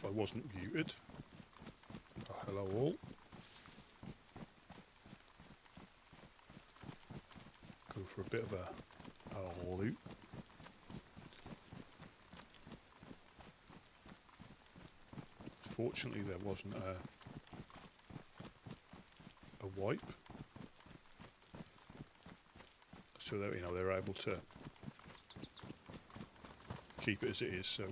if I wasn't muted. Oh, hello all. Go for a bit of a loop. Fortunately, there wasn't a wipe, so that they're able to keep it as it is. So.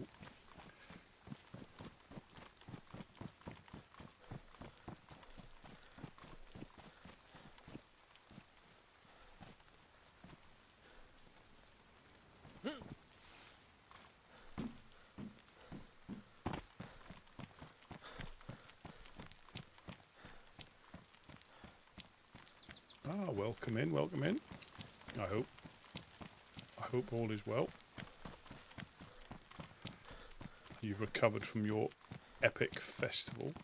Welcome in, welcome in. I hope all is well. You've recovered from your epic festival.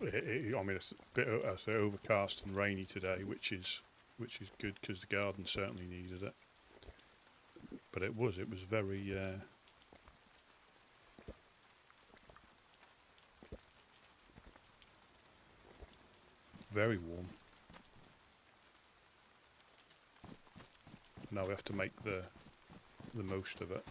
I mean, it's a bit overcast and rainy today, which is good because the garden certainly needed it. But it was very very warm. Now we have to make the most of it.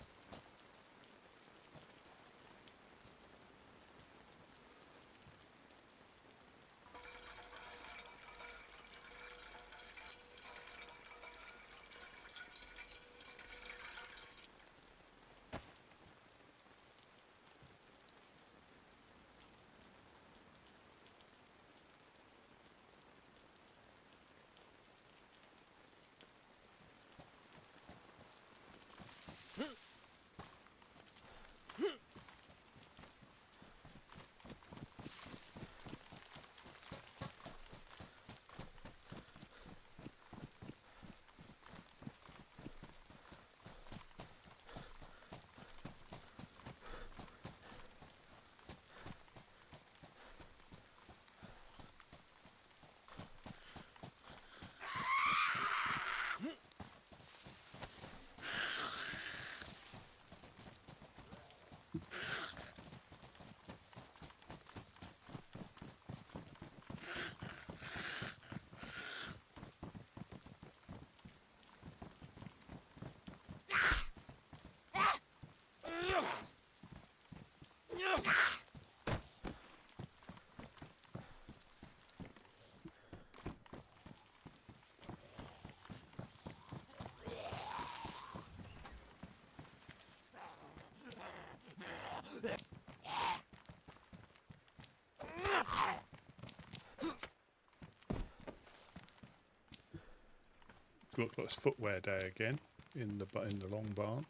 Looks like it's footwear day again in the long barn.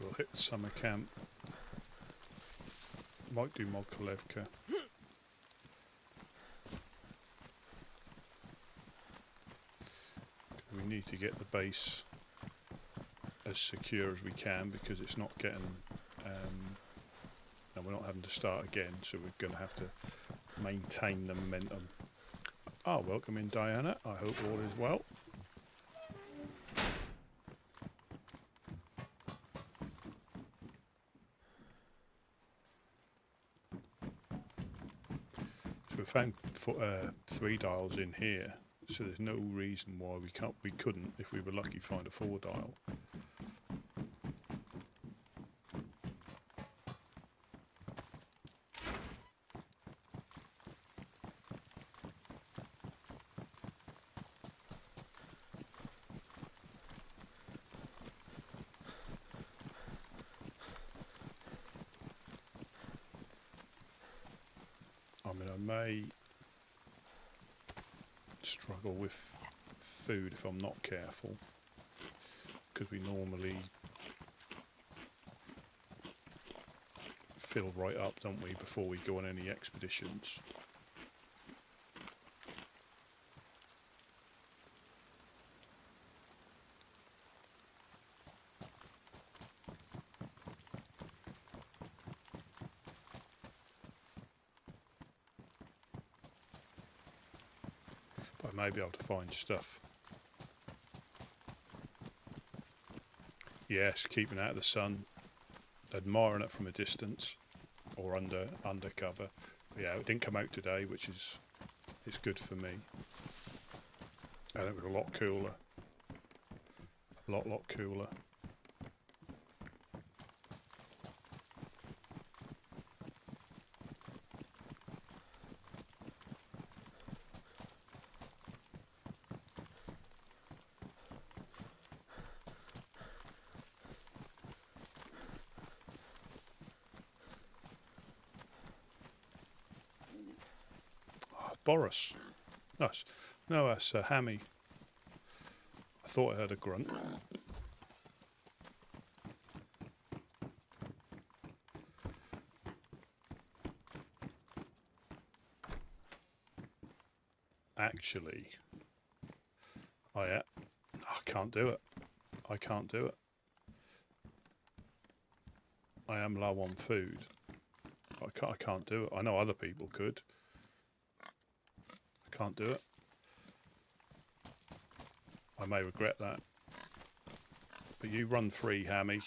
we'll hit summer camp. Might do Mogilevka. We need to get the base as secure as we can because it's not getting, and we're not having to start again, so we're going to have to maintain the momentum. Oh, welcome in, Diana. I hope all is well. So we found 3 dials in here, so there's no reason why we couldn't, if we were lucky, find a 4 dial. I mean, I may struggle with food if I'm not careful, because we normally fill right up, don't we, before we go on any expeditions. But I may be able to find stuff. Yes, keeping out of the sun, admiring it from a distance or under cover. But yeah, it didn't come out today, which is good for me. And it was a lot cooler. A lot cooler. Boris. Nice. No, that's Hammy. I thought I heard a grunt. Actually, I can't do it. I can't do it. I am low on food. I can't do it. I know other people could. Can't do it. I may regret that. But you run free, Hammy.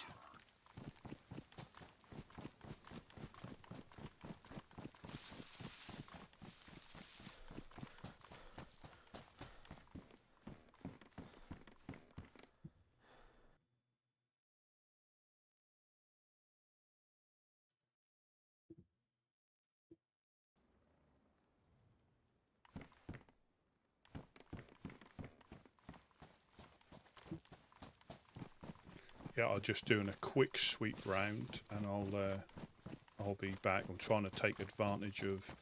Yeah, I'm just doing a quick sweep round, and I'll be back. I'm trying to take advantage of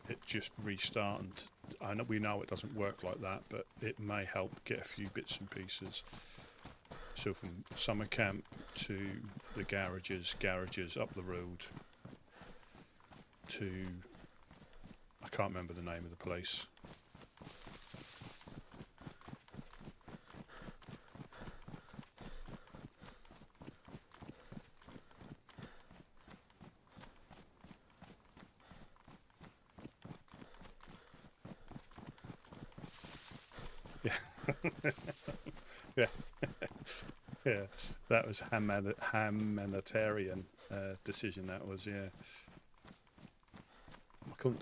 it just restarting. I know we know it doesn't work like that, but it may help get a few bits and pieces. So from summer camp to the garages up the road to, I can't remember the name of the place. Yeah, yeah, that was humanitarian decision. That was, yeah.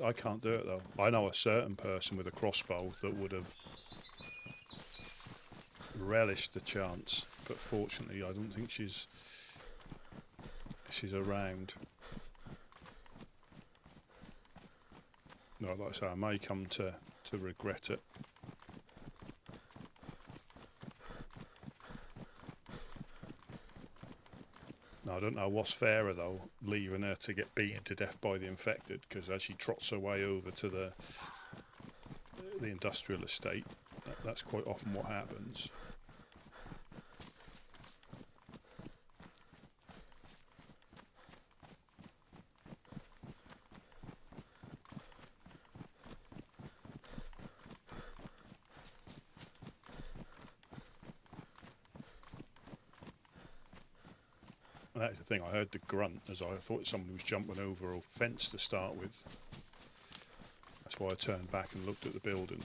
I can't do it though. I know a certain person with a crossbow that would have relished the chance, but fortunately, I don't think she's around. No, like I say, I may come to regret it. I don't know what's fairer though, leaving her to get beaten to death by the infected, because as she trots her way over to the industrial estate, that's quite often what happens. That's the thing, I heard the grunt as I thought someone was jumping over a fence to start with. That's why I turned back and looked at the building.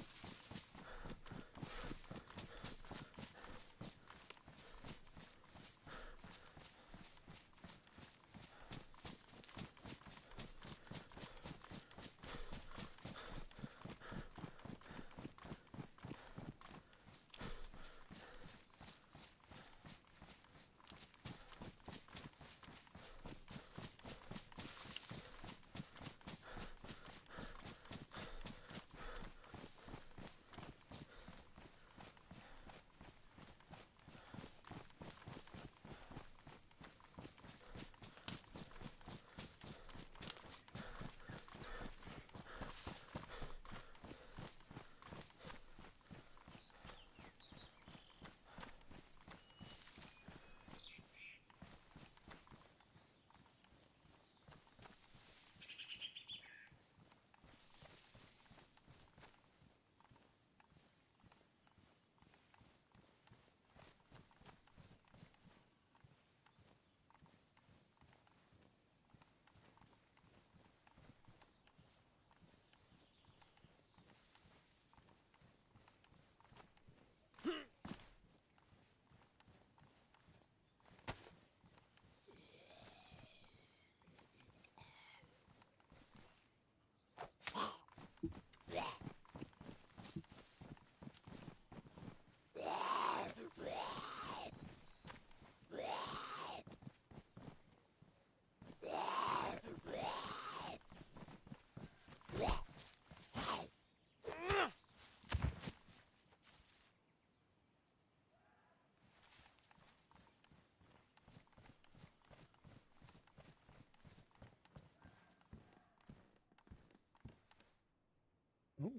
Oh.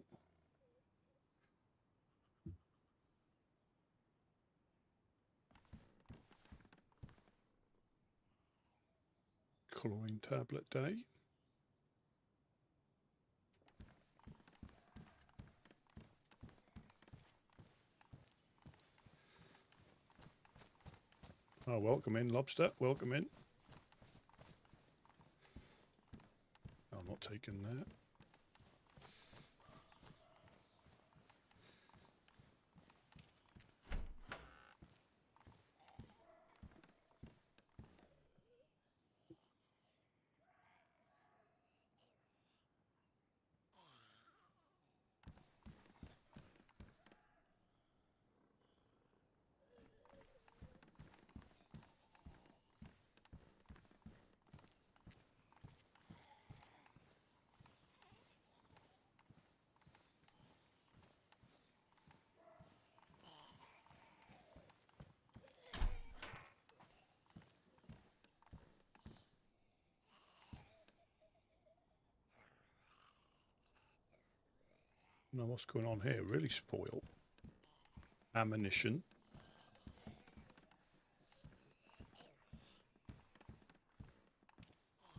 Chlorine tablet day. Oh, welcome in, lobster. Welcome in. I'm not taking that. Now what's going on here? Really spoiled. Ammunition.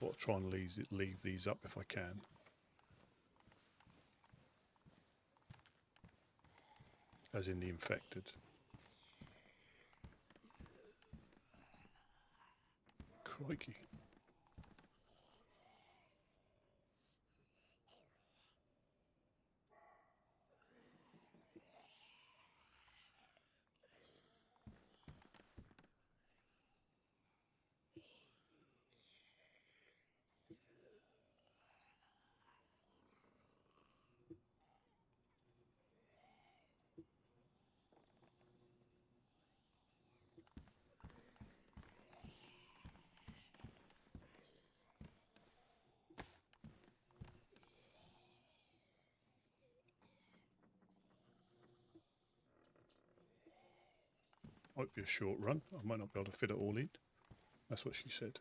I'll try and leave these up if I can. As in the infected. Crikey. Might be a short run. I might not be able to fit it all in. That's what she said.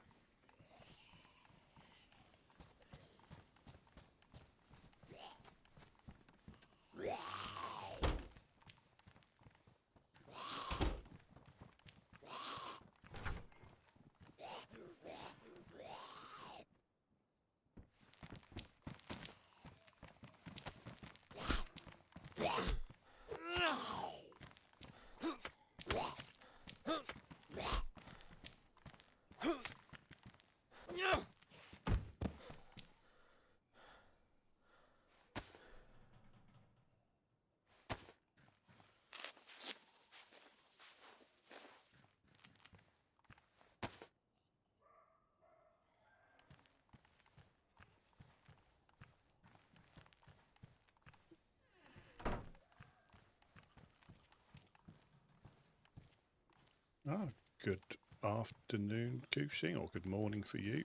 Ah, good afternoon, Goosey, or good morning for you.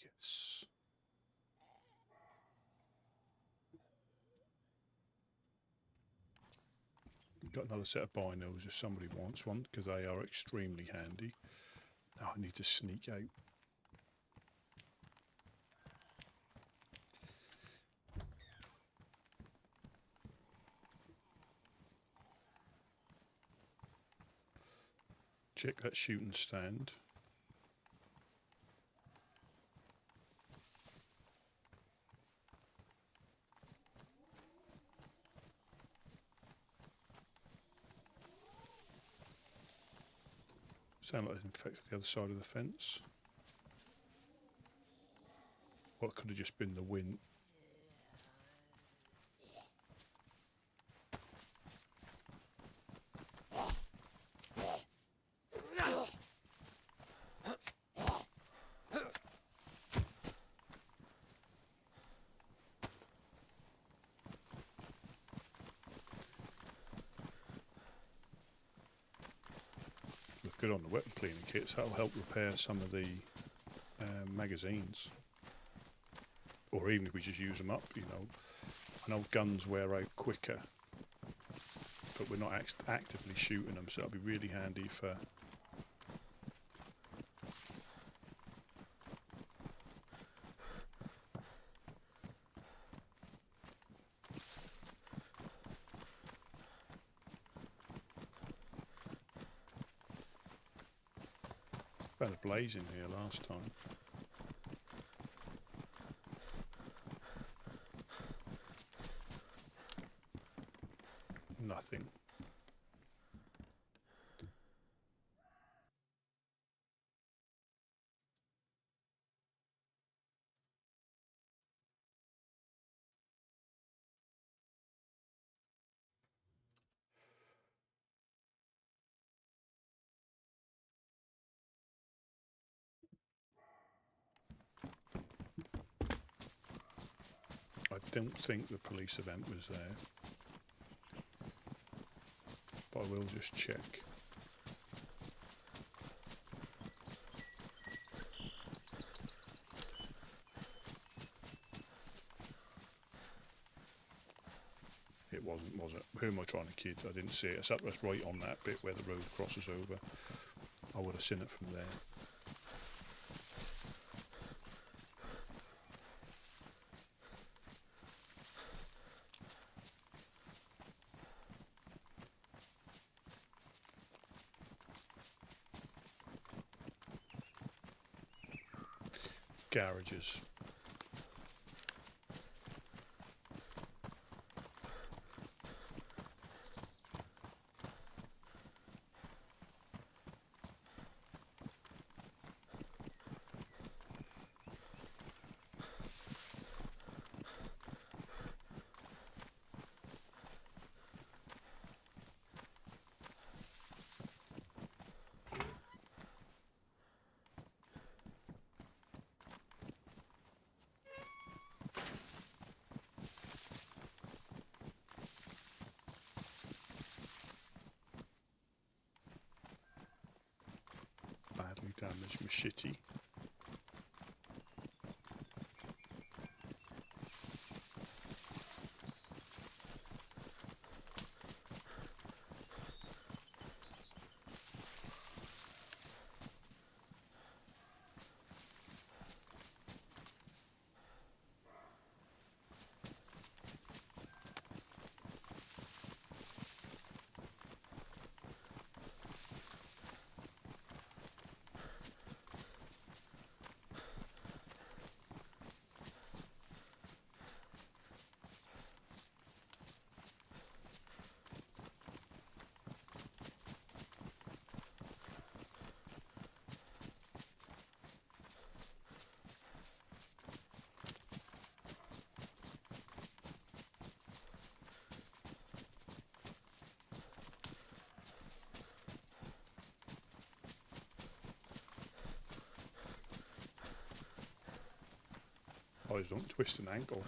Yes. Got another set of binos if somebody wants one, because they are extremely handy. Now I need to sneak out. Check that shooting stand. Sound like it's infected the other side of the fence. Or it could have just been the wind. Look good on the weapon cleaning kits. That'll help repair some of the magazines. Or even if we just use them up, you know. I know guns wear out quicker, but we're not actively shooting them, so that'll be really handy for... Battered Plaice in here last time. Nothing. I don't think the police event was there, but I will just check. It wasn't, was it? Who am I trying to kid? I didn't see it. It's up that's right on that bit where the road crosses over. I would have seen it from there. Garages. Badly damaged machete. I just don't twist an ankle.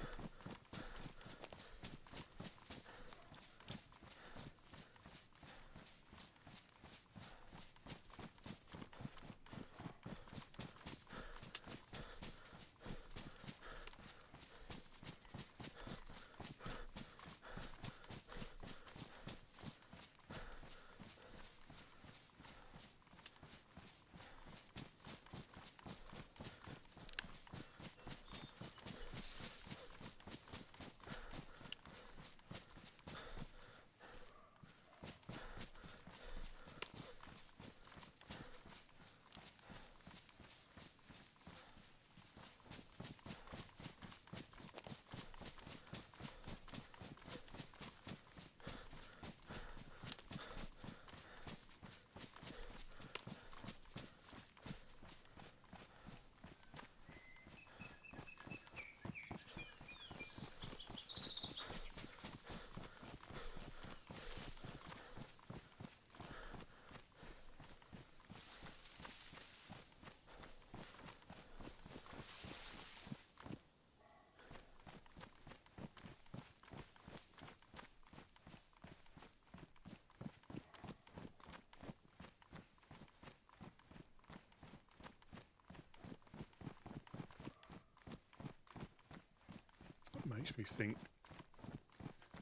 Makes me think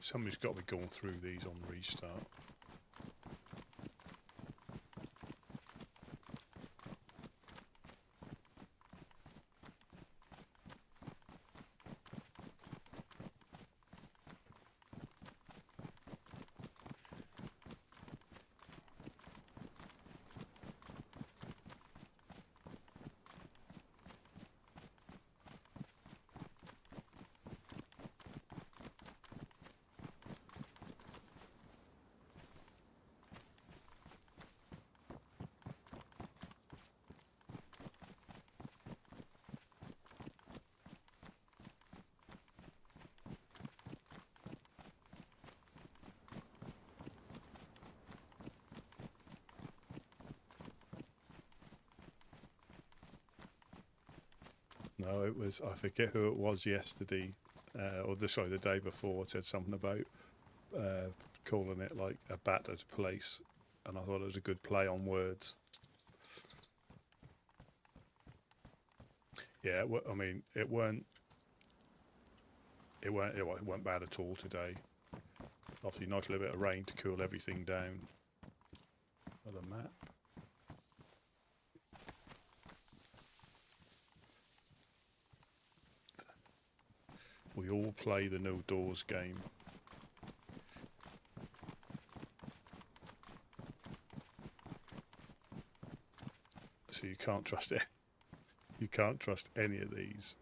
somebody's got to be going through these on restart. No, it was, I forget who it was yesterday, sorry, the day before, said something about calling it like a battered place, and I thought it was a good play on words. Yeah, I mean, it weren't bad at all today. Obviously, nice little bit of rain to cool everything down. Another map. We all play the no doors game. So you can't trust it. You can't trust any of these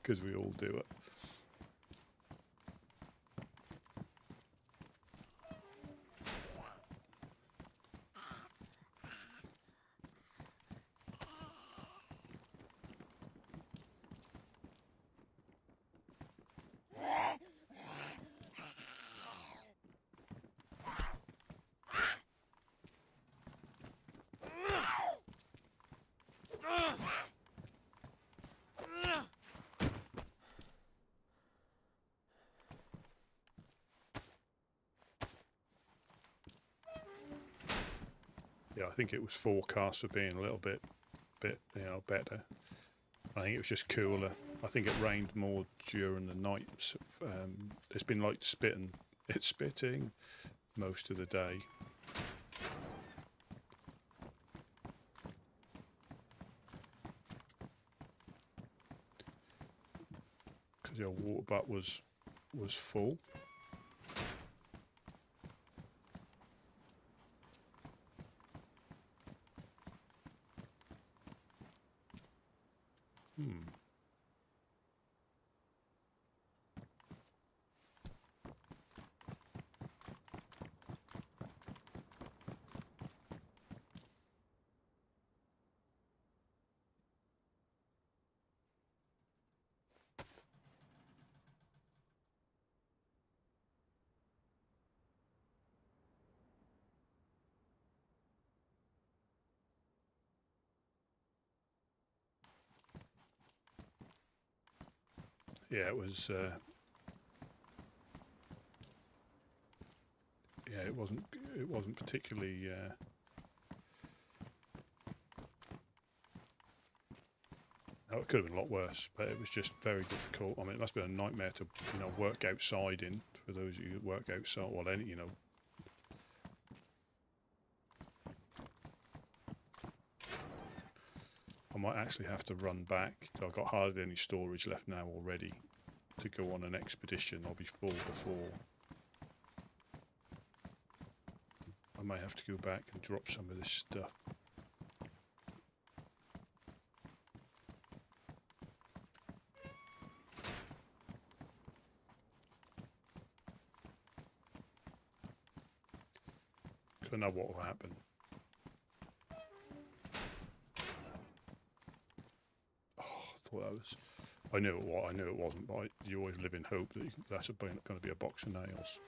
because we all do it. Yeah, I think it was forecast for being a little bit better. I think it was just cooler. I think it rained more during the night. It's been like spitting. It's spitting most of the day. Because your water butt was full. yeah, it was. Yeah, it wasn't. It wasn't particularly. Oh, it could have been a lot worse, but it was just very difficult. I mean, it must have been a nightmare to, work outside in, for those of you who work outside. Well, any, I might actually have to run back. I've got hardly any storage left now already to go on an expedition. I'll be full before. I may have to go back and drop some of this stuff. I know what will happen. Oh, I thought that was. I knew it was. I knew it wasn't. But you always live in hope that that's going to be a box of nails.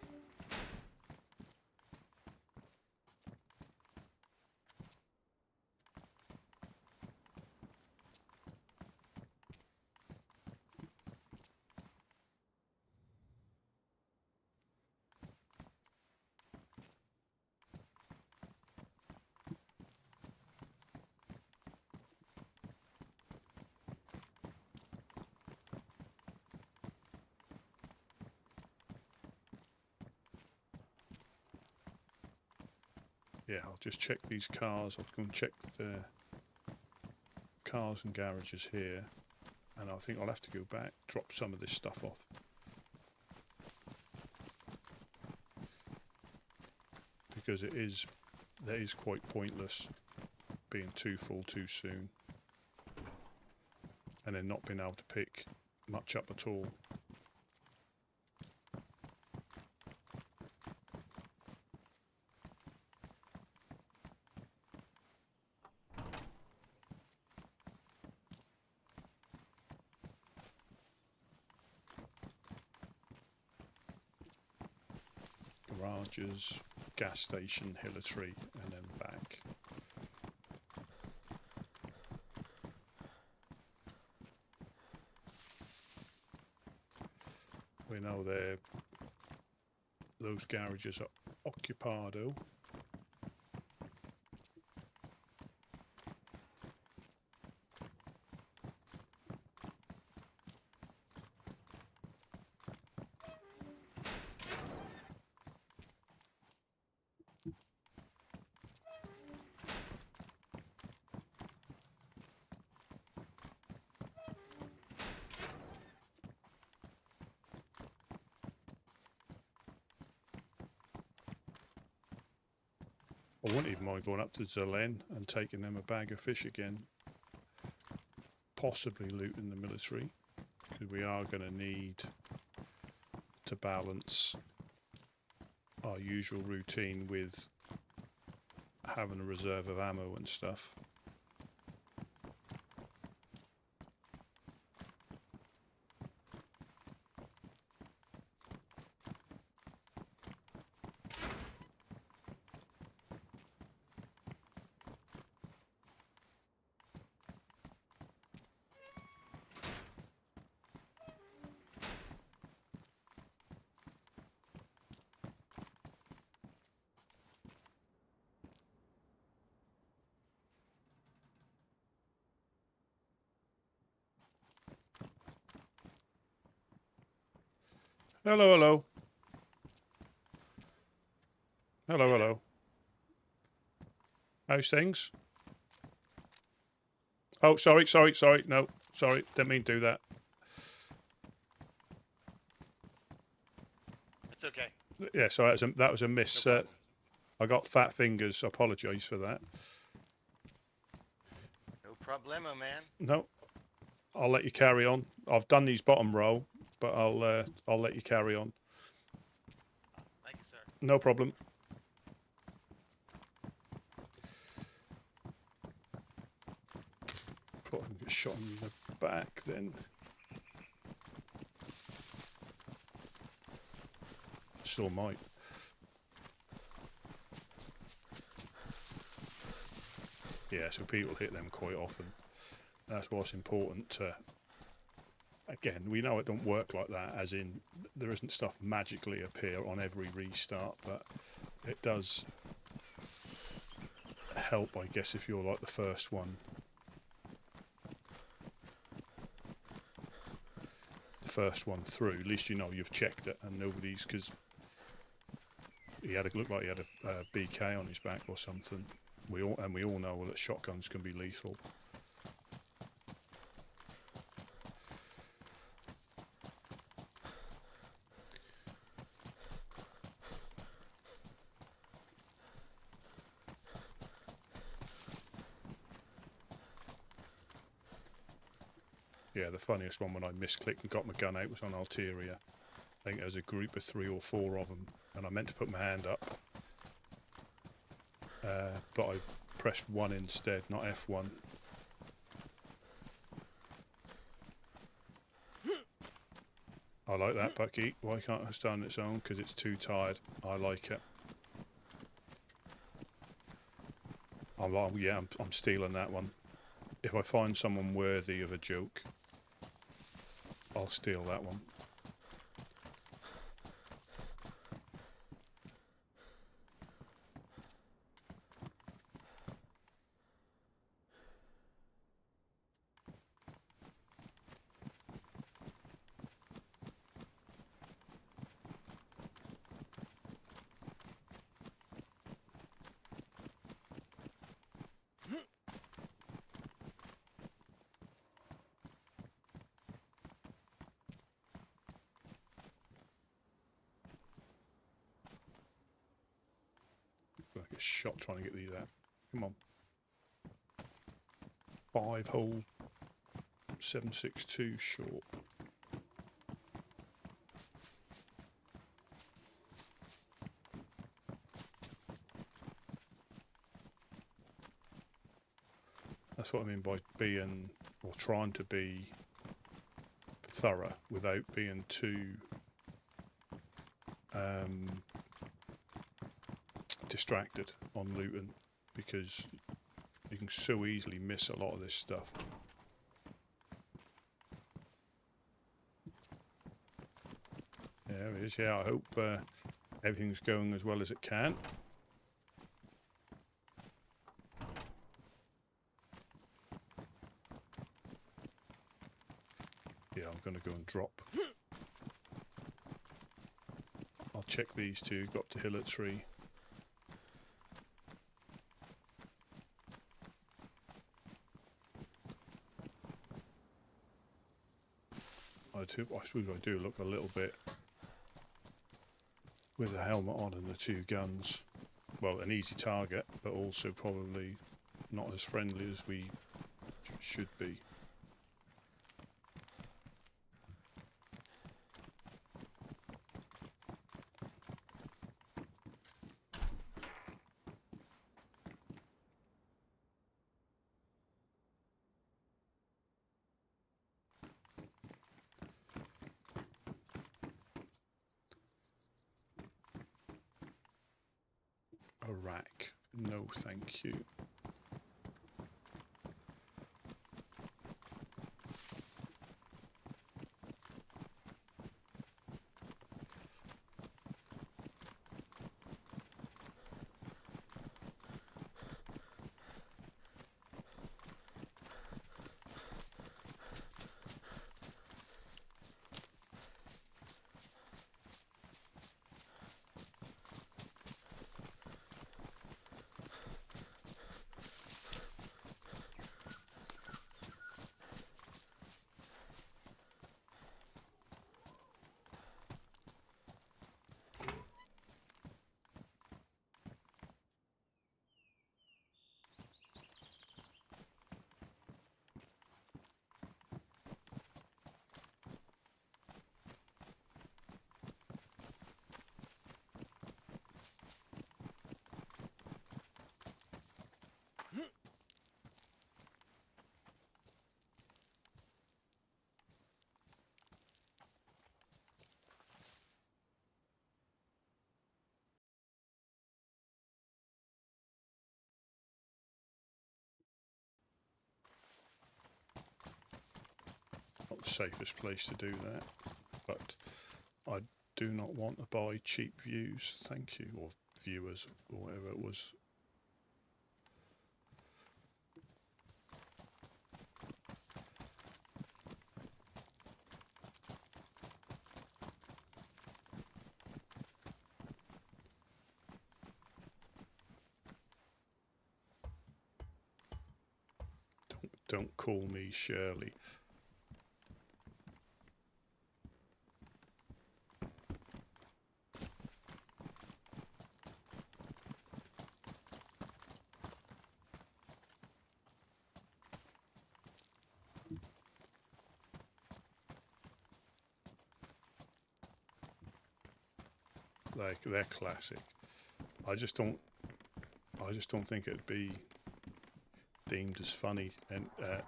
Yeah, I'll just check these cars. I'll go and check the cars and garages here, and I think I'll have to go back, drop some of this stuff off. Because that is quite pointless being too full too soon, and then not being able to pick much up at all. Garages, gas station, Hillatry, and then back. We know those garages are occupado. I wouldn't even mind going up to Zelen and taking them a bag of fish again. Possibly looting the military, because we are going to need to balance our usual routine with having a reserve of ammo and stuff. Hello, hello. Hello, hello. How's things? Oh, sorry. No, sorry. Didn't mean to do that. It's okay. Yeah, so that was a miss. No I got fat fingers. I apologise for that. No problemo, man. No, I'll let you carry on. I've done these bottom row, but I'll let you carry on. Thank you, sir. No problem. Probably get shot in the back then. Still might. Yeah, so people hit them quite often. That's what's important to Again, we know it don't work like that, as in there isn't stuff magically appear on every restart, but it does help, I guess, if you're like the first one. The first one through, at least you know you've checked it and nobody's, because he had looked like he had a BK on his back or something. We all know that shotguns can be lethal. Yeah, the funniest one when I misclicked and got my gun out was on Ulterior. I think there was a group of 3 or 4 of them, and I meant to put my hand up, but I pressed 1 instead, not F1. I like that, Bucky. Why can't it stand on its own? Because it's too tired. I like it. I'm stealing that one. If I find someone worthy of a joke, I'll steal that one. I get shot trying to get these out. Come on. 5-hole 7.62 short. That's what I mean by being, or trying to be, thorough without being too distracted on looting, because you can so easily miss a lot of this stuff. There it is. Yeah, I hope everything's going as well as it can. Yeah, I'm going to go and drop. I'll check these two, go up to Hillet Tree. I suppose I do look a little bit with a helmet on and the 2 guns. Well, an easy target, but also probably not as friendly as we should be. A rack. No, thank you. the safest place to do that. But I do not want to buy cheap views, thank you, or viewers, or whatever it was. Don't call me Shirley. They're classic. I just don't think it'd be deemed as funny. And oh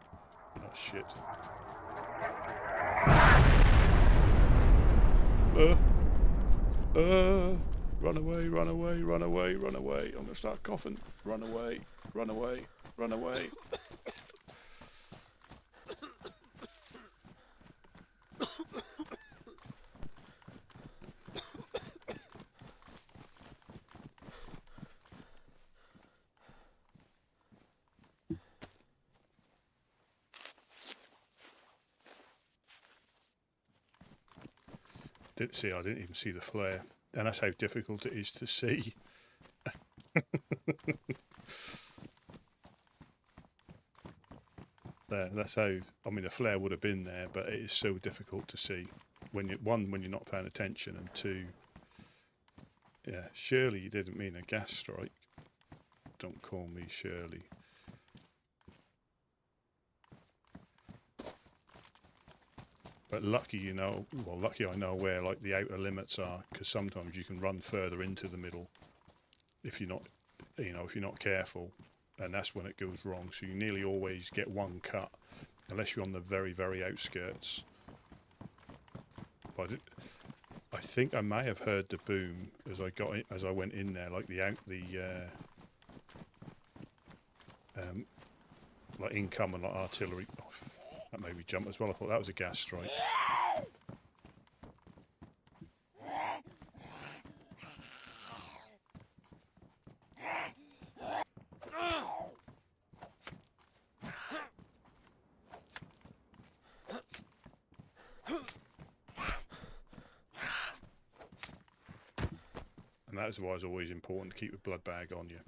shit. Run away, run away, run away, run away. I'm gonna start coughing. Run away, run away, run away. I didn't even see the flare, and that's how difficult it is to see. That's how. I mean, the flare would have been there, but it is so difficult to see when when you're not paying attention, and two, yeah. Shirley, you didn't mean a gas strike. Don't call me Shirley. But lucky, lucky I know where like the outer limits are, because sometimes you can run further into the middle if you're not, if you're not careful, and that's when it goes wrong. So you nearly always get one cut, unless you're on the very, very outskirts. But I think I may have heard the boom as I went in there, like like incoming, like artillery. Oh, that made me jump as well. I thought that was a gas strike. And that is why it's always important to keep a blood bag on you.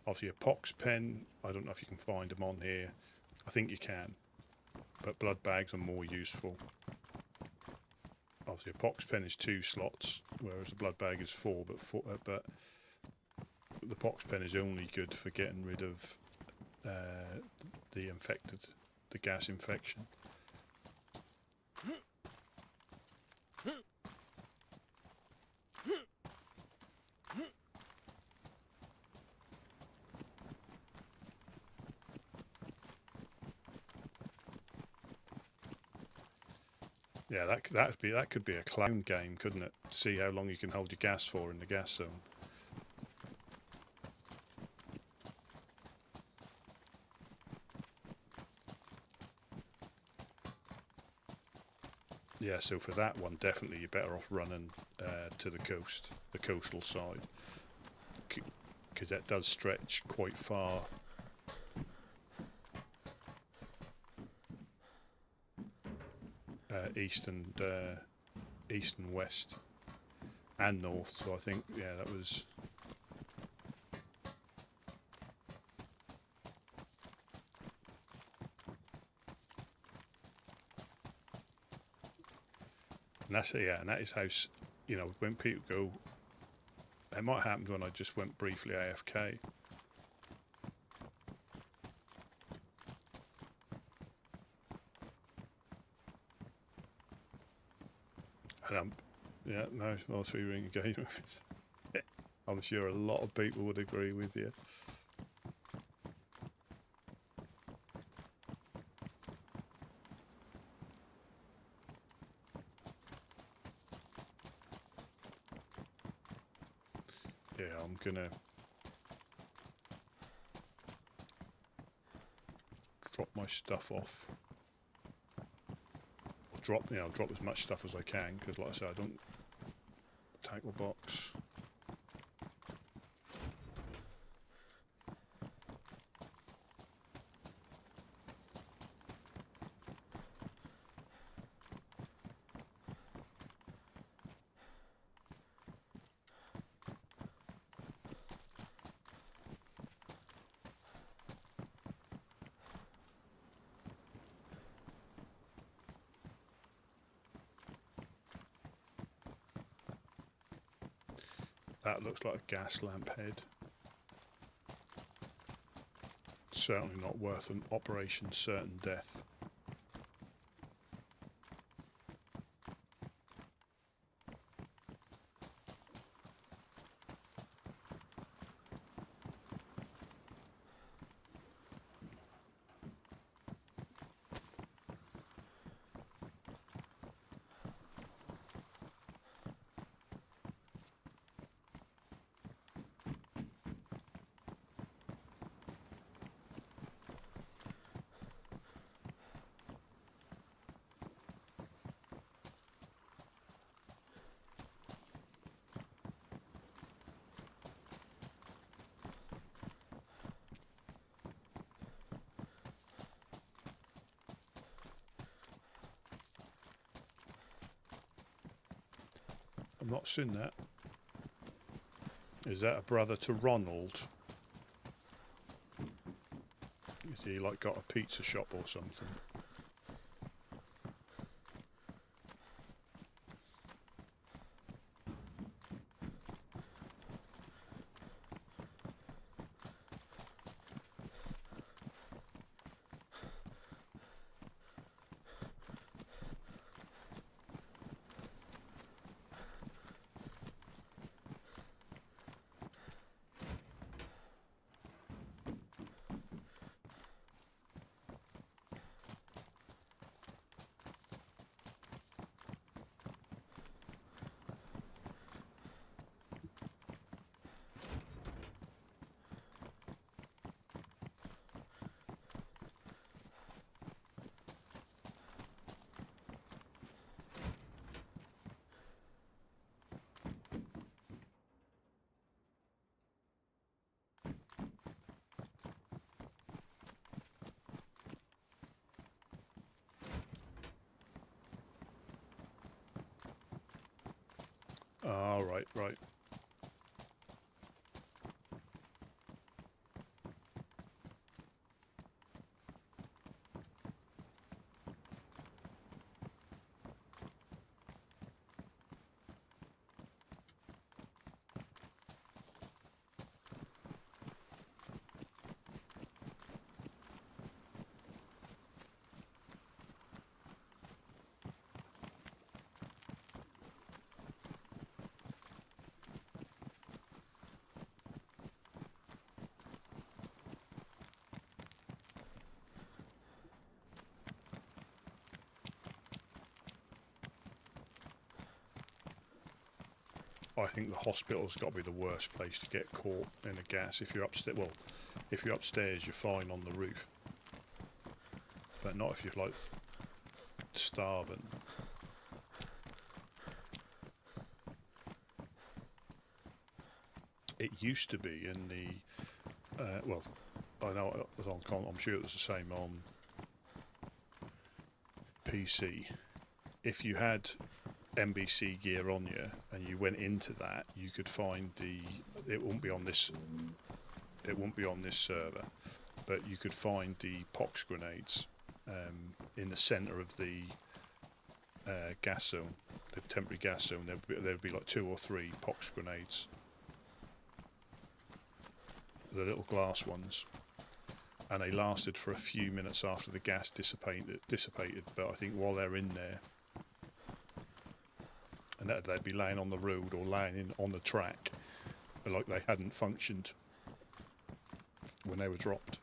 Obviously a pox pen, I don't know if you can find them on here. I think you can. But blood bags are more useful. Obviously a pox pen is 2 slots, whereas a blood bag is 4, but the pox pen is only good for getting rid of the gas infection. Yeah, that could be a clown game, couldn't it? See how long you can hold your gas for in the gas zone. Yeah, so for that one, definitely you're better off running to the coastal side, because that does stretch quite far. East and west and north, so I think, yeah, that was and that is how, when people go, it might happen when I just went briefly AFK. And yeah, no, well, 3-ring engagement. I'm sure a lot of people would agree with you. Yeah, I'm gonna drop my stuff off. drop, I'll drop as much stuff as I can, because like I said, I don't tackle box. That looks like a gas lamp head. Certainly not worth an operation certain death. I've not seen that. Is that a brother to Ronald? Is he like got a pizza shop or something? Ah, right, right. I think the hospital's got to be the worst place to get caught in a gas. If you're upstairs, well, if you're upstairs, you're fine on the roof, but not if you're like starving. It used to be in the, well, I know it was on. I'm sure it was the same on PC. If you had NBC gear on you and you went into that, you could find it won't be on this server, but you could find the pox grenades in the center of the gas zone, the temporary gas zone. There'd be like 2 or 3 pox grenades, the little glass ones, and they lasted for a few minutes after the gas dissipated, but I think while they're in there, and they'd be laying on the road or laying on the track, like they hadn't functioned when they were dropped.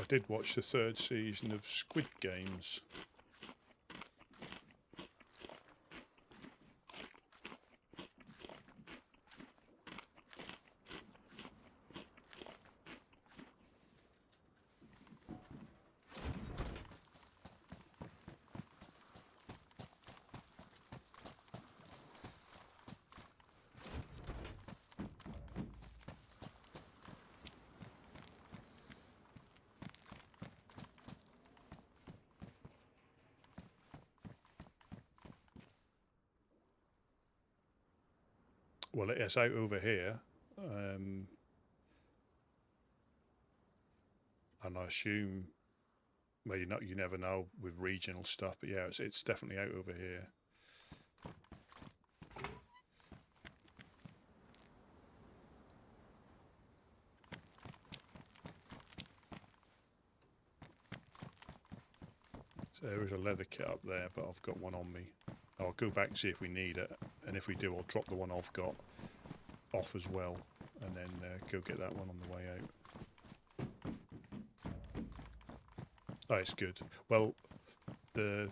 did watch the 3rd season of Squid Games. Well, it's out over here, and I assume, well, you never know with regional stuff, but yeah, it's definitely out over here. So there is a leather kit up there, but I've got one on me. I'll go back and see if we need it, and if we do, I'll drop the one I've got off as well, and then go get that one on the way out. Oh, it's good. Well, the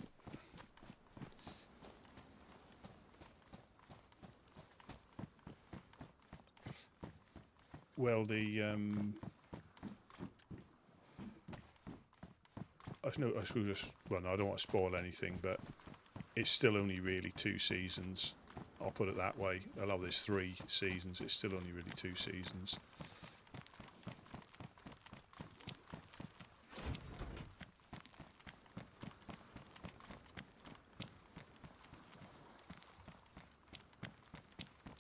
I suppose well, no, I don't want to spoil anything, but it's still only really 2 seasons. I'll put it that way. Although there's 3 seasons, it's still only really 2 seasons.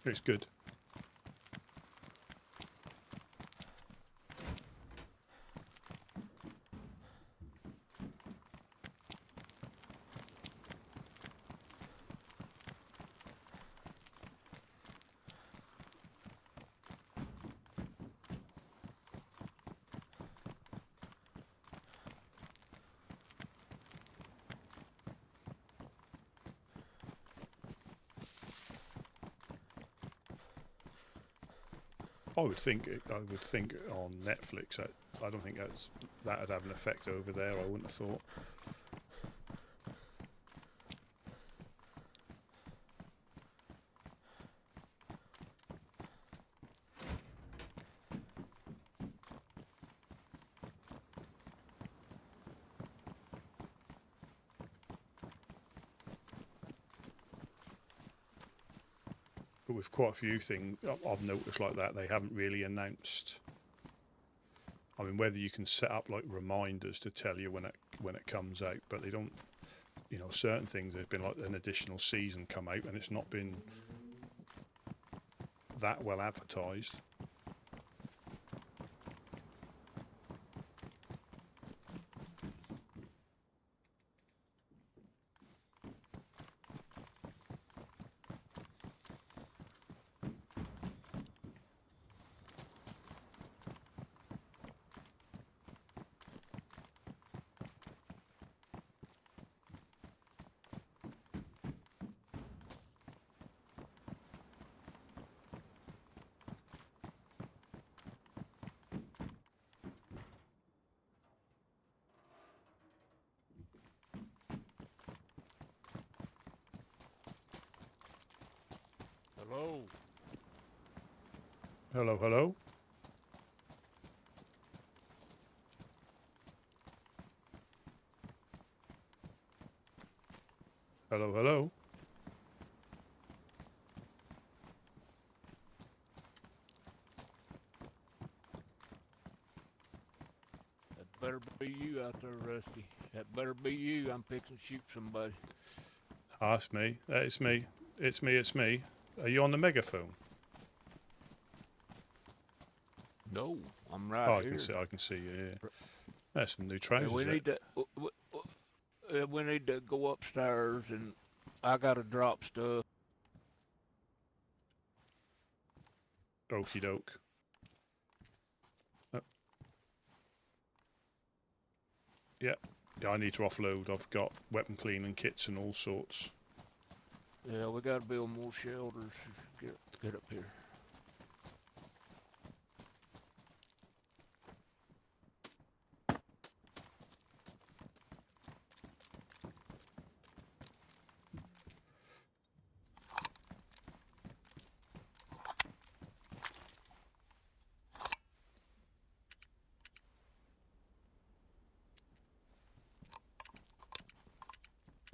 It's good. I would think on Netflix. I don't think that'd have an effect over there. I wouldn't have thought. But with quite a few things I've noticed like that, they haven't really announced. I mean, whether you can set up like reminders to tell you when it comes out, but they don't. You know, certain things, there's been like an additional season come out, and it's not been that well advertised. Hello. Hello, hello. Hello, hello. That better be you out there, Rusty. That better be you. I'm fixing to shoot somebody. Ah, it's me. It's me. It's me. It's me. Are you on the megaphone? No, I'm right Oh, here. I can see you here. There's some new Yeah, trousers. we need to. We need to go upstairs, and I gotta drop stuff. Okie doke. Yeah. Yeah, I need to offload. I've got weapon cleaning kits and all sorts. Yeah, we gotta build more shelters. Get up here.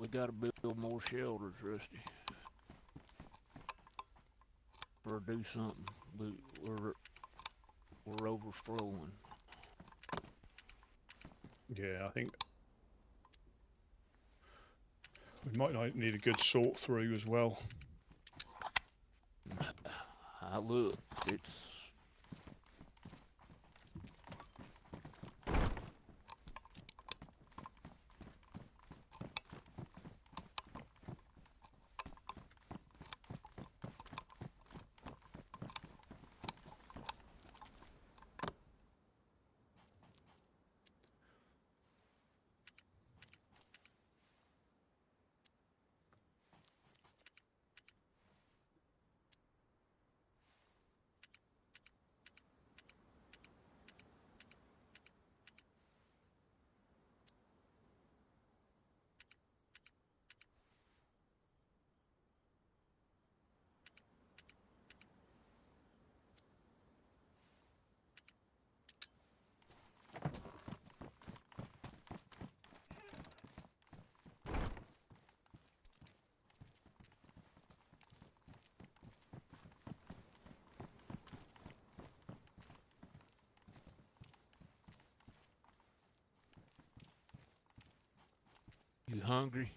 We gotta build more shelters, Rusty. Or do something. We're overflowing. Yeah, I think we might need a good sort through as well. I look, it's you hungry?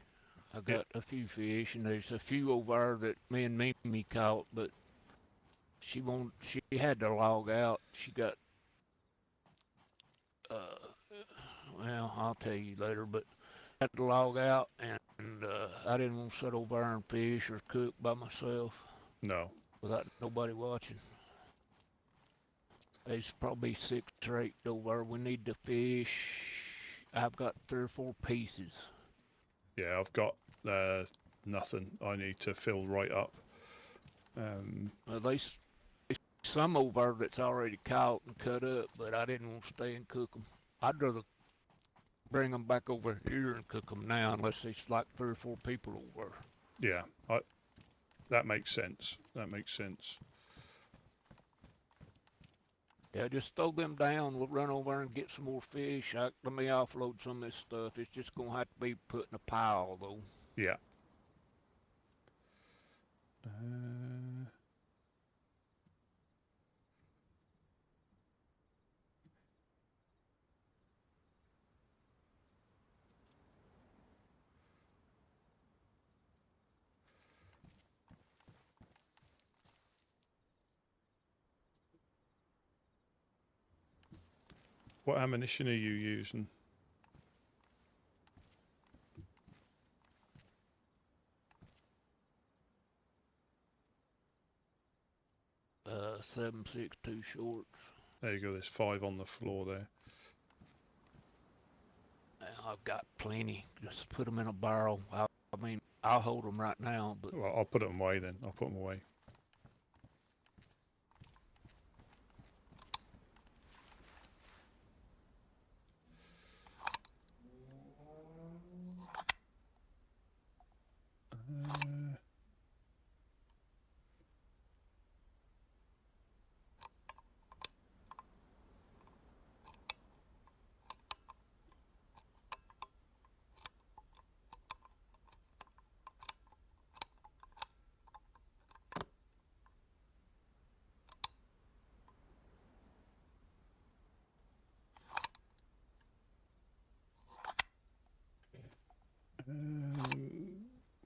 I got a few fish, and there's a few over there that me and Mimi caught, but she won't. She had to log out. She got. Well, I'll tell you later, but had to log out, and I didn't want to sit over there and fish or cook by myself No. without nobody watching. There's probably 6 or 8 over there. We need to fish. I've got 3 or 4 pieces. Yeah, I've got nothing. I need to fill right up. There's some over there that's already caught and cut up, but I didn't want to stay and cook them. I'd rather bring them back over here and cook them now, unless there's like 3 or 4 people over there. Yeah, that makes sense. That makes sense. Yeah, just throw them down. We'll run over and get some more fish. Let me offload some of this stuff. It's just going to have to be put in a pile, though. Yeah. What ammunition are you using? 7.62 shorts. There you go. There's 5 on the floor there. I've got plenty. Just put them in a barrel. I'll hold them right now, but Well, I'll put them away then. I'll put them away.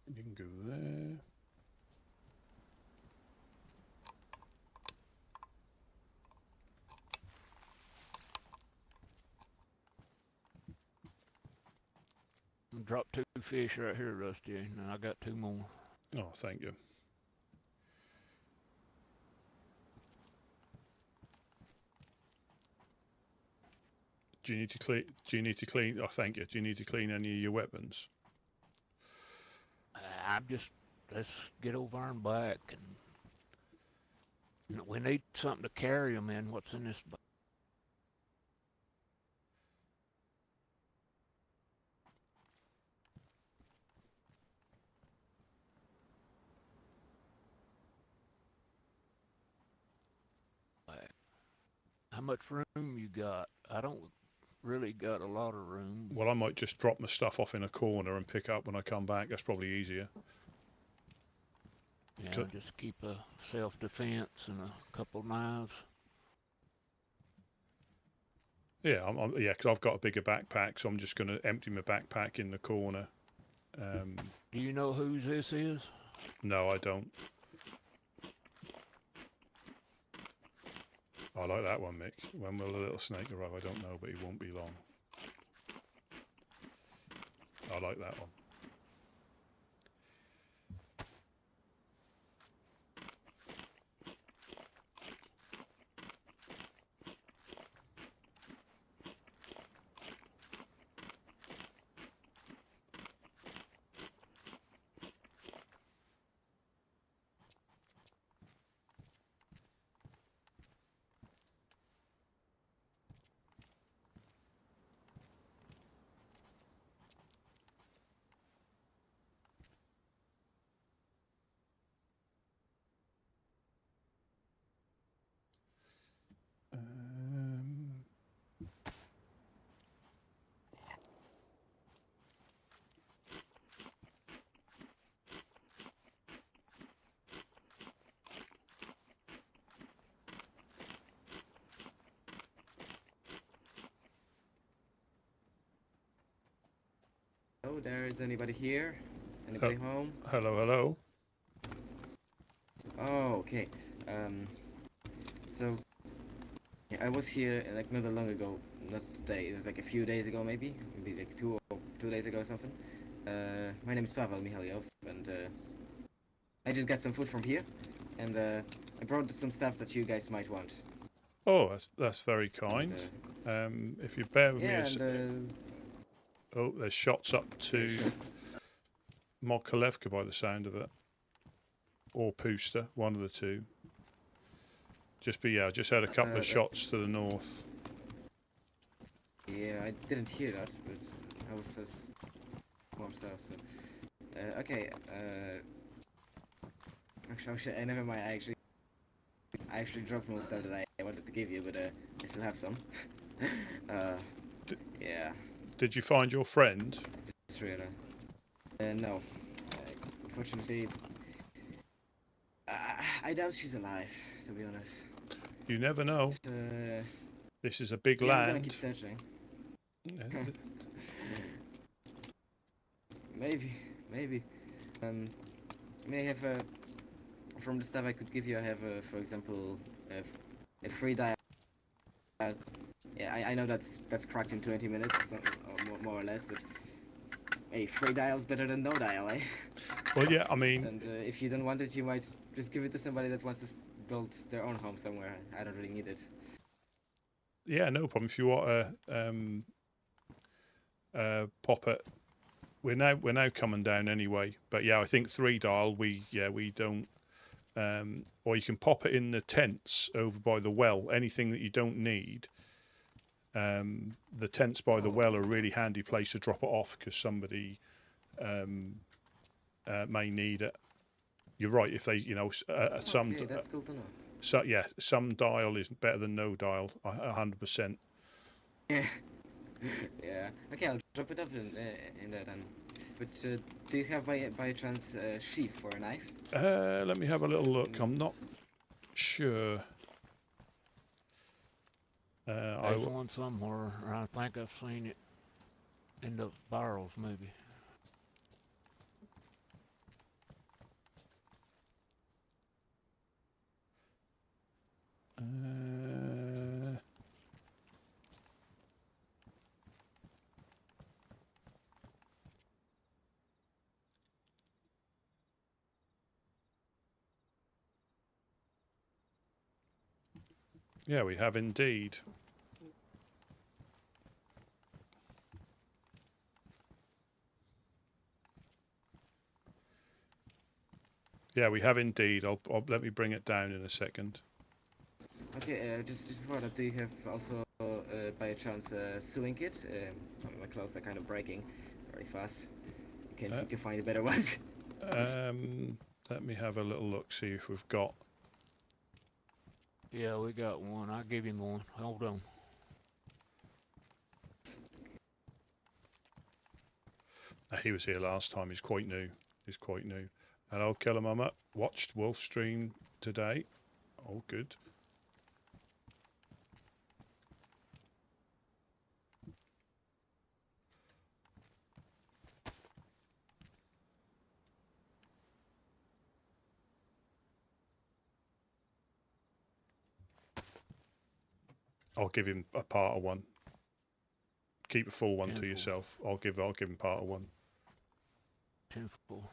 You can go there. drop 2 fish right here, Rusty, and I got 2 more. Oh, thank you. Do you need to clean? Do you need to clean? Oh, thank you. Do you need to clean any of your weapons? Let's get over and back, and we need something to carry them in. What's in this bag? How much room you got? I don't really got a lot of room. Well, I might just drop my stuff off in a corner and pick up when I come back. That's probably easier. Yeah, just keep a self-defense and a couple knives. Yeah, yeah, because I've got a bigger backpack, so I'm just going to empty my backpack in the corner. Do you know whose this is? No, I don't. I like that one, Mick. When will the little snake arrive? I don't know, but he won't be long. I like that one. Oh, there is anybody here? Anybody home? Hello, hello. Oh, okay. So yeah, I was here like not that long ago. Not today. It was like a few days ago, maybe like 2 days ago or something. My name is Pavel Mihalyov, and I just got some food from here, and I brought some stuff that you guys might want. Oh, that's very kind. If you bear with me Yeah, a sec. and Oh, there's shots up yeah, to sure. Mokolevka by the sound of it. Or Pusta, one of the two. I just had a couple of shots to the north. Yeah, I didn't hear that, but I was just more south. So, okay. Actually, never mind. I actually dropped most stuff that I wanted to give you, but I still have some. Yeah. Did you find your friend? Just really. No. Unfortunately, I doubt she's alive. To be honest. You never know. This is a big Yeah, land. I'm gonna keep searching. Maybe. I may have from the stuff I could give you. I have, for example, a free dial. Yeah, I know that's cracked in 20 minutes, or more or less, but hey, free dial's better than no dial, eh? Well, yeah, I mean... And if you don't want it, you might just give it to somebody that wants to build their own home somewhere. I don't really need it. Yeah, no problem. If you want pop it... We're now coming down anyway. But yeah, I think 3 dial, we don't... or you can pop it in the tents over by the well. Anything that you don't need... the tents by the well are a really handy place to drop it off because somebody may need it. You're right. If they, some. Okay, that's cool to know. So yeah, some dial is better than no dial. 100%. Yeah. Yeah. Okay, I'll drop it up in there then. But do you have by chance a sheath for a knife? Let me have a little look. I'm not sure. There's one somewhere. I think I've seen it in the barrels, maybe. Yeah, we have indeed. Yeah, we have indeed. I'll let me bring it down in a second. Okay, just before that, do you have also by chance a sewing kit? My clothes are kind of breaking very fast. You can't seem to find better ones. Let me have a little look, see if we've got... Yeah, we got one. I'll give him one. Hold on. He was here last time. He's quite new. He's quite new. Hello, Killer Mama. Watched Wolf stream today. Oh, good. I'll give him a part of one. Keep a full one to yourself. I'll give him part of one. 10 full.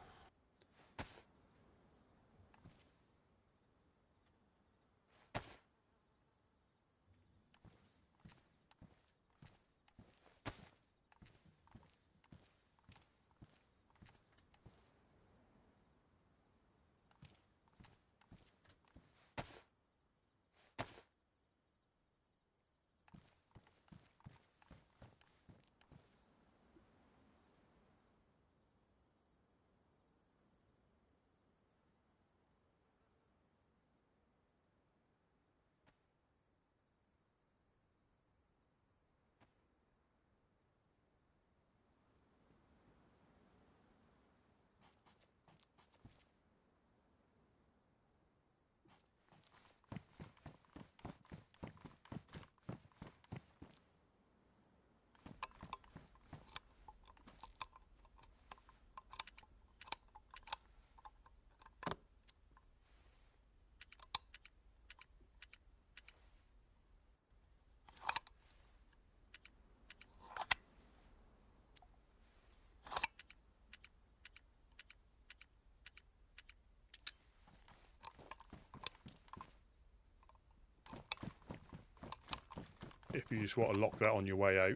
If you just want to lock that on your way out.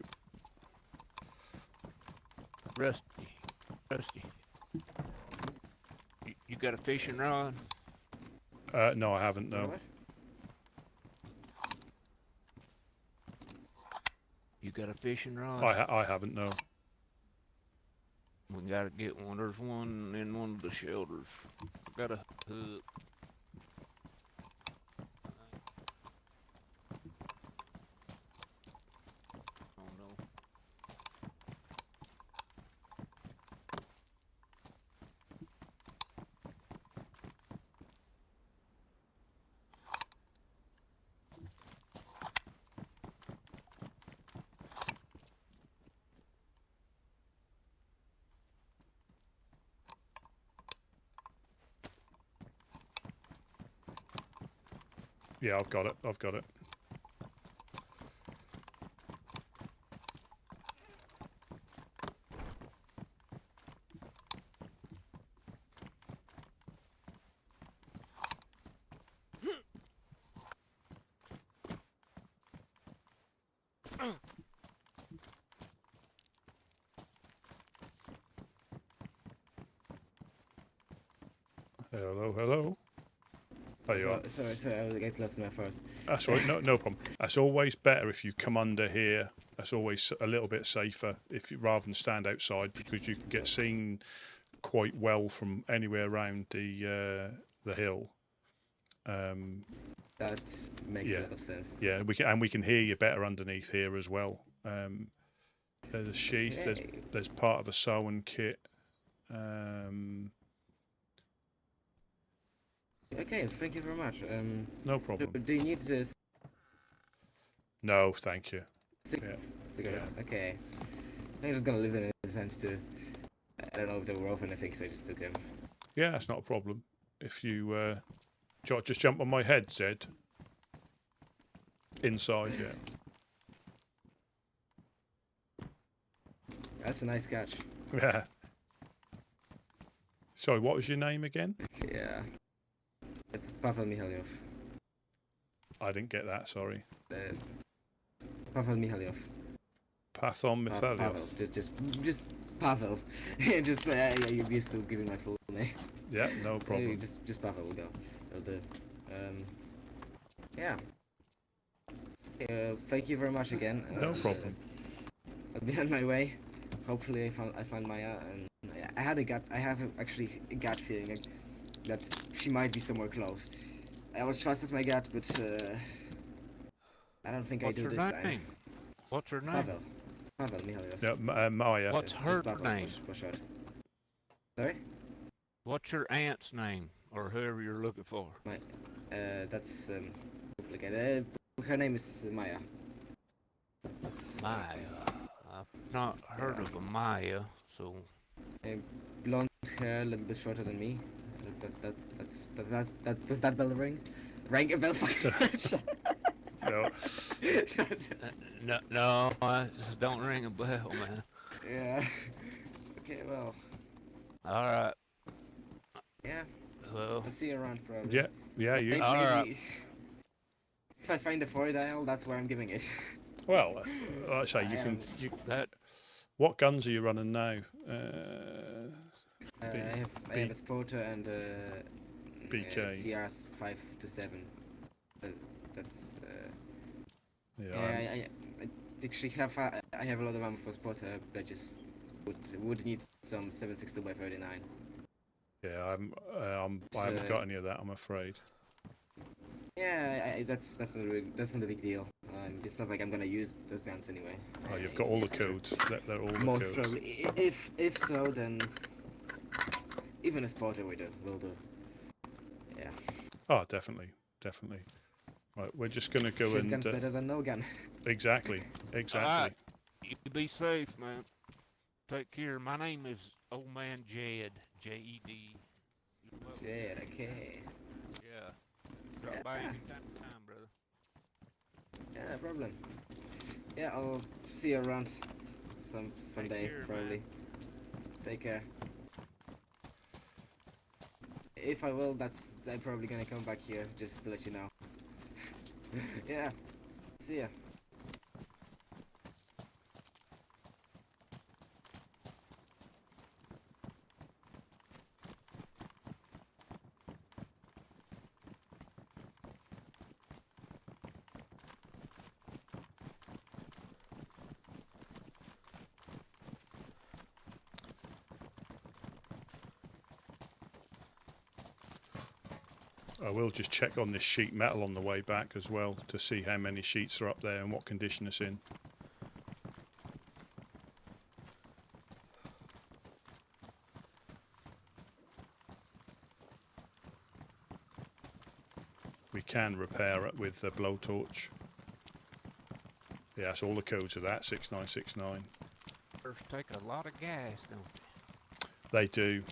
Rusty. You got a fishing rod? No, I haven't, no. What? You got a fishing rod? I haven't, no. We gotta get one. There's one in one of the shelters. Got a hook. Oh no. Yeah, I've got it. Hello. There you are. Sorry, I was getting lost in my forest. That's all right, no problem. That's always better if you come under here. That's always a little bit safer rather than stand outside, because you can get seen quite well from anywhere around the hill. That makes a lot of sense. Yeah, we can hear you better underneath here as well. There's a sheath. Okay. There's part of a sewing kit. Okay, thank you very much. No problem. Do you need this? No, thank you. Cigarettes? Okay. I'm just gonna leave them in the fence too. I don't know if they were open, I think, so I just took them. Yeah, that's not a problem. If you just jump on my head, Zed. Inside, yeah. That's a nice catch. Yeah. Sorry, what was your name again? Yeah. Pavel Mikhailyov. I didn't get that, sorry. Pavel Mikhailyov. Pathon Mithalios. Pavel. Just Pavel. Just yeah, you're used to giving my full name. Yeah, no problem. Just Pavel will go. It'll do. Yeah. Thank you very much again. No problem. I'll be on my way. Hopefully I find Maya, and I have actually a gut feeling that she might be somewhere close. I always trusted my gut, but I don't think I do this time. What's her name? Pavel. Pavel Mihailov. Yeah, Maya. What's Just her Pavel, name? for short. Sorry? What's your aunt's name, or whoever you're looking for? That's complicated. Her name is Maya. That's, Maya. I've not heard yeah. of a Maya, so Blonde hair, a little bit shorter than me. Does that bell ring? Ring a bell? No. no, I don't ring a bell, man. Yeah. Okay, well. All right. Yeah. Well, I'll see you around probably. Yeah, yeah, you. All right. Maybe if I find the 4 dial, that's where I'm giving it. Well, like I say, you I can. am- that What guns are you running now? I have a Spotter and a BK. CR's 5 to 7. That's Yeah, yeah. I actually have I have a lot of ammo for Spotter, but I just would need some 7.62 by 39. yeah, I haven't So- got any of that, I'm afraid. Yeah, that's not a big deal. It's not like I'm gonna use those guns anyway. Oh, you've got all the codes. They're all the Most codes. probably. If so, then even a Spotter will do. Yeah. Oh, definitely, definitely. Right, we're just gonna go and Shotgun's better than no gun. exactly. you be safe, man. Take care. My name is Old Man Jed. J-E-D. You're welcome. Yeah, okay. Yeah. Drop by any time, brother. Yeah, no problem. Yeah, I'll see you around someday, care, probably. man. Take care. If I will, I'm probably gonna come back here just to let you know. Yeah. See ya. I will just check on this sheet metal on the way back as well to see how many sheets are up there and what condition it's in. We can repair it with the blowtorch. Yeah, that's all the codes of that, 6969. First, take a lot of gas, don't you? They do.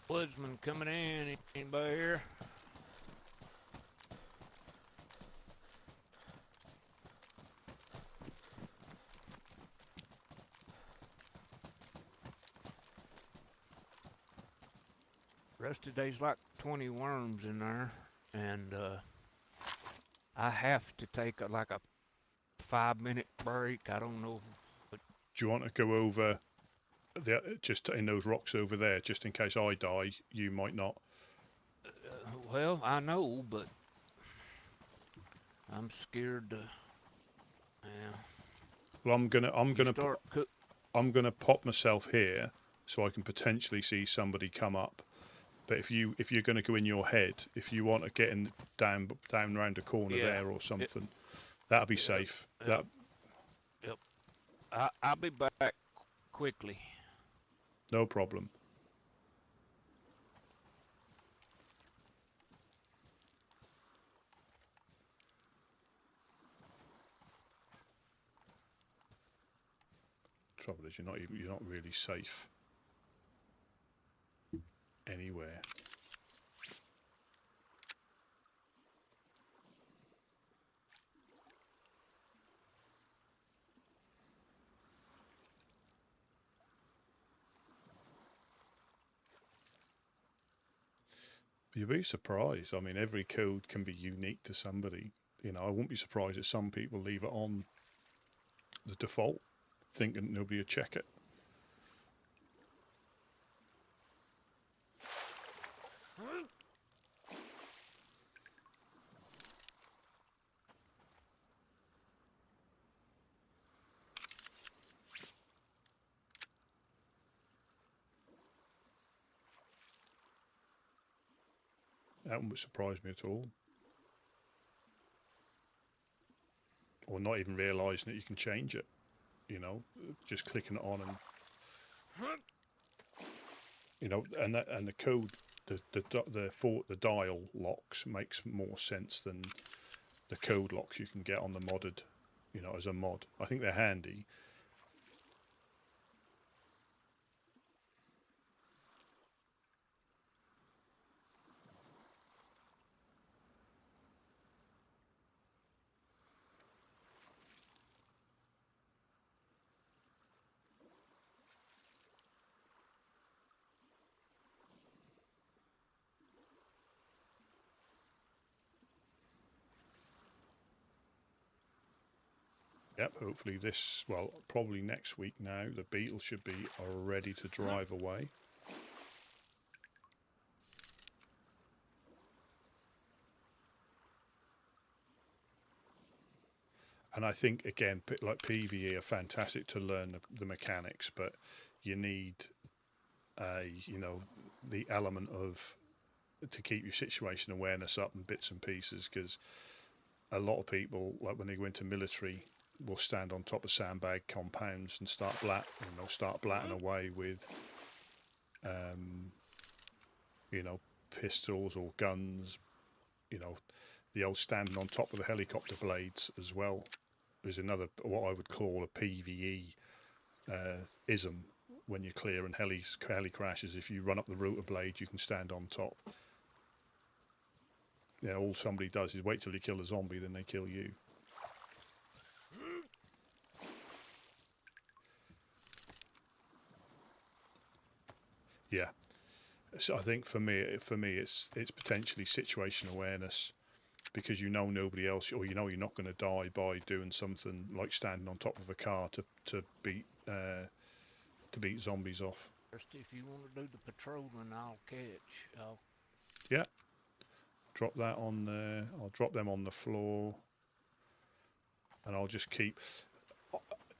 Woodsman coming in. Anybody here? Rest of the day's like 20 worms in there, and I have to take like a 5-minute break. I don't know. Do you want to go over just in those rocks over there, just in case I die? You might not. Well, I know, but I'm scared to. Yeah. Well, I'm gonna pop myself here so I can potentially see somebody come up. But if you're going to go in your head, if you want to get in down around the corner there or something, that'll be safe. Yep. I'll be back quickly. No problem. Trouble is, you're not really safe anywhere. You'd be surprised. I mean, every code can be unique to somebody. You know, I wouldn't be surprised if some people leave it on the default, thinking nobody will check it. That wouldn't surprise me at all. Or not even realising that you can change it. You know, just clicking it on and, you know, and the code, the dial locks makes more sense than the code locks you can get on the modded, you know, as a mod. I think they're handy. Yep, hopefully this, well, probably next week now, the beetle should be ready to drive away. And I think, again, like PvE are fantastic to learn the mechanics, but you need you know, the element of, to keep your situation awareness up in bits and pieces, because a lot of people, like when they go into military, will stand on top of sandbag compounds and start blatting away with, you know, pistols or guns. You know, the old standing on top of the helicopter blades as well is another, what I would call a PvE ism. When you're clearing heli crashes, if you run up the rotor blade, you can stand on top. Yeah, all somebody does is wait till you kill a zombie, then they kill you. Yeah, so I think for me, it's potentially situation awareness, because you know nobody else, or you know you're not going to die by doing something like standing on top of a car to beat zombies off. If you want to do the patrolling, I'll catch. Yeah, drop that on there. I'll drop them on the floor, and I'll just keep.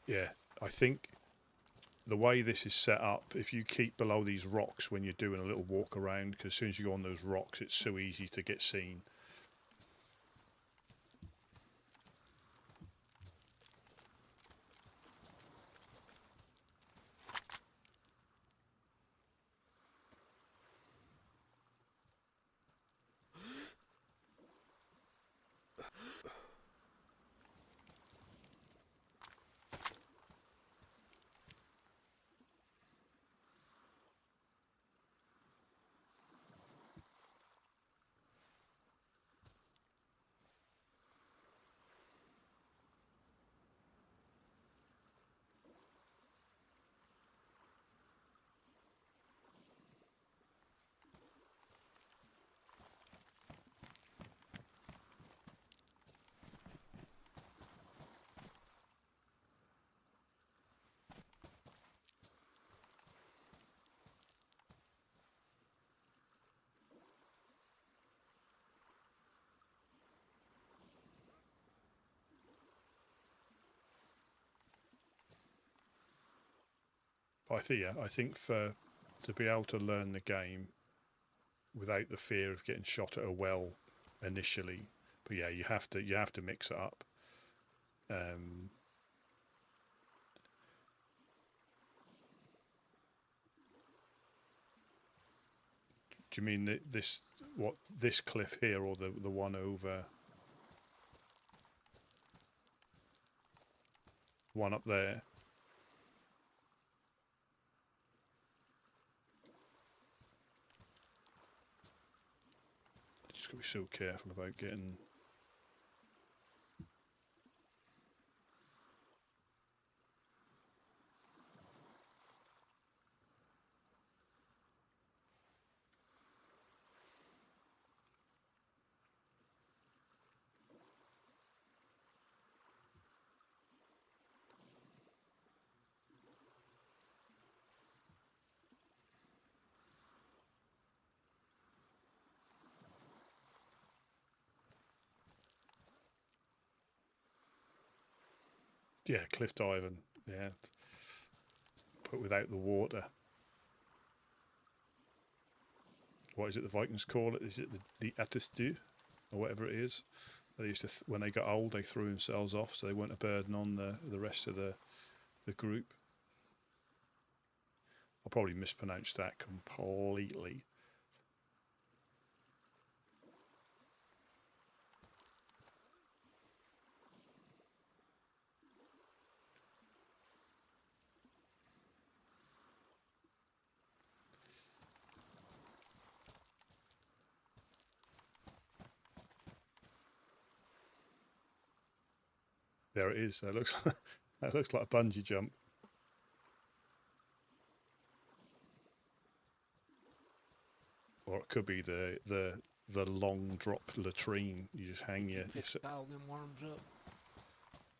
Yeah, I think the way this is set up, if you keep below these rocks when you're doing a little walk around, because as soon as you go on those rocks, it's so easy to get seen. But I think to be able to learn the game without the fear of getting shot at a well initially, but yeah, you have to mix it up. Do you mean this cliff here, or the one over, one up there? got to be so careful about getting. Yeah, cliff diving. Yeah, but without the water. What is it the Vikings call it? Is it the Attestu, or whatever it is? They used to, when they got old, they threw themselves off, so they weren't a burden on the rest of the group. I'll probably mispronounce that completely. There it is. That looks that looks like a bungee jump. Or it could be the long drop latrine. You just hang your. Picked all them worms up.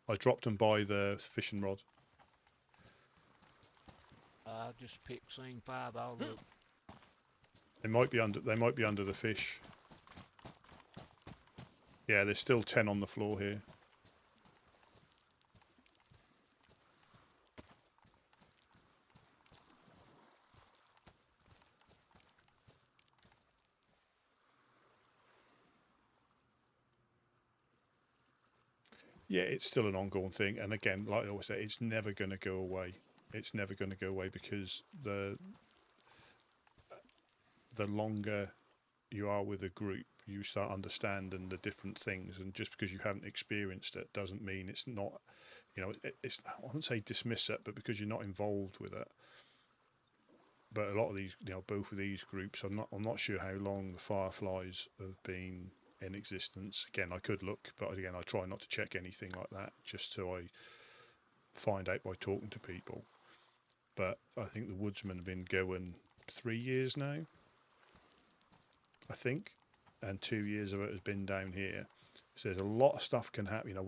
I dropped them by the fishing rod. I just picked scene 5 all up. They might be under. They might be under the fish. Yeah, there's still 10 on the floor here. Yeah, it's still an ongoing thing, and again, like I always say, it's never going to go away. It's never going to go away because the longer you are with a group, you start understanding the different things, and just because you haven't experienced it doesn't mean it's not. You know, it's I wouldn't say dismiss it, but because you're not involved with it. But a lot of these, both of these groups, I'm not sure how long the Fireflies have been in existence. Again, I could look, but again, I try not to check anything like that, just so I find out by talking to people. But I think the Woodsmen have been going 3 years now, I think, and 2 years of it has been down here. So there's a lot of stuff can happen.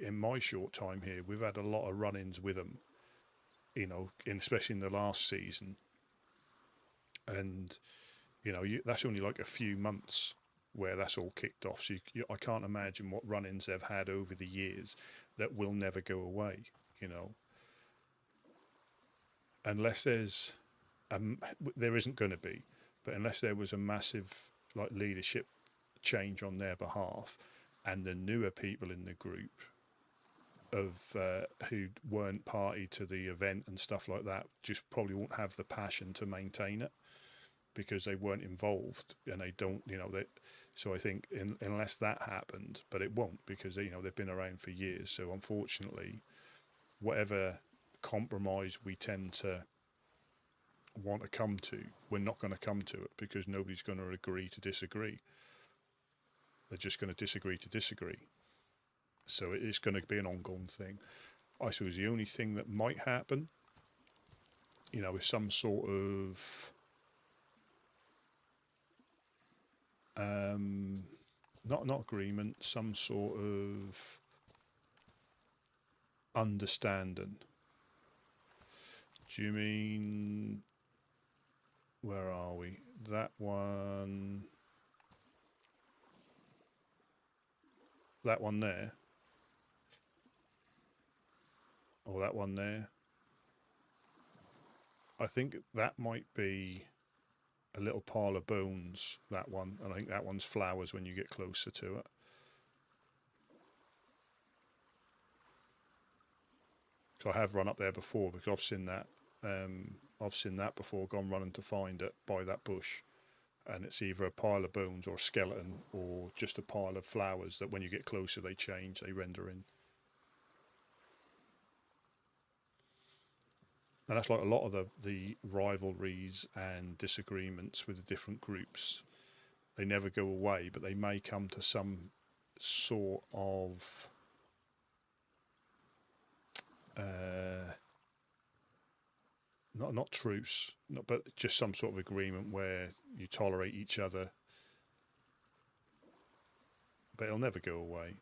In my short time here, we've had a lot of run-ins with them. Especially in the last season, and that's only like a few months where that's all kicked off. So I can't imagine what run-ins they've had over the years that will never go away. Unless there isn't going to be, but unless there was a massive leadership change on their behalf, and the newer people in the group who weren't party to the event and stuff like that just probably won't have the passion to maintain it because they weren't involved and they don't. So I think unless that happened, but it won't because they've been around for years. So unfortunately, whatever compromise we tend to want to come to, we're not going to come to it because nobody's going to agree to disagree. They're just going to disagree to disagree. So it is going to be an ongoing thing. I suppose the only thing that might happen, is some sort of not agreement, some sort of understanding. Do you mean, where are we? That one there, or that one there? I think that might be a little pile of bones, that one, and I think that one's flowers when you get closer to it. So I have run up there before because I've seen that. I've seen that before, gone running to find it by that bush, and it's either a pile of bones or a skeleton or just a pile of flowers that when you get closer they change, they render in. And that's like a lot of the rivalries and disagreements with the different groups. they never go away, but they may come to some sort of not truce, but just some sort of agreement where you tolerate each other. But it'll never go away.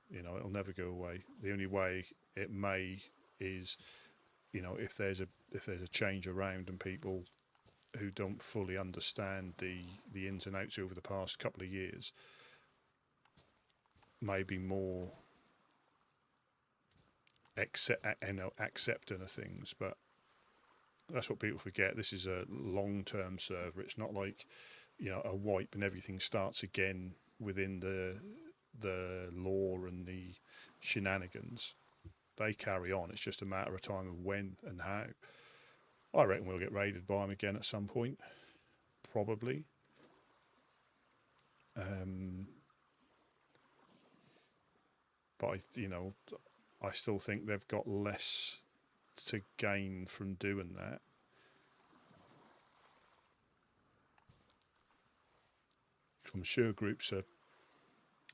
You know, it'll never go away. The only way it may is, you know, if there's a change around and people who don't fully understand the ins and outs over the past couple of years, maybe more accepting of things. But that's what people forget. This is a long-term server. It's not like, you know, a wipe and everything starts again within the lore and the shenanigans. They carry on. It's just a matter of time of when and how. I reckon we'll get raided by them again at some point, probably. But I still think they've got less to gain from doing that. I'm sure groups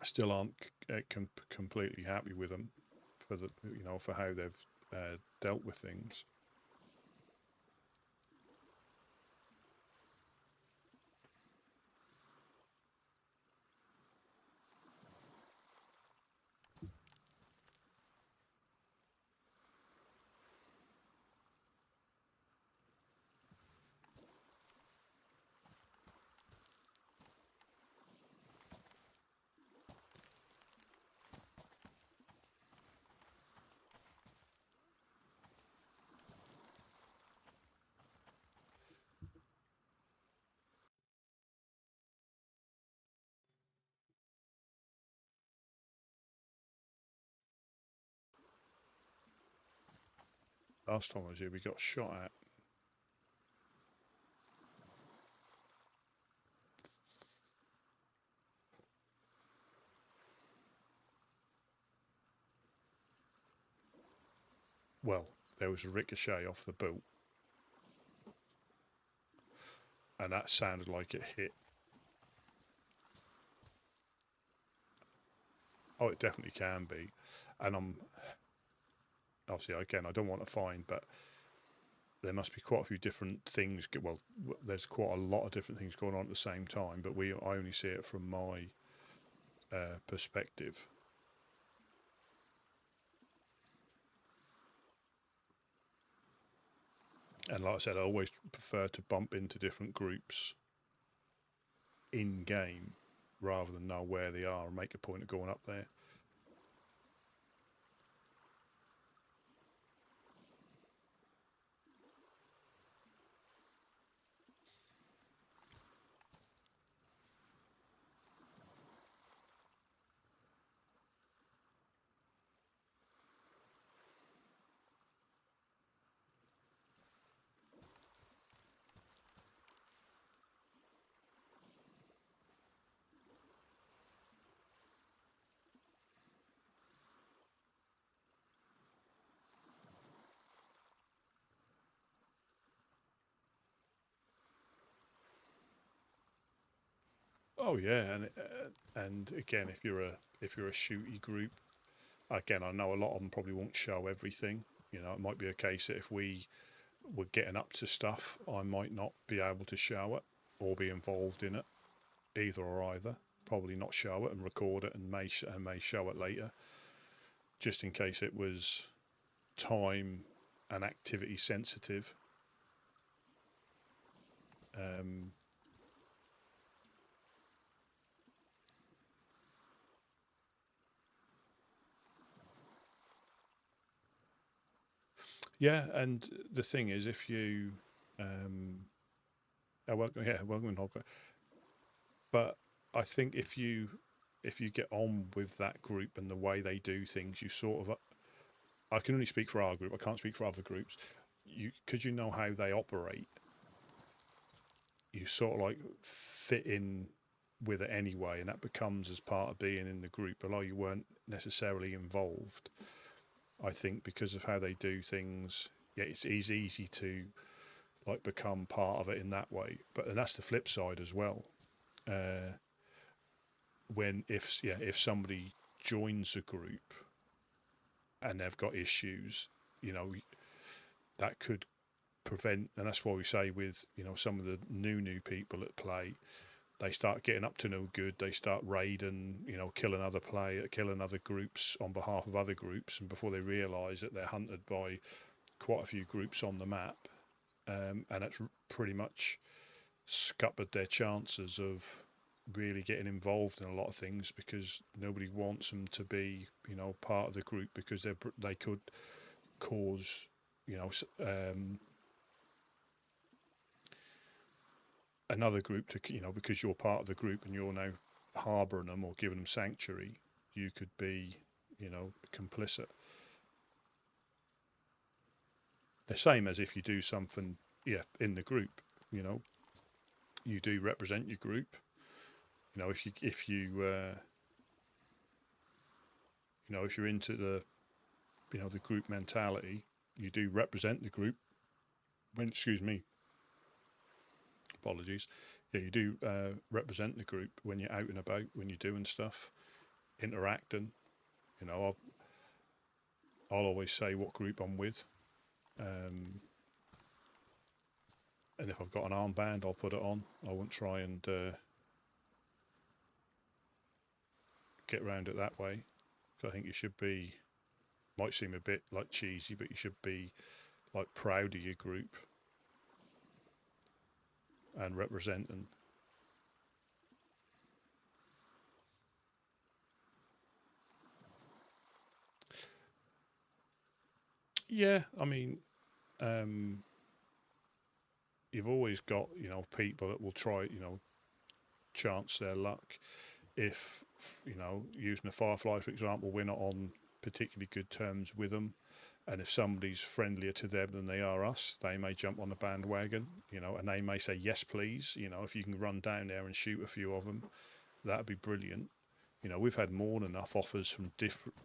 still aren't completely happy with them for how they've dealt with things. Last time I was here, we got shot at. Well, there was a ricochet off the boat, and that sounded like it hit. Oh, it definitely can be. And I'm obviously, again, I don't want to find, but there must be quite a few different things. Well, there's quite a lot of different things going on at the same time, but I only see it from my perspective. And like I said, I always prefer to bump into different groups in game rather than know where they are and make a point of going up there. Oh yeah, and again, if you're a shooty group, again, I know a lot of them probably won't show everything. You know, it might be a case that if we were getting up to stuff, I might not be able to show it or be involved in it, either or either. Probably not show it and record it and may show it later, just in case it was time and activity sensitive. Yeah, and the thing is, if you, welcome in Hogwarts. But I think if you get on with that group and the way they do things, you sort of, I can only speak for our group. I can't speak for other groups. Because you know how they operate, you sort of like fit in with it anyway, and that becomes as part of being in the group, although you weren't necessarily involved. I think because of how they do things, yeah, it's easy to like become part of it in that way. And that's the flip side as well. if somebody joins a group and they've got issues, that could prevent, and that's why we say with some of the new people that play, they start getting up to no good. They start raiding, killing other groups on behalf of other groups, and before they realise it, they're hunted by quite a few groups on the map, and it's pretty much scuppered their chances of really getting involved in a lot of things, because nobody wants them to be part of the group, because they could cause another group to because you're part of the group and you're now harbouring them or giving them sanctuary, you could be complicit. The same as if you do something in the group, you do represent your group. If you're into the the group mentality, you do represent the group. Apologies. Yeah, you do represent the group when you're out and about, when you're doing stuff, interacting. I'll always say what group I'm with, and if I've got an armband, I'll put it on. I won't try and get around it that way. So I think you should be, might seem a bit like cheesy, but you should be like proud of your group and representing. Yeah, I mean, you've always got people that will try chance their luck. If using the Fireflies for example, we're not on particularly good terms with them, and if somebody's friendlier to them than they are us, they may jump on the bandwagon, and they may say yes please, if you can run down there and shoot a few of them, that'd be brilliant. We've had more than enough offers from different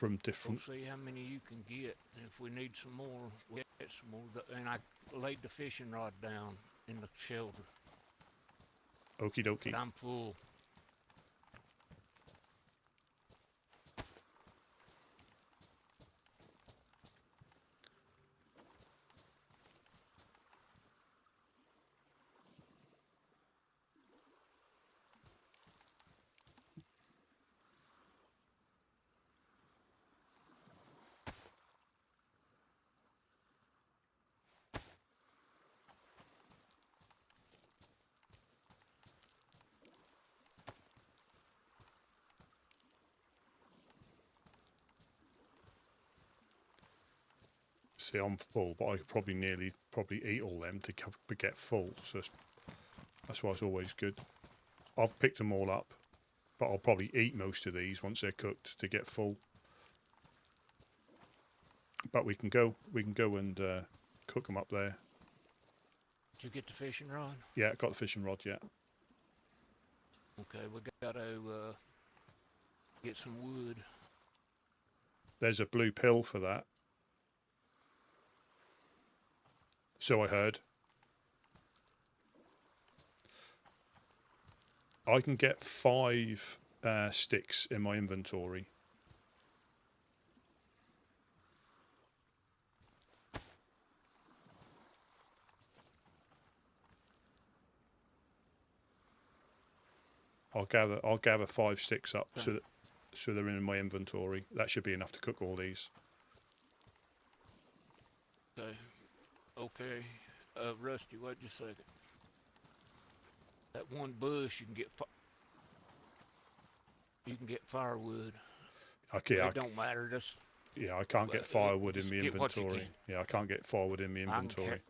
We'll see how many you can get, and if we need some more, we'll get some more. And I laid the fishing rod down in the shelter. Okie dokie. But I'm full. See, I'm full, but I could probably eat all them to get full. So that's why it's always good. I've picked them all up, but I'll probably eat most of these once they're cooked to get full. But we can go and cook them up there. Did you get the fishing rod? Yeah, got the fishing rod. Yeah. Okay, we gotta get some wood. There's a blue pill for that. So I heard. I can get 5 sticks in my inventory. I'll gather 5 sticks up so they're in my inventory. That should be enough to cook all these. Okay. Rusty, wait just a second. That one bush you can get firewood. Okay, It don't matter. Just I can't get firewood in my get what you inventory. can. Yeah, I can't get firewood in my inventory.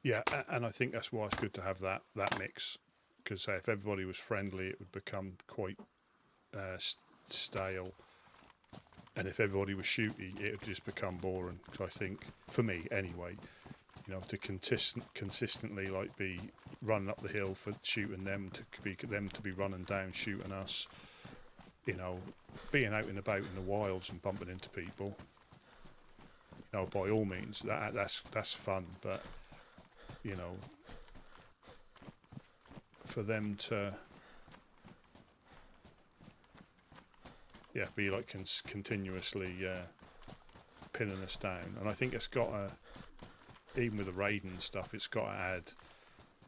Yeah, and I think that's why it's good to have that mix, because if everybody was friendly, it would become quite stale, and if everybody was shooty, it would just become boring. So I think, for me anyway, you know, to consistently like be running up the hill for shooting them, to be running down shooting us, you know, being out and about in the wilds and bumping into people, you know, by all means, that's fun, but you know, for them to be like continuously pinning us down, and I think it's got to, even with the raiding and stuff, it's got to add,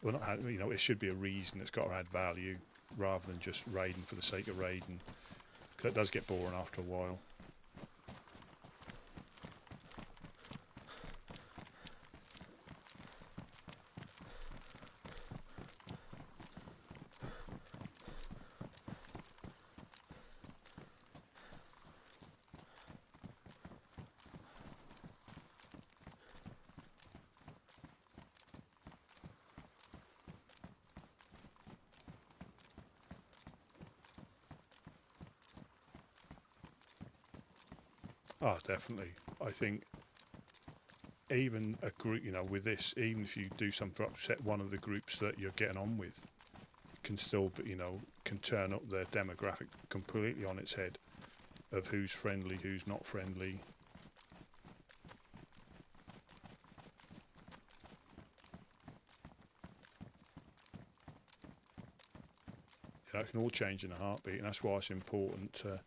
well, not add, you know, it should be a reason. It's got to add value rather than just raiding for the sake of raiding, because it does get boring after a while. Oh, definitely. I think even a group, you know, with this, even if you do some drop set, one of the groups that you're getting on with can still, you know, can turn up their demographic completely on its head of who's friendly, who's not friendly. You know, it can all change in a heartbeat, and that's why it's important to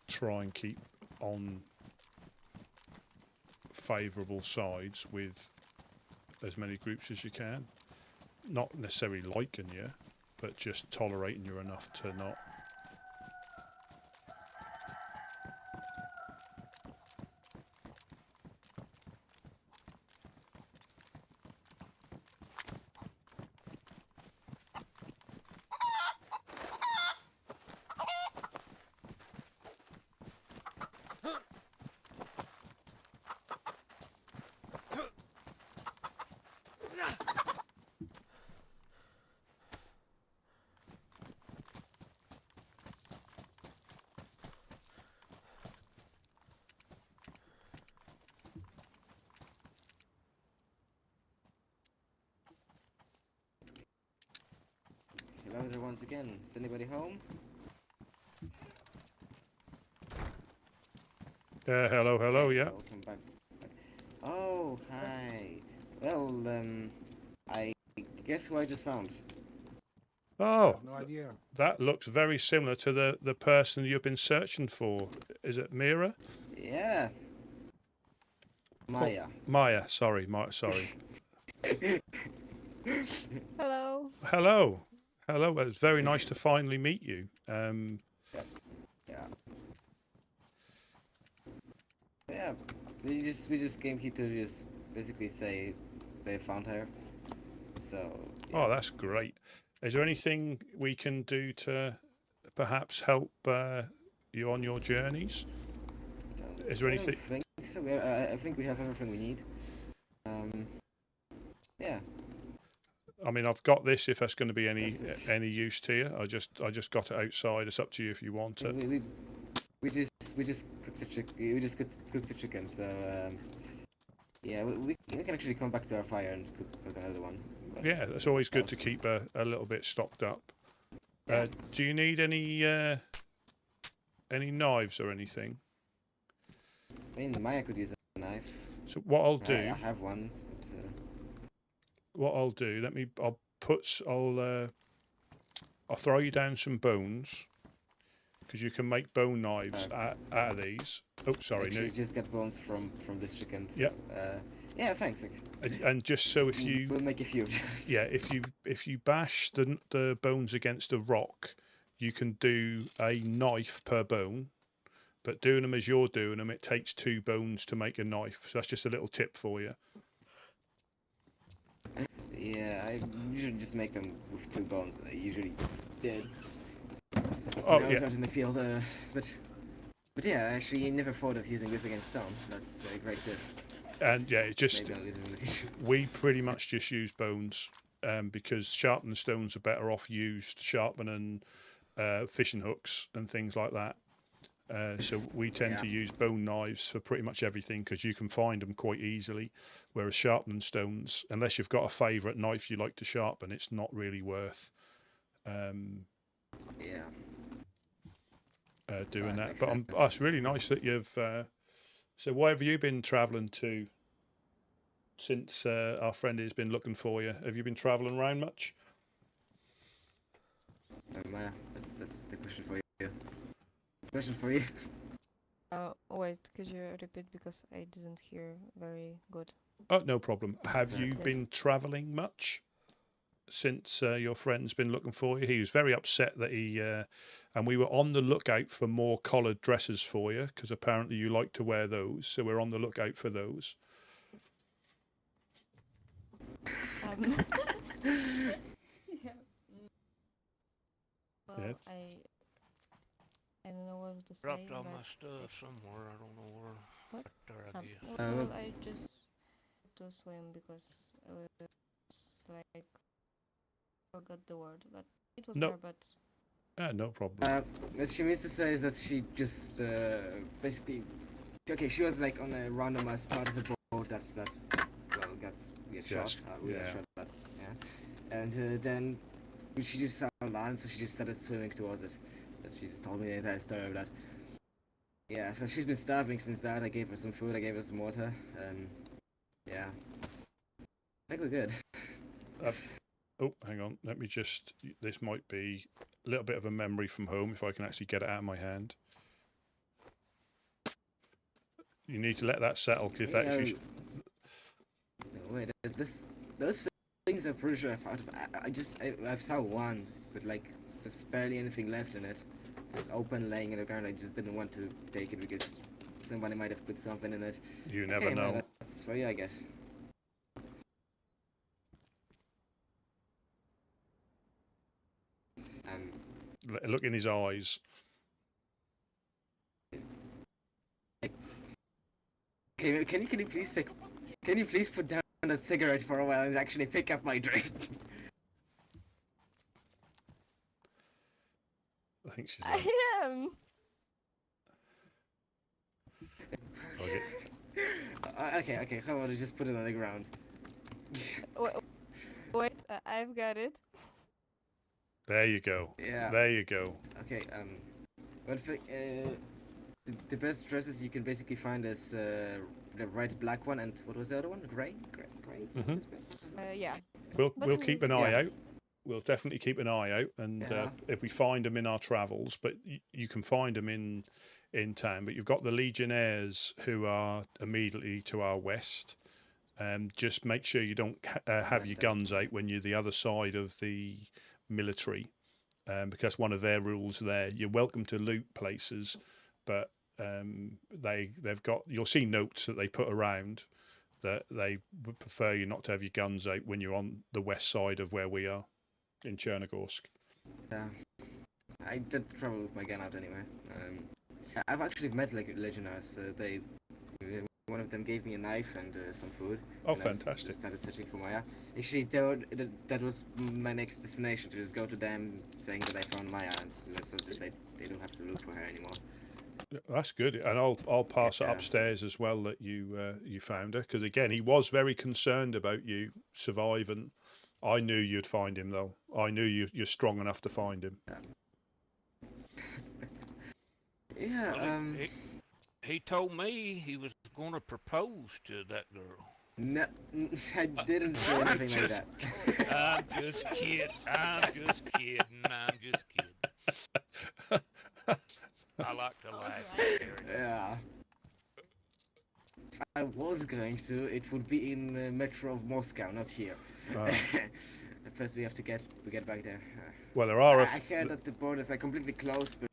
try and keep on favourable sides with as many groups as you can. Not necessarily liking you, but just tolerating you enough to not. Hello there once again. Is anybody home? Hello, yeah. Welcome back. Oh, hi. Well, I guess who I just found. Oh, No idea. that looks very similar to the person you've been searching for. Is it Mira? Yeah. Maya. Maya, sorry, sorry. Hello. Hello. Hello, it's very nice to finally meet you. Yeah. Yeah. We just came here to just basically say they found her. So. Yeah. Oh, that's great. Is there anything we can do to perhaps help you on your journeys? Is there I anything? don't think so. I think we have everything we need. Yeah. I mean, I've got this. If that's going to be any use to you, I just got it outside. It's up to you if you want it. We just cooked the chicken. We just cooked the chicken. So yeah, we can actually come back to our fire and cook another one. But Yeah, it's always good to keep a little bit stocked up. Yeah. Do you need any knives or anything? I mean, Maya could use a knife. So what I'll do. I have one. But, What I'll do, I'll throw you down some bones, because you can make bone knives out of these. Oh, sorry, actually, no. just got bones from this chicken. So, Yep. Yeah, thanks. And just so if you, We'll make a few. yeah, if you bash the bones against a rock, you can do a knife per bone. But doing them as you're doing them, it takes 2 bones to make a knife. So that's just a little tip for you. Yeah, I usually just make them with 2 bones. I usually did. Oh, when I was yeah. out in the field, but yeah, I actually never thought of using this against stone. That's a great tip. And yeah, it just Maybe I'll use it in the future. we pretty much just use bones because sharpened stones are better off used sharpening fishing hooks and things like that. So we tend to use bone knives for pretty much everything because you can find them quite easily. Whereas sharpening stones, unless you've got a favourite knife you like to sharpen, it's not really worth Yeah. doing that. Makes But sense. it's really nice that you've. So where have you been travelling to since our friend has been looking for you? Have you been travelling around much? That's the question for you. Question for you. Wait, could you repeat because I didn't hear very good. Oh, no problem. Have you Yes. been travelling much since your friend's been looking for you? He was very upset that he, and we were on the lookout for more collared dresses for you because apparently you like to wear those. So we're on the lookout for those. Yeah. Well, Yeah. I don't know what to say, Dropped all but my stuff somewhere. I don't know where. What? There, I guess. well, I just to swim because it's like forgot the word, but it was No. there, but No problem. What she means to say is that she just basically, okay, she was like on a randomized part of the boat that's gets shot. We got shot at, yeah. And then she just saw land, so she just started swimming towards it. She just told me the entire story of that. Yeah, so she's been starving since that. I gave her some food, I gave her some water, and yeah, I think we're good. Oh, hang on. Let me just. This might be a little bit of a memory from home if I can actually get it out of my hand. You need to let that settle. If that, if you, No, wait, those things I'm pretty sure I saw one, but like there's barely anything left in it. It was open, laying in the ground. I just didn't want to take it because somebody might have put something in it. you never Okay, know. well, that's for you, I guess. Look in his eyes. Can you please can you please put down that cigarette for a while and actually pick up my drink? I think she's. I am. Okay. Okay. How about I just put it on the ground? Wait, I've got it. There you go. Yeah. There you go. Okay. One thing. The best dresses you can basically find is the red, black one, and what was the other one? Gray. Mhm. Yeah. We'll But we'll this keep is- an eye Yeah. out. We'll definitely keep an eye out, and Yeah. if we find them in our travels, but you can find them in town. But you've got the Legionnaires who are immediately to our west. Just make sure you don't have your guns out when you're the other side of the military, because one of their rules there. You're welcome to loot places, but they've got. You'll see notes that they put around that they would prefer you not to have your guns out when you're on the west side of where we are in Chernarus. Yeah. I did travel with my gun out anyway. I've actually met like legionnaires. One of them gave me a knife and some food. Oh, and I fantastic! started searching for Maya. Actually, that was my next destination, to just go to them saying that I found Maya, and so that they don't have to look for her anymore. That's good, and I'll pass it Yeah. upstairs as well that you found her, because again he was very concerned about you surviving. I knew you'd find him though. I knew you're strong enough to find him. Yeah. Well, he told me he was going to propose to that girl. No, I didn't say anything like that. I'm just kidding. I'm just kidding. I like to laugh. Alright. Yeah. If I was going to, it would be in Metro of Moscow, not here. First we have to get back there. Well, there are. I heard that the borders are completely closed, but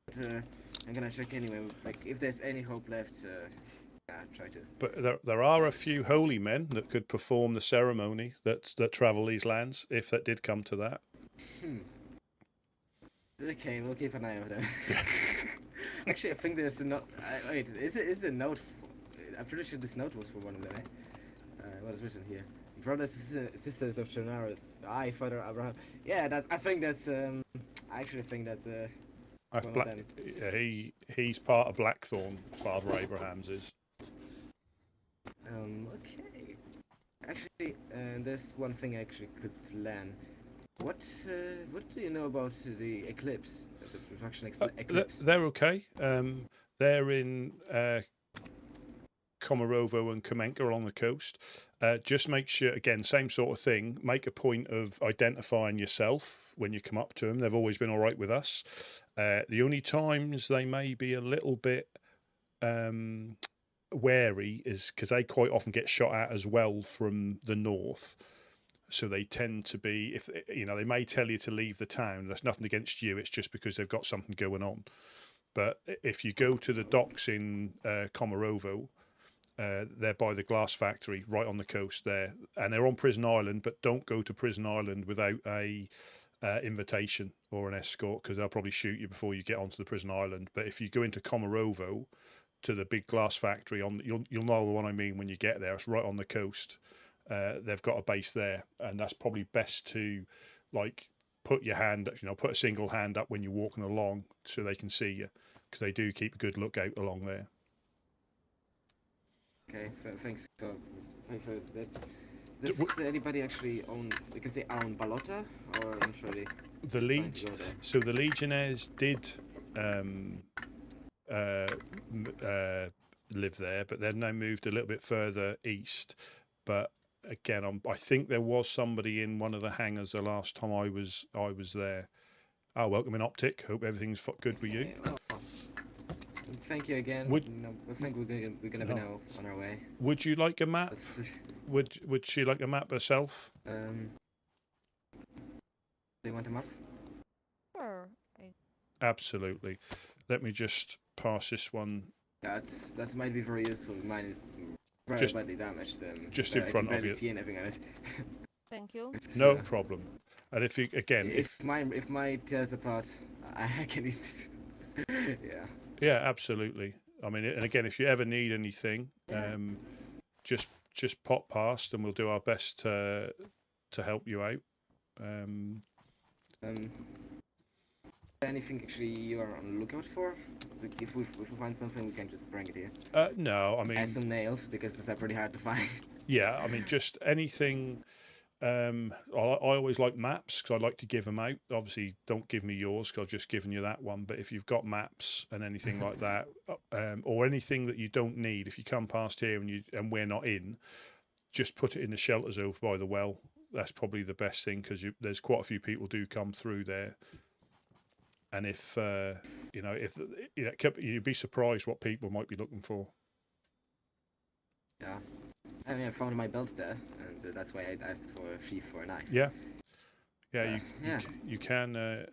I'm gonna check anyway. Like if there's any hope left, try to. But there are a few holy men that could perform the ceremony that travel these lands if that did come to that. Okay, we'll keep an eye on them. Actually, I think there's a note. Wait, is the note? I'm pretty sure this note was for one of them. what is written here? Brothers and sisters of Chernarus. I, Father Abraham. Yeah, that's. I think that's. I actually think that's That's one of Black, them. he's part of Blackthorn. Father Abraham's is. Okay. Actually, there's one thing I actually could learn. What do you know about the eclipse? The refraction eclipse? They're okay. They're in Komarovo and Kamenka along the coast. Just make sure, again, same sort of thing. Make a point of identifying yourself when you come up to them. They've always been all right with us. The only times they may be a little bit wary is because they quite often get shot at as well from the north. So they tend to be, if they may tell you to leave the town. That's nothing against you. It's just because they've got something going on. But if you go to the docks in Komarovo, they're by the glass factory, right on the coast there, and they're on Prison Island. But don't go to Prison Island without a invitation or an escort, because they'll probably shoot you before you get onto the Prison Island. But if you go into Komarovo, to the big glass factory, you'll know the one I mean when you get there. It's right on the coast. They've got a base there, and that's probably best to put your hand, put a single hand up when you're walking along so they can see you, because they do keep a good lookout along there. Okay, thanks for that. Does anybody actually own? We can say own Balota, or not really? The Legion. So the Legionnaires did live there, but they've now moved a little bit further east. But again, I think there was somebody in one of the hangars the last time I was there. Oh, welcome in Optic. Hope everything's good with you. Well, thank you again. I think we're gonna be now on our way. Would you like a map? Would she like a map herself? Do you want a map? Sure. Absolutely. Let me just pass this one. That might be very useful. Mine is very badly damaged. Just in front of you. I can't see anything on it. Thank you. No problem. And if mine tears apart, I can use it. Yeah. Yeah, absolutely. I mean, and again, if you ever need anything, just pop past, and we'll do our best to help you out. Anything actually you are on the lookout for? Like if we find something, we can just bring it here. No, I mean, add some nails, because those are pretty hard to find. Yeah, I mean, just anything. I always like maps, because I like to give them out. Obviously, don't give me yours, because I've just given you that one. But if you've got maps and anything like that, or anything that you don't need, if you come past here and we're not in, just put it in the shelters over by the well. That's probably the best thing, because there's quite a few people do come through there. And if you'd be surprised what people might be looking for. Yeah, I mean, I found my belt there, and that's why I asked for a sheath for a knife. Yeah, you can.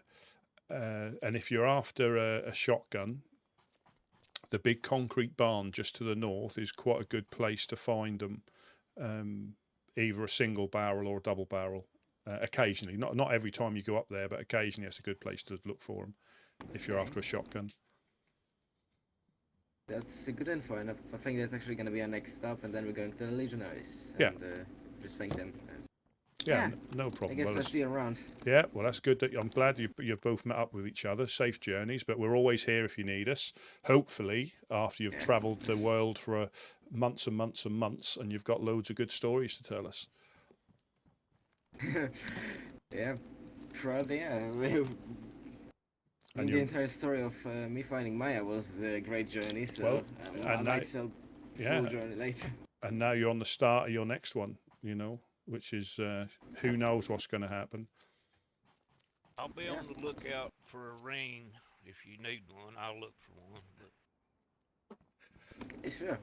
And if you're after a shotgun, the big concrete barn just to the north is quite a good place to find them. Either a single barrel or a double barrel. Occasionally, not every time you go up there, but occasionally it's a good place to look for them if you're after a shotgun. That's a good info, and I think that's actually going to be our next stop, and then we're going to the Legionaries. Yeah. And just thank them. Yeah, no problem. I guess I'll see you around. Yeah, well, that's good. I'm glad you've both met up with each other. Safe journeys, but we're always here if you need us. Hopefully, after you've travelled the world for months and months and months, and you've got loads of good stories to tell us. Yeah, probably. Yeah. And the entire story of me finding Maya was a great journey. So I might tell full journey later. And now you're on the start of your next one. Which is who knows what's going to happen. I'll be on the lookout for a ring. If you need one, I'll look for one. But... Sure.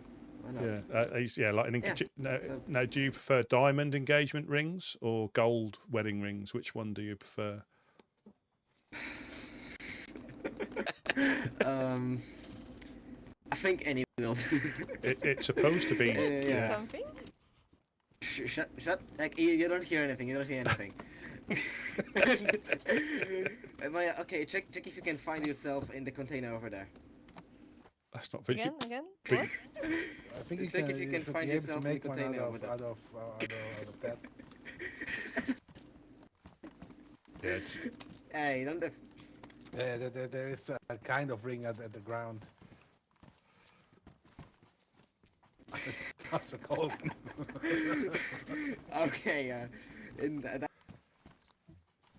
Now, do you prefer diamond engagement rings or gold wedding rings? Which one do you prefer? I think any will. It's supposed to be. Something? Shut! Like you don't hear anything. You don't hear anything. Maya, okay, check if you can find yourself in the container over there. That's not very. Again? big- What? I think Check if you can should find be able to yourself in the make one container over there. out of that. Yeah. Hey, don't have... Yeah, there is a kind of ring at the ground. It's not so cold. Okay,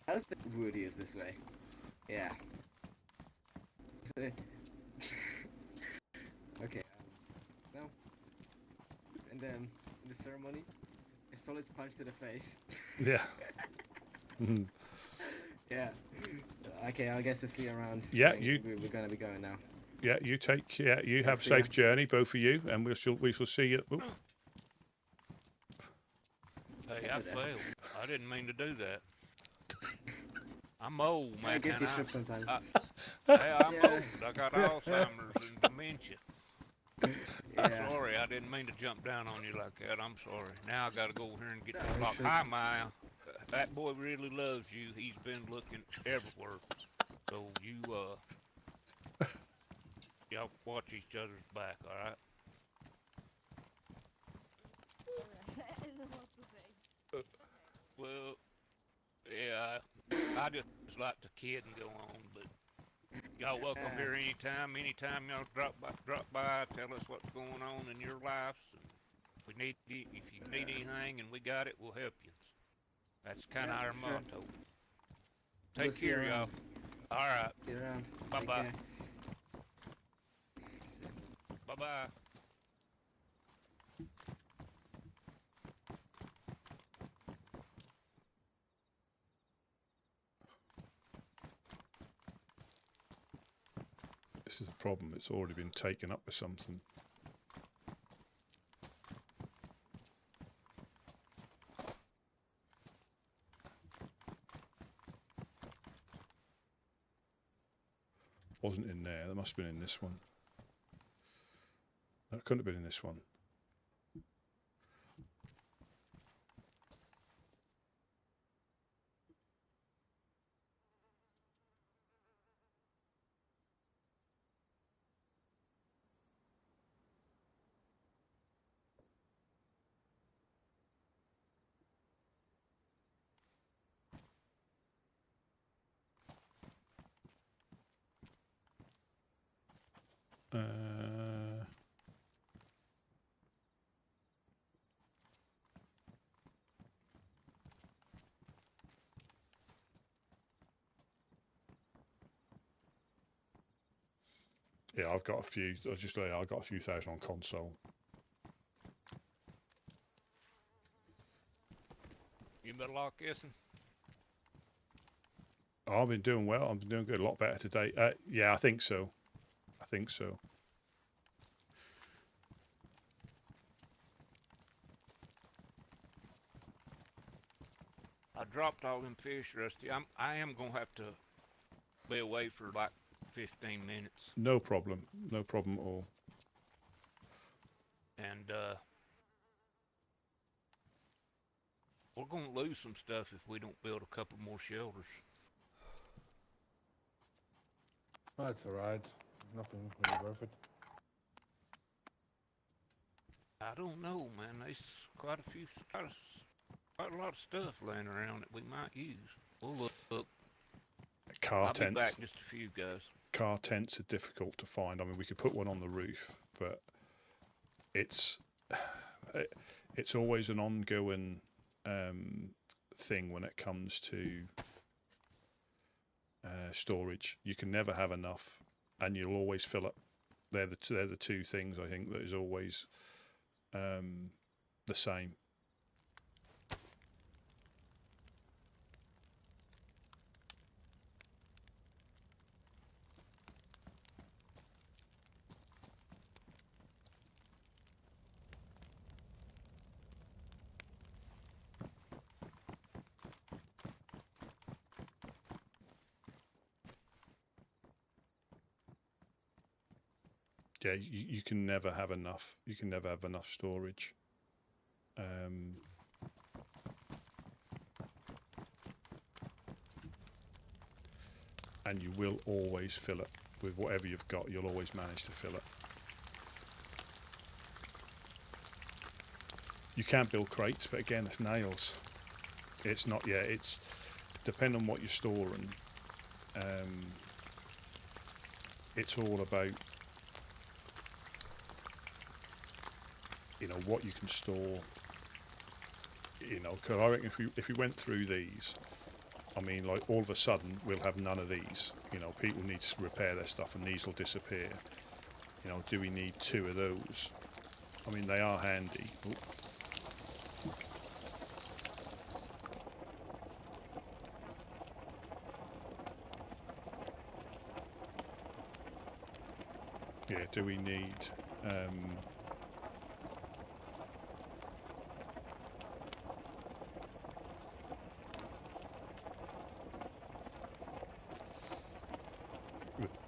that's the Woody is this way. Yeah. Okay, now, and then in the ceremony, a solid punch to the face. Yeah. Mhm. Yeah. Okay, I guess I'll see you around. Yeah, I think we're gonna be going now. Yeah, you take. Yeah, you have see ya. safe journey, both of you, and we shall see you. Ooh. Hey, I failed. I didn't mean to do that. I'm old, man. I guess you and trip sometimes. Hey, I'm Yeah. old. I got Alzheimer's and dementia. I'm Yeah. sorry, I didn't mean to jump down on you like that. I'm sorry. Now I gotta go over here and get No, the you lock. shouldn't. Hi, Maya. That boy really loves you. He's been looking everywhere. So you, y'all watch each other's back, alright? I don't know what to say. Well, yeah, I just like to kid and go on, but y'all welcome here anytime. Anytime y'all drop by, tell us what's going on in your lives. And if you need anything and we got it, we'll help you. That's kind of Yeah, our sure. motto. We'll Take see you care, y'all. around. All right, See you around. Bye Take bye. care. bye bye. This is the problem. It's already been taken up with something. Wasn't in there. That must have been in this one. No, it couldn't have been in this one. Yeah, I've got a few. I've got a few thousand on console. You better lock this. Oh, I've been doing well. I've been doing good. A lot better today. Yeah, I think so. I think so. I dropped all them fish, Rusty. I am gonna have to be away for like 15 minutes, No problem. No problem at all. and we're gonna lose some stuff if we don't build a couple more shelters. Oh, it's alright. Nothing really worth it. I don't know, man. There's quite a lot of stuff laying around that we might use. We'll look. Car I'll be tents. back in just a few, guys. Car tents are difficult to find. I mean, we could put one on the roof, but it's always an ongoing thing when it comes to storage. You can never have enough, and you'll always fill up. They're the two things I think that is always the same. Yeah, you can never have enough. You can never have enough storage. And you will always fill it with whatever you've got. You'll always manage to fill it. You can build crates, but again, it's nails. It's not. Yeah, it's depending on what you're storing. It's all about, you know, what you can store. You know, because I reckon if we went through these, I mean, like all of a sudden we'll have none of these. You know, people need to repair their stuff, and these will disappear. You know, do we need 2 of those? I mean, they are handy. Ooh. Yeah, do we need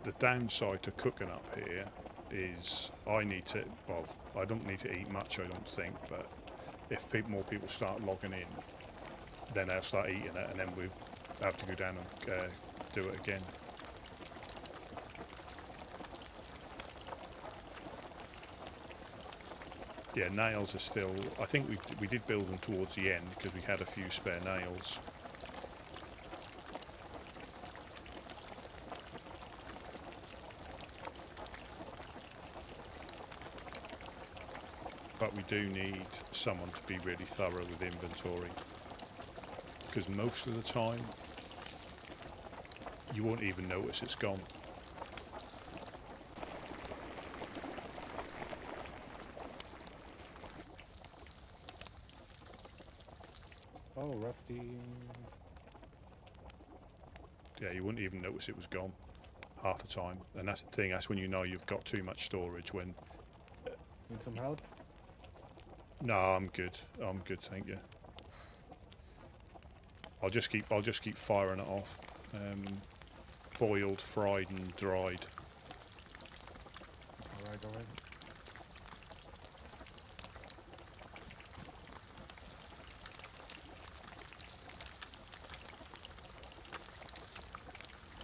the downside to cooking up here is I need to, well, I don't need to eat much, I don't think, but if more people start logging in, then they'll start eating it, and then we have to go down and do it again. Yeah, nails are still, I think we did build them towards the end because we had a few spare nails. But we do need someone to be really thorough with inventory, because most of the time you won't even notice it's gone. Oh, rusty. Yeah, you wouldn't even notice it was gone half the time, and that's the thing, that's when you know you've got too much storage. When Need some help? no, I'm good, thank you. I'll just keep firing it off. Boiled, fried and dried. Alright.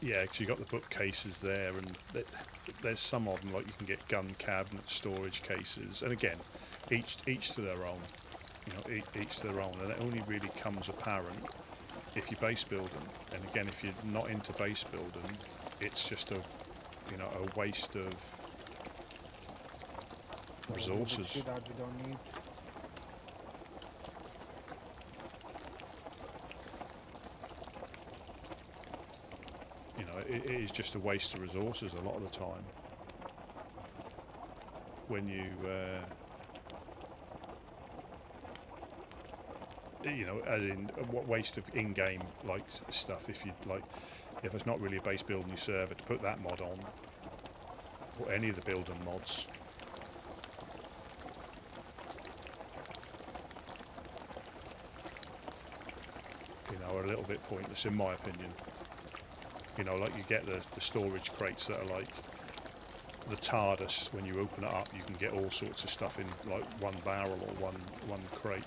Yeah, because you got the bookcases there, and there's some of them, like you can get gun cabinet storage cases, and again, each to their own. You know, each to their own, and it only really comes apparent if you base building. And again, if you're not into base building, it's just a waste of resources. Shit out you don't need. You know, it is just a waste of resources a lot of the time. When you, you know, as in what waste of in-game like stuff. If you like, if it's not really a base building you server, to put that mod on, or any of the building mods. You know, are a little bit pointless in my opinion. You know, like you get the storage crates that are like the TARDIS. When you open it up, you can get all sorts of stuff in like one barrel or one crate.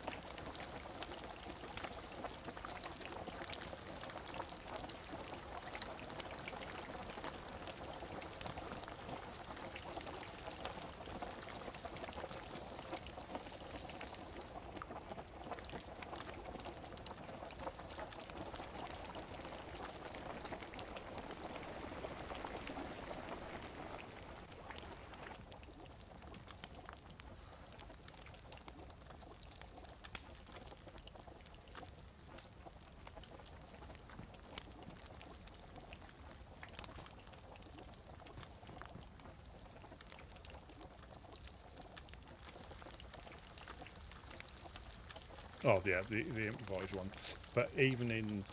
Oh yeah, the improvised one. But even in,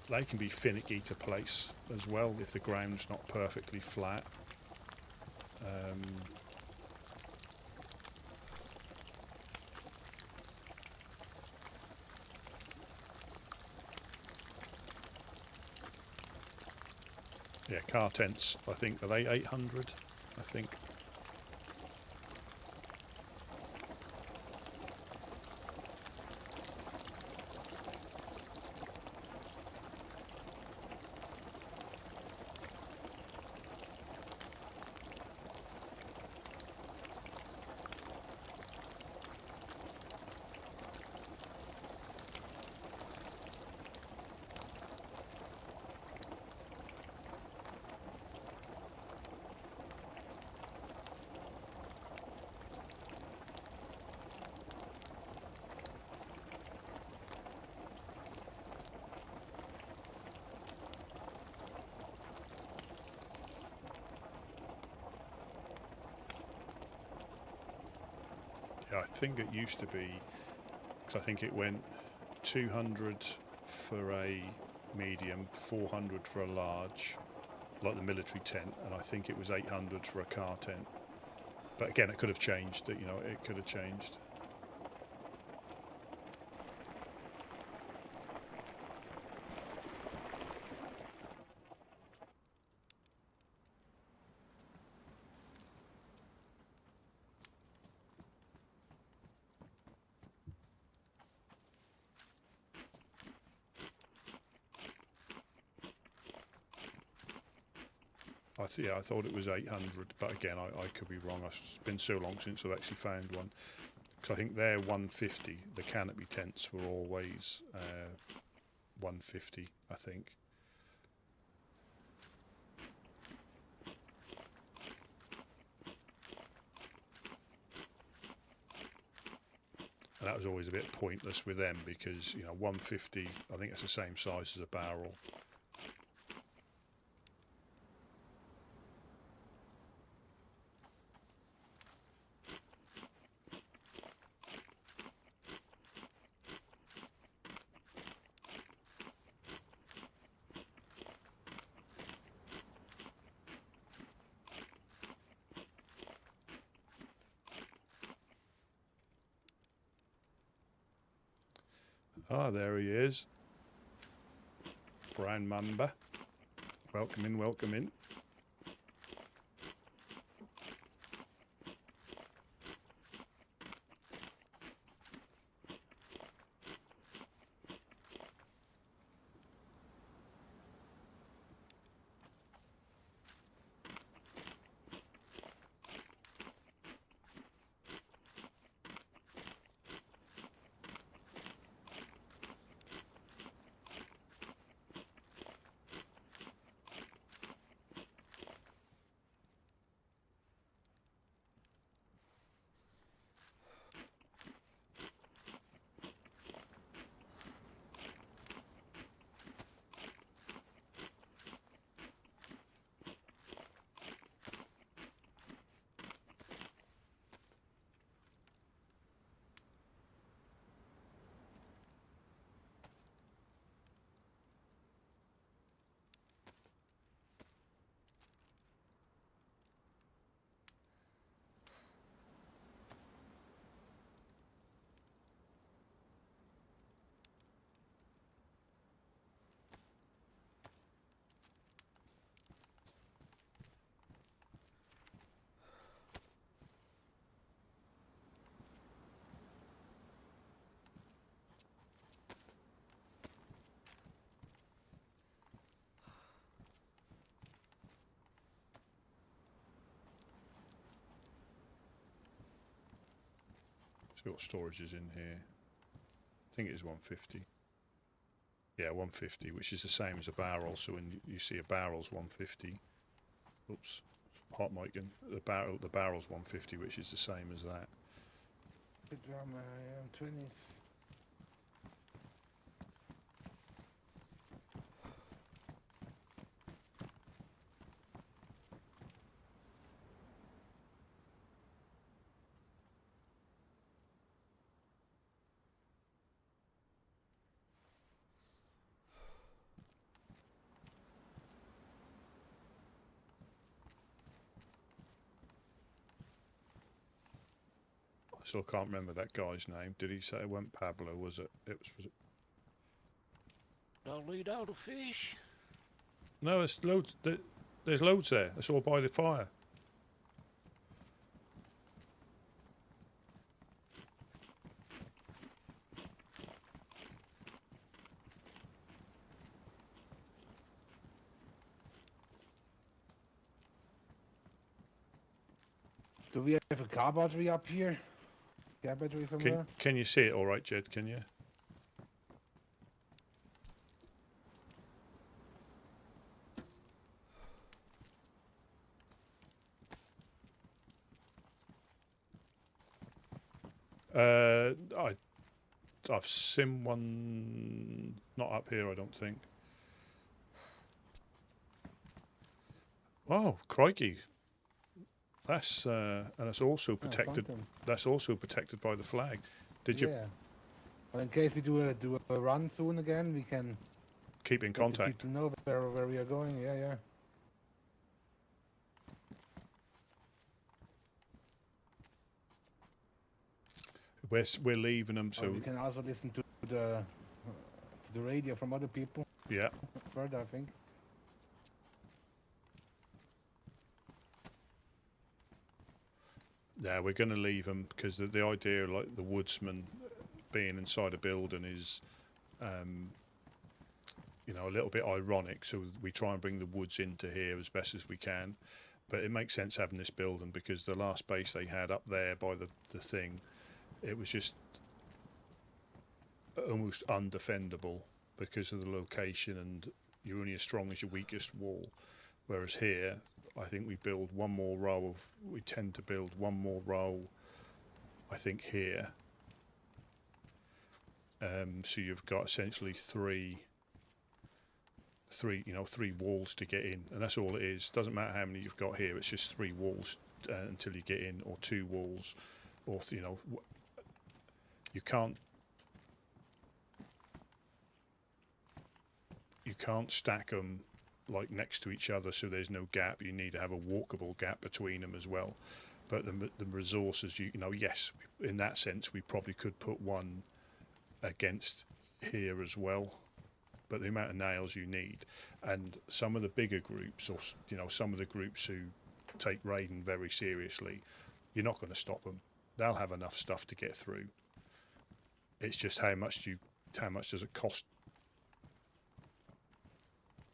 they can be finicky to place as well if the ground's not perfectly flat. Yeah, car tents, I think, are they 800? I think. Yeah, I think it used to be, because I think it went 200 for a medium, 400 for a large, like the military tent, and I think it was 800 for a car tent. But again, it could have changed. You know, it could have changed. I thought it was 800, but again, I could be wrong. It's been so long since I've actually found one. Because I think they're 150. The canopy tents were always 150, I think. And that was always a bit pointless with them because, you know, 150, I think it's the same size as a barrel. Ah, there he is. Brown Mamba. Welcome in, welcome in. See what storage is in here. I think it is 150. Yeah, 150, which is the same as a barrel. So when you see a barrel's 150, oops, hot mic, and the barrel's 150, which is the same as that. Good job, man. I am 20s. I still can't remember that guy's name. Did he say it went Pablo? Was it? Was it? I'll eat all the fish. No, there's loads. There's loads there. It's all by the fire. Do we have a car battery up here? Car battery from there? Can you see it all right, Jed? Can you? I've seen one, not up here, I don't think. Oh, crikey. That's and it's also protected. fountain. That's also protected by the flag. Did you Yeah. Well, in case we do a run soon again, we can keep in let the contact? people know where we are going. Yeah, yeah. We're leaving them, Or so we can also listen to the radio from other people yeah. further, I think. Yeah, we're going to leave them because the idea, like the woodsman being inside a building, is, you know, a little bit ironic. So we try and bring the woods into here as best as we can, but it makes sense having this building because the last base they had up there by the thing, it was just almost undefendable because of the location, and you're only as strong as your weakest wall. Whereas here, I think we build one more row of. We tend to build one more row, I think, here. So you've got essentially three walls to get in, and that's all it is. Doesn't matter how many you've got here. It's just 3 walls until you get in, or 2 walls, or you can't stack them like next to each other, so there's no gap. You need to have a walkable gap between them as well. But the resources, yes, in that sense, we probably could put one against here as well. But the amount of nails you need, and some of the bigger groups, or some of the groups who take raiding very seriously, you're not going to stop them. They'll have enough stuff to get through. It's just how much does it cost?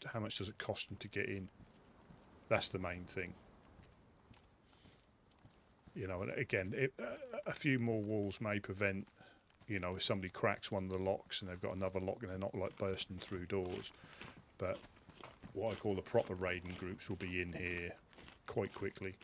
How much does it cost them to get in? That's the main thing. And again, a few more walls may prevent, if somebody cracks one of the locks and they've got another lock and they're not like bursting through doors. But what I call the proper raiding groups will be in here quite quickly.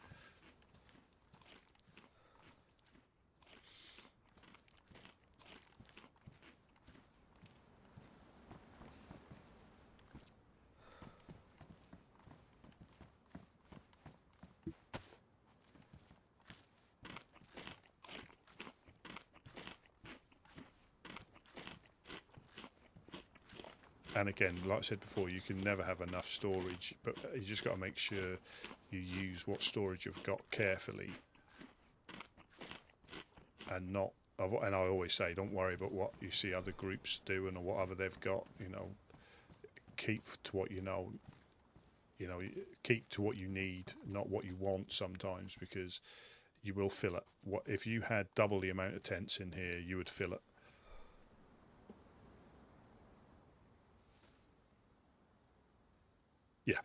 And again, like I said before, you can never have enough storage, but you just got to make sure you use what storage you've got carefully, and not. And I always say, don't worry about what you see other groups doing or whatever they've got. Keep to what you know. Keep to what you need, not what you want sometimes, because you will fill it. If you had double the amount of tents in here, you would fill it. Yeah,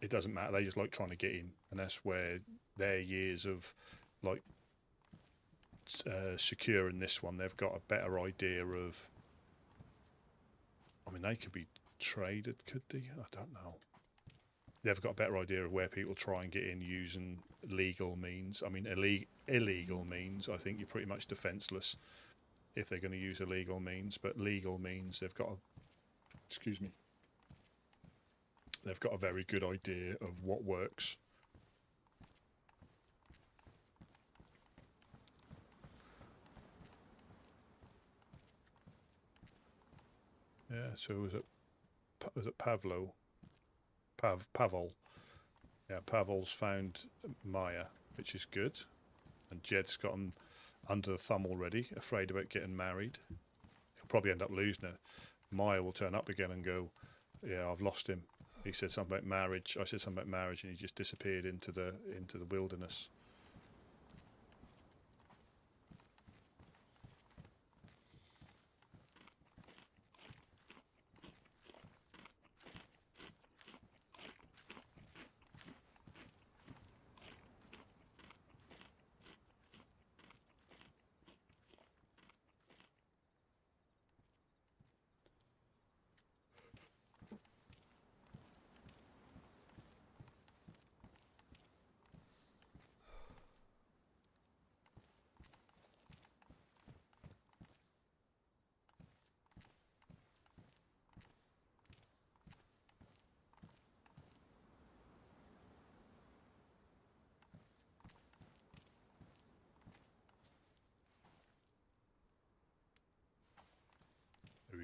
it doesn't matter. They just like trying to get in, and that's where their years of like securing this one, they've got a better idea of. I mean, they could be traded, could they? I don't know. They've got a better idea of where people try and get in using legal means. I mean, illegal means, I think you're pretty much defenceless if they're going to use illegal means. But legal means, they've got they've got a very good idea of what works. Yeah, so was it Pavlo? Pavel. Yeah, Pavel's found Maya, which is good. And Jed's got him under the thumb already, afraid about getting married. He'll probably end up losing her. Maya will turn up again and go, yeah, I've lost him. He said something about marriage. I said something about marriage, and he just disappeared into the wilderness.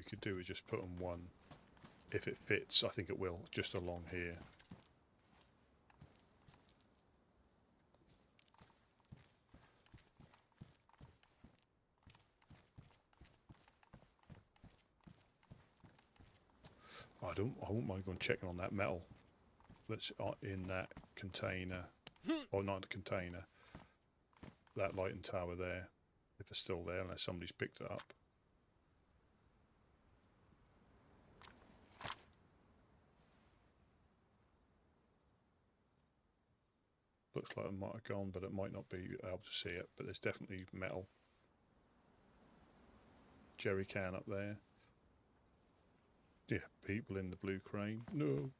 could do is just put on one. If it fits, I think it will, just along here. I wouldn't mind going checking on that metal that's in that container, or not the container, that lighting tower there, if it's still there, unless somebody's picked it up. Looks like it might have gone, but it might not be able to see it, but there's definitely metal. Jerry can up there. Yeah, people in the blue crane. No.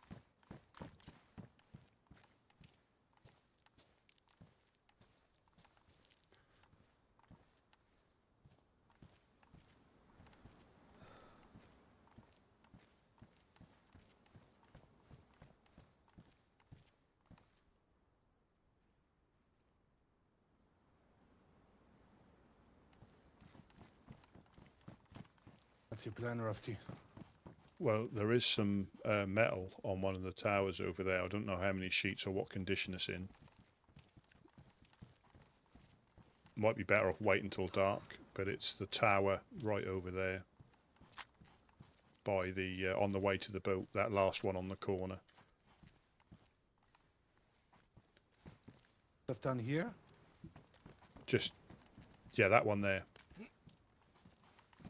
What's your plan, Rusty? Well, there is some metal on one of the towers over there. I don't know how many sheets or what condition it's in. Might be better off waiting until dark, but it's the tower right over there by the on the way to the boat, that last one on the corner. Just down here? Just, yeah, that one there.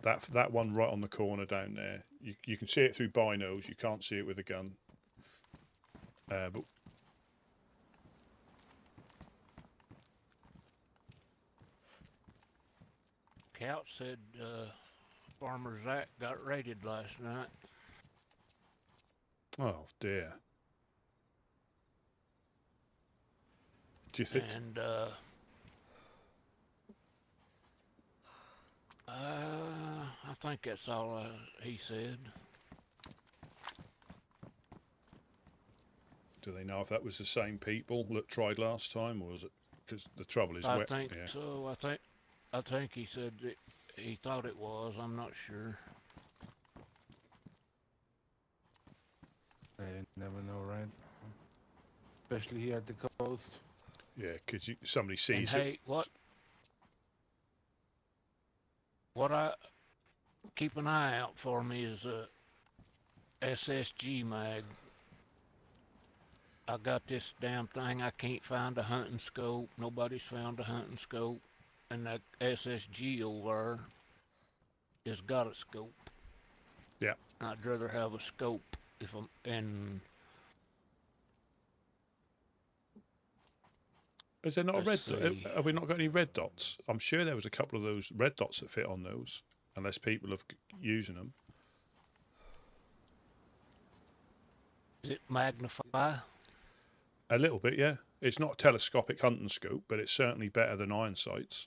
That one right on the corner down there. You can see it through binos. You can't see it with a gun. But Couch said Farmer Zach got raided last night. oh dear. Do you think? And I think that's all he said. Do they know if that was the same people that tried last time, or was it? Because the trouble is, I wet. think Yeah. so. I think he said that he thought it was. I'm not sure. I never know, right? Especially here at the coast. Yeah, because somebody And sees it. hey, what I keep an eye out for me is a SSG mag. I got this damn thing. I can't find a hunting scope. Nobody's found a hunting scope, and that SSG over there has got a scope. Yeah. I'd rather have a scope if I'm in. Is there not a red? Let's see. Have we not got any red dots? I'm sure there was a couple of those red dots that fit on those, unless people have using them. Does it magnify? A little bit, yeah. It's not a telescopic hunting scope, but it's certainly better than iron sights.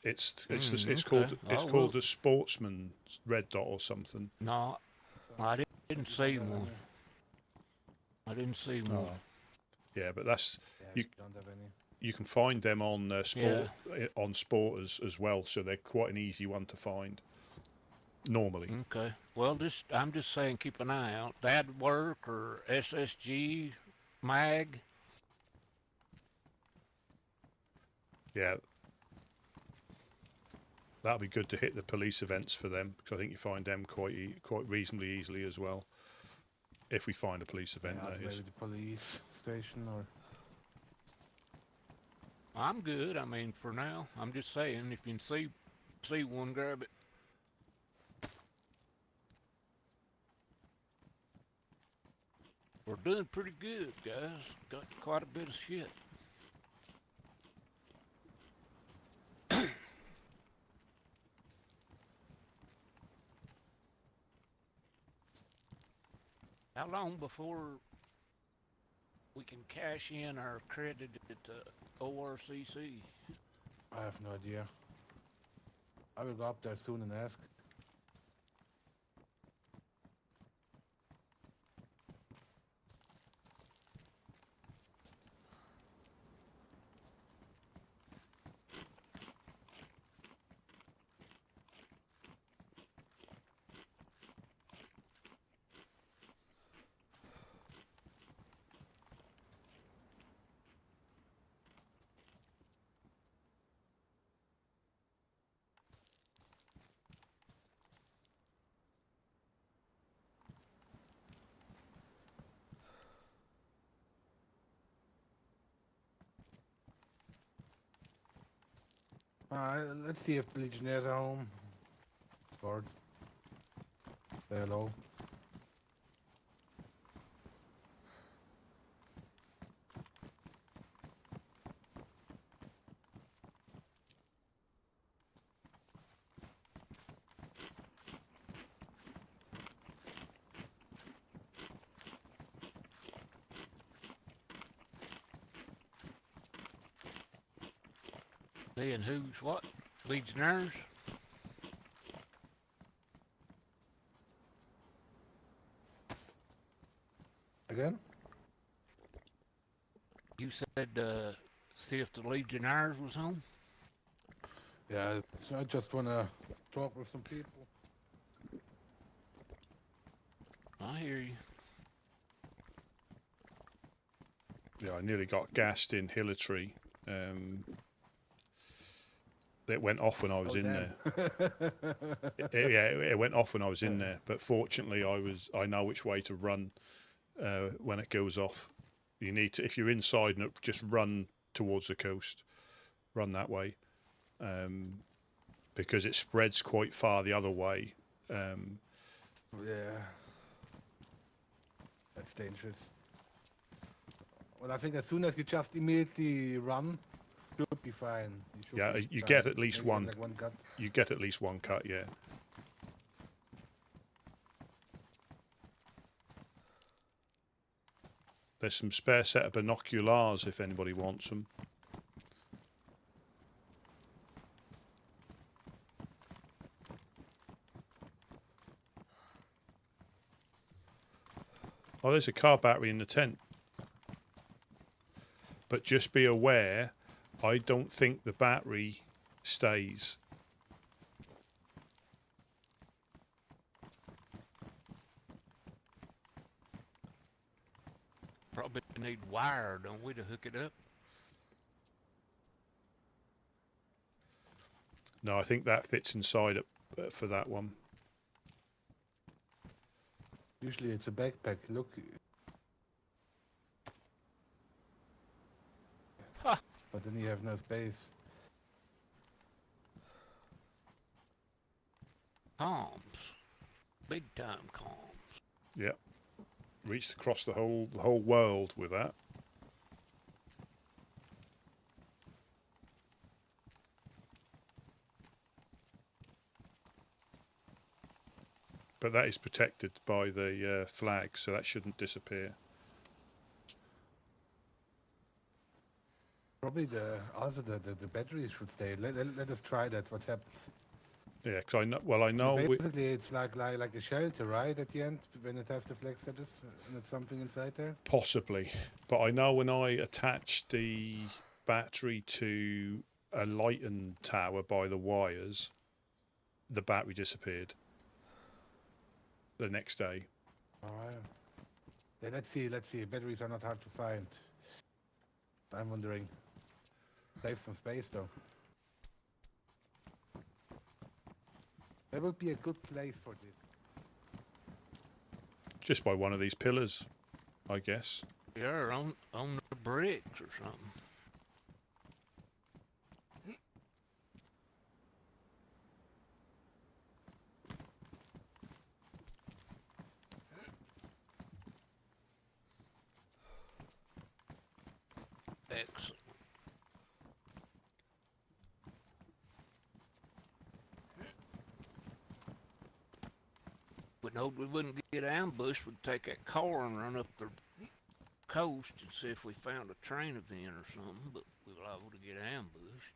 It's called the sportsman's red dot or something. No, I didn't see one. I didn't see one. Oh. Yeah, but that's Yeah, You- we don't have any. you can find them on on Sporters as well, so they're quite an easy one to find. Normally, Okay. Well, I'm just saying, keep an eye out. That'd work, or SSG mag. yeah. That'll be good to hit the police events for them, because I think you find them quite reasonably easily as well. If we find a police event, Yeah, that maybe is. the police station or... I'm good. I mean, for now, I'm just saying, if you can see one, grab it. We're doing pretty good, guys. Got quite a bit of shit. How long before we can cash in our credit at ORCC? I have no idea. I will go up there soon and ask. Let's see if the Legionnaires are home. Guard. Say hello. They and who's what? Legionnaires? Again? You said, see if the Legionnaires was home? Yeah, I just wanna talk with some people. I hear you. Yeah, I nearly got gassed in Hillary. It went off when I was in there. It went off when I was in there. But fortunately, I know which way to run when it goes off. You need to, if you're inside, and just run towards the coast. Run that way, because it spreads quite far the other way. Yeah. That's dangerous. Well, I think as soon as you just immediately run, should be fine. Yeah, be you fine. get at least Maybe one. like one cut. You get at least one cut, yeah. There's some spare set of binoculars if anybody wants them. Oh, there's a car battery in the tent. But just be aware, I don't think the battery stays. Probably need wire, don't we, to hook it up? No, I think that fits inside it for that one. Usually it's a backpack. Look. Ha! But then you have no space. Comms. Big time comms. Yeah. Reached across the whole world with that. But that is protected by the flag, so that shouldn't disappear. Probably the batteries should stay. Let us try that. What happens? Yeah, because I know. Well, I know. Basically, it's like a shelter, right? At the end, when it has the flag status, and it's something inside there. Possibly, but I know when I attached the battery to a lighting tower by the wires, the battery disappeared the next day. All right. Yeah, let's see. Batteries are not hard to find. I'm wondering. Save some space though. That would be a good place for this. Just by one of these pillars, I guess. Yeah, on the bricks or something. Excellent. We know we wouldn't get ambushed. We'd take that car and run up the coast and see if we found a train event or something, but we were liable to get ambushed.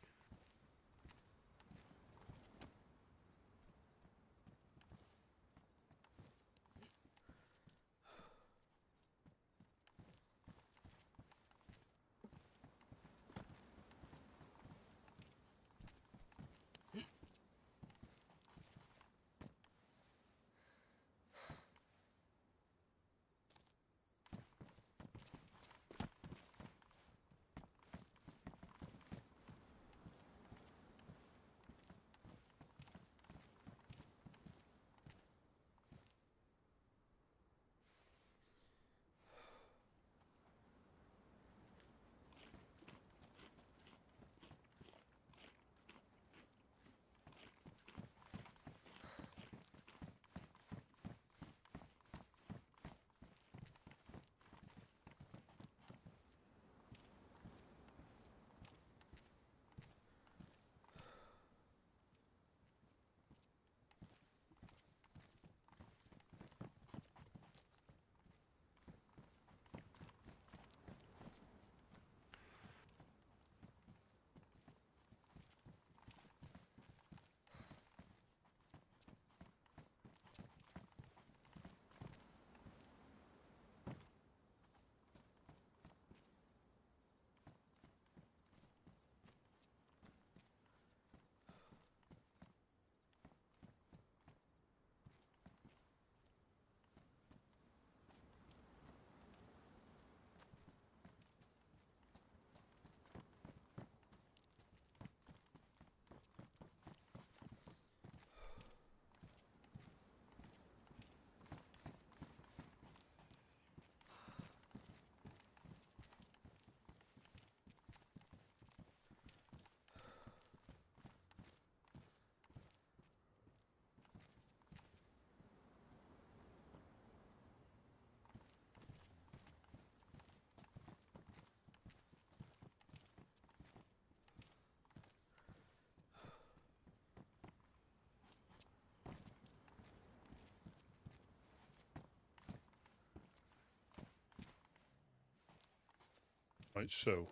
Right, so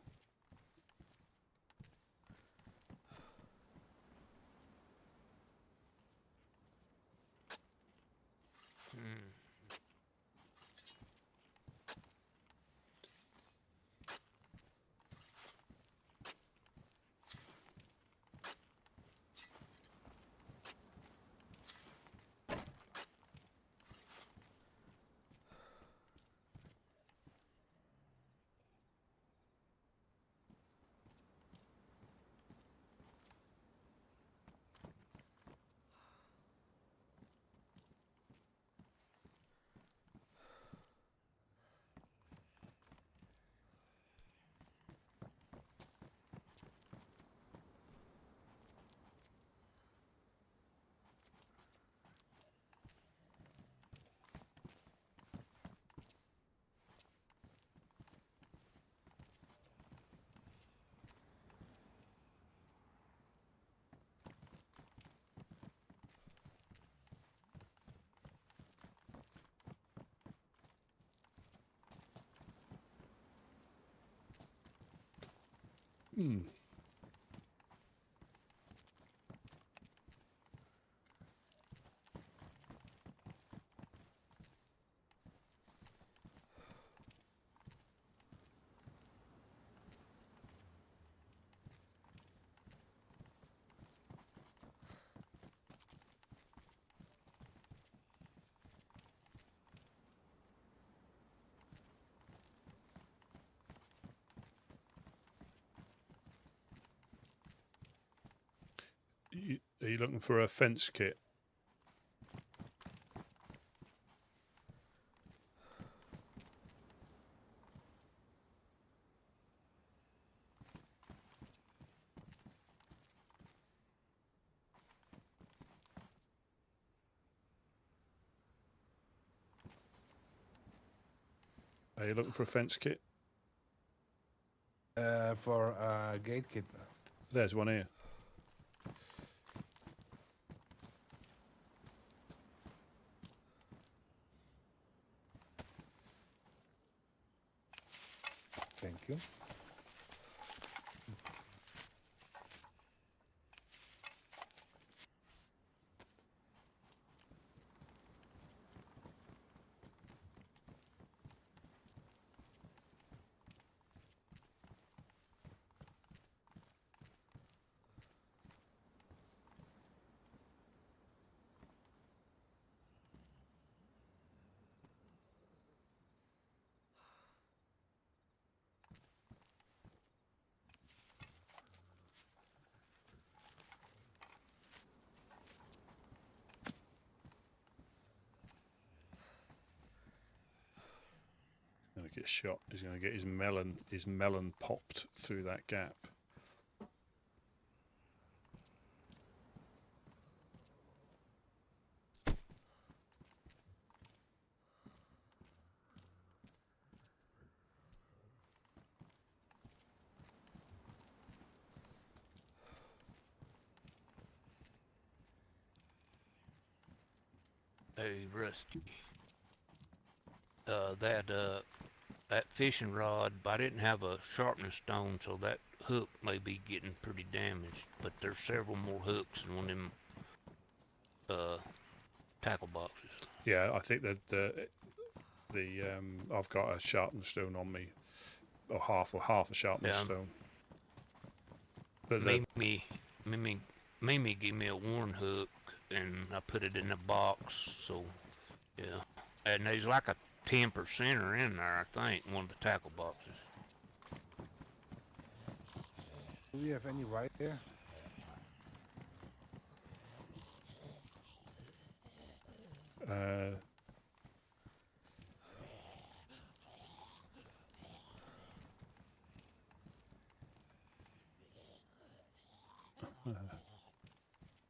Hmm. are you looking for a fence kit? Are you looking for a fence kit? For a gate kit. There's one here. Thank you. Going to get shot. He's going to get his melon popped through that gap. Hey, Rusty. That fishing rod, I didn't have a sharpening stone, so that hook may be getting pretty damaged. But there's several more hooks in one of them tackle boxes. Yeah, I think that I've got a sharpening stone on me, or half a sharpening stone. Mimi gave me a worn hook, and I put it in a box. So yeah, and there's like a 10%er in there, I think, one of the tackle boxes. Do we have any wire there?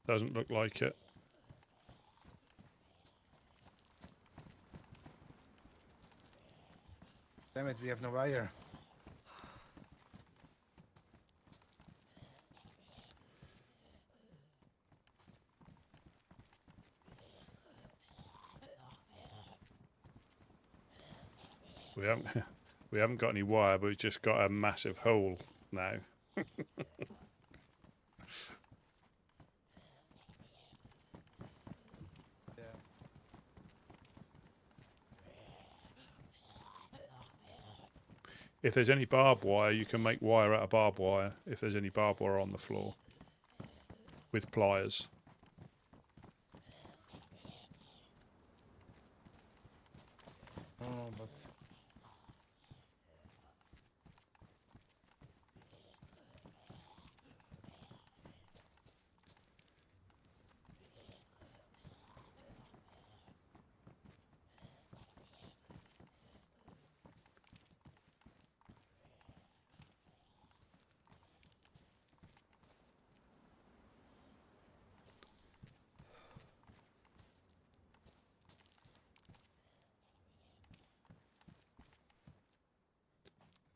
Doesn't look like it. Damn it, we have no wire. We We haven't got any wire, but we've just got a massive hole now. If there's any barbed wire, you can make wire out of barbed wire if there's any barbed wire on the floor with pliers. Oh, but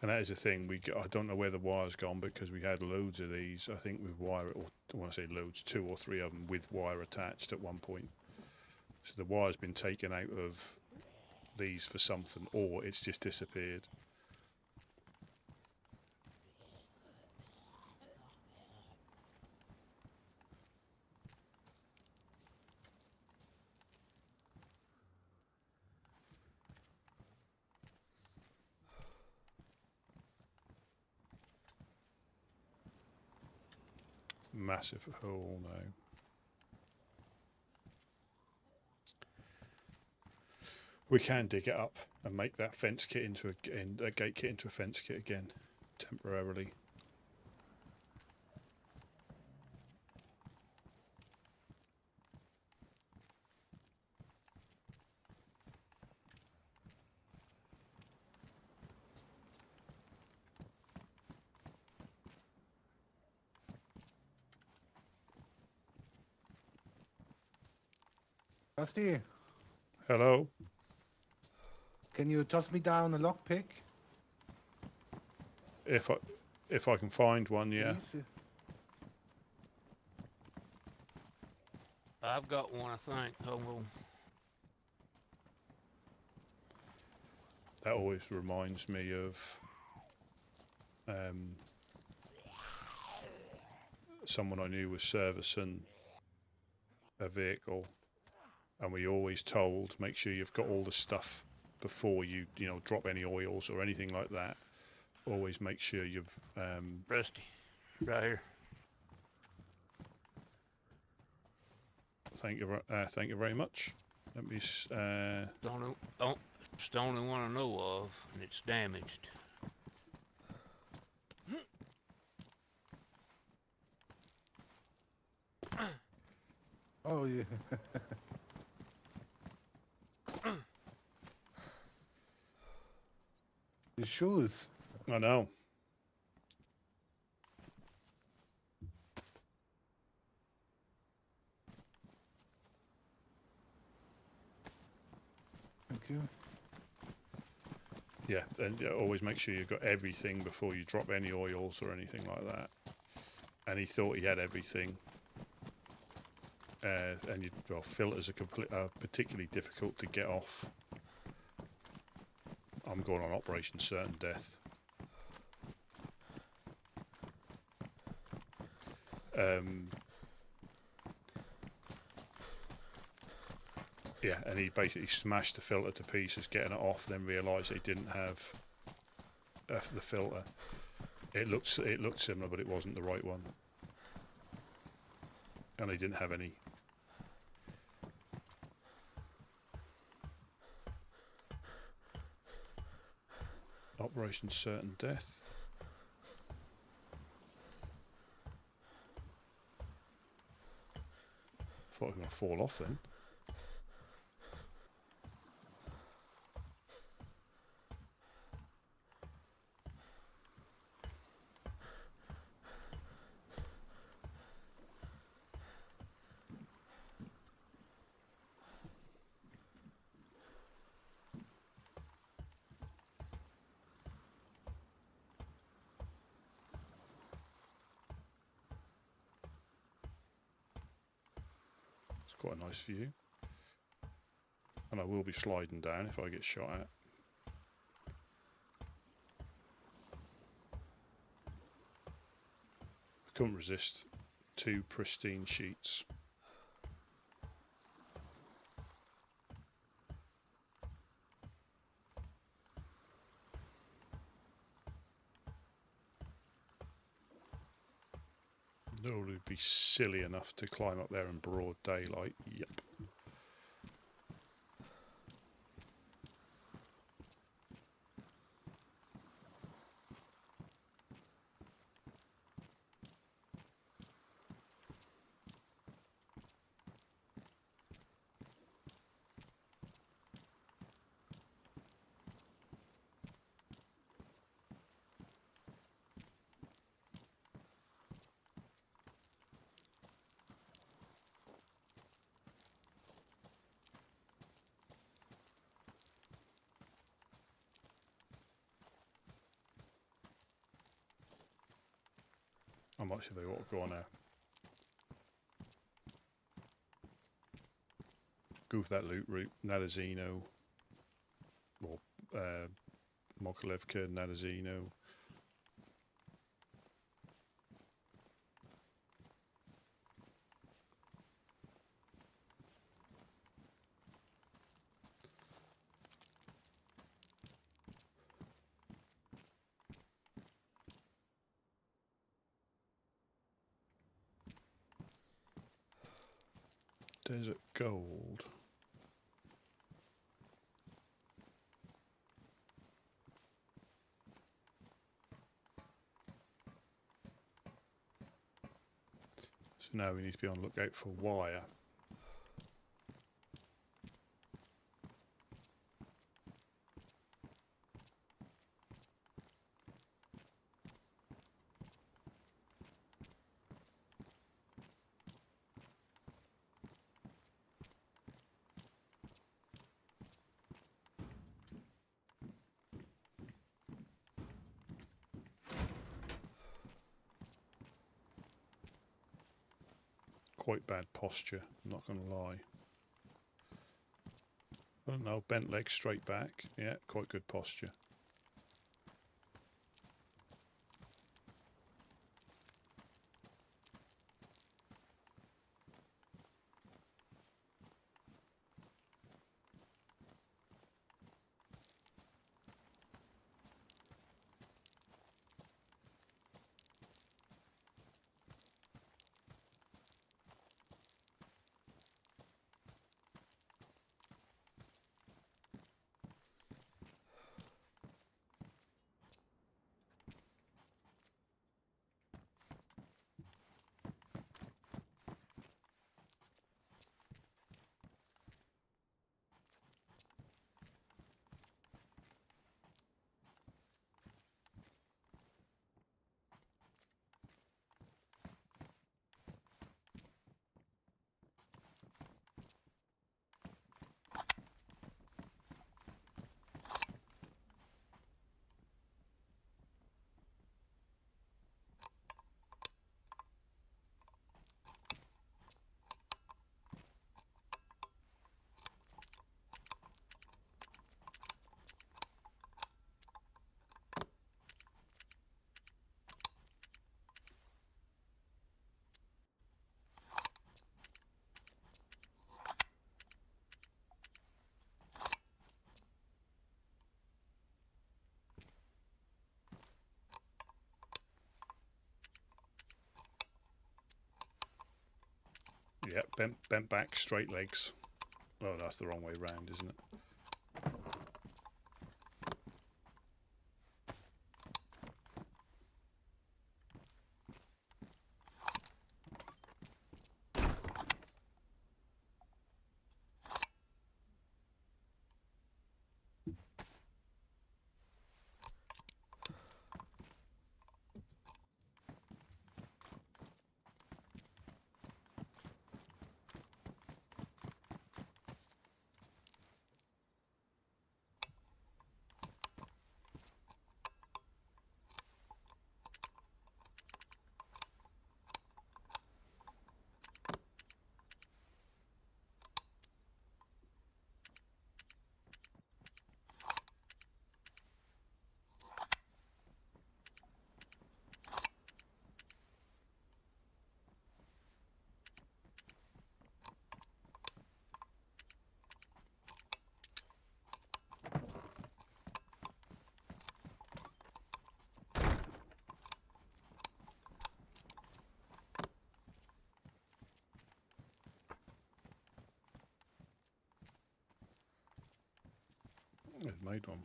And that is the thing. I don't know where the wire's gone because we had loads of these. I think with wire, or when I say loads, 2 or 3 of them with wire attached at one point. So the wire's been taken out of these for something, or it's just disappeared. Massive hole now. We can dig it up and make that fence kit into a gate kit into a fence kit again, temporarily. Rusty, Hello. can you toss me down a lockpick? If I can find one, yeah. Please? I've got one, I think. Hold on. That always reminds me of someone I knew was servicing a vehicle, and we always told, make sure you've got all the stuff before you drop any oils or anything like that. Always make sure you've Rusty, right here. thank you very much. Let me It's the only one I know of, and it's damaged. Oh, yeah. The shoes. I know. Thank you. Yeah, and always make sure you've got everything before you drop any oils or anything like that. And he thought he had everything. And filters are particularly difficult to get off. I'm going on Operation Certain Death. Yeah, and he basically smashed the filter to pieces, getting it off, then realised he didn't have the filter. It looked similar, but it wasn't the right one, and he didn't have any. Operation Certain Death. Thought I was going to fall off then. Quite a nice view, and I will be sliding down if I get shot at. couldn't resist 2 pristine sheets. No, it'd be silly enough to climb up there in broad daylight. Yep. How much have they got to go on now? Go for that loot route. Nadazino. Or Mokolevka, Nadazino. Desert gold. So now we need to be on the lookout for wire. Quite bad posture, I'm not going to lie. Oh no, bent leg straight back. Yeah, quite good posture. Yeah, bent back, straight legs. Oh, that's the wrong way round, isn't it? I'd made one.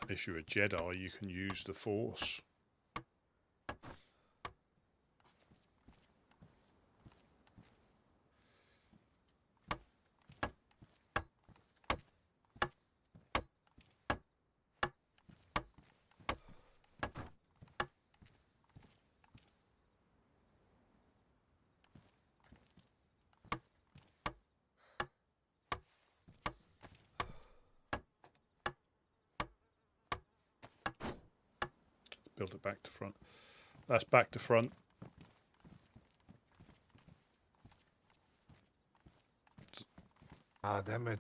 And if you're a Jedi, you can use the Force. Build it back to front. That's back to front. Ah, damn it.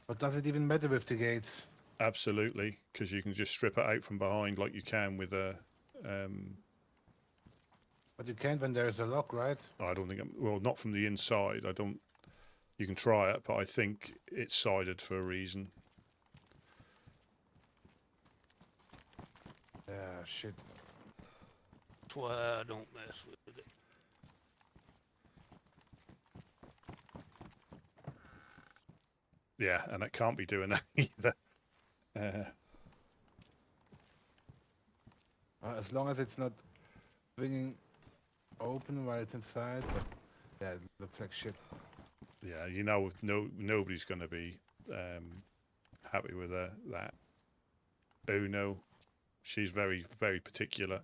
But does it even matter with the gates? Absolutely, because you can just strip it out from behind like you can with a. But you can't when there's a lock, right? I don't think. Well, not from the inside. I don't. You can try it, but I think it's sided for a reason. Yeah, shit. That's why I don't mess with it. Yeah, and it can't be doing that either. As long as it's not swinging open while it's inside, but yeah, it looks like shit. Yeah, you know, nobody's going to be happy with that. Uno, she's very, very particular.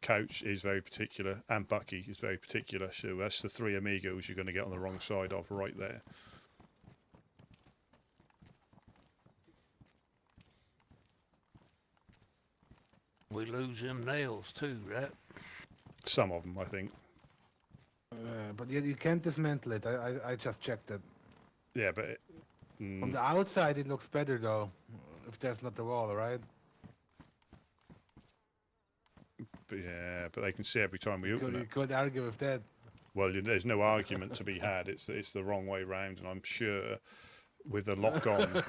Couch is very particular, and Bucky is very particular. So that's the three amigos you're going to get on the wrong side of right there. We lose them nails too, right? Some of them, I think. But yeah, you can't dismantle it. I just checked it. Yeah, but it, From the outside, it looks better though, if there's not the wall, right? but they can see every time we open You it. could argue with that. Well, there's no argument to be had. It's the wrong way round, and I'm sure with the lock on,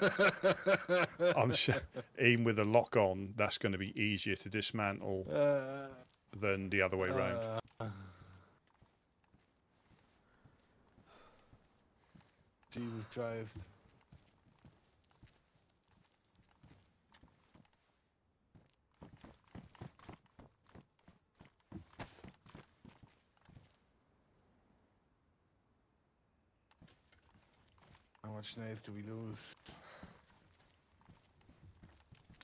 I'm sure even with the lock on, that's going to be easier to dismantle than the other way round. Jesus Christ. How much knives do we lose?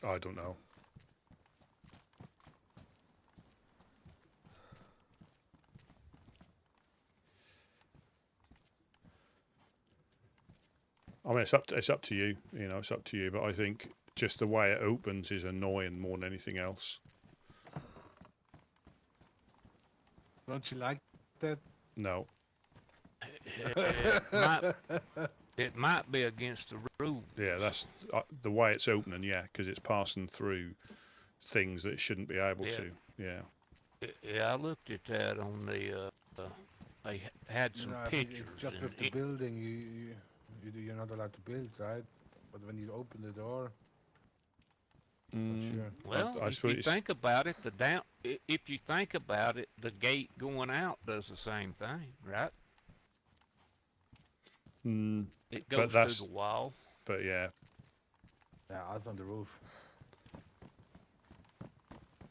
I don't know. I mean, it's up to you. You know, it's up to you. But I think just the way it opens is annoying more than anything else. Don't you like that? No. It might be against the rules. Yeah, that's the way it's opening. Yeah, because it's passing through things that it shouldn't be able to. Yeah. Yeah, I looked at that on the. They had some No, I think pictures. it's just and with the building. You're not allowed to build, right? But when you open the door, not sure. Well, I if suppose you think about it, if you think about it, the gate going out does the same thing, right? It goes through the wall. But yeah. Yeah, us on the roof.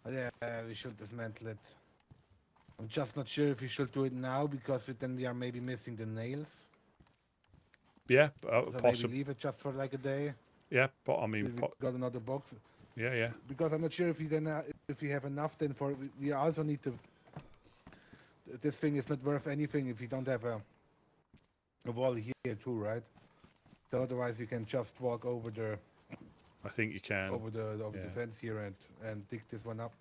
But yeah, we should dismantle it. I'm just not sure if we should do it now because then we are maybe missing the nails. Yeah, So maybe possibly. leave it just for like a day. Yeah, but I mean, We got another box. yeah. Because I'm not sure if we then if we have enough then for we also need to. This thing is not worth anything if you don't have a wall here too, right? So otherwise you can just walk over the. I think you can. Over the fence here and dig this one up.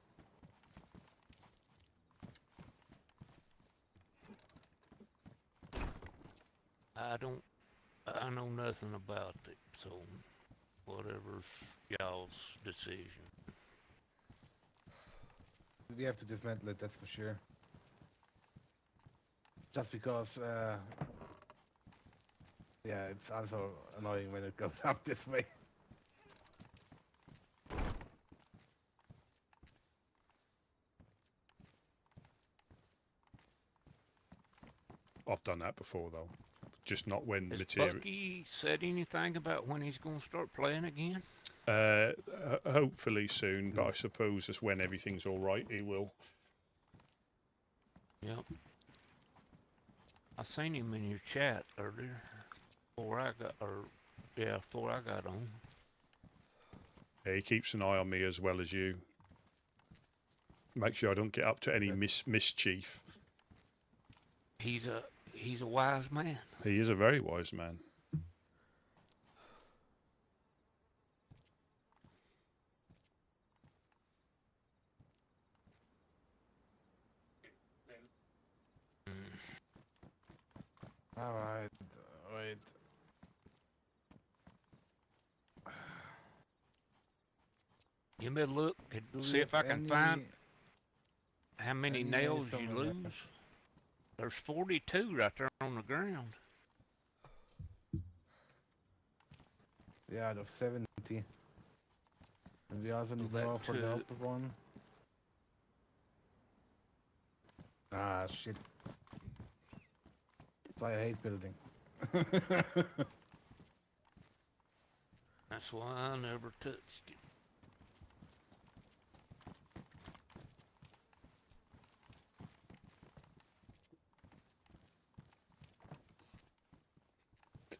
I know nothing about it, so whatever's y'all's decision. We have to dismantle it, that's for sure. Just because, yeah, it's also annoying when it goes up this way. I've done that before though. Just not when Has material. Bucky said anything about when he's going to start playing again? Hopefully soon, but I suppose just when everything's all right, he will. Yep. I seen him in your chat earlier. Before I got on. Yeah, he keeps an eye on me as well as you. Make sure I don't get up to any mischief. He's a wise man. He is a very wise man. All right, wait. Give me a look and Do we see if I have can find any- how many any nails nails you somewhere lose. left? There's 42 right there on the ground. Yeah, out of 70. And we also need that more for the too. upper one. Ah, shit. That's why I hate building. That's why I never touched it.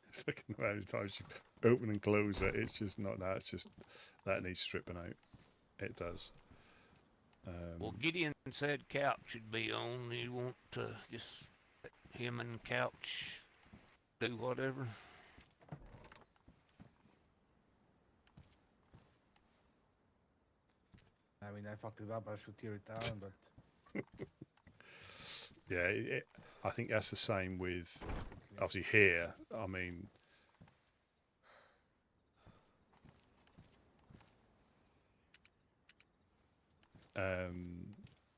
It's like how many times you open and close it. It's just not that. It's just that needs stripping out. It does. Well, Gideon said Couch should be on. You want to just let him and Couch do whatever? I mean, I fucked it up. I should tear it down, but yeah, I think that's the same with obviously here. I mean,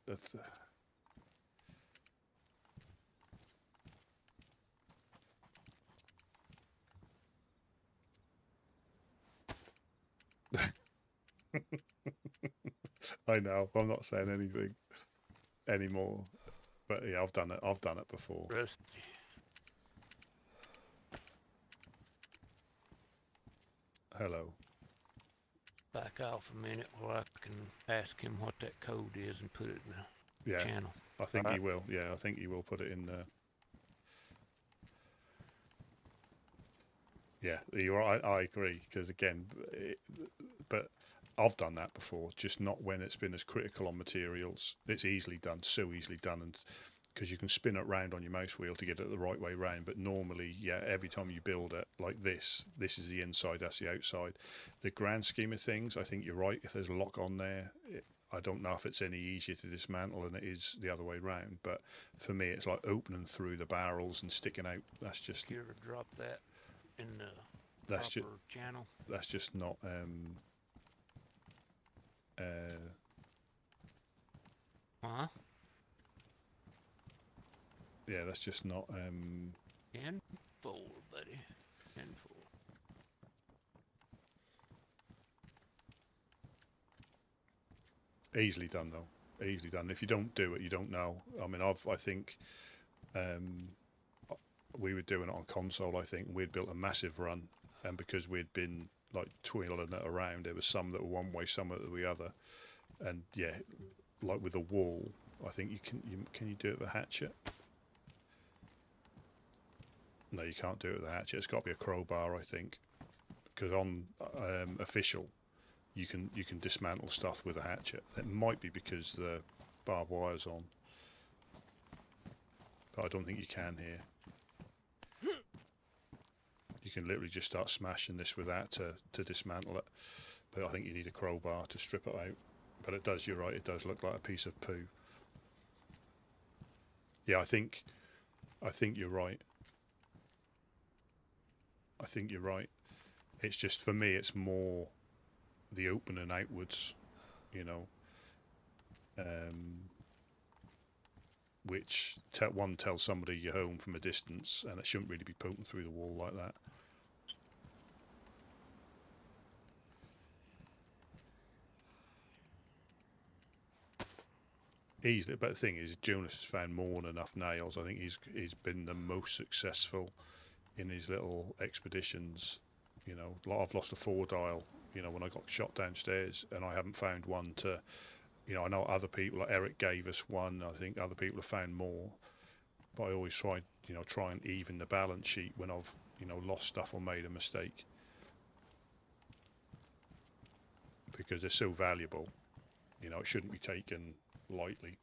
that's, I know. I'm not saying anything anymore, but yeah, I've done it. I've done it before. Rusty. Hello. Back off a minute where I can ask him what that code is and put it in the Yeah, channel. I think he Alright. will. Yeah, I think he will put it in there. Yeah, you're right. I agree because again, but I've done that before, just not when it's been as critical on materials. It's easily done, so easily done, and because you can spin it round on your mouse wheel to get it the right way round. But normally, yeah, every time you build it like this is the inside, that's the outside. The grand scheme of things, I think you're right. If there's a lock on there, I don't know if it's any easier to dismantle than it is the other way round. But for me, it's like opening through the barrels and sticking out. That's just Here, drop that in the that's just proper channel. that's just not Huh? yeah, that's just not 10-4, buddy. 10-4. easily done though. Easily done. If you don't do it, you don't know. I mean, I think we were doing it on console. I think we'd built a massive run, and because we'd been like twirling it around, there was some that were one way, some that were the other, and yeah, like with a wall, I think can you do it with a hatchet? No, you can't do it with a hatchet. It's got to be a crowbar, I think, because on official, you can dismantle stuff with a hatchet. It might be because the barbed wire's on, but I don't think you can here. You can literally just start smashing this with that to dismantle it, but I think you need a crowbar to strip it out. But it does, you're right, it does look like a piece of poo. Yeah, I think you're right. I think you're right. It's just, for me, it's more the opening outwards, you know, which one tells somebody you're home from a distance, and it shouldn't really be poking through the wall like that. easily. But the thing is, Jonas has found more than enough nails. I think he's been the most successful in his little expeditions. You know, like I've lost a 4-dial. You know, when I got shot downstairs, and I haven't found one to. You know, I know other people, like Eric gave us one. I think other people have found more. But I always try and even the balance sheet when I've, lost stuff or made a mistake. Because they're so valuable. You know, it shouldn't be taken lightly.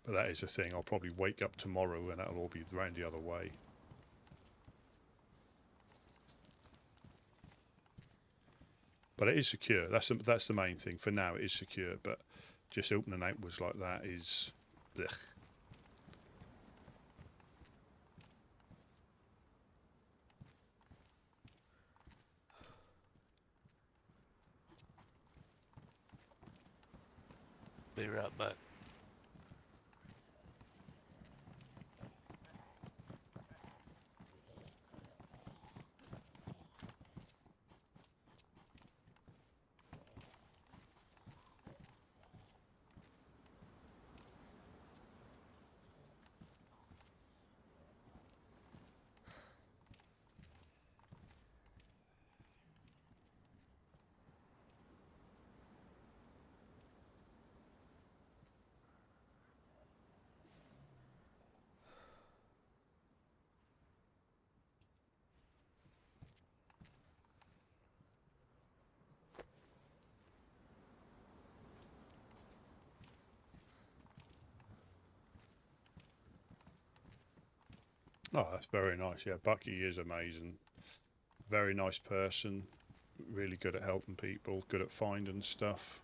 But that is the thing. I'll probably wake up tomorrow and that'll all be round the other way. But it is secure. That's the main thing. For now, it is secure. But just opening outwards like that is, ugh. Be right back. Oh, that's very nice. Yeah, Bucky is amazing. Very nice person. Really good at helping people. Good at finding stuff.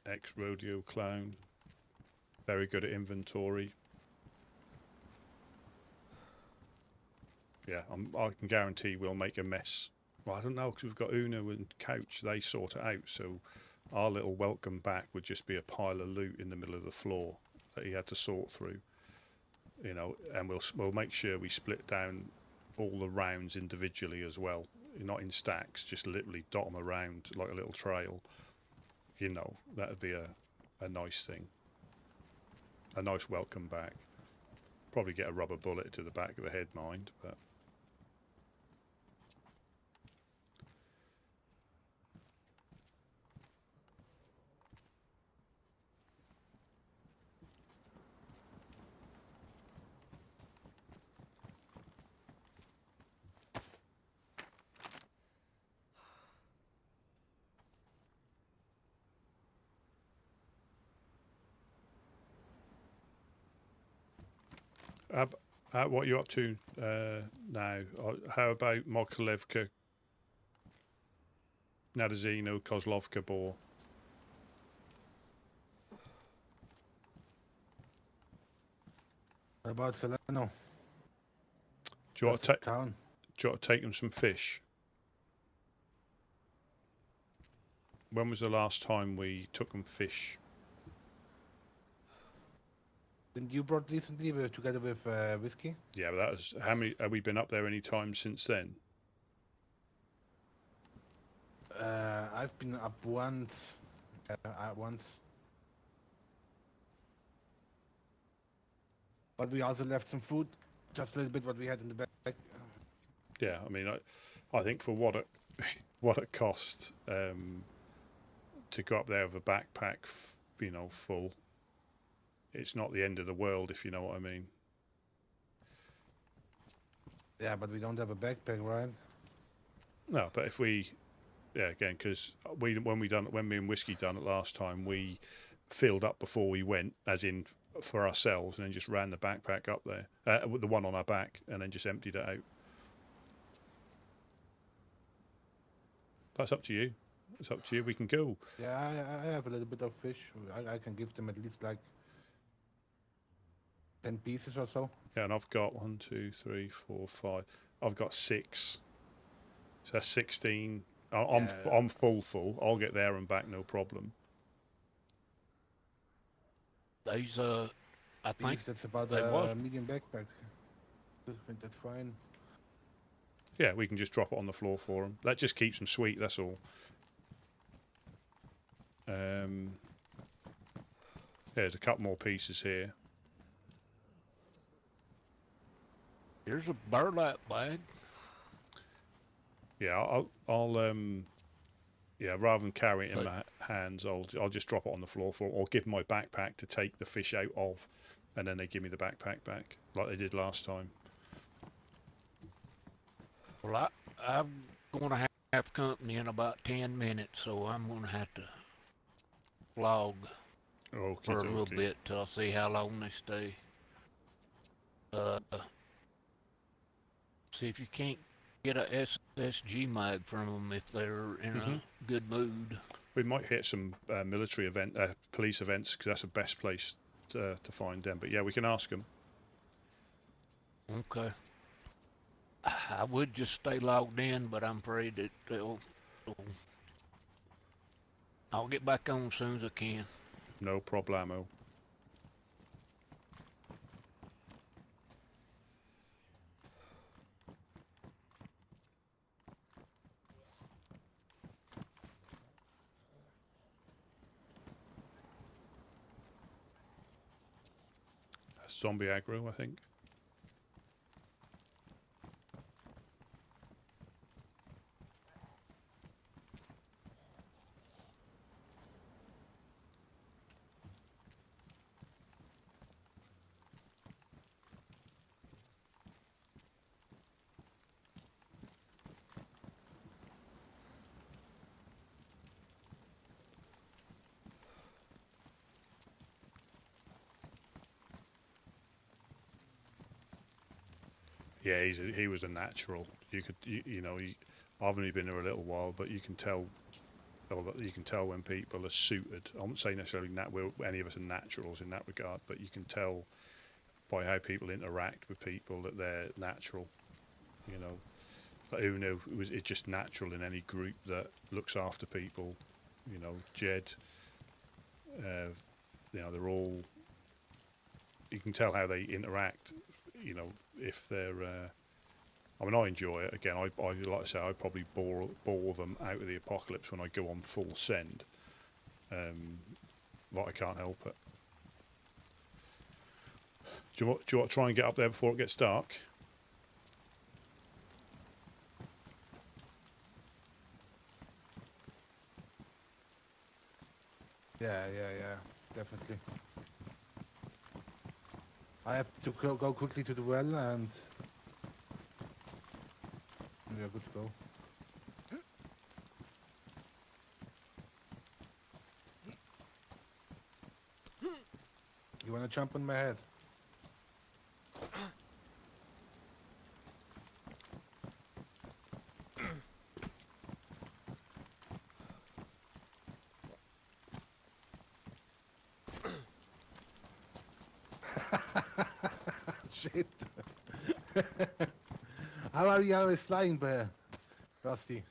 Ex-rodeo clown. Very good at inventory. Yeah, I can guarantee we'll make a mess. Well, I don't know, because we've got Uno and Couch. They sort it out, so our little welcome back would just be a pile of loot in the middle of the floor that he had to sort through. You know, and we'll make sure we split down all the rounds individually as well. Not in stacks, just literally dot them around like a little trail. You know, that would be a nice thing. A nice welcome back. Probably get a rubber bullet to the back of the head, mind, but... what are you up to now? How about Mokolevka, Nadezhino, Kozlovka, Bor? About Salerno. Do you want That's to the town. take them some fish? When was the last time we took them fish? Didn't you brought recently together with whiskey? Yeah, but that was how many? Have we been up there any time since then? I've been up once. Once. But we also left some food, just a little bit what we had in the bag. Yeah, I mean, I think for what it cost to go up there with a backpack, full. It's not the end of the world, if you know what I mean. Yeah, but we don't have a backpack, right? No, but if we, again, because when me and Whiskey done it last time, we filled up before we went, as in for ourselves, and then just ran the backpack up there, with the one on our back, and then just emptied it out. That's up to you. It's up to you. We can go. Yeah, I have a little bit of fish. I can give them at least like 10 pieces or so. Yeah, and I've got 1, 2, 3, 4, 5. I've got 6. So that's 16. I'm full. I'll get there and back, no problem. These, I think That's about they a was. medium backpack. I think that's fine. Yeah, we can just drop it on the floor for them. That just keeps them sweet, that's all. There's a couple more pieces here. Here's a burlap bag. Yeah, yeah, rather than carry it in my hands, I'll just drop it on the floor for, or give them my backpack to take the fish out of, and then they give me the backpack back, like they did last time. Well, I'm going to have company in about 10 minutes, so I'm going to have to log for a little bit till I see how long they stay. See if you can't get a SSG mag from them if they're in a good mood. We might hit some military police events, because that's the best place to find them. But yeah, we can ask them. Okay. I would just stay logged in, but I'm afraid that I'll get back on as soon as I can. No problemo. That's zombie aggro, I think. Yeah, he was a natural. You know, I've only been here a little while, but you can tell. You can tell when people are suited. I won't say necessarily any of us are naturals in that regard, but you can tell by how people interact with people that they're natural. You know, but who knew it's just natural in any group that looks after people. You know, Jed. You know, they're all. You can tell how they interact. You know, if they're. I mean, I enjoy it. Again, I like I say, I probably bore them out of the apocalypse when I go on full send. But I can't help it. Do you want to try and get up there before it gets dark? Yeah, definitely. I have to go quickly to the well, and we are good to go. You wanna jump on my head? Shit. How are you always flying, bear? Rusty?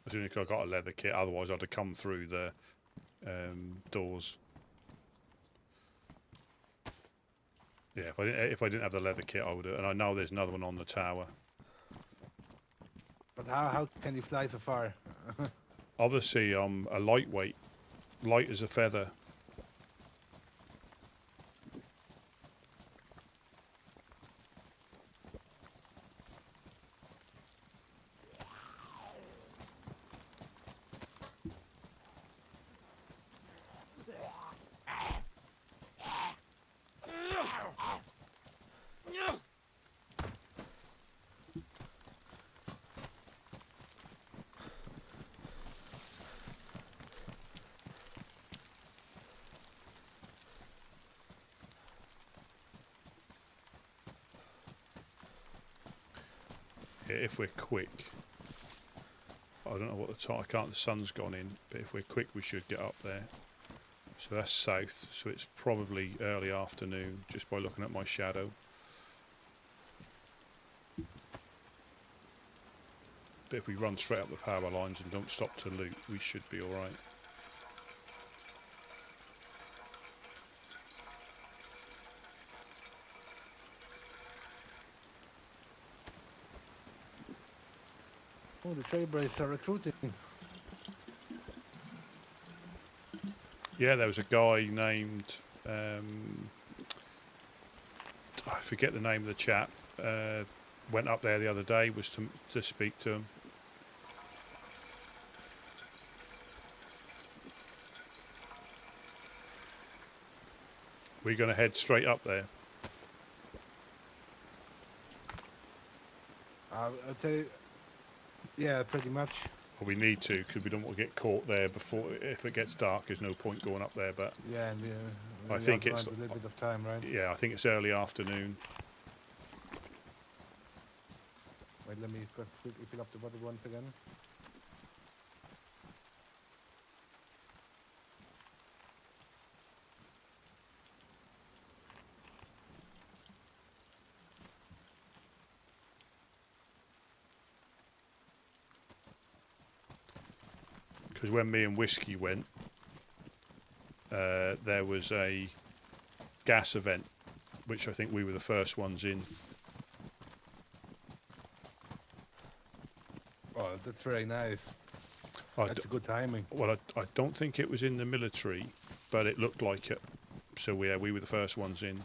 As soon as I got a leather kit, otherwise I'd have come through the doors. Yeah, if I didn't have the leather kit, I would have. And I know there's another one on the tower. But how can you fly so far? Obviously, I'm a lightweight, light as a feather. If we're quick, I don't know what the time. I can't. The sun's gone in, but if we're quick, we should get up there. So that's south. So it's probably early afternoon, just by looking at my shadow. But if we run straight up the power lines and don't stop to loot, we should be all right. Oh, the Trailblazers are recruiting. Yeah, there was a guy named I forget the name of the chap. Went up there the other day, was to speak to him. We're going to head straight up there. I'd say, yeah, pretty much. Well, we need to, because we don't want to get caught there before. If it gets dark, there's no point going up there. But Yeah, and I we think also it's want a little bit of time, right? yeah, I think it's early afternoon. Wait, let me quickly fill up the bottle once again. Because when me and Whiskey went, there was a gas event, which I think we were the first ones in. Oh, that's very nice. I That's d- good timing. well, I don't think it was in the military, but it looked like it. So yeah, we were the first ones in.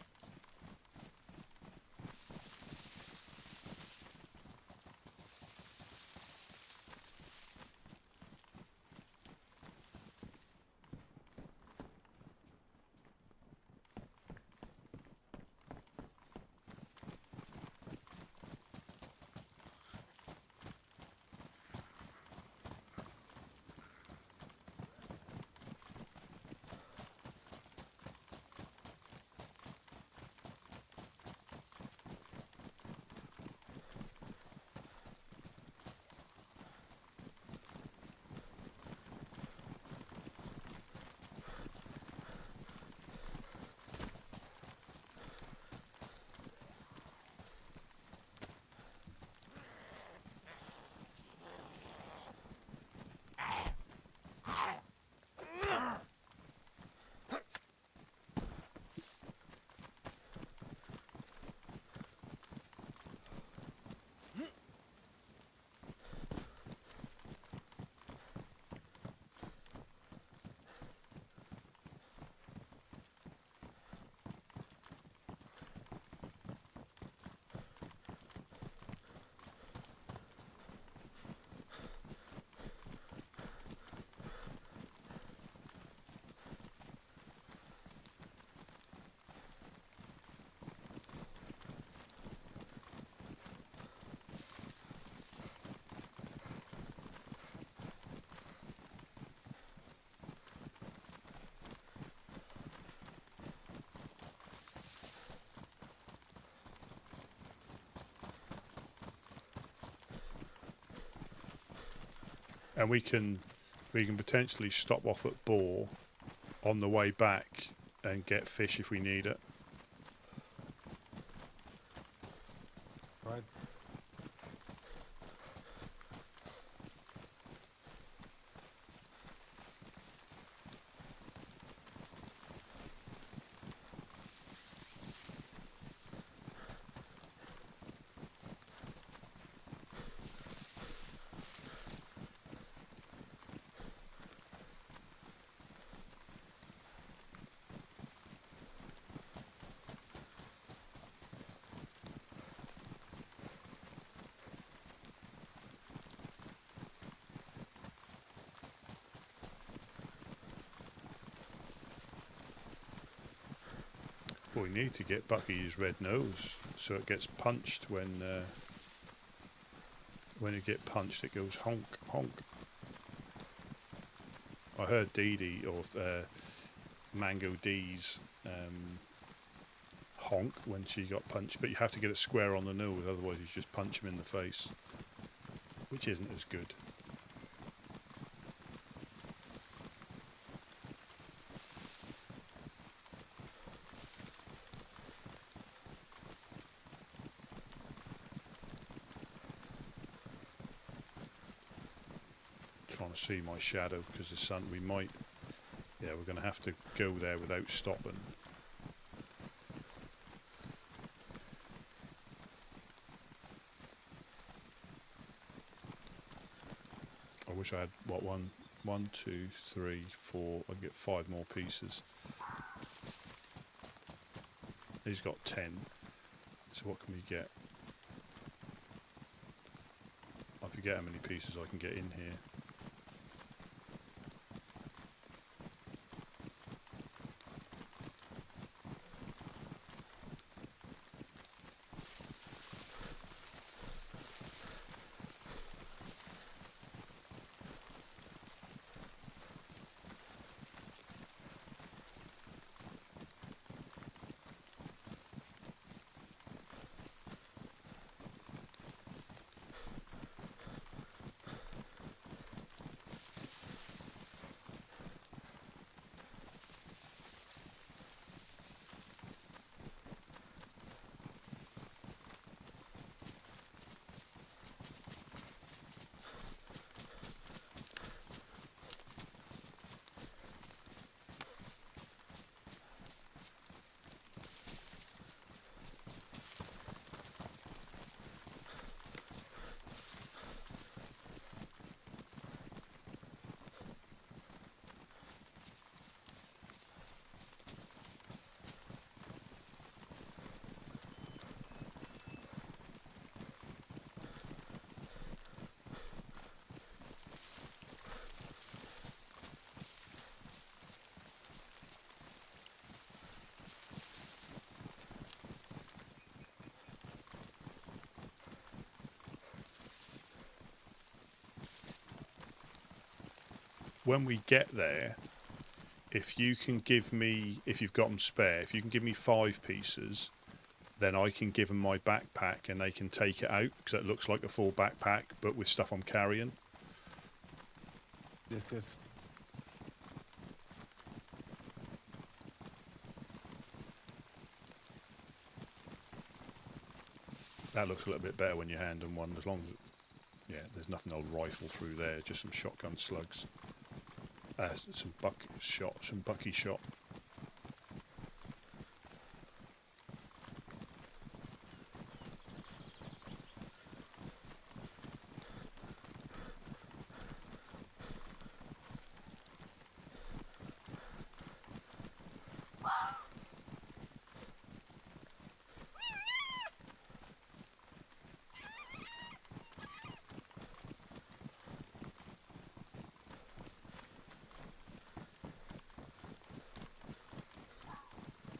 And we can potentially stop off at Boar on the way back and get fish if we need it. Right. We need to get Bucky's red nose so it gets punched when it gets punched it goes honk honk. I heard Dee Dee or Mango D's honk when she got punched, but you have to get it square on the nose, otherwise you just punch him in the face, which isn't as good. Trying to see my shadow because the sun. We're going to have to go there without stopping. wish I had, what, one, two, three, four. I can get 5 more pieces. He's got 10. So what can we get? I forget how many pieces I can get in here. When we get there, if you can give me, if you've got them spare, if you can give me 5 pieces, then I can give them my backpack and they can take it out, because it looks like a full backpack, but with stuff I'm carrying. Yes. That looks a little bit better when you hand them one, as long as, yeah, there's nothing I'll rifle through there, just some shotgun slugs. Some bucky shot.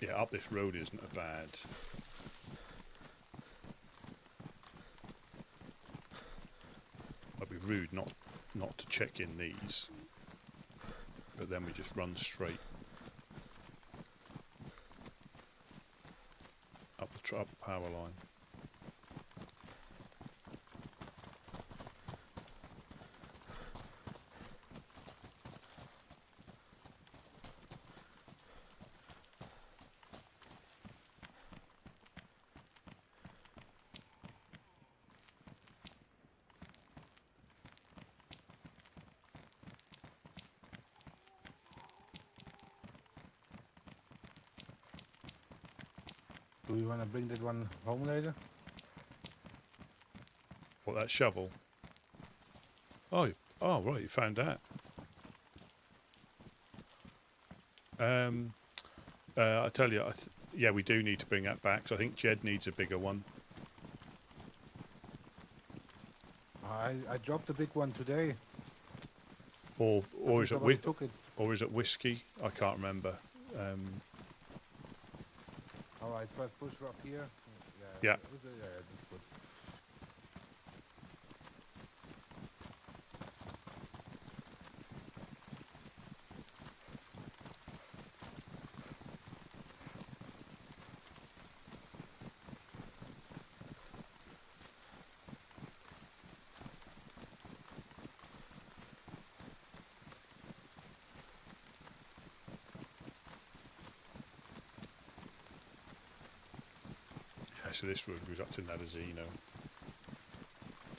Yeah, up this road isn't a bad. I'd be rude not to check in these, but then we just run straight up the power line. Do we want to bring that one home later? What, that shovel? Oh, right, you found that. I tell you, yeah, we do need to bring that back. So I think Jed needs a bigger one. I dropped a big one today. Or is it Somebody took it. or is it whiskey? I can't remember. All right, first push rock here. Yeah. Yeah, that's good. So this road goes up to Nadazino.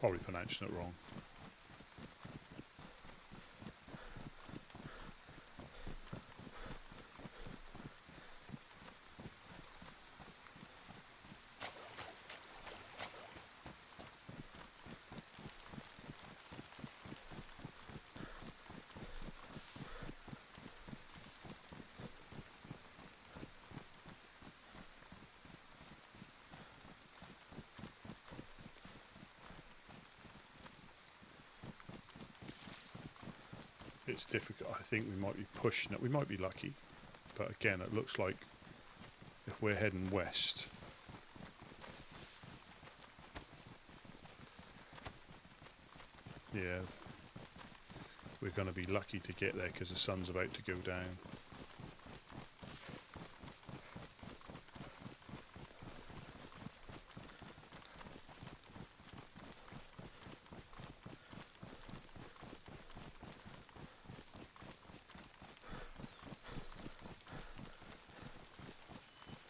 Probably pronouncing it wrong. it's difficult. I think we might be pushing it. We might be lucky, but again, it looks like if we're heading west, yeah, we're going to be lucky to get there because the sun's about to go down.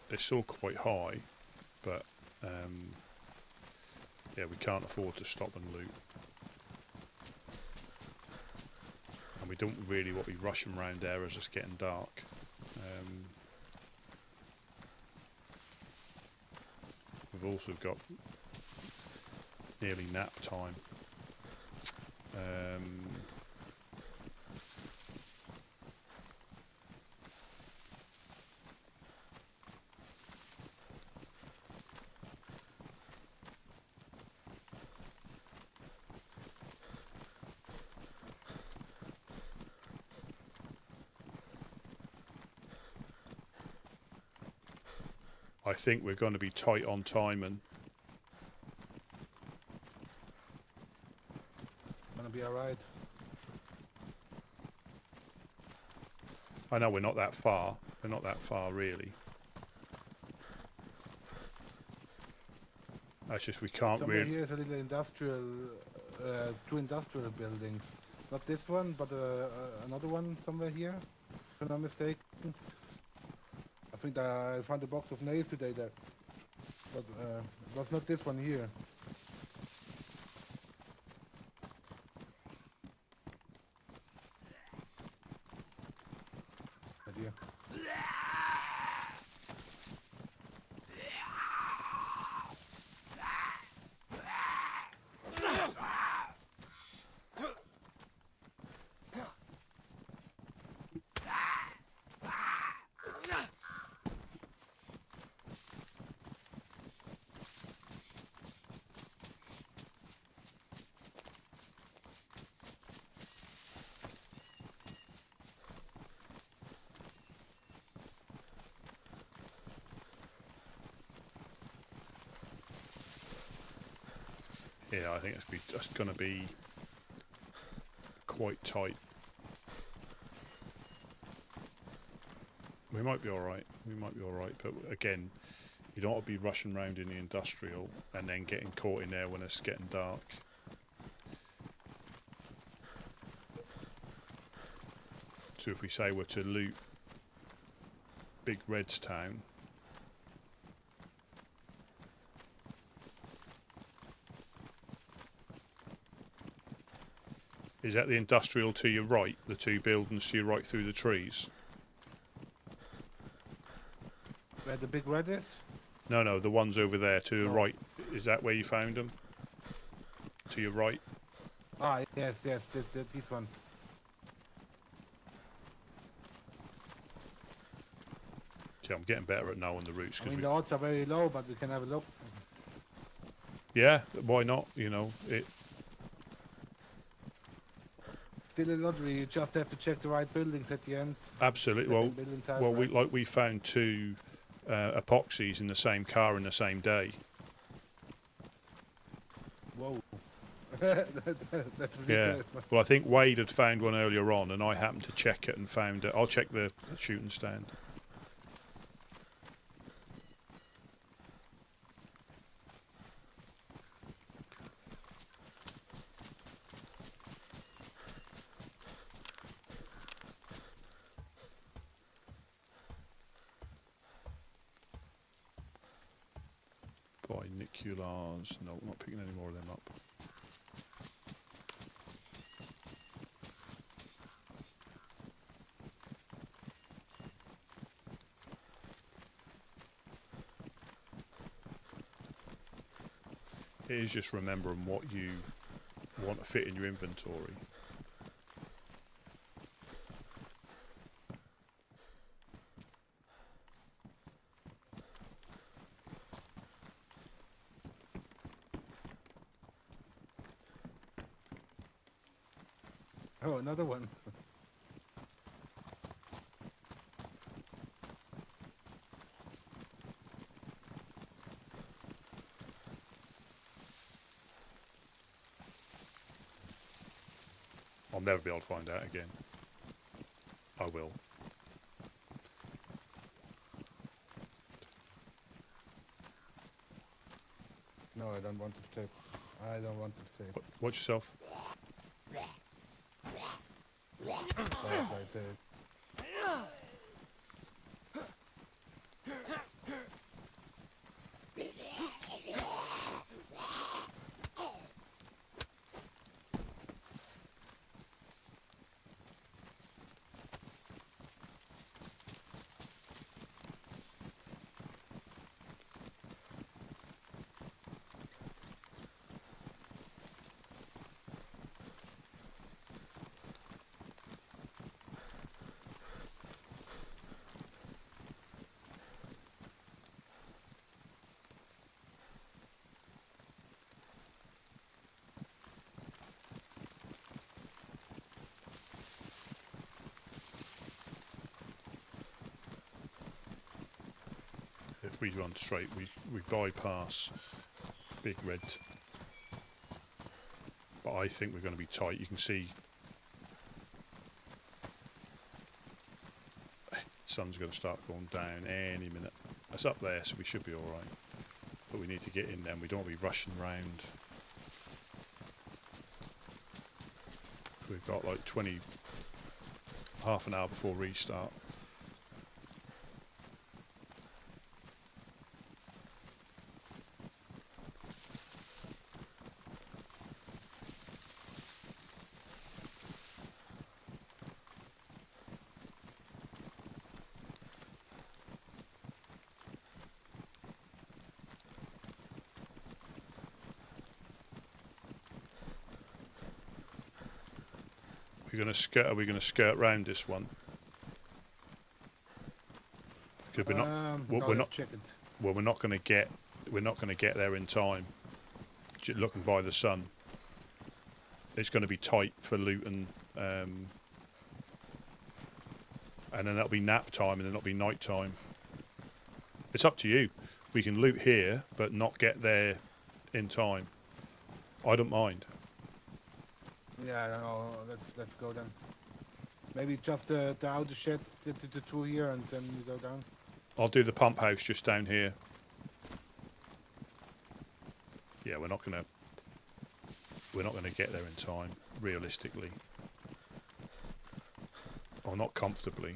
They're still quite high, but yeah, we can't afford to stop and loot. And we don't really want to be rushing around there as it's getting dark. We've also got nearly nap time. I think we're going to be tight on timing. Gonna be alright. I know we're not that far. We're not that far, really. That's just we can't Somewhere really. here is a little industrial, two industrial buildings. Not this one, but another one somewhere here, if I'm not mistaken. I think I found a box of nails today there. But it was not this one here. Idea. Yeah, I think that's going to be quite tight. We might be all right. We might be all right, but again, you don't want to be rushing around in the industrial and then getting caught in there when it's getting dark. So if we say we're to loot Big Red's town, is that the industrial to your right? The two buildings to your right through the trees? Where the big red is? No, the ones over there to the No. right. Is that where you found them? To your right? Ah, yes, these ones. Yeah, I'm getting better at knowing the routes. I 'Cause mean, the odds are very low, but we can have a look. yeah, why not? You know, it. Still a lottery, you just have to check the right buildings at the end. Absolutely. Set Well, the building type well, right. we found two epoxies in the same car in the same day. Whoa. That's Yeah. ridiculous. Well, I think Wade had found one earlier on, and I happened to check it and found it. I'll check the shooting stand. Binoculars. No, I'm not picking any more of them up. It is just remembering what you want to fit in your inventory. Oh, another one. I'll never be able to find out again. I will. No, I don't want this tape. I don't want this tape. Watch yourself. Right there. If we run straight, we bypass Big Red. But I think we're going to be tight. You can see the sun's going to start going down any minute. It's up there, so we should be all right. But we need to get in there, and we don't want to be rushing round. We've got like half an hour before restart. Are we going to skirt round this one? Because we're not. No, we're not. chicken. Well, we're not going to get. We're not going to get there in time. Looking by the sun, it's going to be tight for loot and then that'll be nap time, and then it'll be night time. It's up to you. We can loot here, but not get there in time. I don't mind. Yeah, I don't know. Let's go then. Maybe just the outer sheds, the two here, and then we go down. I'll do the pump house just down here. Yeah, we're not gonna get there in time, realistically, or not comfortably,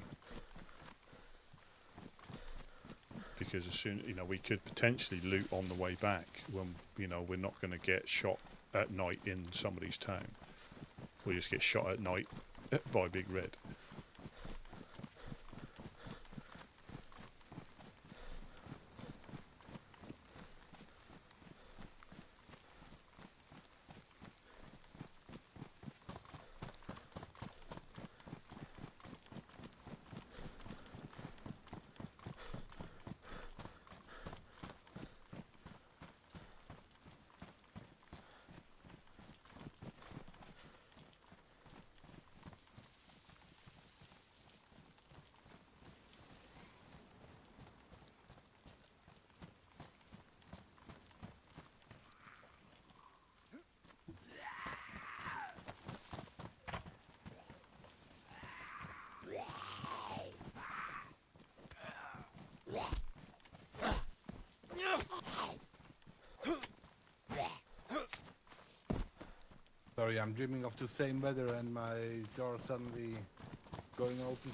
because as soon we could potentially loot on the way back when we're not going to get shot at night in somebody's town. We'll just get shot at night by Big Red. Sorry, I'm dreaming of the same weather and my door suddenly going open.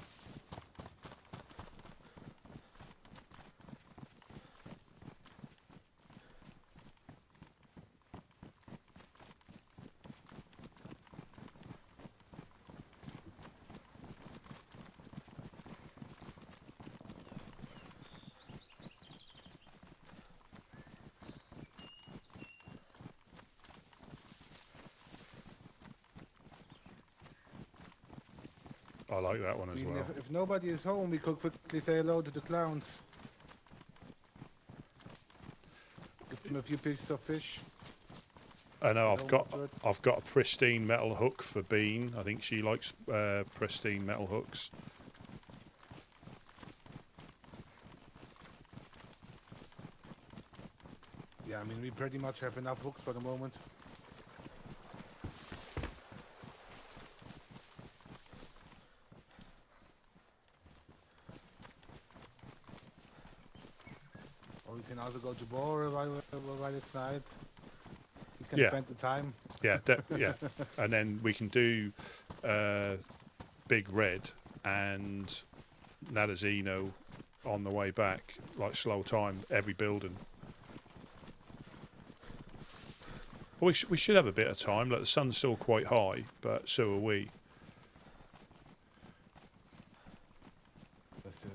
I like that one as Even well. if nobody is home, we could quickly say hello to the clowns. Give them a few pieces of fish. I know Hello, I've got a pristine metal hook for Bean. I think she likes pristine metal hooks. Yeah, I mean, we pretty much have enough hooks for the moment. can also go to war while it's night. You can Yeah. spend the time. Yeah, yeah, and then we can do Big Red and Nadazino on the way back, like slow time every building. We should have a bit of time. Like the sun's still quite high, but so are we. That's it.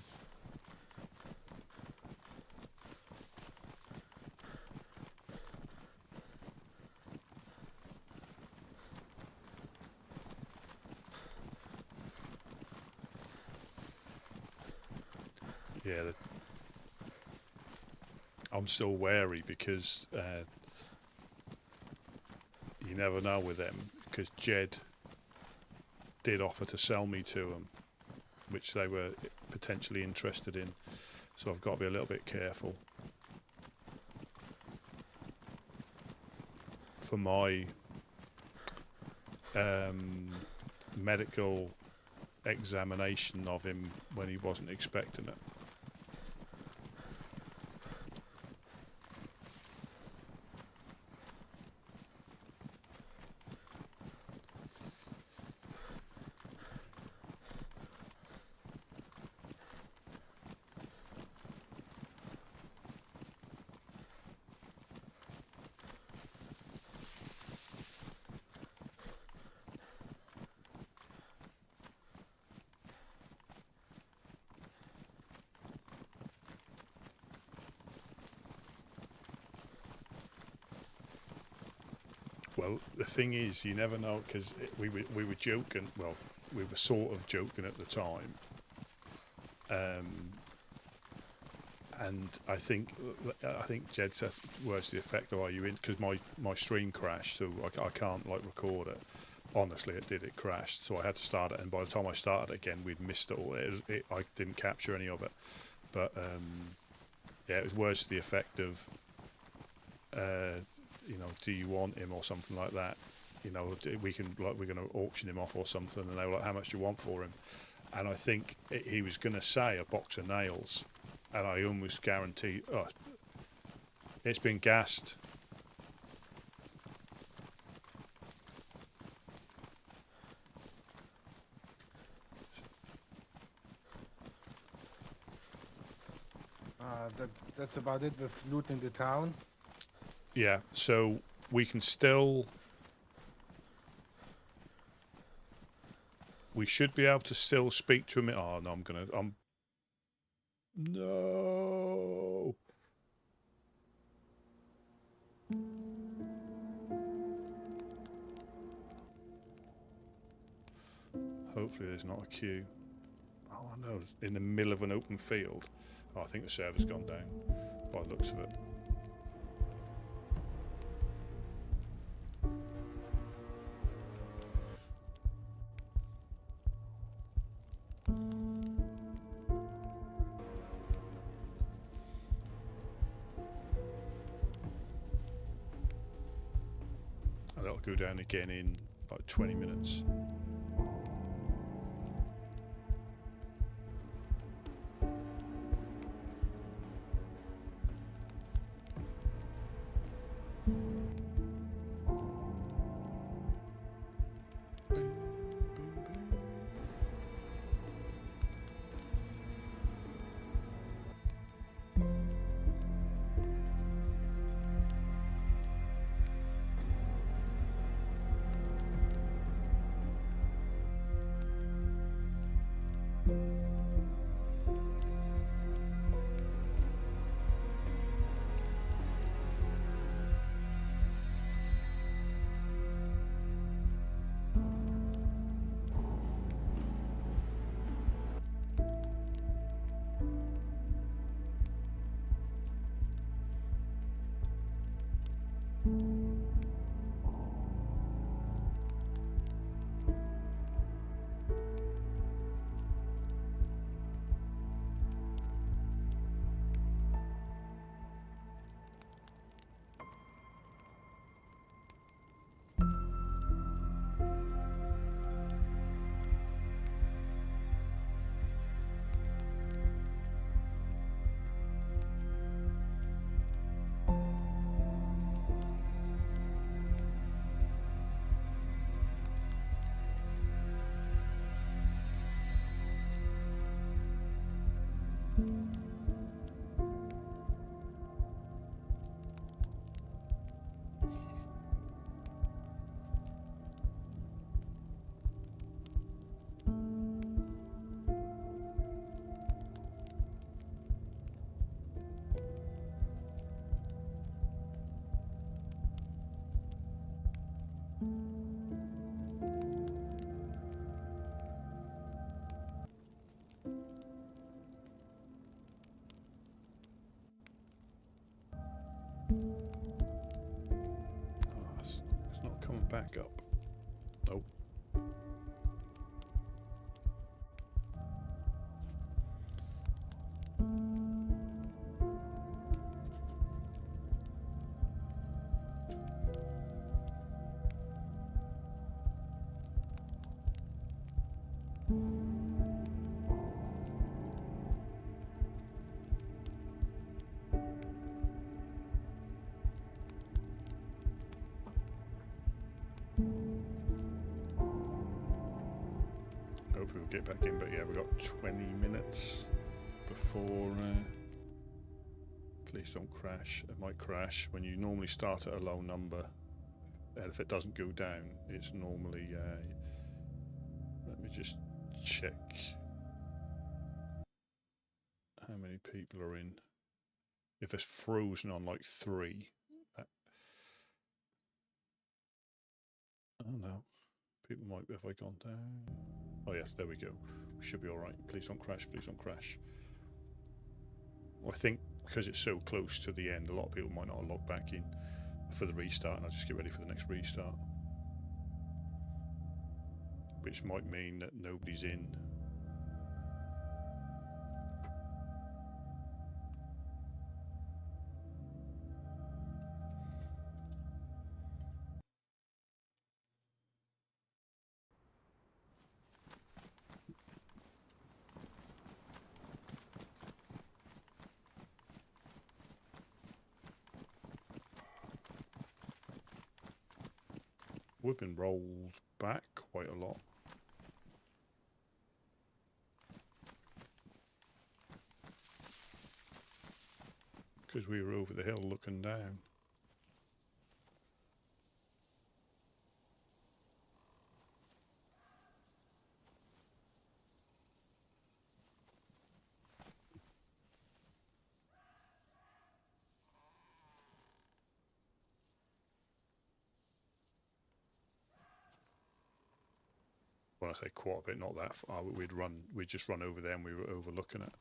Yeah, I'm still wary because you never know with them. Because Jed did offer to sell me to them, which they were potentially interested in. So I've got to be a little bit careful. For my medical examination of him when he wasn't expecting it. Well, the thing is, you never know, because we were joking. Well, we were sort of joking at the time, and I think Jed said words to the effect of, "Are you in?" Because my stream crashed, so I can't like record it. Honestly, it crashed, so I had to start it. And by the time I started again, we'd missed it all. I didn't capture any of it, but yeah, it was words to the effect of. You know, do you want him or something like that? You know, we're going to auction him off or something. And they were like, how much do you want for him? And I think he was going to say a box of nails, and I almost guarantee, it's been gassed. That's about it with looting the town. Yeah, so we can still. We should be able to still speak to him. Oh no, no. Hopefully there's not a queue. Oh no, in the middle of an open field. Oh, I think the server's gone down by the looks of it. And that'll go down again in about 20 minutes. back up. Nope. Hopefully we'll get back in, but yeah, we've got 20 minutes before... please don't crash. It might crash. When you normally start at a low number, and if it doesn't go down, it's normally... let me just check how many people are in. If it's frozen on like 3... oh no. People might be... have I gone down? Oh yeah, there we go. We should be alright. Please don't crash, please don't crash. I think because it's so close to the end, a lot of people might not log back in for the restart, and I'll just get ready for the next restart. Which might mean that nobody's in. We've been rolled back quite a lot. Because we were over the hill looking down. When I say quite a bit, not that far. We'd just run over there and we were overlooking it.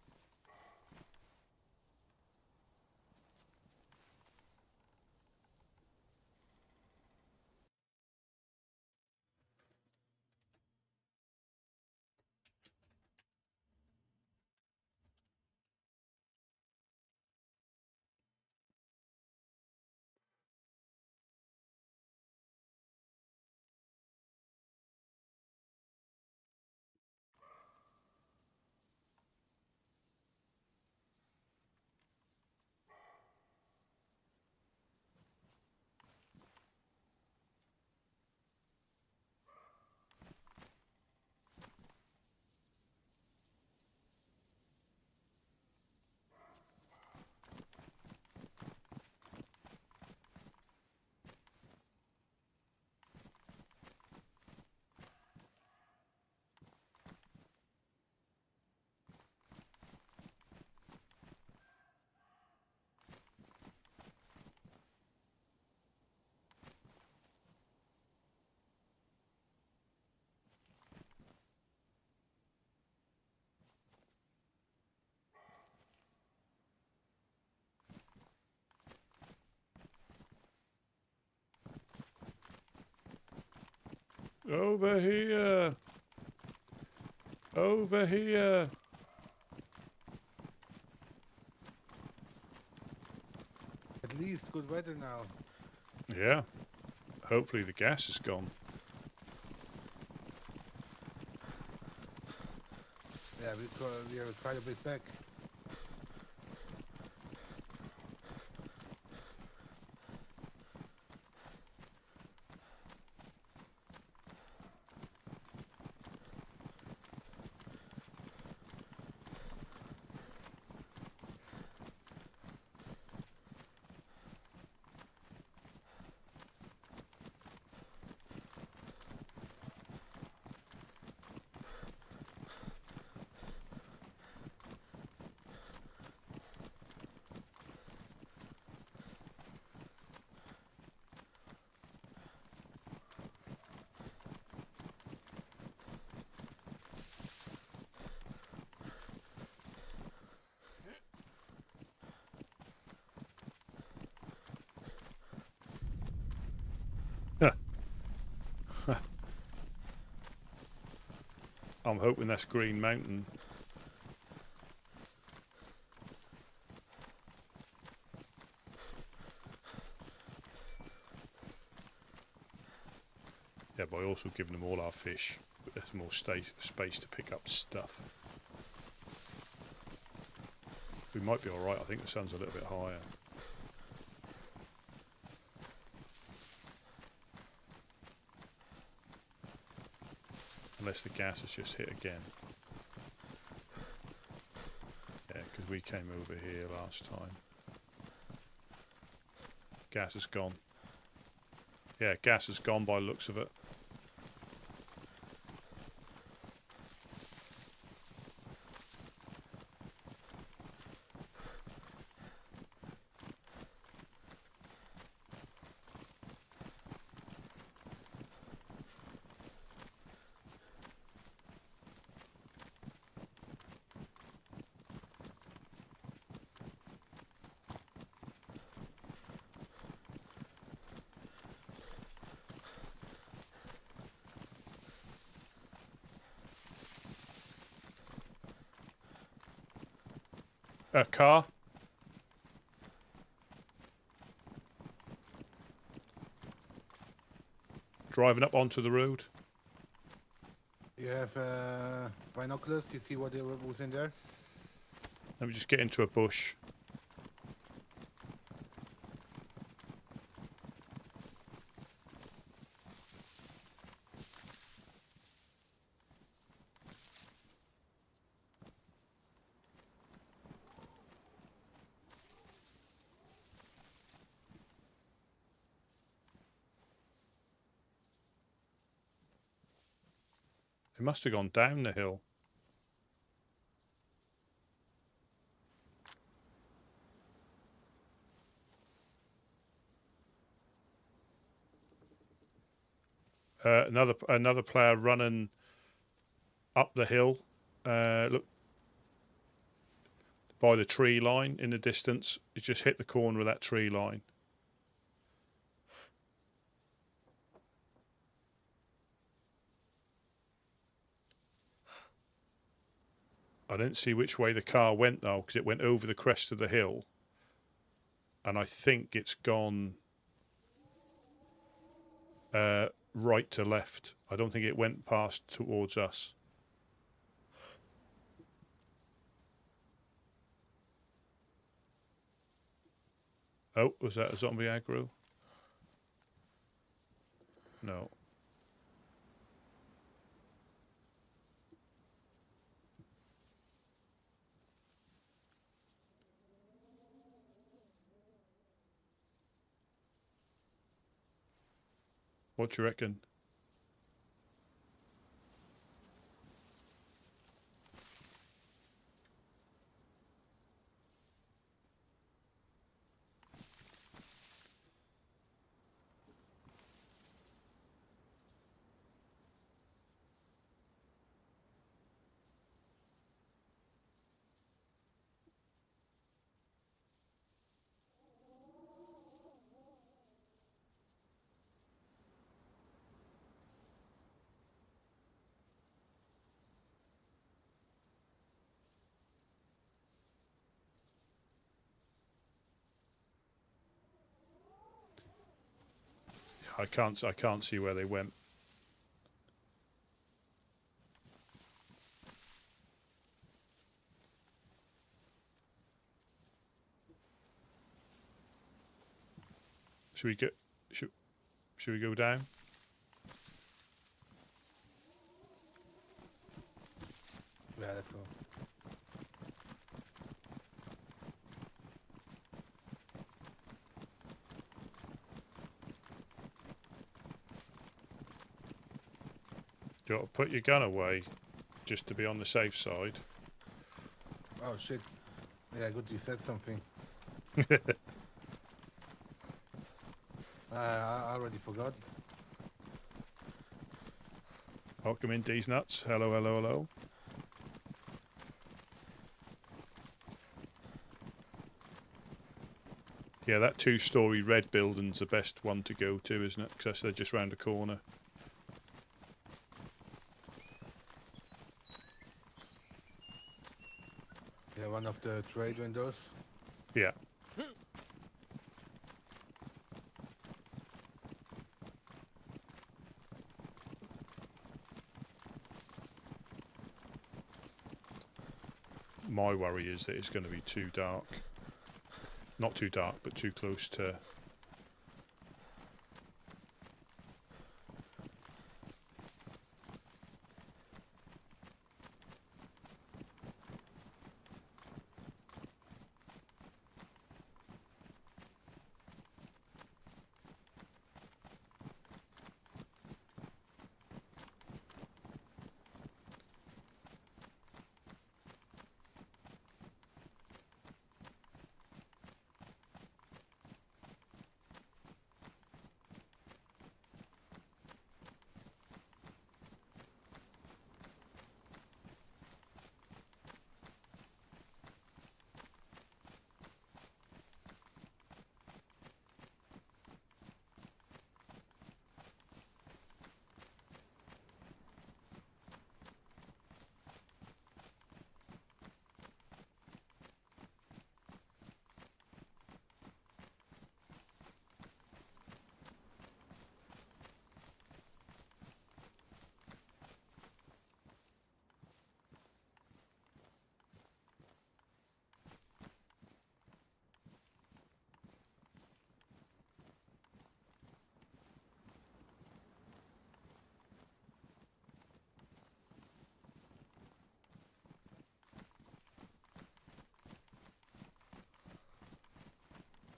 Over here! Over here! At least good weather now. Yeah. Hopefully the gas is gone. Yeah, we are quite a bit back. I'm hoping that's Green Mountain. Yeah, by also giving them all our fish, there's more space to pick up stuff. We might be alright. I think the sun's a little bit higher. Unless the gas has just hit again. Yeah, because we came over here last time. Gas is gone. Yeah, gas is gone by the looks of it. A car? Driving up onto the road. You have binoculars? You see what was in there? Let me just get into a bush. It must have gone down the hill. Another player running up the hill. Look, by the tree line in the distance. It just hit the corner of that tree line. I didn't see which way the car went though, because it went over the crest of the hill. And I think it's gone right to left. I don't think it went past towards us. Oh, was that a zombie aggro? No. What do you reckon? I can't see where they went. Should we go down? Yeah, let's go. Do you want to put your gun away just to be on the safe side? Oh shit. Yeah, good you said something. I already forgot. Welcome in, D's Nuts. Hello, hello, hello. Yeah, that two-storey red building's the best one to go to, isn't it? Because they're just round the corner. the trade windows. Yeah. My worry is that it's going to be too dark. Not too dark, but too close to...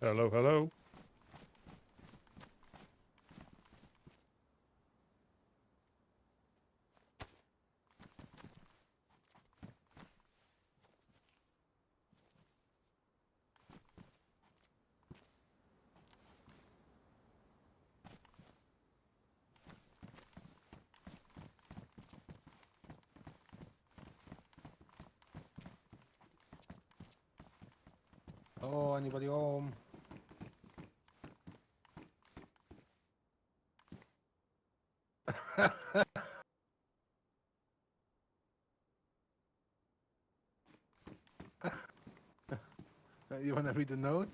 Hello, hello. Oh, anybody home? You wanna read the note?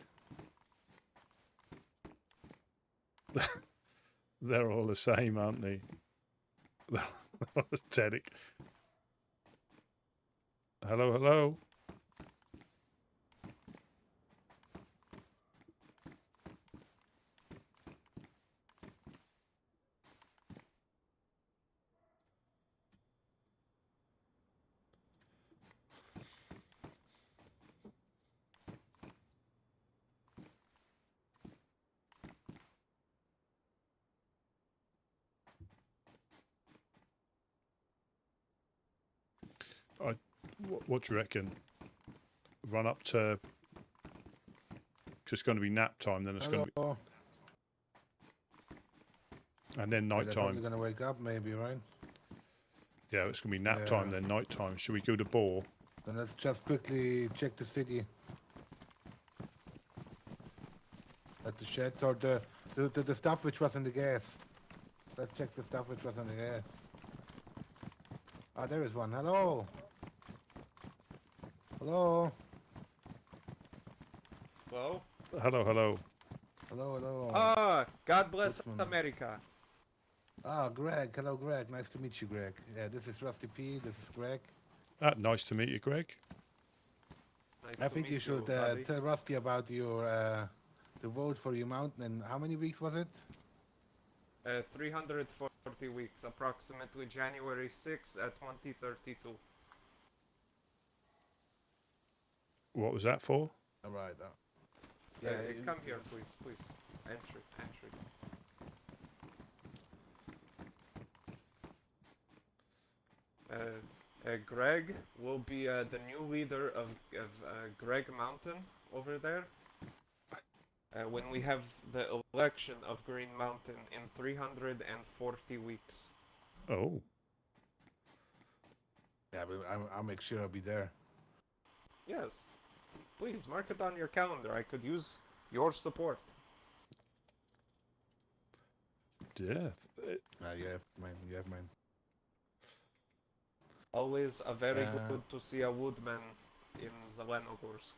They're all the same, aren't they? Pathetic. Hello, hello. What do you reckon? Run up to... Because it's going to be nap time, then it's going to be... Hello. And then They're night probably time. gonna wake up, maybe, right? Yeah, it's going to be nap time, Yeah. then night time. Should we go to Boar? Then let's just quickly check the city. At the sheds or the stuff which was in the gas. Let's check the stuff which was in the gas. Ah, there is one. Hello. Hello. Hello? Hello, hello. Hello, hello. Ah, God bless This one. America. Ah, Greg. Hello, Greg. Nice to meet you, Greg. Yeah, this is Rusty P. This is Greg. Nice to meet you, Greg. Nice I to think you meet should buddy. tell Rusty about your the vote for your mountain. And how many weeks was it? 340 weeks, approximately January 6 at 2032. What was that for? All right. Yeah, come here, please, please. Entry, entry. Greg will be the new leader of Greg Mountain over there. When we have the election of Green Mountain in 340 weeks. Oh. Yeah, but I'll make sure I'll be there. Yes. Please, mark it on your calendar. I could use your support. Yeah. You have mine. You have mine. Always a very good to see a woodman in Zelenogorsk.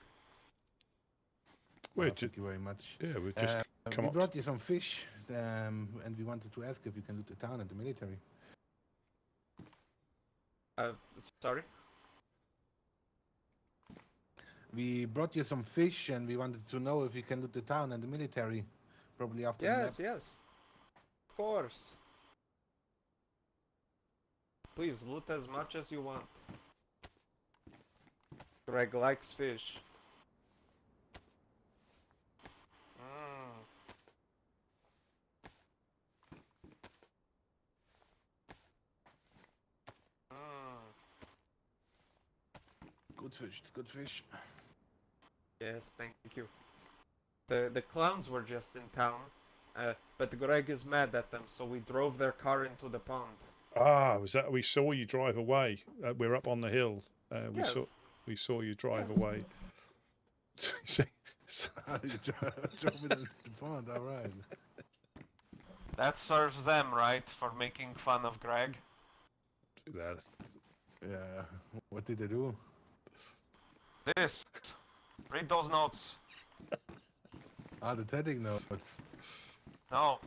We're Thank you very much. yeah, we've just come We up. brought you some fish, and we wanted to ask if you can loot the town and the military. Sorry? We brought you some fish, and we wanted to know if you can loot the town and the military. Probably after the map. Yes. Of course. Please, loot as much as you want. Greg likes fish. Mm. Good fish, good fish. Yes, thank you. The clowns were just in town, but Greg is mad at them, so we drove their car into the pond. Ah, was that we saw you drive away? We're up on the hill. Yes. We saw you drive Yes. away. See, You drove it in the pond, alright. That serves them, right, for making fun of Greg? that's- Yeah, what did they do? This. Read those notes. Ah, the heading notes. No.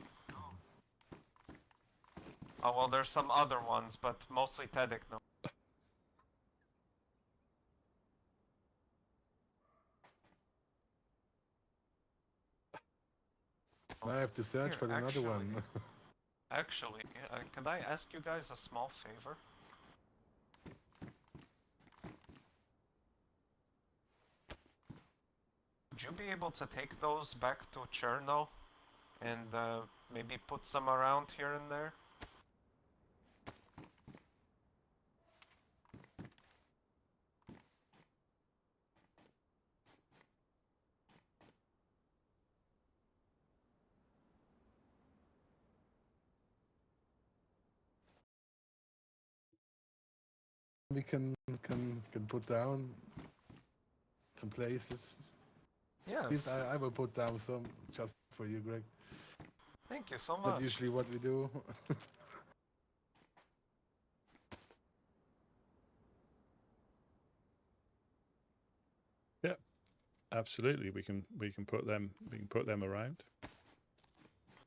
Oh, well, there's some other ones, but mostly TEDx notes. I have to search Here, for another one. Actually, could I ask you guys a small favor? Would you be able to take those back to Cherno and maybe put some around here and there? We can put down some places. Please, Yes. I will put down some just for you, Greg. Thank you so Not much. usually what we do. yeah, absolutely. We can put them around.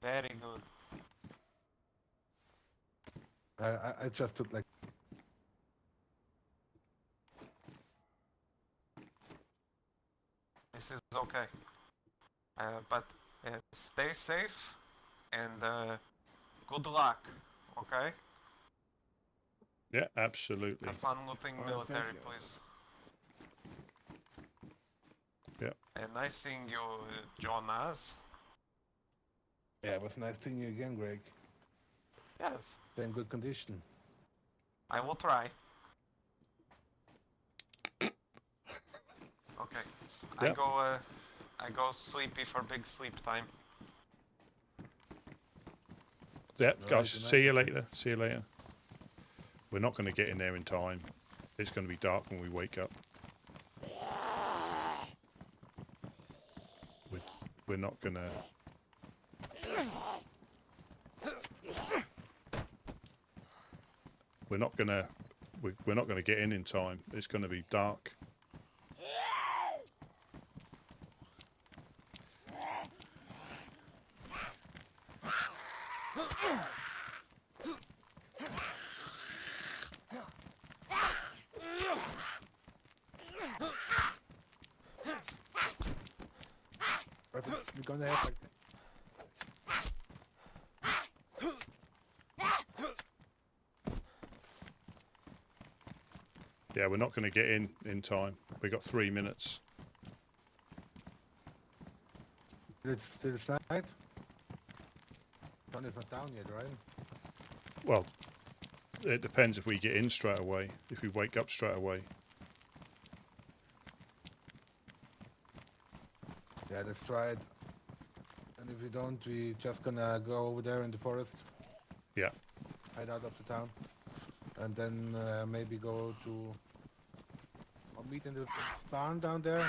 Very good. I just took like This is okay. But stay safe and good luck, okay? Yeah, absolutely. Have fun looting Alright, military, thank you. please. Yeah. And nice seeing you, Jonas. yeah, it was nice seeing you again, Greg. Yes, Stay in good condition. I will try. Okay. Yep. I go sleepy for big sleep time. Yeah, Alright, guys. good night. See you later. See you later. We're not going to get in there in time. It's going to be dark when we wake up. We're not going to. We're not going to. We're not going to get in time. It's going to be dark. We're gonna have like Yeah, we're not going to get in time. We got 3 minutes. it's night. Sun is not down yet, right? Well, it depends if we get in straight away. If we wake up straight away. Yeah, let's try it. And if we don't, we just gonna go over there in the forest. Yeah. Hide out of the town. And then maybe go to... Or meet in the barn down there.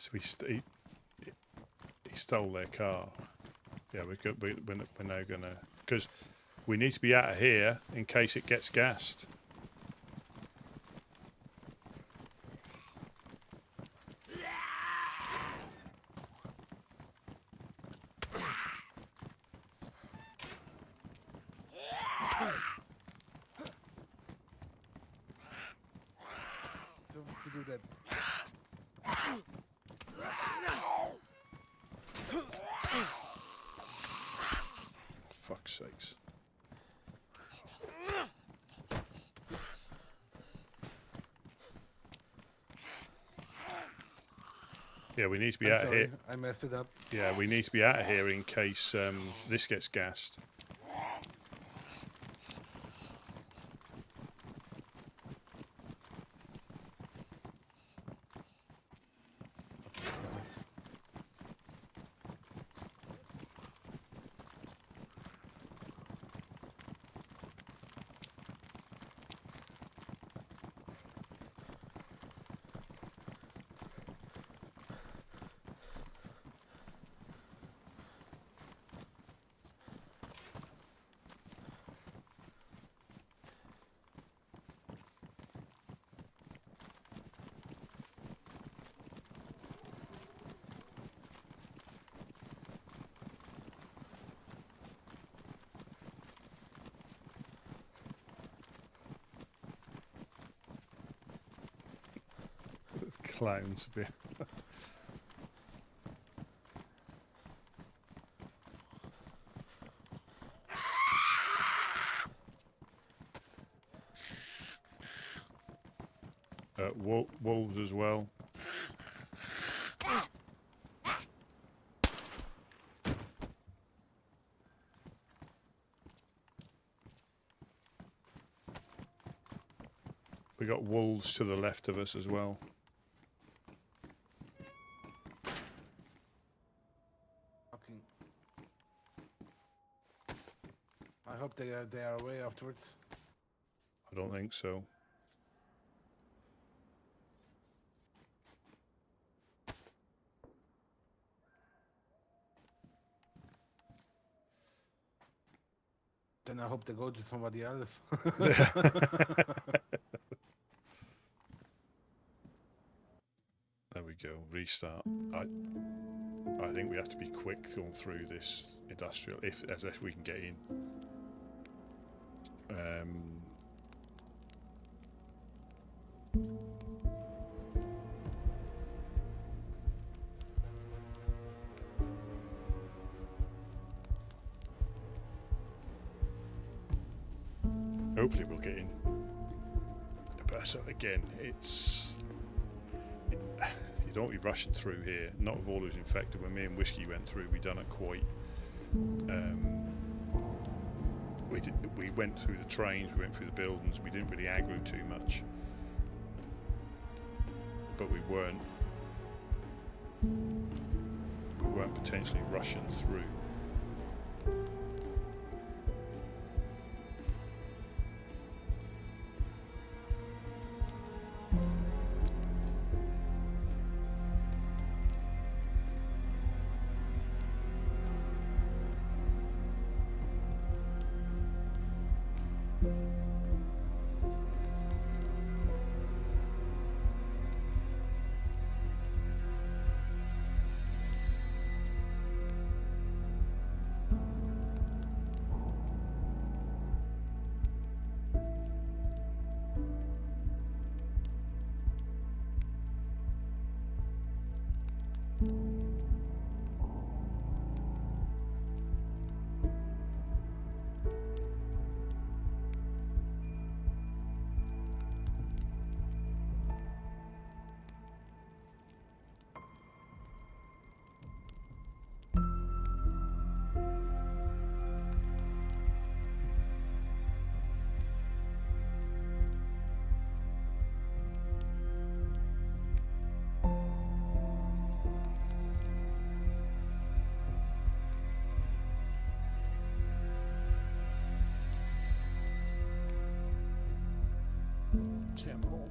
So he stole their car. Yeah, we're now gonna, because we need to be out of here in case it gets gassed. To do that. Fuck's sakes. Yeah, we need to be I'm out of sorry, here. I messed it up. Yeah, we need to be out of here in case this gets gassed. Clowns a bit. Wolves as well. We got wolves to the left of us as well. Okay. I hope they are away afterwards. I don't think so. Then I hope they go to somebody else. There we go. Restart. I think we have to be quick going through this industrial, as if we can get in. Hopefully we'll get in. But so again, you don't be rushing through here. Not with all who's infected. When me and Whiskey went through, we done it quite. We went through the trains, we went through the buildings. We didn't really aggro too much, but we weren't potentially rushing through. Come on.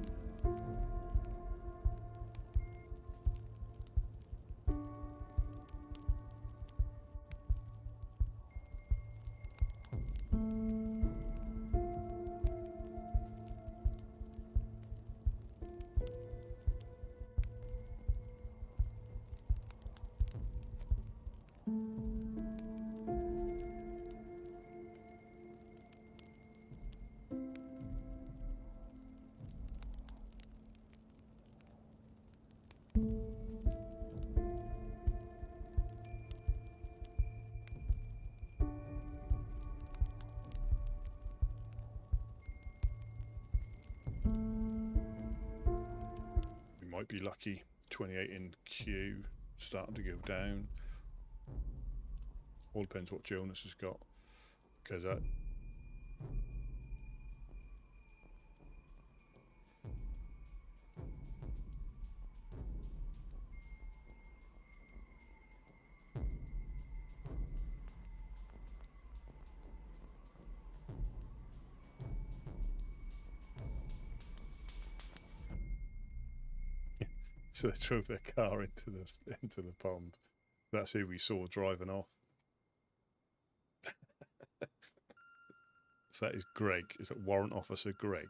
might be lucky. 28 in queue, starting to go down. All depends what Jonas has got, because that. So they drove their car into the pond. That's who we saw driving off. So that is Greg. Is that Warrant Officer Greg?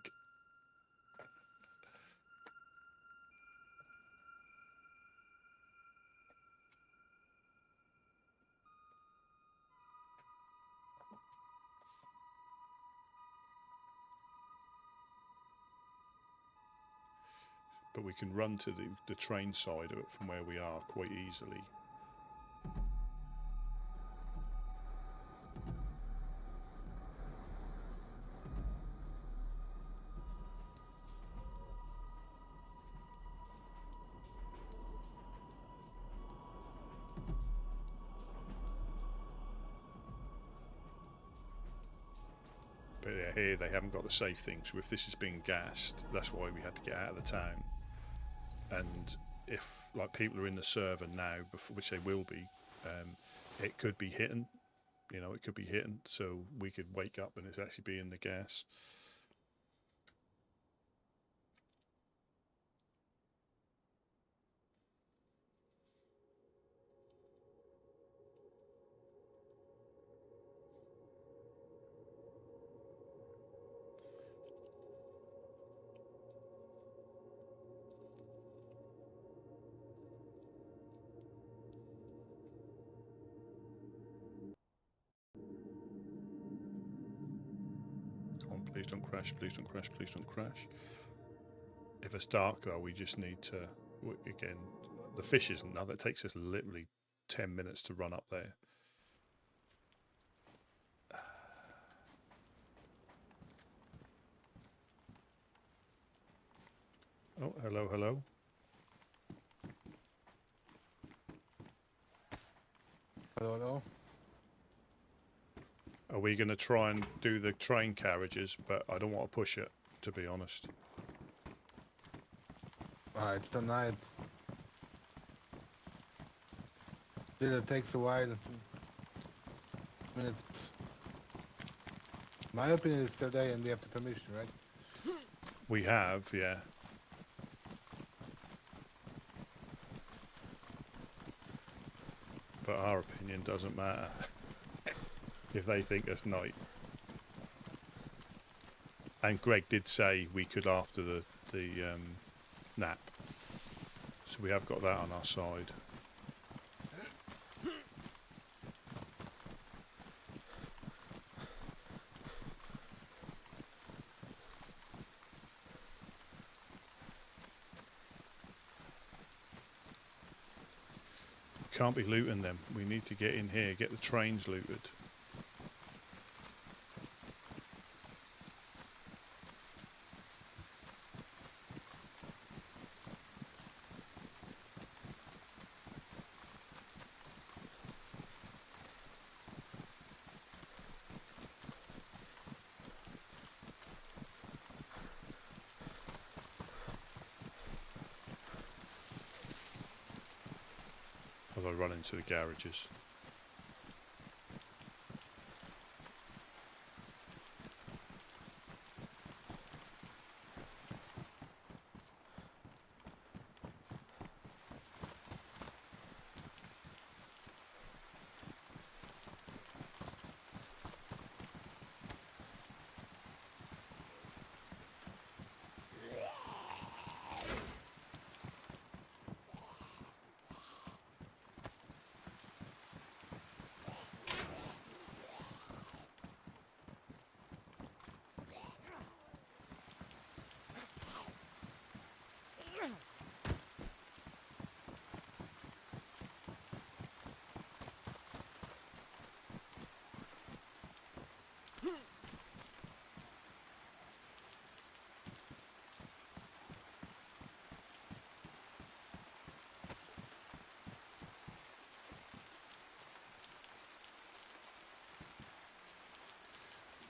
But we can run to the train side of it from where we are quite easily. But yeah, here they haven't got the safe thing, so if this is being gassed, that's why we had to get out of the town. And if like people are in the server now, before, which they will be, it could be hitting. You know, it could be hitting, so we could wake up and it's actually be in the gas. Please don't crash, please don't crash, please don't crash. If it's dark though, we just need to, again, the fish isn't now, that takes us literally 10 minutes to run up there. Oh, hello, hello. Hello, hello. Are we going to try and do the train carriages? But I don't want to push it, to be honest. It's tonight. Still, it takes a while. Minutes. My opinion is today, and we have the permission, right? We have, yeah. But our opinion doesn't matter. If they think it's night. And Greg did say we could after the nap. So we have got that on our side. Can't be looting them. We need to get in here, get the trains looted. As I run into the garages.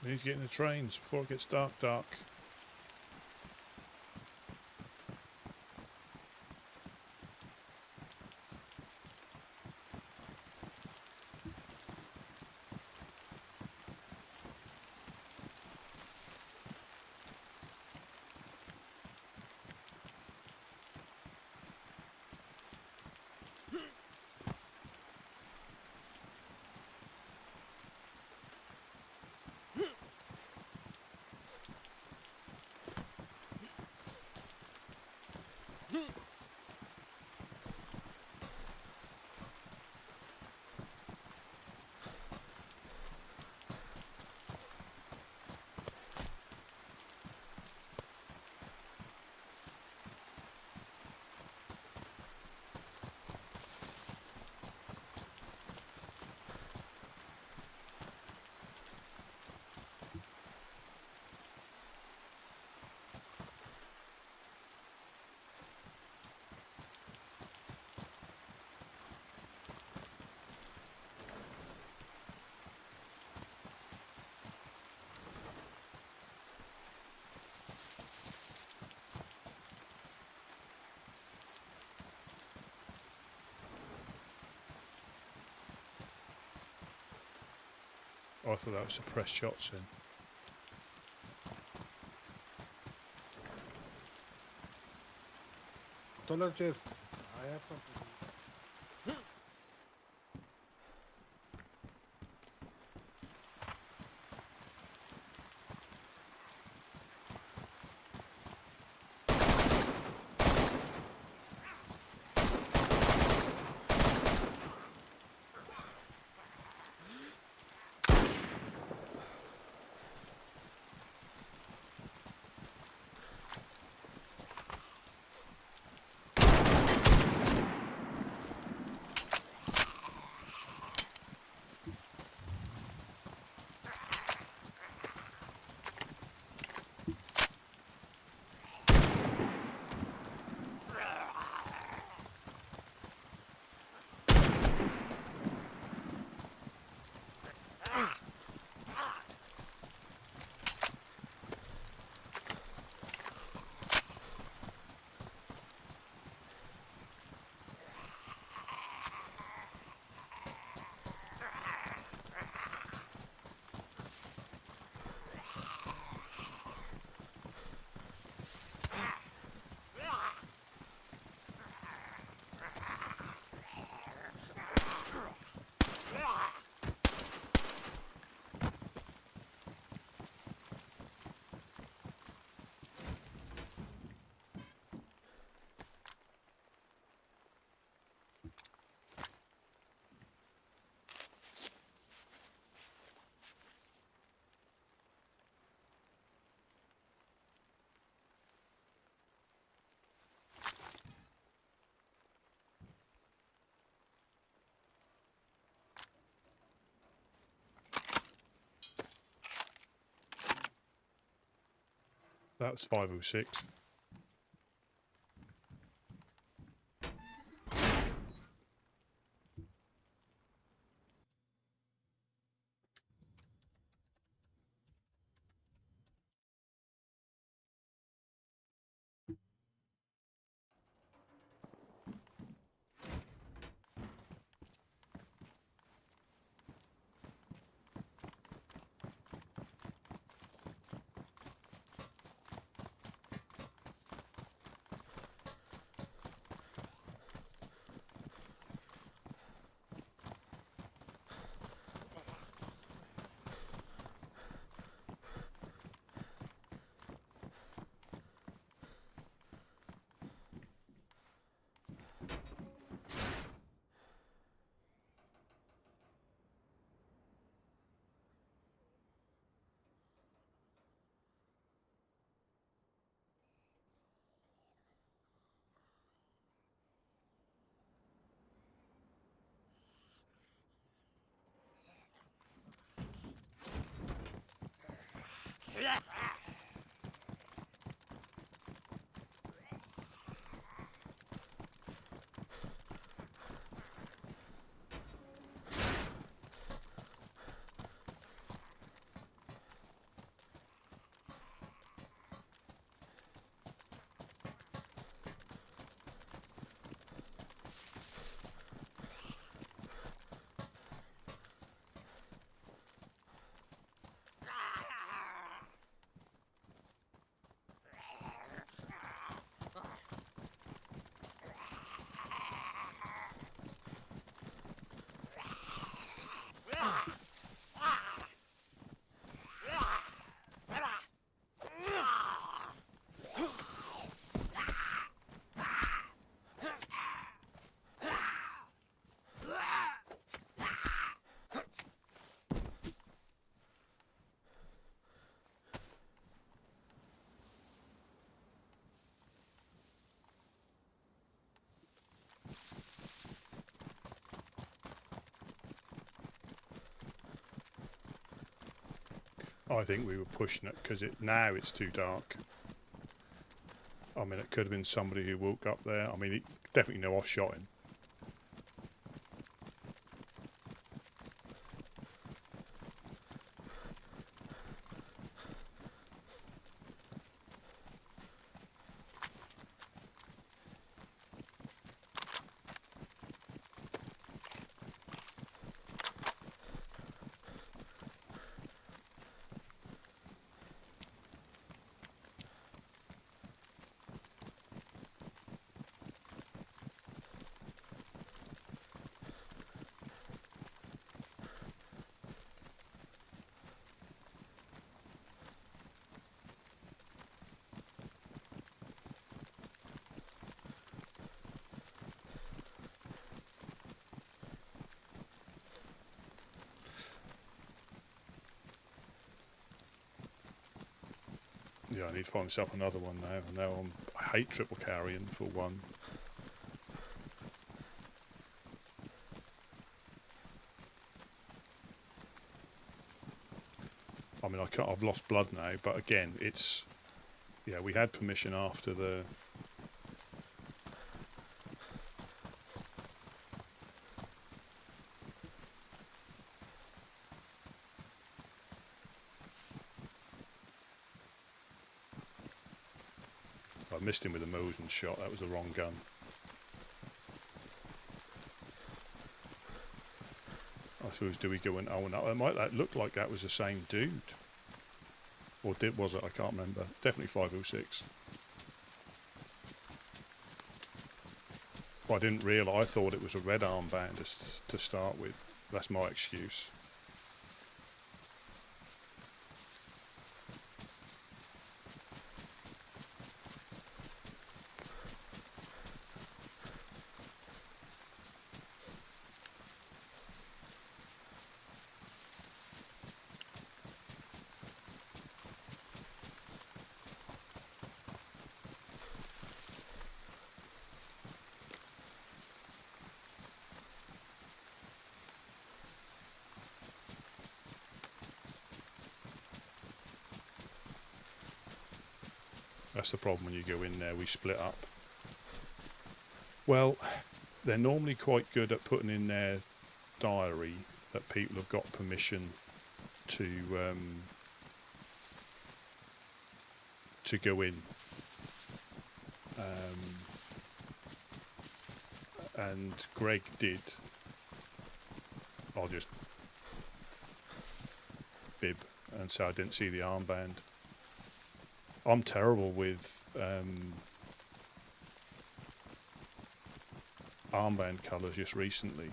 We need to get in the trains before it gets dark. Oh, I thought that was to press shots in. Apologist, I have something. That was 506. I think we were pushing it because now it's too dark. I mean, it could have been somebody who woke up there. I mean, it definitely know I shot him. Yeah, I need to find myself another one now. Now I hate triple carrying for one. I mean, I've lost blood now, but again, it's... Yeah, we had permission after the... I missed him with a Mosin shot. That was the wrong gun. I suppose, do we go in? Oh no, that looked like that was the same dude. Or was it? I can't remember. Definitely 506. Well, I didn't realise. I thought it was a red armband to start with. That's my excuse. That's the problem when you go in there, we split up. Well, they're normally quite good at putting in their diary that people have got permission to go in. And Greg did. I'll just fib and say I didn't see the armband. I'm terrible with armband colours just recently.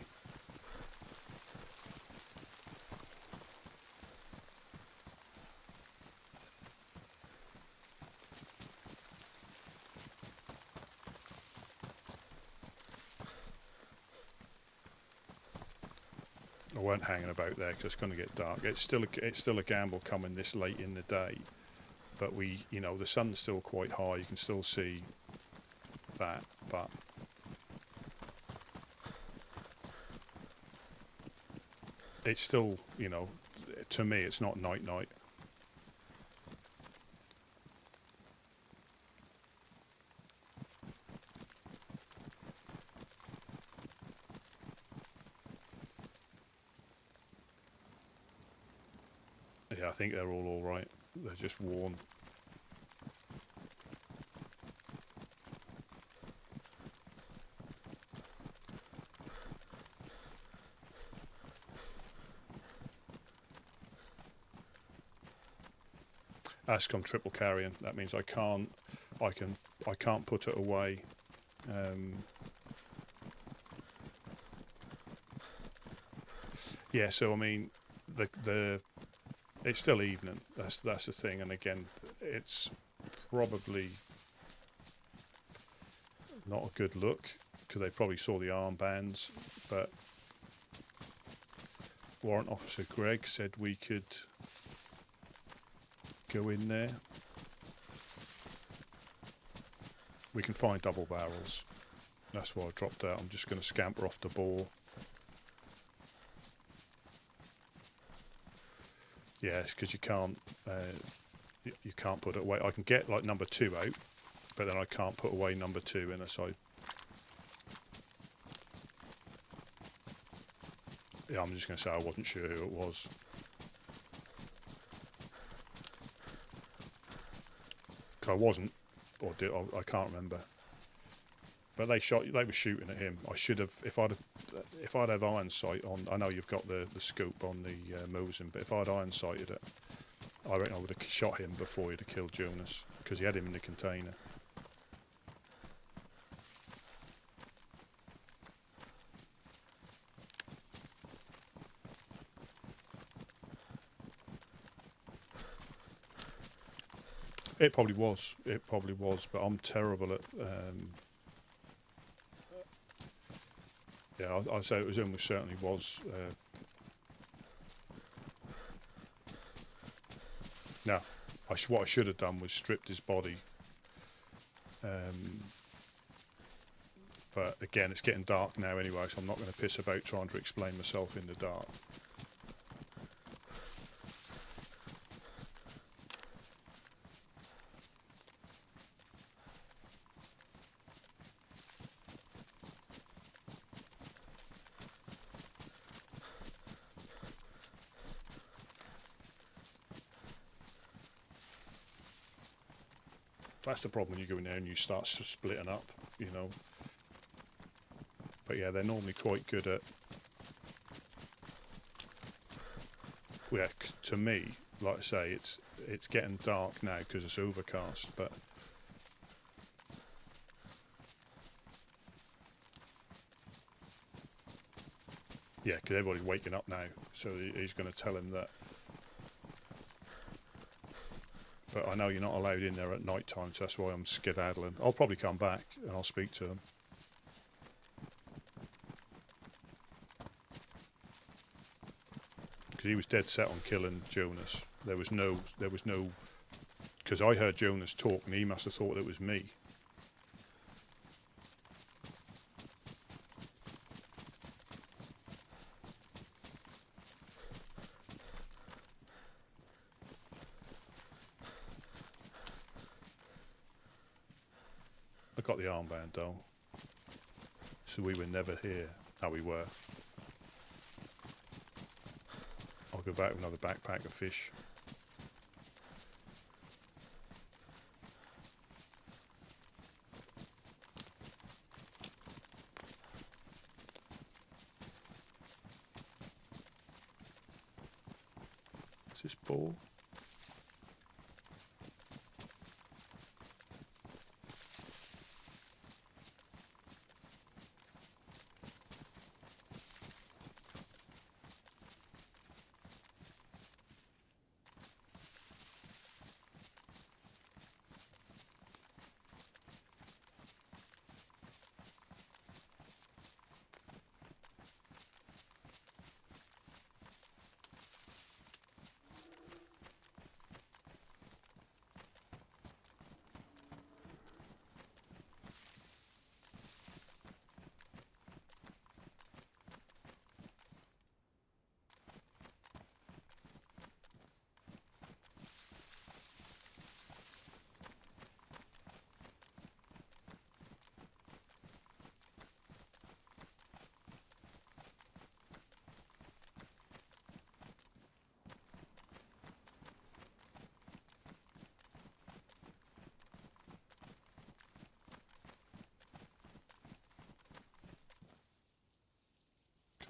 I weren't hanging about there because it's going to get dark. It's still a gamble coming this late in the day. But the sun's still quite high, you can still see that, but it's still, to me, it's not night. Yeah, I think they're all right. They're just worn. ASCOM triple carrying. That means I can't put it away. Yeah, so I mean, it's still evening. That's the thing, and again, it's probably not a good look because they probably saw the armbands. But Warrant Officer Greg said we could go in there. We can find double barrels. That's why I dropped out. I'm just going to scamper off the bore. Yeah, it's because you can't put it away. I can get like number 2 out, but then I can't put away number 2 unless I. Yeah, I'm just going to say I wasn't sure who it was. I wasn't, or did I can't remember. But they were shooting at him. I should have, if I'd had iron sight on. I know you've got the scope on the Mosin, but if I'd iron sighted it, I reckon I would have shot him before he'd have killed Jonas, because he had him in the container. It probably was, but I'm terrible at. Yeah, I'd say it was almost certainly was. No, what I should have done was stripped his body. But again, it's getting dark now anyway, so I'm not going to piss about trying to explain myself in the dark. That's the problem when you go in there and you start splitting up, you know. But yeah, they're normally quite good at. Yeah, to me, like I say, it's getting dark now because it's overcast. But yeah, because everybody's waking up now, so he's going to tell him that. But I know you're not allowed in there at night time, so that's why I'm skedaddling. I'll probably come back and I'll speak to him. Because he was dead set on killing Jonas. There was no, because I heard Jonas talk and he must have thought it was me. I got the armband though, so we were never here. No, we were. I'll go back with another backpack of fish. Is this ball?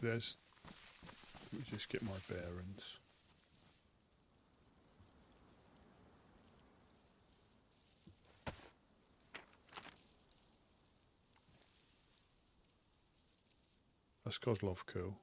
Let me just get my bearings. That's Kozlovko.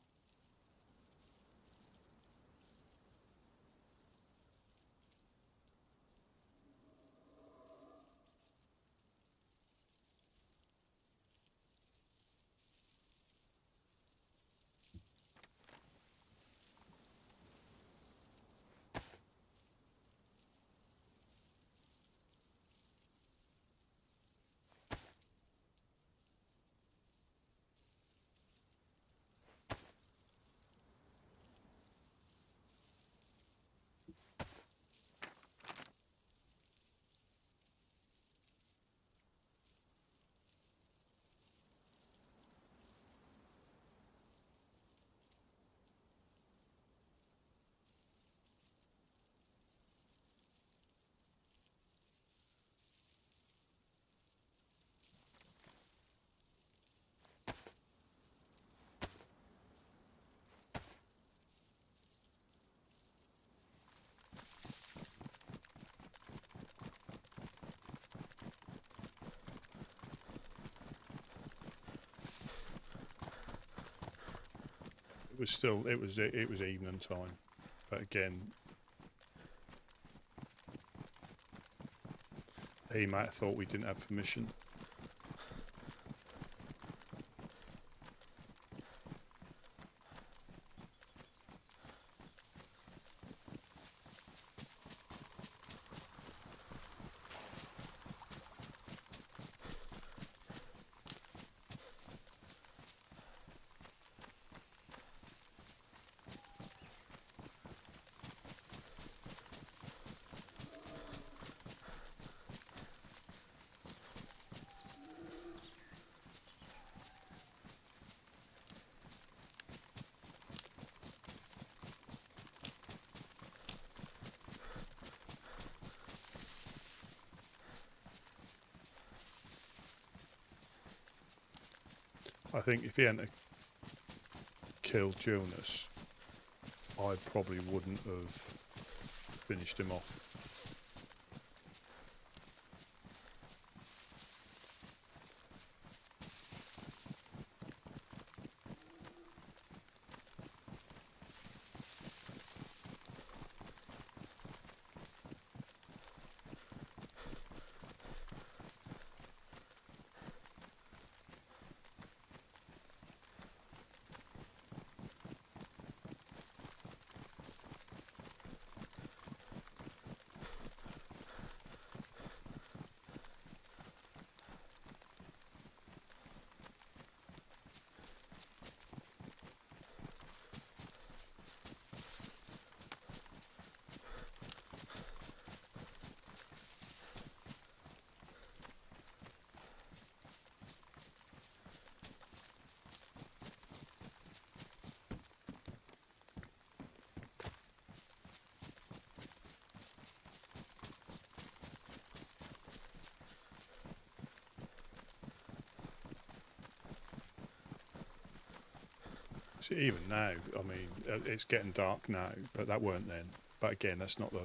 was still it was evening time, but again, he might have thought we didn't have permission. I think if he hadn't killed Jonas, I probably wouldn't have finished him off. See, even now, I mean, it's getting dark now, but that weren't then. But again, that's not the...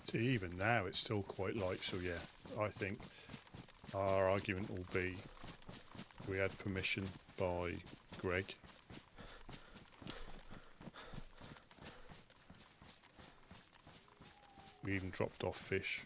See, even now it's still quite light, so yeah, I think our argument will be we had permission by Greg. We even dropped off fish.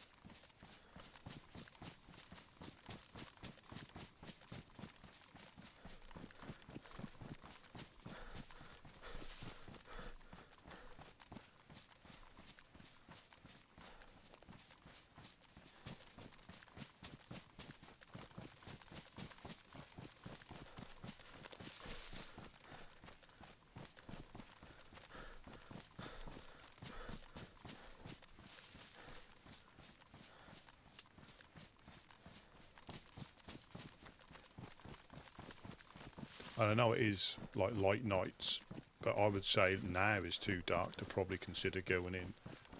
I know it is like light nights, but I would say now is too dark to probably consider going in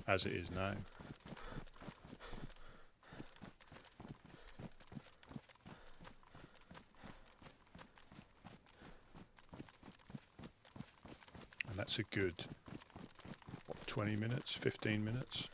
as it is now. And that's a good, what, 20 minutes, 15 minutes?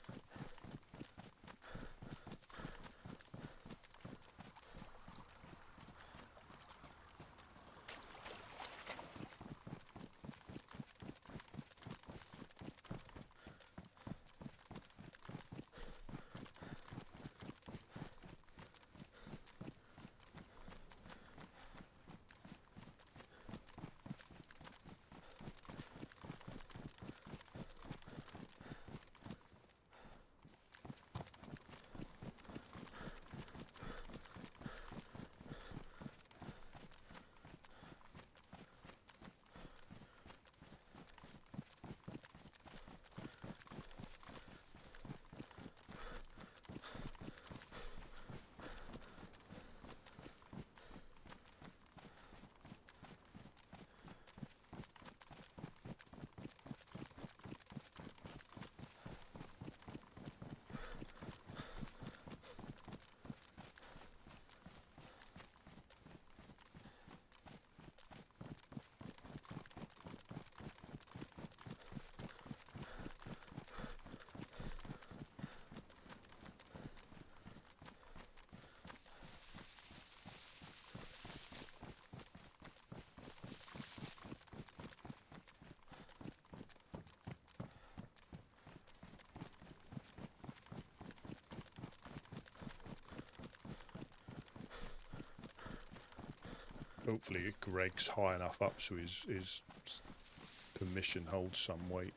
Hopefully Greg's high enough up so his permission holds some weight.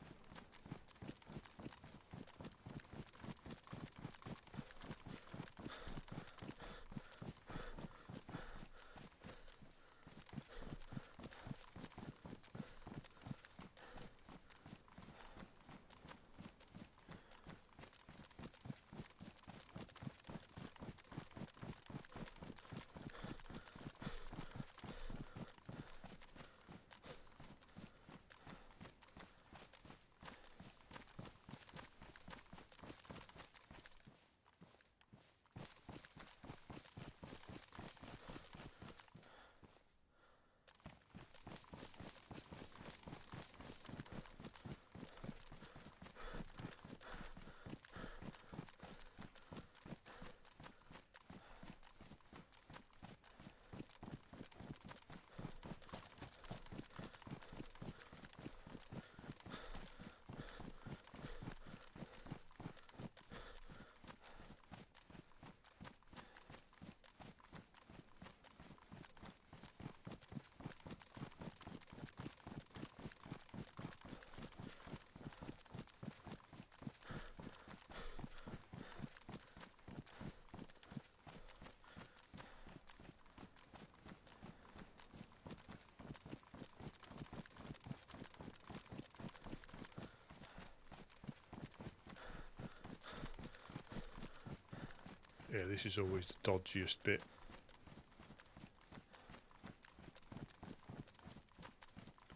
Yeah, this is always the dodgiest bit.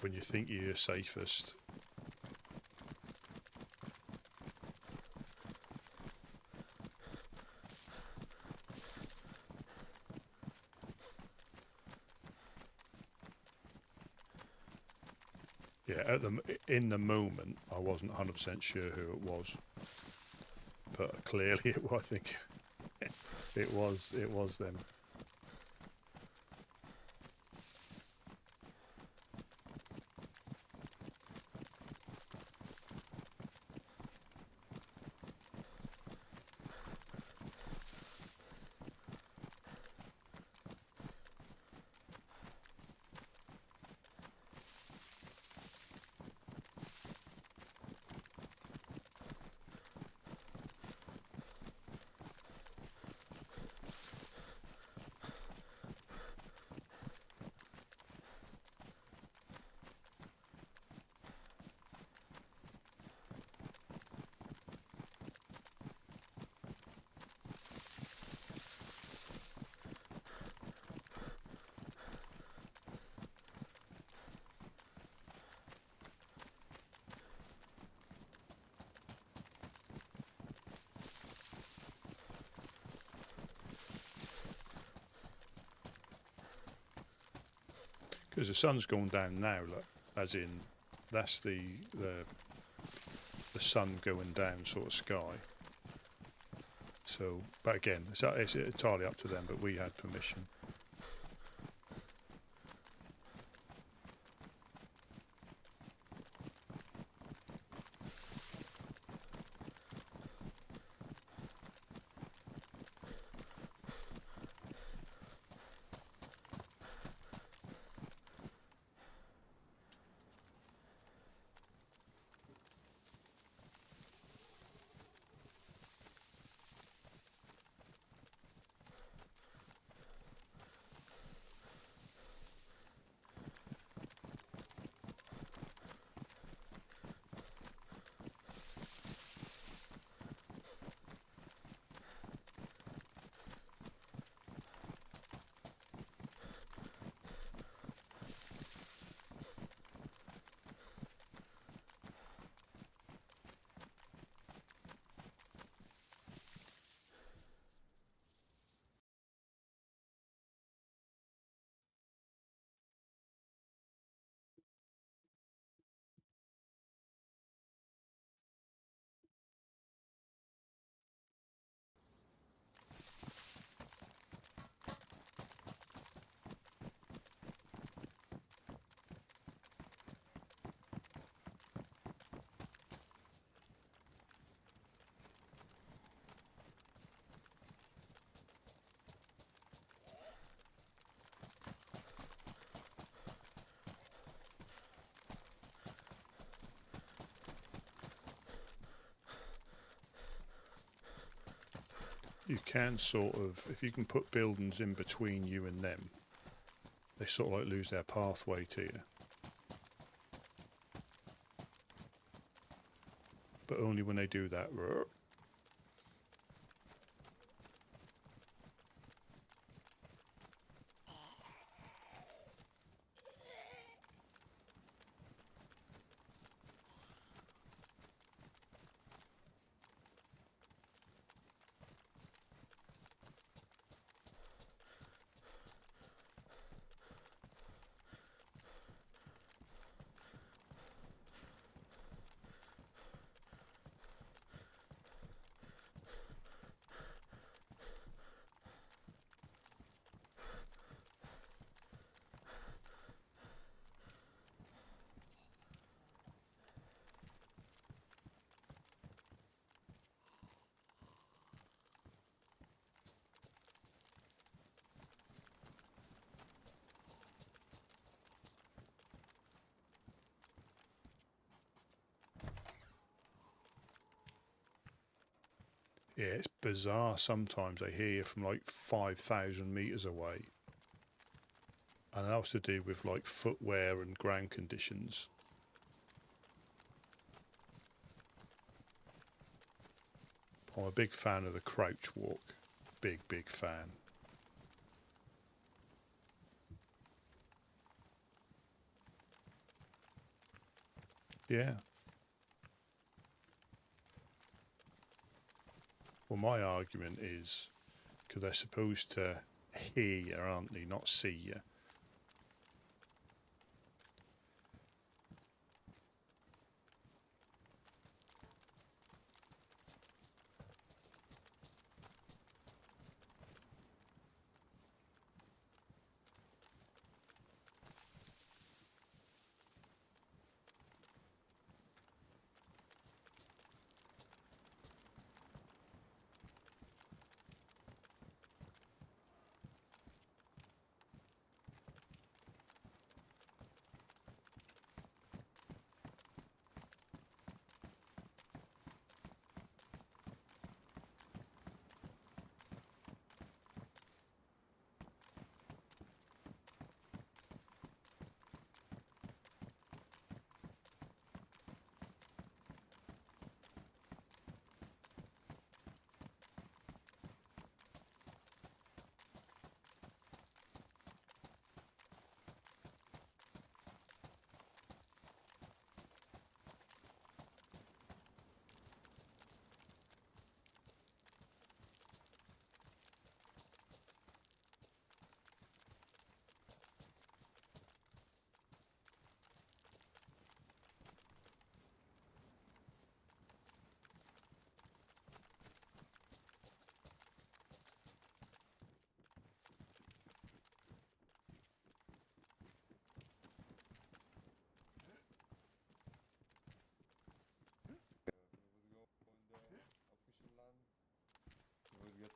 When you think you're safest. Yeah, in the moment, I wasn't 100% sure who it was. but clearly I think it was them. Because the sun's gone down now, look, as in that's the sun going down sort of sky. So, but again, it's entirely up to them. But we had permission. You can sort of, if you can put buildings in between you and them, they sort of like lose their pathway to you. But only when they do that. Yeah, it's bizarre sometimes. I hear you from like 5,000 metres away. And that was to do with like footwear and ground conditions. I'm a big fan of the crouch walk. Big fan. Yeah. Well, my argument is because they're supposed to hear you, aren't they? Not see you.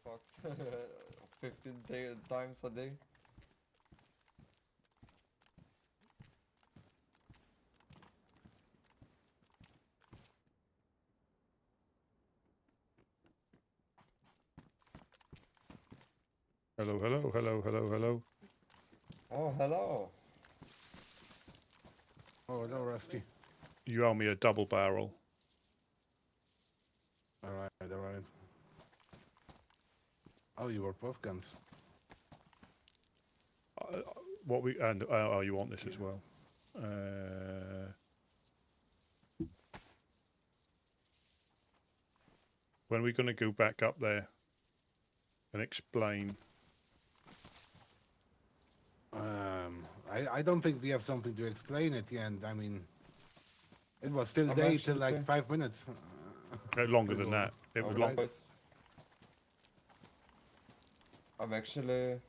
fucked 15 times a day. Hello, hello, hello, hello, hello. Oh, hello. Oh, hello, Rusty. You owe me a double barrel. Alright, alright. Oh, you were both guns. What we and oh, you want this as well? When are we going to go back up there and explain? I don't think we have something to explain at the end. I mean, it was still I'm day till actually- like 5 minutes. Longer than that. It was long. Alright. I'm actually,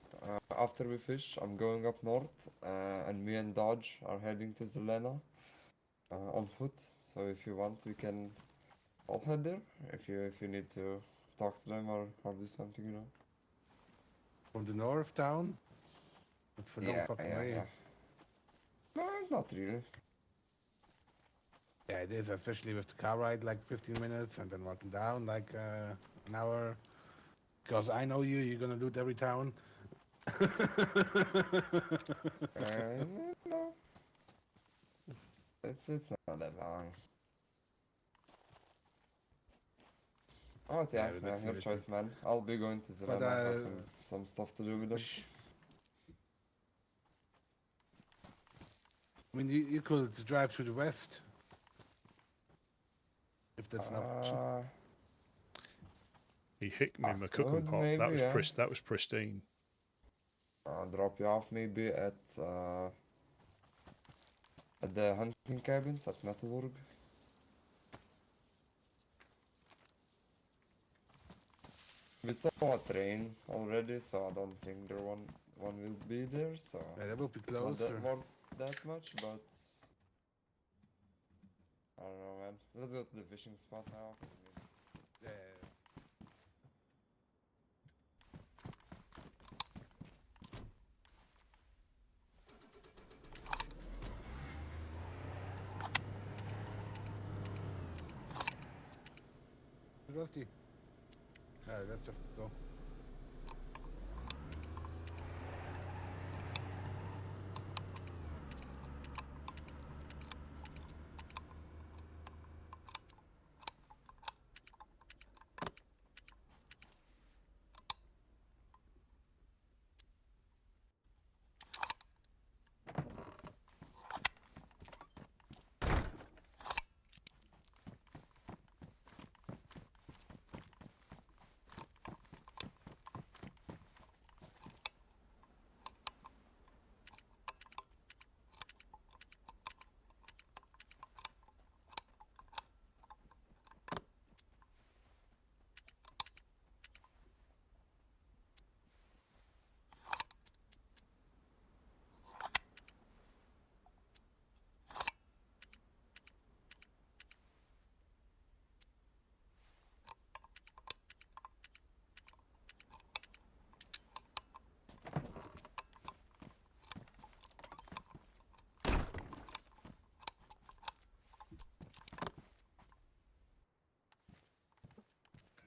after we fish, I'm going up north, and me and Dodge are heading to Zelena on foot. So if you want, we can all head there. If you need to talk to them or do something, you know. From the north town? It's for long fucking way. yeah. No, not really. Yeah, it is, especially with the car ride, like 15 minutes, and then walking down like an hour. Because I know you, you're gonna loot every town. No, it's not that long. Oh yeah, Yeah, that's your the choice, issue. man. I'll be going to But, Zelena. I have some stuff to do with them. I mean, you could drive through the west. If that's an option. He hit me in my I cooking could pot. maybe, That was yeah. that was pristine. I'll drop you off maybe at the hunting cabins at Metalurg. We saw a train already, so I don't think one will be there. So Yeah, that will be it's not closer. that much, but I don't know, man. Let's go to the fishing spot now. Yeah. Rusty. Let's just go.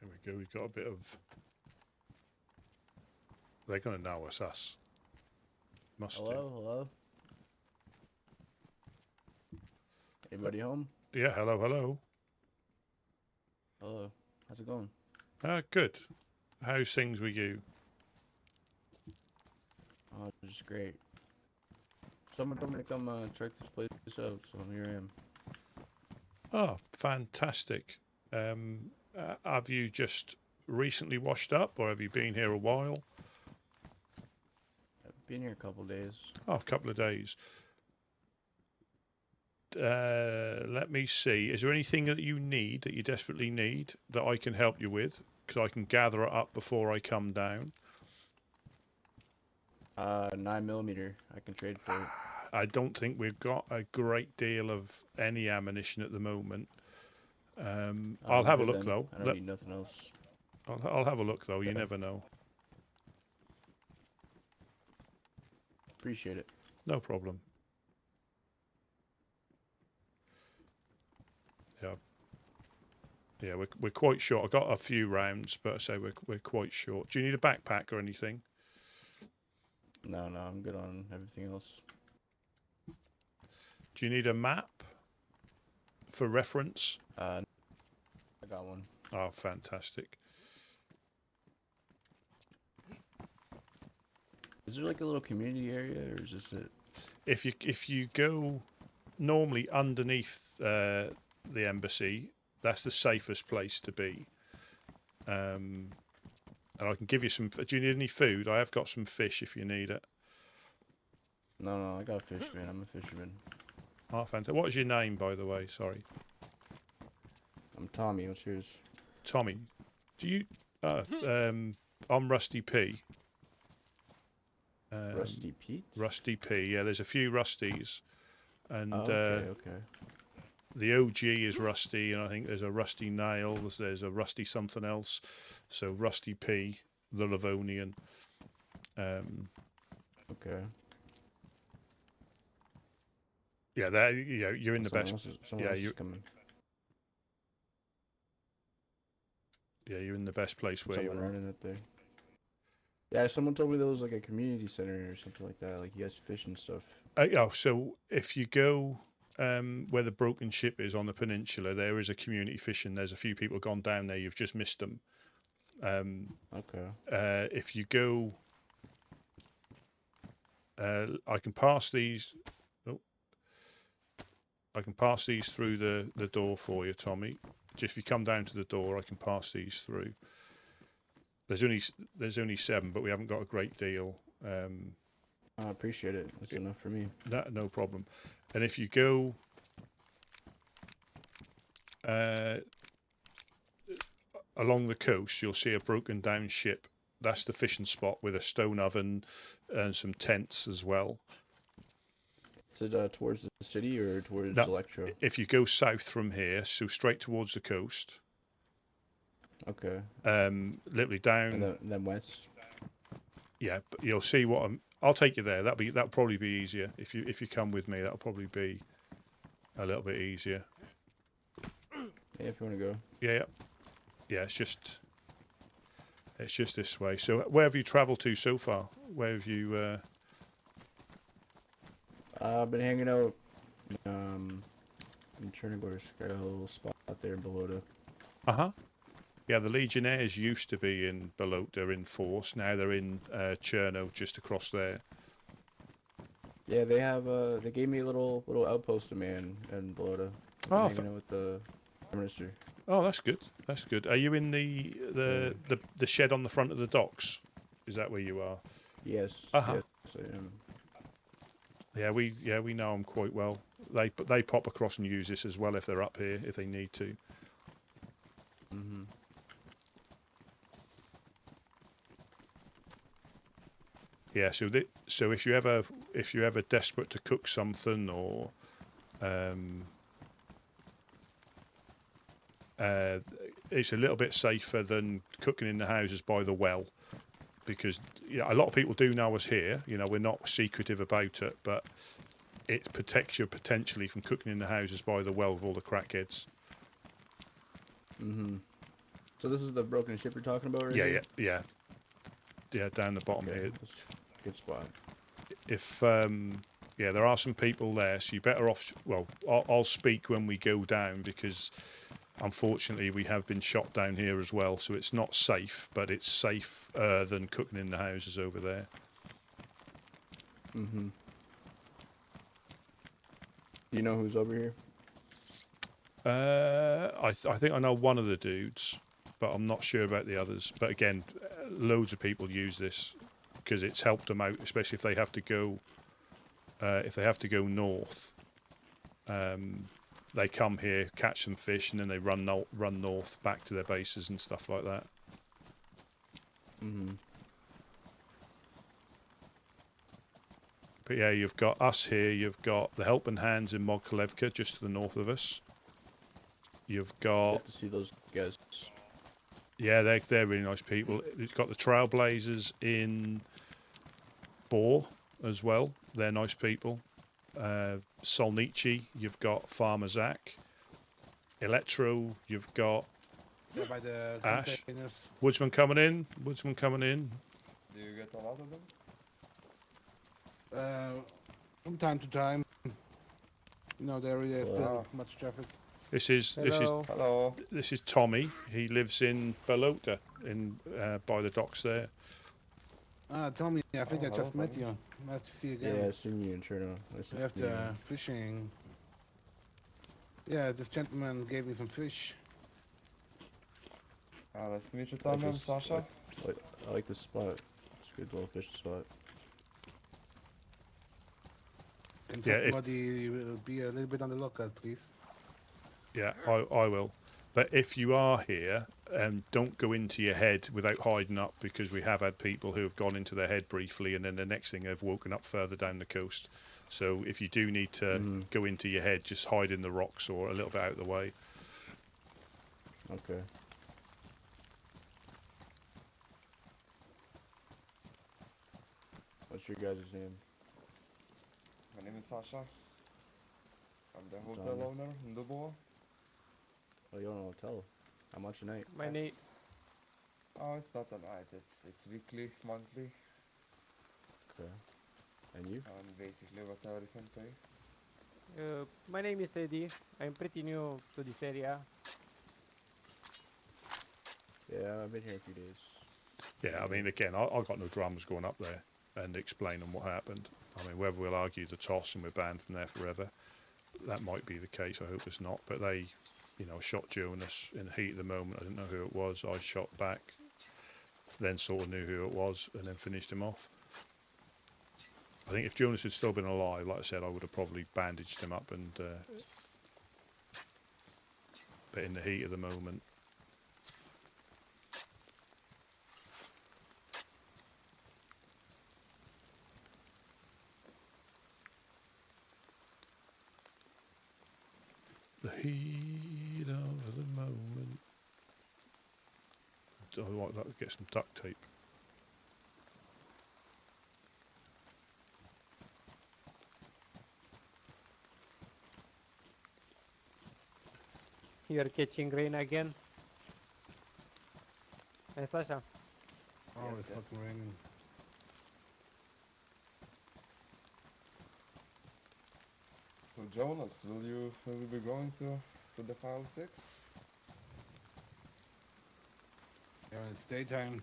Here we go. We've got a bit of. They're gonna know it's us. Must Hello. Anybody home? do. Yeah. Hello. Hello. Hello. How's it going? Good. How's things with you? Oh, just great. Someone told me to come check this place out, so here I am. Oh, fantastic. Have you just recently washed up, or have you been here a while? I've been here a couple days. Oh, a couple of days. Let me see. Is there anything that you need, that you desperately need, that I can help you with? Because I can gather it up before I come down. 9mm. I can trade for it. I don't think we've got a great deal of any ammunition at the moment. I'll have a good look then. though. I don't need nothing else. I'll have a look though. You never know. Appreciate it. No problem. Yeah. Yeah, we're quite short. I got a few rounds, but I say we're quite short. Do you need a backpack or anything? No, I'm good on everything else. Do you need a map for reference? I got one. Oh, fantastic. Is there like a little community area, or is this it? If you go normally underneath the embassy, that's the safest place to be. And I can give you some. Do you need any food? I have got some fish if you need it. No, I got fish, man. I'm a fisherman. Oh, fantastic. What is your name, by the way? Sorry. I'm Tommy. What's yours? Tommy. Do you... I'm Rusty P. Rusty Pete? Rusty P. Yeah, there's a few Rusties. And okay. the OG is Rusty, and I think there's a Rusty Nails, there's a Rusty something else. So Rusty P, the Livonian. Okay. Yeah, you're in the best. Someone else is coming. Yeah, you're in the best place where Someone you are. running up there. Yeah, someone told me there was like a community center or something like that. Like you guys fish and stuff. So if you go where the broken ship is on the peninsula, there is a community fishing. There's a few people gone down there. You've just missed them. Okay. If you go, I can pass these. Oh, I can pass these through the door for you, Tommy. Just if you come down to the door, I can pass these through. There's only 7, but we haven't got a great deal. I appreciate it. That's enough for me. No problem. And if you go along the coast, you'll see a broken down ship. That's the fishing spot with a stone oven and some tents as well. Is it towards the city or towards Electro? If you go south from here, so straight towards the coast. Okay. Literally down. And then west. Yeah, but you'll see what I'll take you there. That'll probably be easier if you come with me. That'll probably be a little bit easier. Yeah, if you want to go. Yeah. It's just this way. So where have you travelled to so far? Where have you? I've been hanging out in Chernarus. Got a little spot out there in Balota. Yeah, the Legionnaires used to be in Balota in force. Now they're in Cherno, just across there. Yeah, they have. They gave me a little outpost to man in Balota. Hanging out with the minister. Oh, that's good. That's good. Are you in the shed on the front of the docks? Is that where you are? Yes. Yes, I am. Yeah, we know them quite well. They pop across and use this as well if they're up here if they need to. Mhm. Yeah, so if you're ever desperate to cook something or it's a little bit safer than cooking in the houses by the well, because a lot of people do know us here. We're not secretive about it, but it protects you potentially from cooking in the houses by the well with all the crackheads. Mhm. So this is the broken ship you're talking about, right? Yeah, down the bottom here. Good spot. If there are some people there, so you're better off. Well, I'll speak when we go down, because unfortunately we have been shot down here as well, so it's not safe, but it's safer than cooking in the houses over there. Mhm. Do you know who's over here? I think I know one of the dudes, but I'm not sure about the others. But again, loads of people use this because it's helped them out, especially if they have to go north. They come here, catch some fish, and then they run north back to their bases and stuff like that. Mhm. But yeah, you've got us here. You've got the Helping Hands in Mogilevka, just to the north of us. You've got. Good to see those guys. Yeah, they're really nice people. It's got the Trailblazers in Boar as well. They're nice people. Solnichi, you've got Farmer Zach. Electro, you've got Yeah, by the Ash. containers. Woodsman coming in. Woodsman coming in. Do you get a lot of them? From time to time. You know, there is still much traffic. This is Hello. this is Tommy. He lives in Balota, in by the docks there. Ah, Tommy, I think I hello, just met Tommy. you. Nice to see you Yeah, again. I've seen you in Cherno. Nice to meet After you. fishing. Yeah, this gentleman gave me some fish. Nice to meet you, I like Tommy. I'm this- Sasha. I like this spot. It's a good little fish spot. Can Yeah, if- somebody will be a little bit on the lookout, please? Yeah, I will. But if you are here, don't go into your head without hiding up, because we have had people who have gone into their head briefly and then the next thing they've woken up further down the coast. So if you do need to go into your head, just hide in the rocks or a little bit out of the way. Okay. What's your guys' name? My name is Sasha. I'm the hotel Tommy. owner in Dubois. Oh, you own a hotel. How much a night? My name. Oh, it's not a night. It's weekly, monthly, Okay. And you? and basically whatever you can pay. My name is Eddie. I'm pretty new to this area. Yeah, I've been here a few days. Yeah, I mean, again, I've got no dramas going up there and explaining what happened. I mean, whether we'll argue the toss and we're banned from there forever, that might be the case. I hope it's not. But they, you know, shot Jonas in the heat of the moment. I didn't know who it was. I shot back, then sort of knew who it was, and then finished him off. I think if Jonas had still been alive, like I said, I would have probably bandaged him up and. But in the heat of the moment. The heat of the moment. I like that. Get some duct tape. You're catching rain again. Hey, Sasha. Oh, Yes, it's yes. fucking raining. So Jonas, will you be going to the 506? Yeah, it's daytime.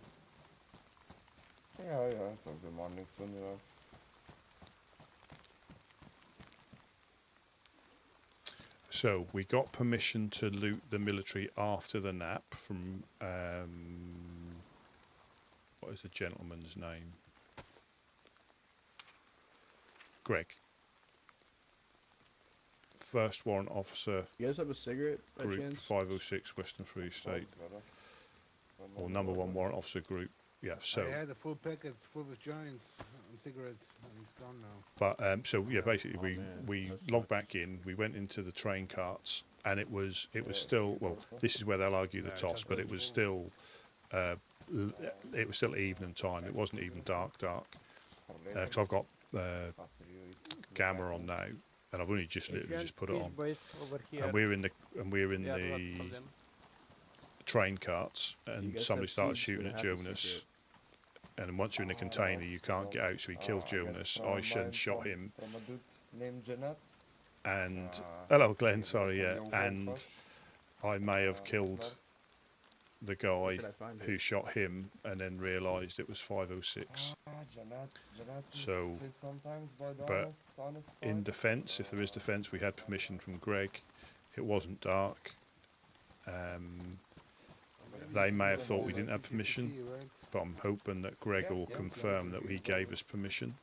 Yeah, it's like the morning soon, you know. So we got permission to loot the military after the nap from what is the gentleman's name? Greg. First warrant officer, You guys have a cigarette by group chance? 506 Western Free State, or number one warrant officer group. Yeah, so I had a full packet full with joints and cigarettes, and it's gone now. but so yeah, basically man, we that logged sucks. back in. We went into the train carts, and it was still, well. This is where they'll argue the Yeah, toss, just but go it was full. still it was still evening time. It wasn't even dark, because I've got gamma on now, and I've only just literally just put it on. Boys over here. And we're in There are lots the of them. train carts, You and guys somebody have started seats, shooting we're at gonna have to Jonas. secure And once you're in the container, you can't get out, so he killed Jonas. I then shot him, From a dude named Jeanette. and Uh, hello, Glenn. he Sorry, was yeah, from the and Overcrush, I may have uh, killed North. the Where guy could I find who it? shot him, and then realised it was 506. Jeanette is So, sometimes by the but honest In part. defence, if there is defence, we had permission from Greg. It wasn't dark. They may have thought we didn't have permission, PPP, right? but I'm hoping that Greg Yeah, will yeah, confirm that yeah. he gave us permission.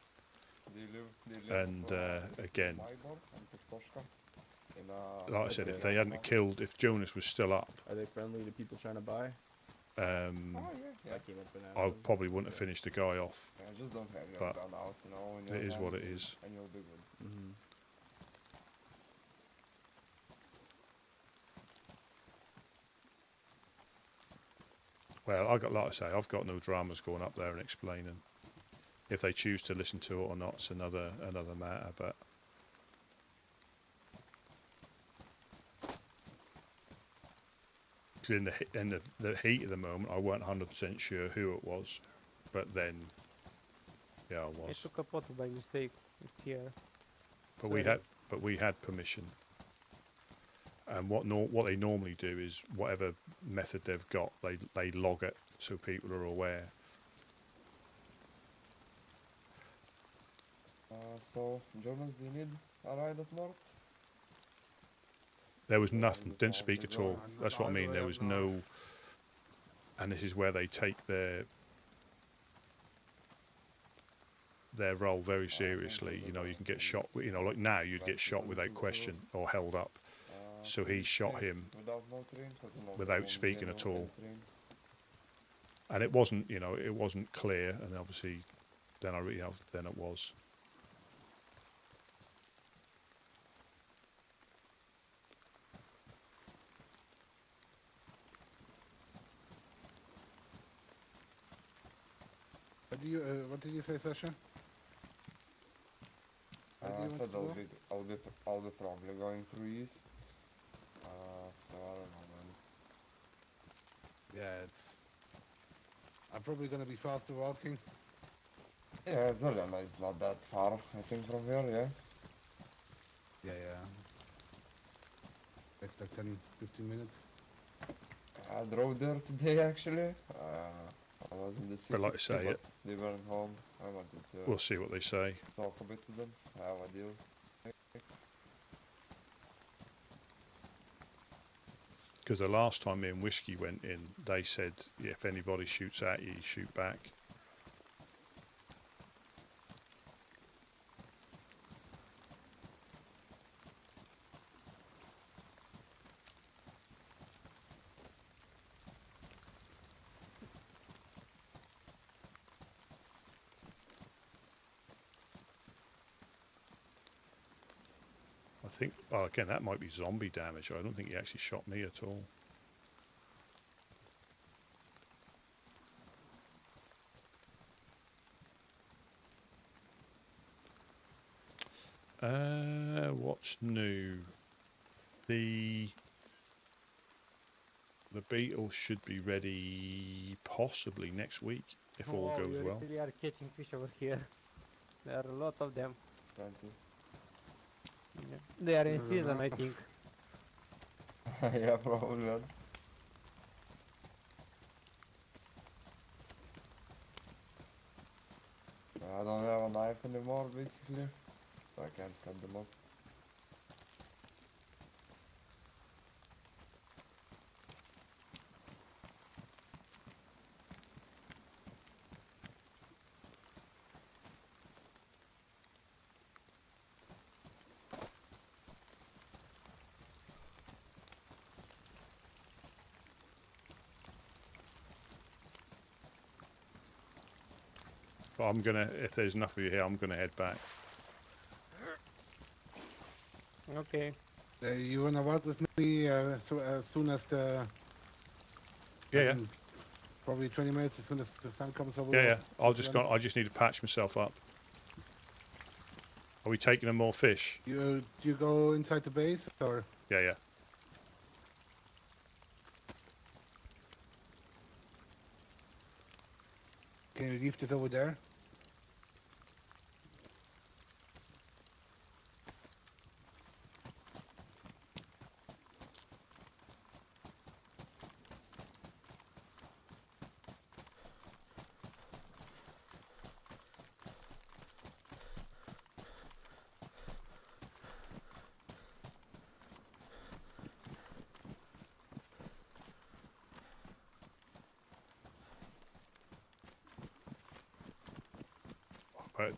Do you live And again, Maribor and Pistoška? In, like I said, if Okay. they hadn't killed, if Jonas was still up, Are they friendly to people trying to buy? Oh, yeah. I came up and asked I them. probably wouldn't have finished the guy off. Yeah, just don't have your But gun out, you know, in it your is what hands it is. And you'll be good. Mhm. Well, like I say, I've got no dramas going up there and explaining. If they choose to listen to it or not, it's another matter. But in the heat of the moment, I weren't 100% sure who it was, but then, yeah, I I was. took a photo by mistake. It's here. But Sorry. we had permission. And what they normally do is whatever method they've got, they log it so people are aware. So, Germans, do you need a ride up north? There was nothing, didn't speak at all. That's what I mean. There was no, and this is where they take their role very seriously. You know, you can get shot. You know, like now you'd get shot without question or held up. So he shot him without speaking at all. And it wasn't, you know, it wasn't clear. And obviously, then then it was. What did you say, Sasha? I said I'll be probably going through east. So I don't know, man. Yeah, I'm probably gonna be faster walking. Yeah, Zelena is not that far, I think, from here, yeah? Yeah. It's like 10, 15 minutes. I drove there today, actually. I was in the city, But like I say, but they weren't home. I wanted to we'll see what they say. talk a bit to them, have a deal. Because the last time me and Whiskey went in, they said, yeah, if anybody shoots at you, shoot back. I think, well, again, that might be zombie damage. I don't think he actually shot me at all. What's new? The beetle should be ready possibly next week if all Wow, goes you well. really are catching fish over here. There are a lot of them. Plenty. Yeah. They are in season, I think. Yeah, probably not. I don't have a knife anymore, basically, so I can't cut them up. But I'm gonna, if there's enough of you here, I'm gonna head back. Okay. You wanna walk with me as soon as the... Yeah. Probably 20 minutes as soon as the sun comes over. Yeah. I just need to patch myself up. Are we taking in more fish? Do you go inside the base or? Yeah. Can you leave this over there?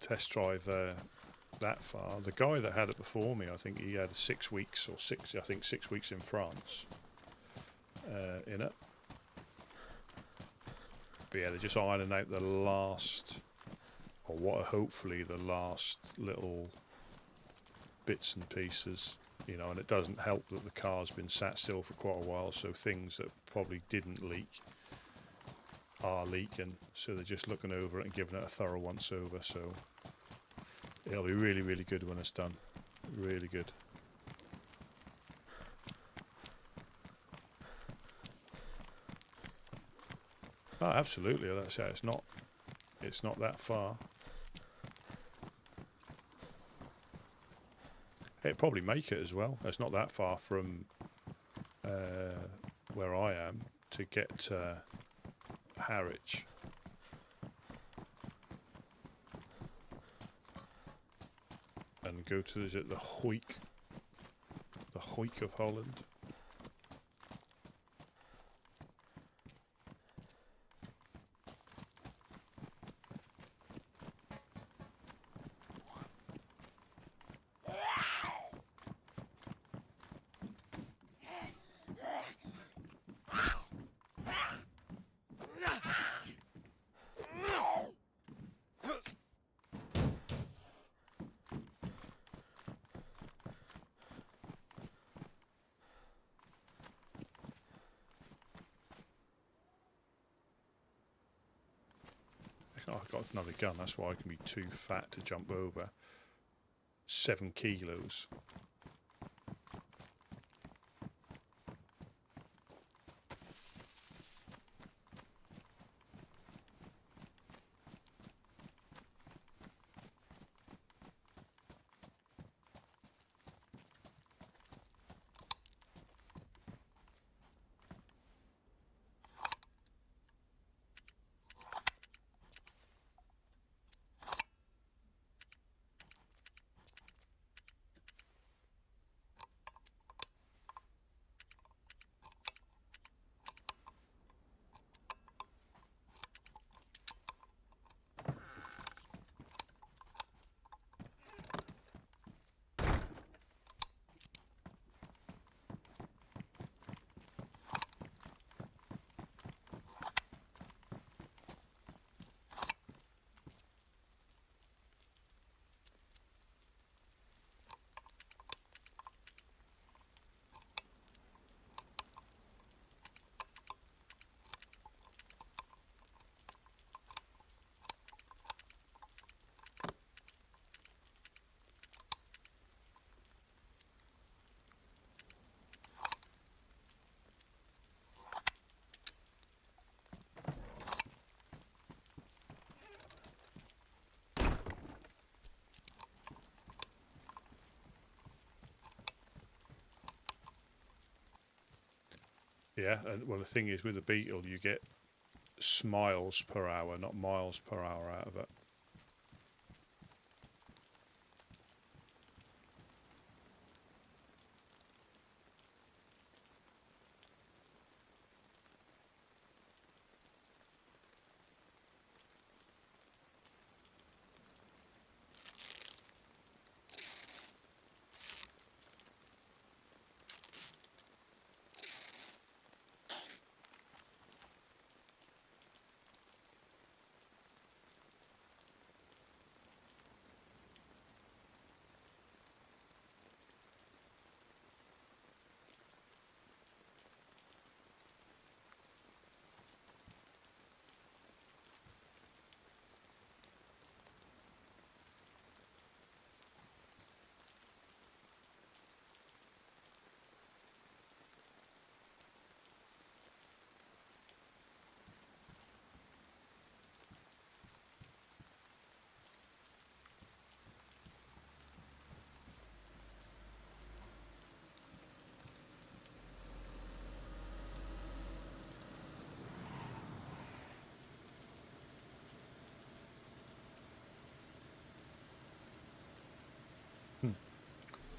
Test drive that far. The guy that had it before me, I think he had 6 weeks or 6 weeks in France in it. But yeah, they're just ironing out the last, or what are hopefully the last little bits and pieces, you know, and it doesn't help that the car's been sat still for quite a while, so things that probably didn't leak are leaking, so they're just looking over it and giving it a thorough once over. So it'll be really, really good when it's done. Really good. Oh, absolutely. That's it. It's not that far. It'd probably make it as well. It's not that far from where I am to get to Harwich. And go to the Hoik of Holland. I've got another gun, that's why I can be too fat to jump over. 7 kilos. Yeah, and well, the thing is with the Beetle, you get smiles per hour, not miles per hour out of it.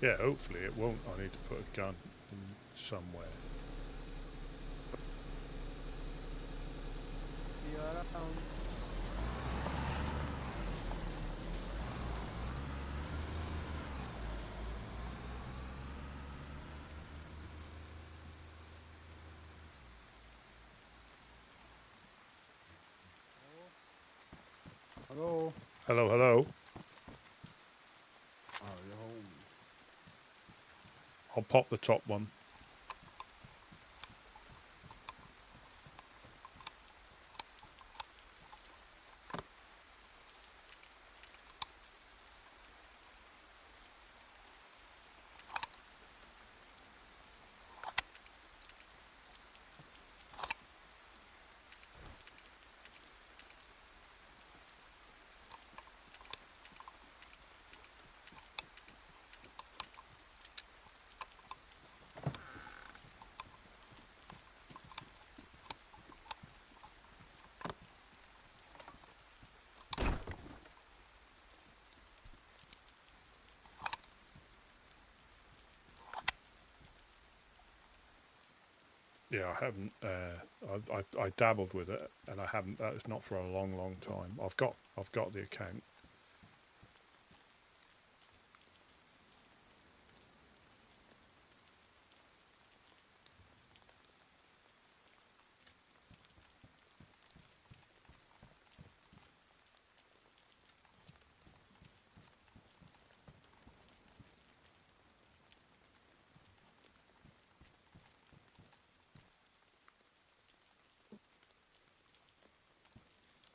Yeah, hopefully it won't. I need to put a gun in somewhere. See you around. Hello? Hello, hello. Oh, you're home. I'll pop the top one. Yeah, I haven't. I dabbled with it, and I haven't. That was not for a long, long time. I've got the account.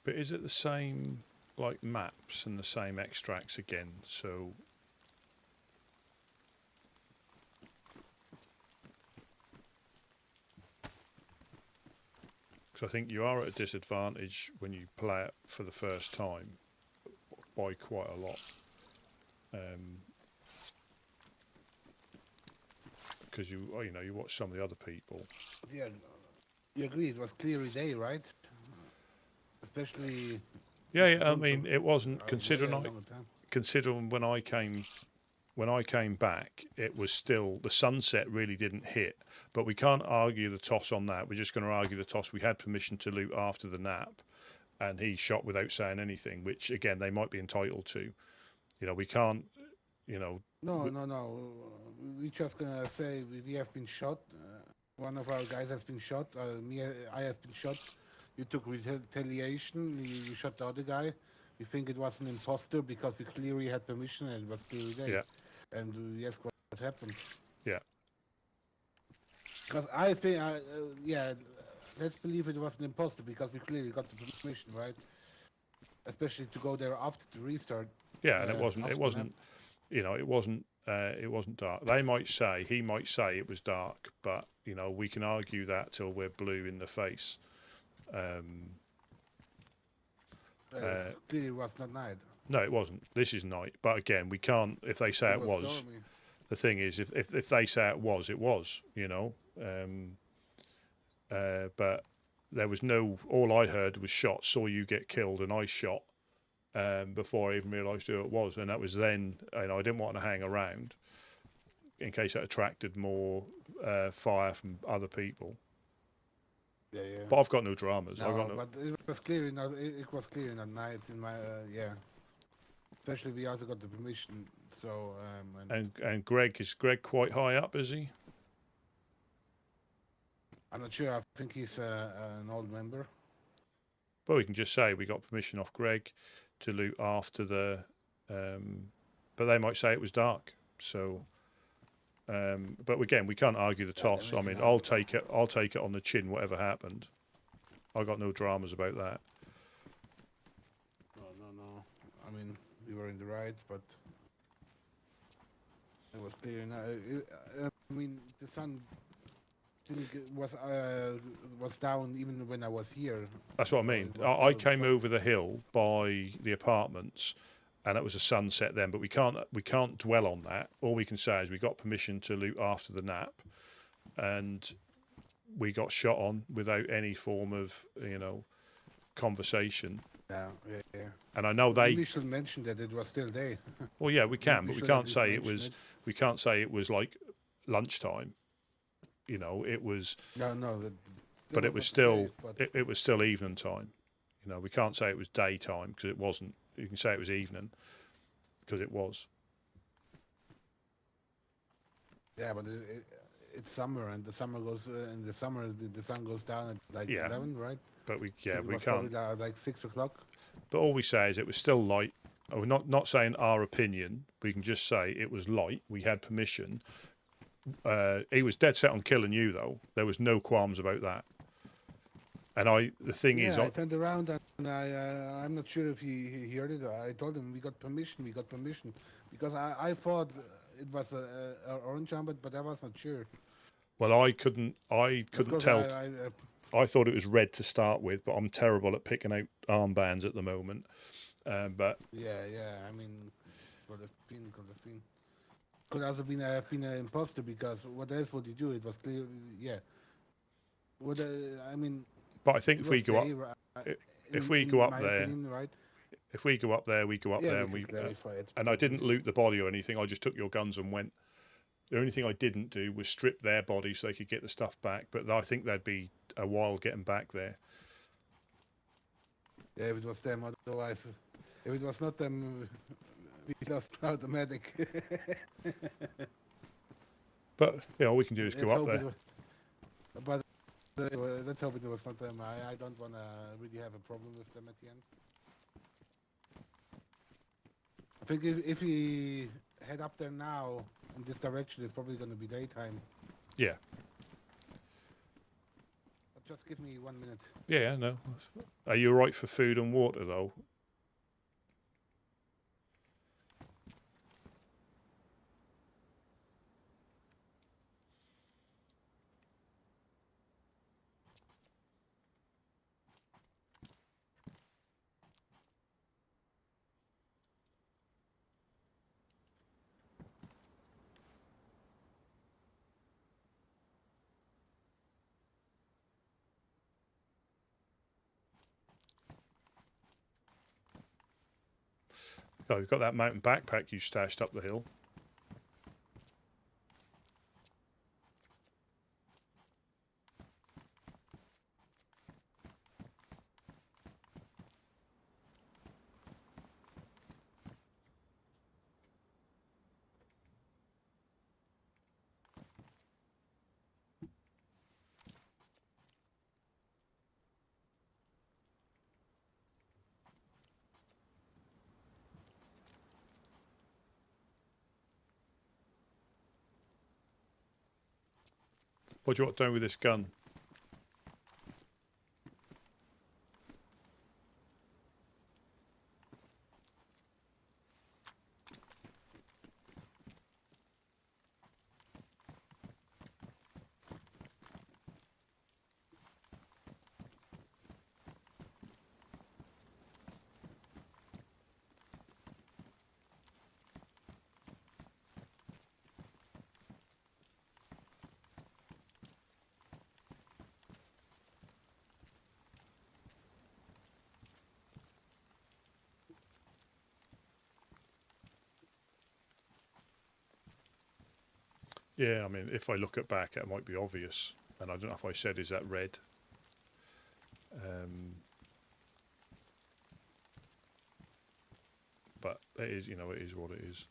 But is it the same, like maps and the same extracts again? So. Because I think you are at a disadvantage when you play it for the first time by quite a lot. Because you watch some of the other people. Yeah, you agree it was clear day, right? Especially. Yeah. I mean, it wasn't considering when I came back, it was still the sunset really didn't hit. But we can't argue the toss on that. We're just going to argue the toss. We had permission to loot after the nap, and he shot without saying anything, which again they might be entitled to. We can't. No. We're just gonna say we have been shot. One of our guys has been shot. I have been shot. You took retaliation. You shot the other guy. We think it was an imposter because we clearly had permission and it was clearly day. Yeah. And we asked what happened. Yeah. Because I think, let's believe it was an imposter because we clearly got the permission, right? Especially to go there after the restart. Yeah, and it wasn't. It wasn't dark. He might say it was dark, but we can argue that till we're blue in the face. Clearly, it was not night. No, it wasn't. This is night. But again, we can't. If they say it was, stormy. The thing is, if they say it was, it was. But there was no. All I heard was shots. Saw you get killed, and I shot. Before I even realised who it was, and that was then. I didn't want to hang around in case it attracted more fire from other people. Yeah. But I've got no dramas. But it was clearly not. It was clearly not night in my Especially we also got the permission. So and Greg, is Greg quite high up? Is he? I'm not sure. I think he's an old member. But we can just say we got permission off Greg to loot after the. But they might say it was dark. So. But again, we can't argue the toss. I mean, I'll take it on the chin, whatever happened. I got no dramas about that. No. I mean, we were in the right, but it was clear. I mean, the sun was down even when I was here. That's what I mean. I came over the hill by the apartments, and it was a sunset then. But we can't dwell on that. All we can say is we got permission to loot after the nap, and we got shot on without any form of conversation. Yeah. And I know they initially mentioned that it was still day. Well, yeah, we can, but we can't say it was. We can't say it was like lunchtime. It was. No. But it was still. It was still evening time. We can't say it was daytime because it wasn't. You can say it was evening because it was. Yeah, but it's summer, and the summer goes. In the summer, the sun goes down at like 11, right? But we So can't. Like 6 o'clock. But all we say is it was still light. We're not saying our opinion. We can just say it was light. We had permission. He was dead set on killing you, though. There was no qualms about that. And the thing is, I turned around and I'm not sure if he heard it. I told him we got permission, because I thought it was a orange armband, but I was not sure. Well, I couldn't tell. I thought it was red to start with, but I'm terrible at picking out armbands at the moment. But yeah. I mean, could have been. Could also been an imposter, because what else would you do? It was clear. Yeah. I mean. But I think if we go up, if we go up there, right? If we go up there, we go up there, and I didn't loot the body or anything. I just took your guns and went. The only thing I didn't do was strip their bodies so they could get the stuff back, but I think that'd be a while getting back there. Yeah, if it was them, otherwise, if it was not them, we lost now the medic. But, you know, all we can do is Let's go up hope there. But let's hope it was not them. I don't want to really have a problem with them at the end. I think if we head up there now in this direction, it's probably going to be daytime. Yeah. But just give me 1 minute. Yeah, no. Are you all right for food and water, though? Oh, you've got that mountain backpack you stashed up the hill. What do you want to do with this gun? Yeah, I mean, if I look at back, it might be obvious. And I don't know if I said, is that red? But it is, you know, it is what it is.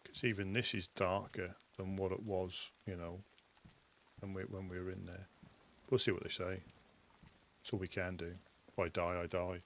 Because even this is darker than what it was, you know, when we were in there. We'll see what they say. That's all we can do. If I die, I die.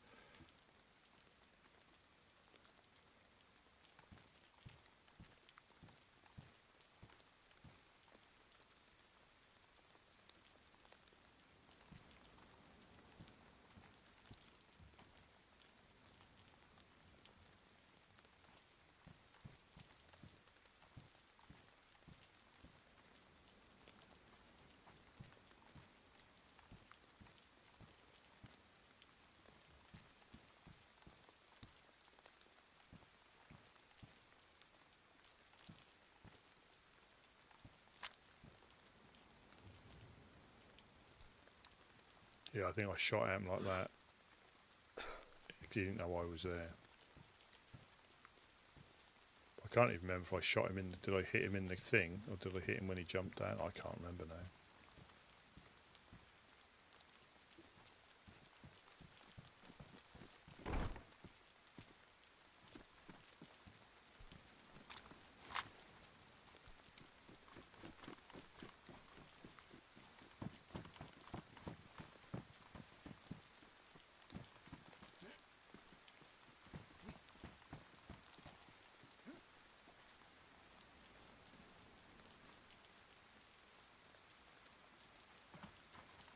Yeah, I think I shot at him like that. He didn't know I was there. I can't even remember if I shot him in. Did I hit him in the thing, or did I hit him when he jumped down? I can't remember now.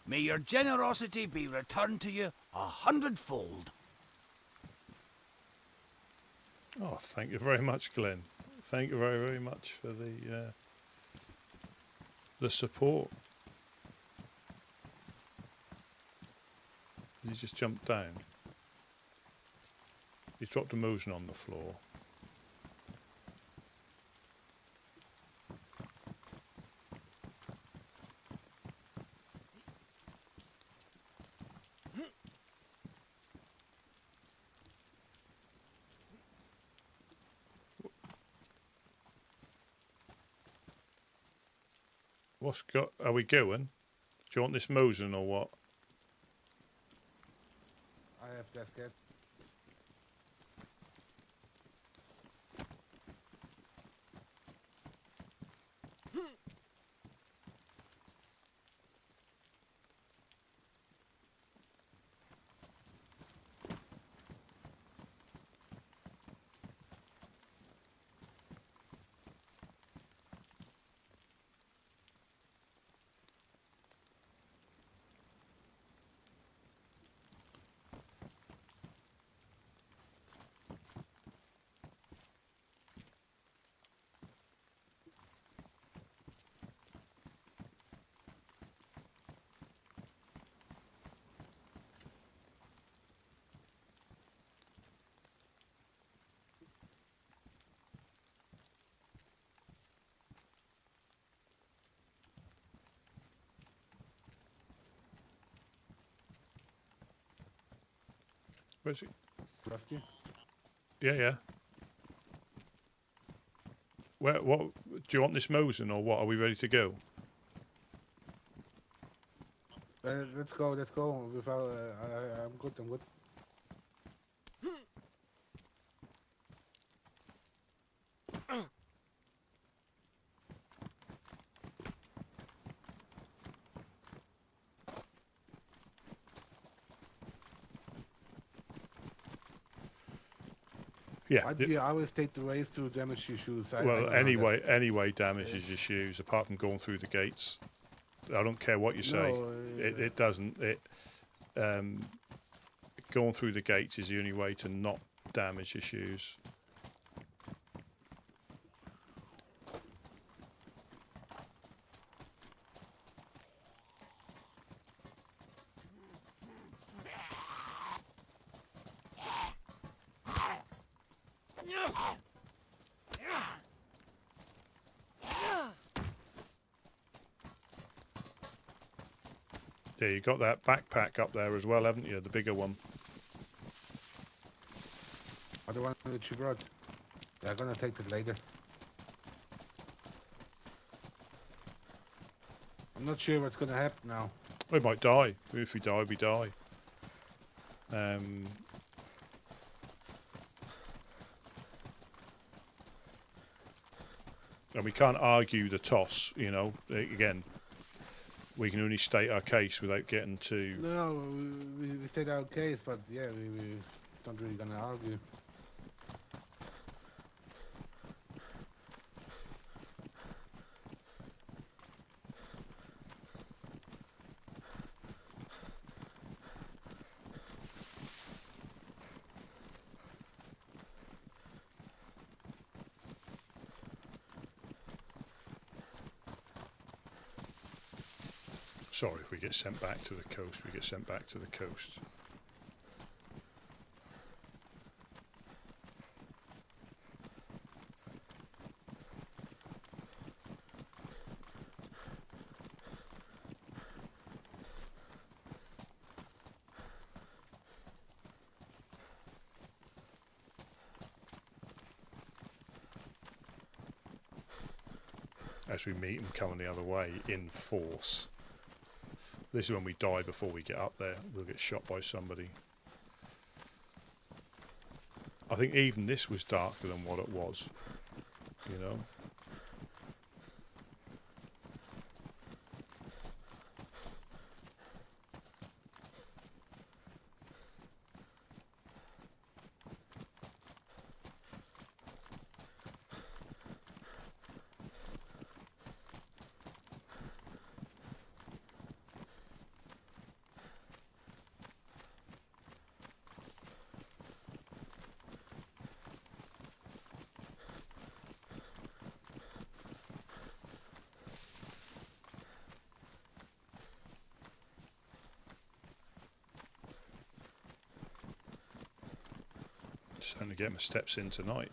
May your generosity be returned to you 100-fold. Oh, thank you very much, Glenn. Thank you very, very much for the support. He just jumped down. He dropped a motion on the floor. Are we going? Do you want this Mosen or what? I have that cat. Where's he? Rusty? Yeah. What? Do you want this Mosen or what? Are we ready to go? Let's go. Without, I'm good. Yeah. I always take the race to damage your shoes. Well, anyway, damages your shoes. Apart from going through the gates, I don't care what you say. No, It doesn't. Going through the gates is the only way to not damage your shoes. Yeah, you got that backpack up there as well, haven't you? The bigger one. The one that you brought. Yeah, I'm gonna take it later. I'm not sure what's gonna happen now. We might die. If we die, we die. And we can't argue the toss, you know. Again, we can only state our case without getting to... No, we state our case, but yeah, we don't really gonna argue. Sorry, if we get sent back to the coast, we get sent back to the coast. As we meet them coming the other way in force. This is when we die before we get up there. We'll get shot by somebody. I think even this was darker than what it was, you know. Certainly get my steps in tonight.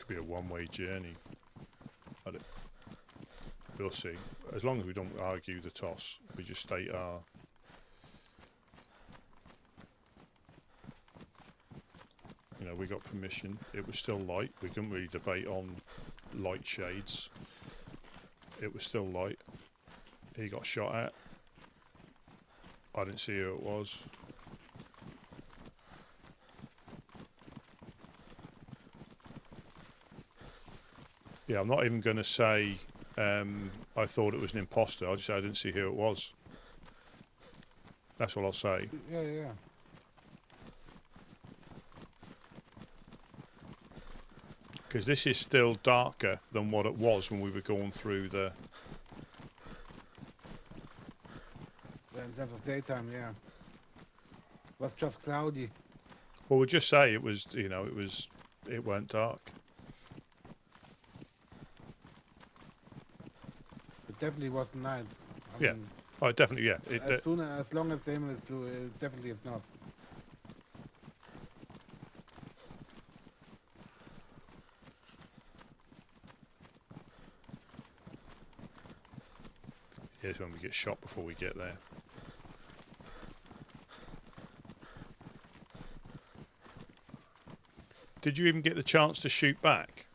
Be a one-way journey. We'll see. As long as we don't argue the toss, we just state our. You know, we got permission. It was still light. We couldn't really debate on light shades. It was still light. He got shot at. I didn't see who it was. Yeah, I'm not even going to say I thought it was an imposter. I just said I didn't see who it was. That's all I'll say. Yeah, yeah. Because this is still darker than what it was when we were going through the... In terms of daytime, yeah. It was just cloudy. Well, we'll just say it was, you know, it weren't dark. It definitely wasn't night. I Yeah. mean, Oh, definitely, yeah. as long as Damon is blue, it definitely is not. Here's when we get shot before we get there. Did you even get the chance to shoot back?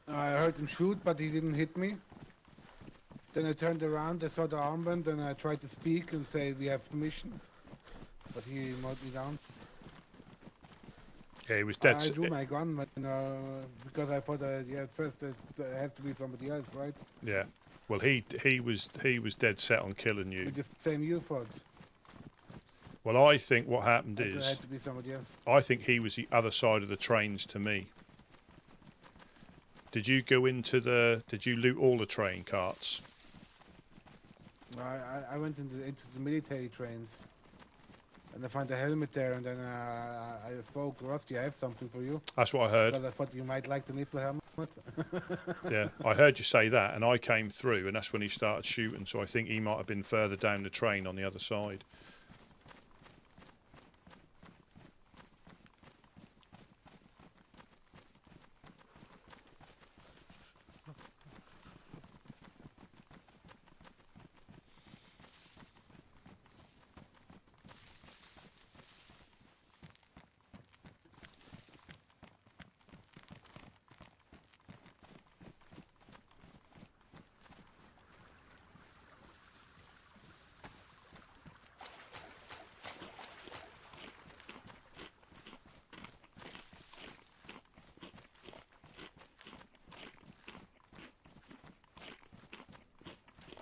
I heard him shoot, but he didn't hit me. Then I turned around, I saw the armband, and I tried to speak and say we have permission. But he mowed me down. Yeah, he was dead. I drew my gun, but because I thought, yeah, first it has to be somebody else, right? Yeah. Well, he was dead set on killing you. With the same you thought. Well, I think what happened It is had to be somebody else. I think he was the other side of the trains to me. Did you go into the? Did you loot all the train carts? I went into the military trains, and I found a helmet there, and then I spoke, Rusty, I have something for you. That's what I heard. Because I thought you might like the nipple helmet. Yeah, I heard you say that, and I came through, and that's when he started shooting. So I think he might have been further down the train on the other side.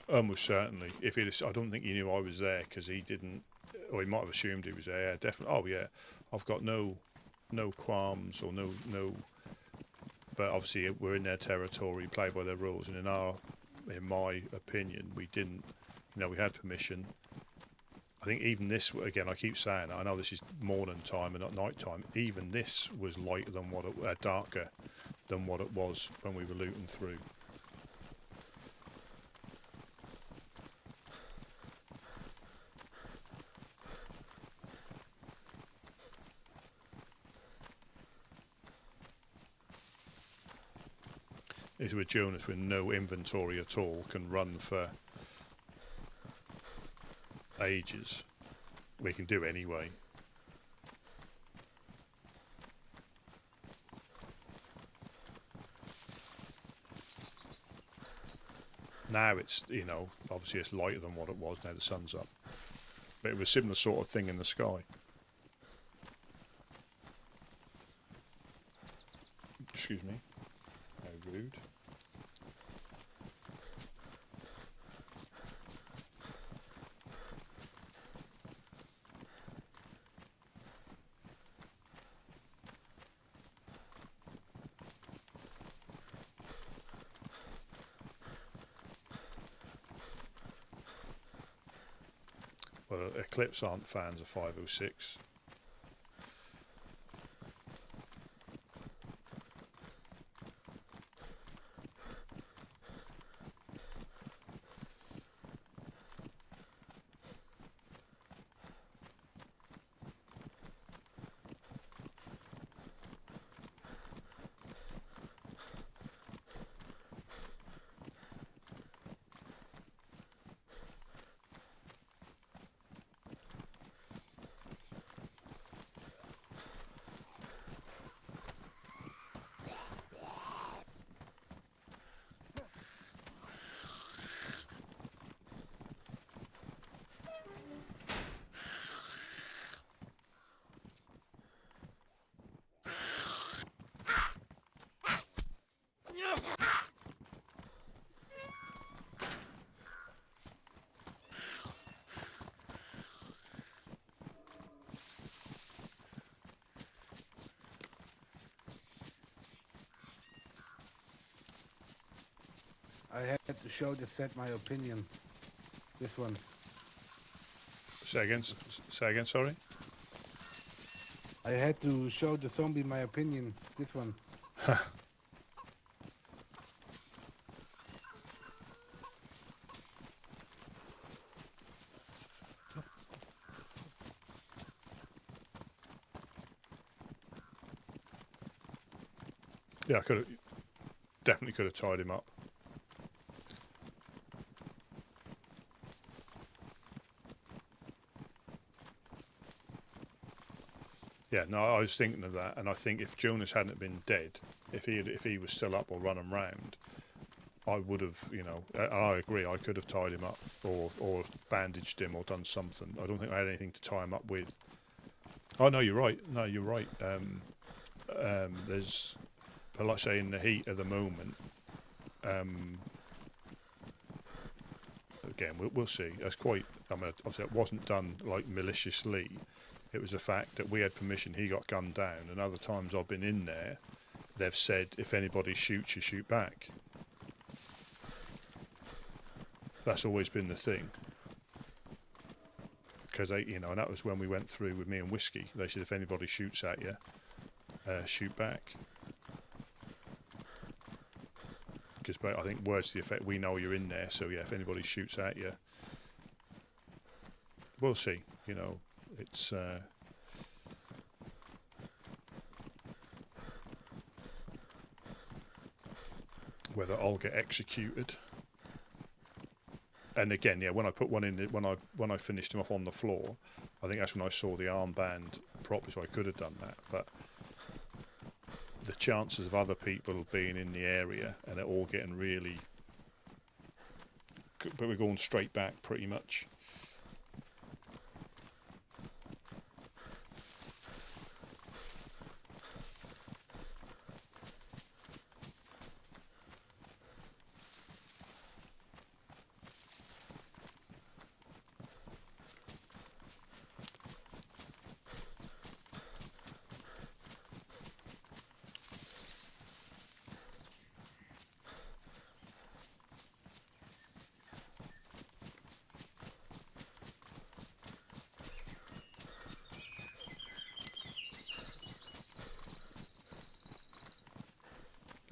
Almost certainly. If it is, I don't think he knew I was there because he didn't. or he might have assumed he was there. Yeah, definitely. Oh yeah, I've got no qualms or no. But obviously we're in their territory, play by their rules, and in my opinion, we didn't. We had permission. I think even this, again, I keep saying, I know this is morning time and not night time. Even this was lighter than darker than what it was when we were looting through. Is with Jonas with no inventory at all, can run for ages. We can do anyway. Now it's, obviously it's lighter than what it was now the sun's up. But it was a similar sort of thing in the sky. Excuse me. How rude. Well, Eclipse aren't fans of 506. I had to show the set my opinion. This one. Say again, sorry? I had to show the zombie my opinion. This one. Yeah, I definitely could have tied him up. Yeah, no, I was thinking of that, and I think if Jonas hadn't been dead, if he was still up or running round, I would have, I agree, I could have tied him up or bandaged him or done something. I don't think I had anything to tie him up with. Oh no, you're right. No, you're right. There's, but like I say, in the heat of the moment, again, we'll see. That's quite. I mean, obviously, it wasn't done like maliciously. It was the fact that we had permission. He got gunned down, and other times I've been in there, they've said if anybody shoots, you shoot back. That's always been the thing. Because they, and that was when we went through with me and Whiskey. They said if anybody shoots at you, shoot back. Because I think words to the effect, we know you're in there, so yeah, if anybody shoots at you, we'll see. It's whether I'll get executed. And again, yeah, when I put one in, when I finished him off on the floor, I think that's when I saw the armband properly, so I could have done that. But the chances of other people being in the area and it all getting really, but we're going straight back pretty much.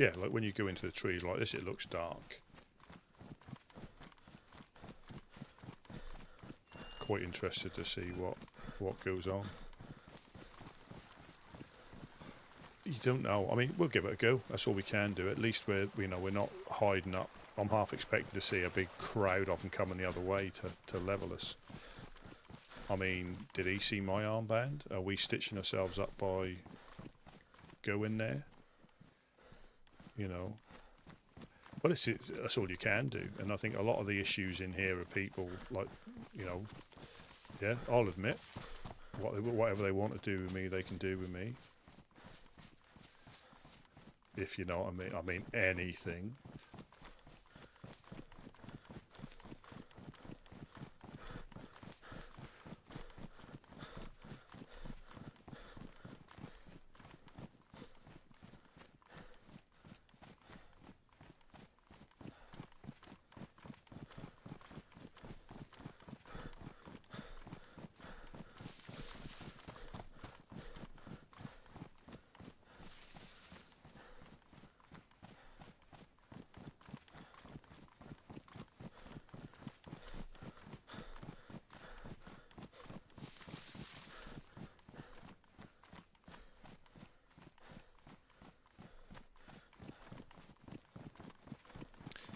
Yeah, like when you go into the trees like this, it looks dark. Quite interested to see what goes on. You don't know. I mean, we'll give it a go. That's all we can do. At least we're not hiding up. I'm half expecting to see a big crowd of them coming the other way to level us. I mean, did he see my armband? Are we stitching ourselves up by going there? You know. Well, that's all you can do. And I think a lot of the issues in here are people like, you know, yeah, I'll admit, whatever they want to do with me, they can do with me. If you know what I mean. I mean anything.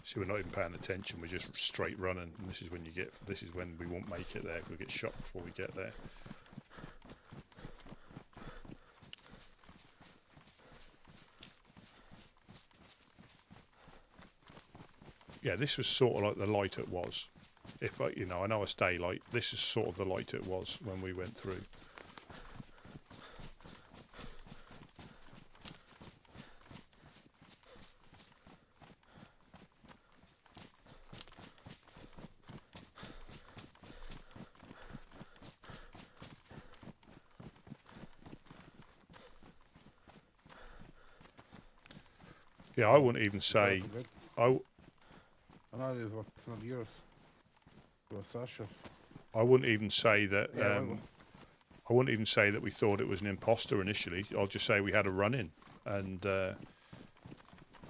See, we're not even paying attention. We're just straight running, and this is when we won't make it there. We'll get shot before we get there. Yeah, this was sort of like the light it was. If I know it's daylight. This is sort of the light it was when we went through. Yeah, I wouldn't even say. I know it's not yours. It was Sasha's. I wouldn't even say that. Yeah, I wouldn't even say that we thought it was an imposter initially. I'll just say we had a run-in, and I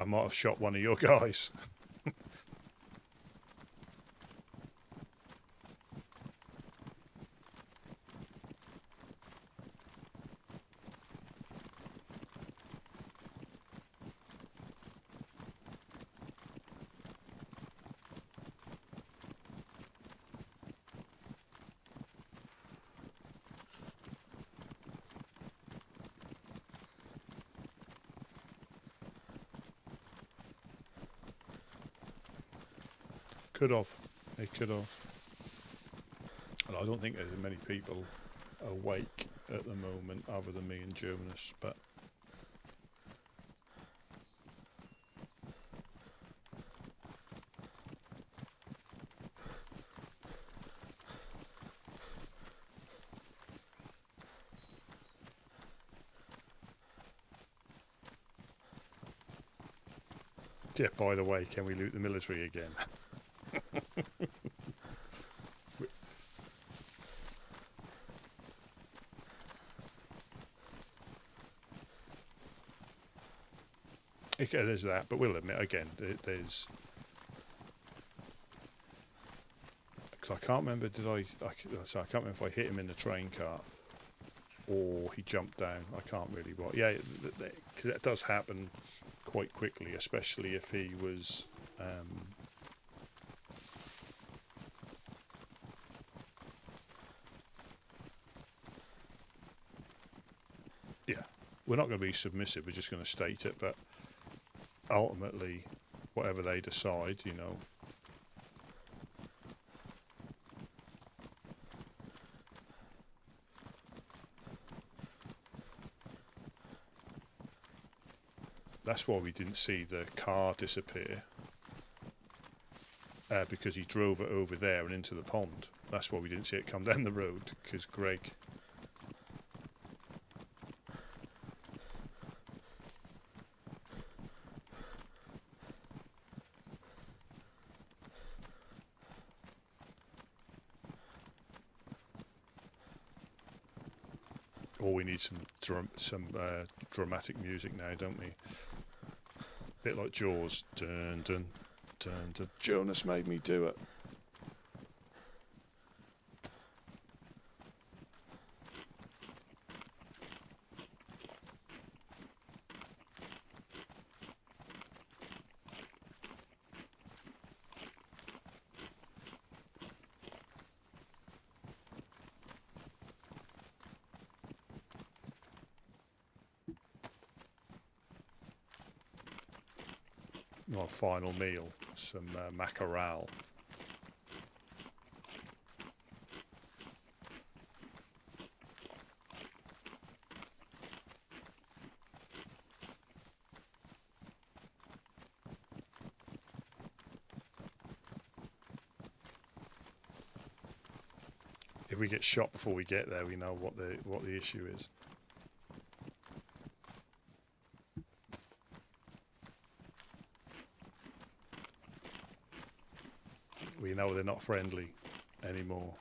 might have shot one of your guys. Could have. They could have. And I don't think there's many people awake at the moment other than me and Jonas, but yeah, by the way, can we loot the military again? There's that, but we'll admit again, there's. Because I can't remember, so I can't remember if I hit him in the train cart or he jumped down. I can't really. Yeah, because that does happen quite quickly, especially if he was. Yeah, we're not going to be submissive. We're just going to state it, but. Ultimately, whatever they decide, you know. That's why we didn't see the car disappear. Because he drove it over there and into the pond. That's why we didn't see it come down the road, because Greg... Or we need some dramatic music now, don't we? Bit like Jaws. Dun dun dun dun. Jonas made me do it. Our final meal, some mackerel. If we get shot before we get there, we know what the issue is. We know they're not friendly anymore.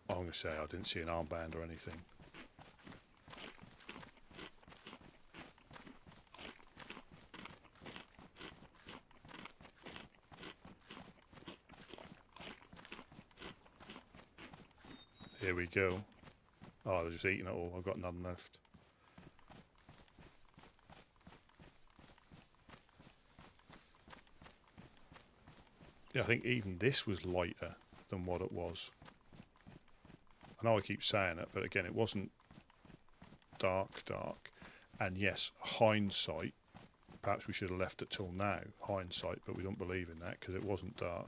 I'm going to say I didn't see an armband or anything. Here we go. Oh, they're just eating it all. I've got none left. Yeah, I think even this was lighter than what it was. I know I keep saying it, but again, it wasn't dark. And yes, hindsight, perhaps we should have left it till now, hindsight, but we don't believe in that because it wasn't dark.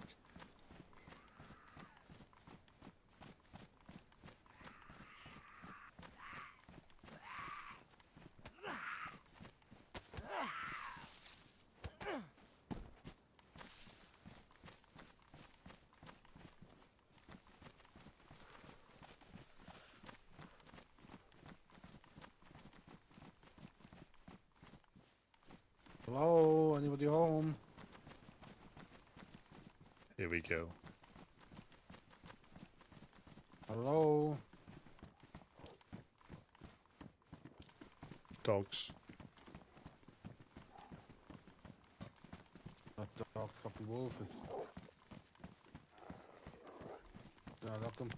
Hello, anybody home? Here we go. Hello? Dogs. Not dogs, fucking wolves. I lock them.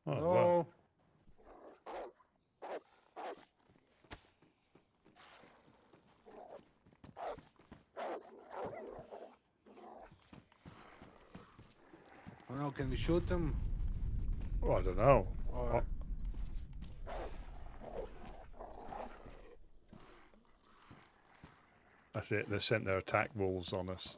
Oh, Hello? wow. Well, can we shoot them? Oh, I don't know. Or That's it. They sent their attack wolves on us.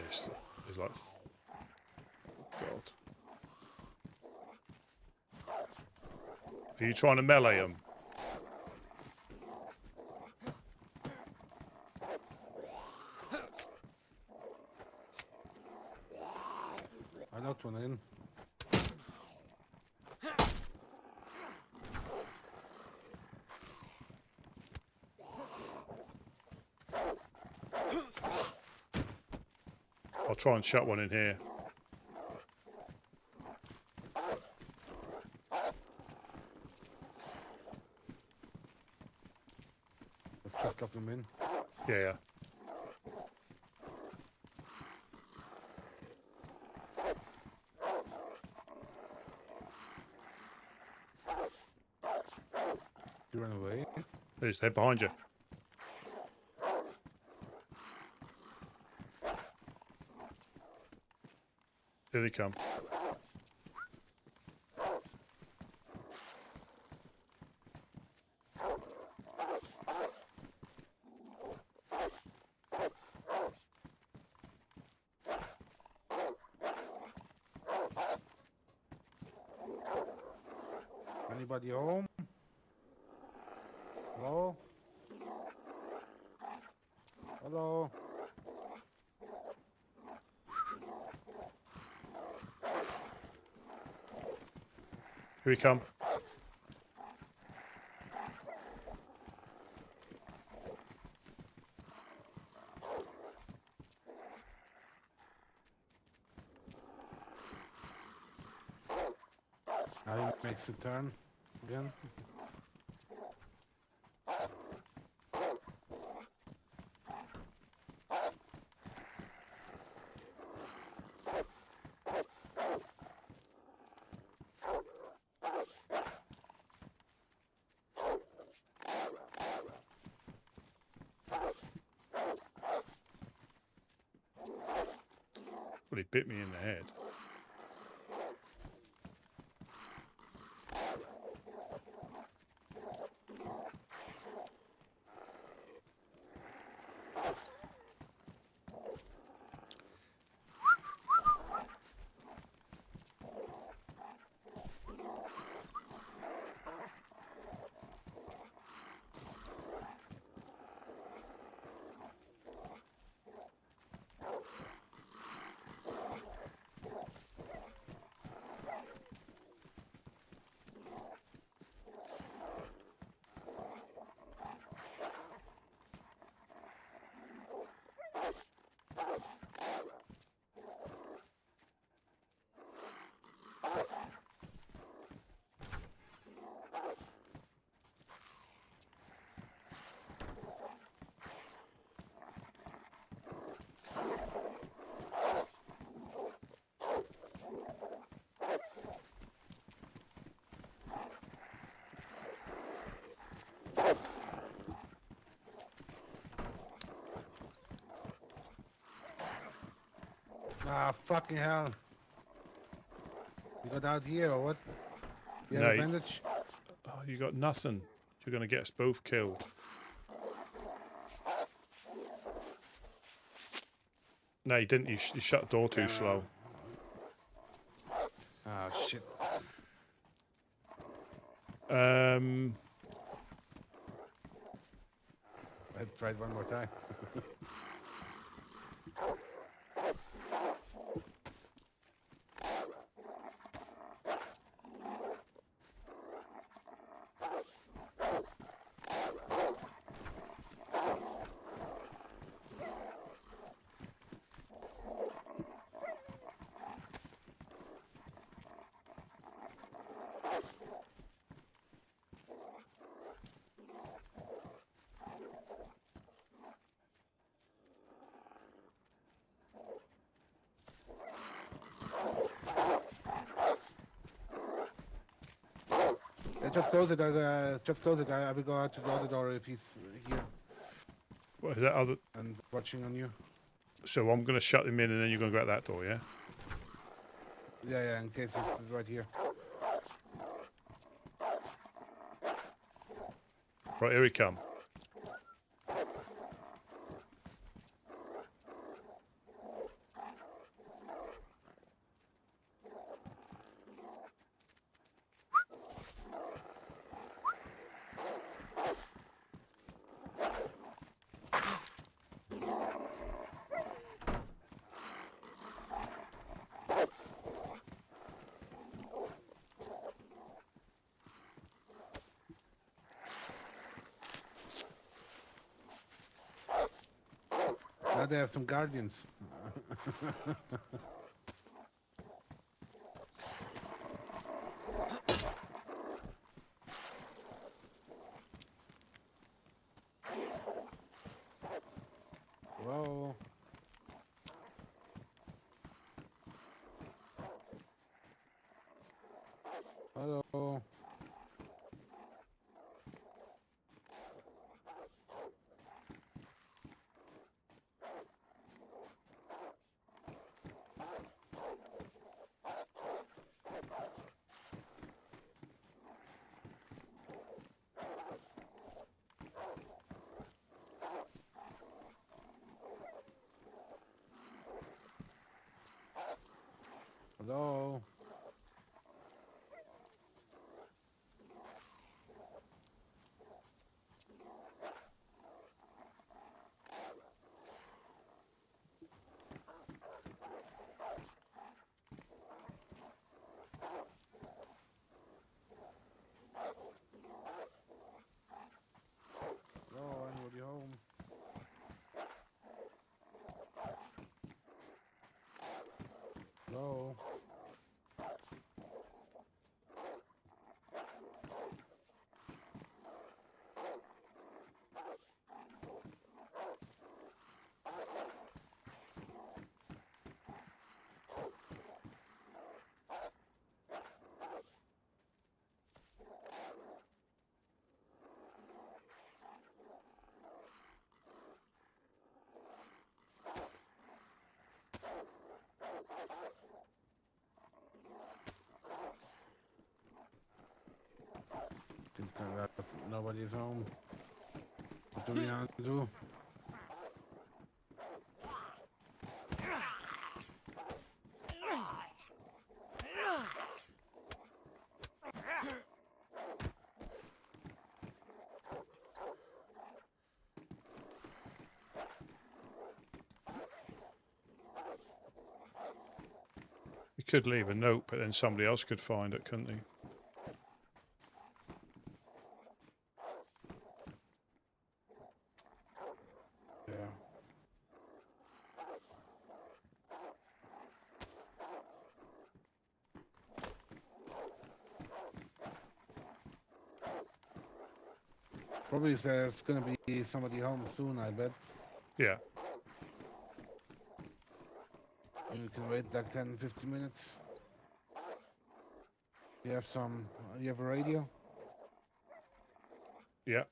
Yes, it's like, God. Are you trying to melee him? I knocked one in. I'll try and shut one in here. Let's just lock them in. Yeah. You run away. There's head behind you. Here they come. Anybody home? Hello? Hello? Here we come. Now he makes a turn again. Well, he bit me in the head. Ah, fucking hell. You got out here or what? You have No, a bandage? Oh, you got nothing. You're going to get us both killed. No, you didn't. You shut the door too slow. Oh, shit. Um, I had to try it one more time. Just close it. Just close it. I will go out to the other door if he's here what is that other? and watching on you. So I'm going to shut him in, and then you're going to go out that door, yeah? Yeah, yeah. In case it's right here. Right, here we come. Now they have some guardians. Whoa. Hello. Hello? Hello, anybody home? Hello? Think that nobody's home. What do we have to do? You could leave a note, but then somebody else could find it, couldn't he? Yeah. Probably there's gonna be somebody home soon, I bet. Yeah. You can wait like 10, 15 minutes. You have a radio? Yeah.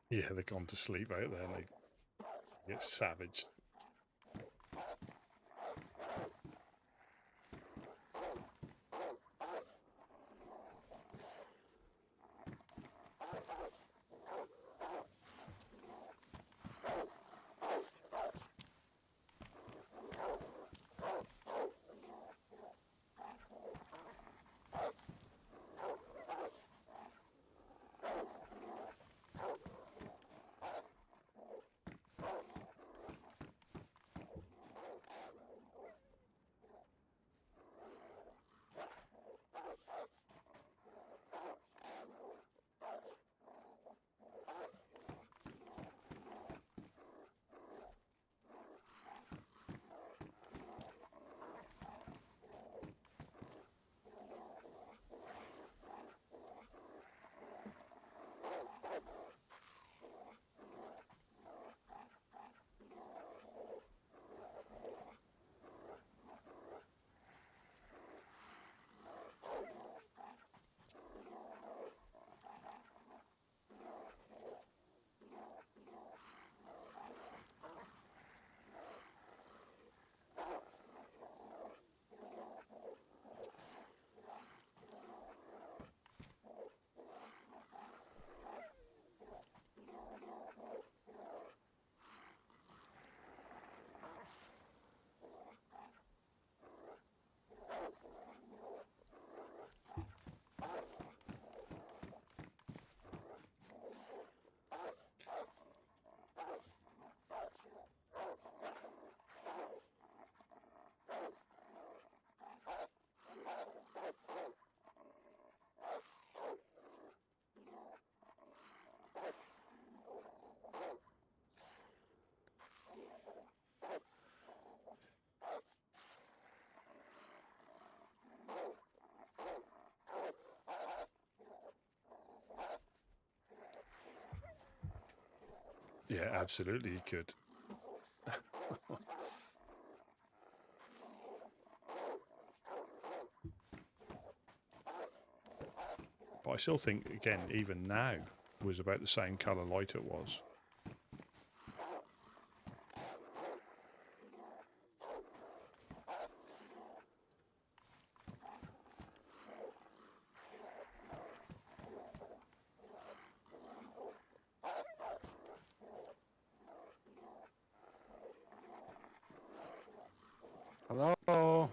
Yeah, they've gone to sleep out there and they get savaged. Yeah, absolutely, you could. But I still think, again, even now, was about the same colour light it was. Hello?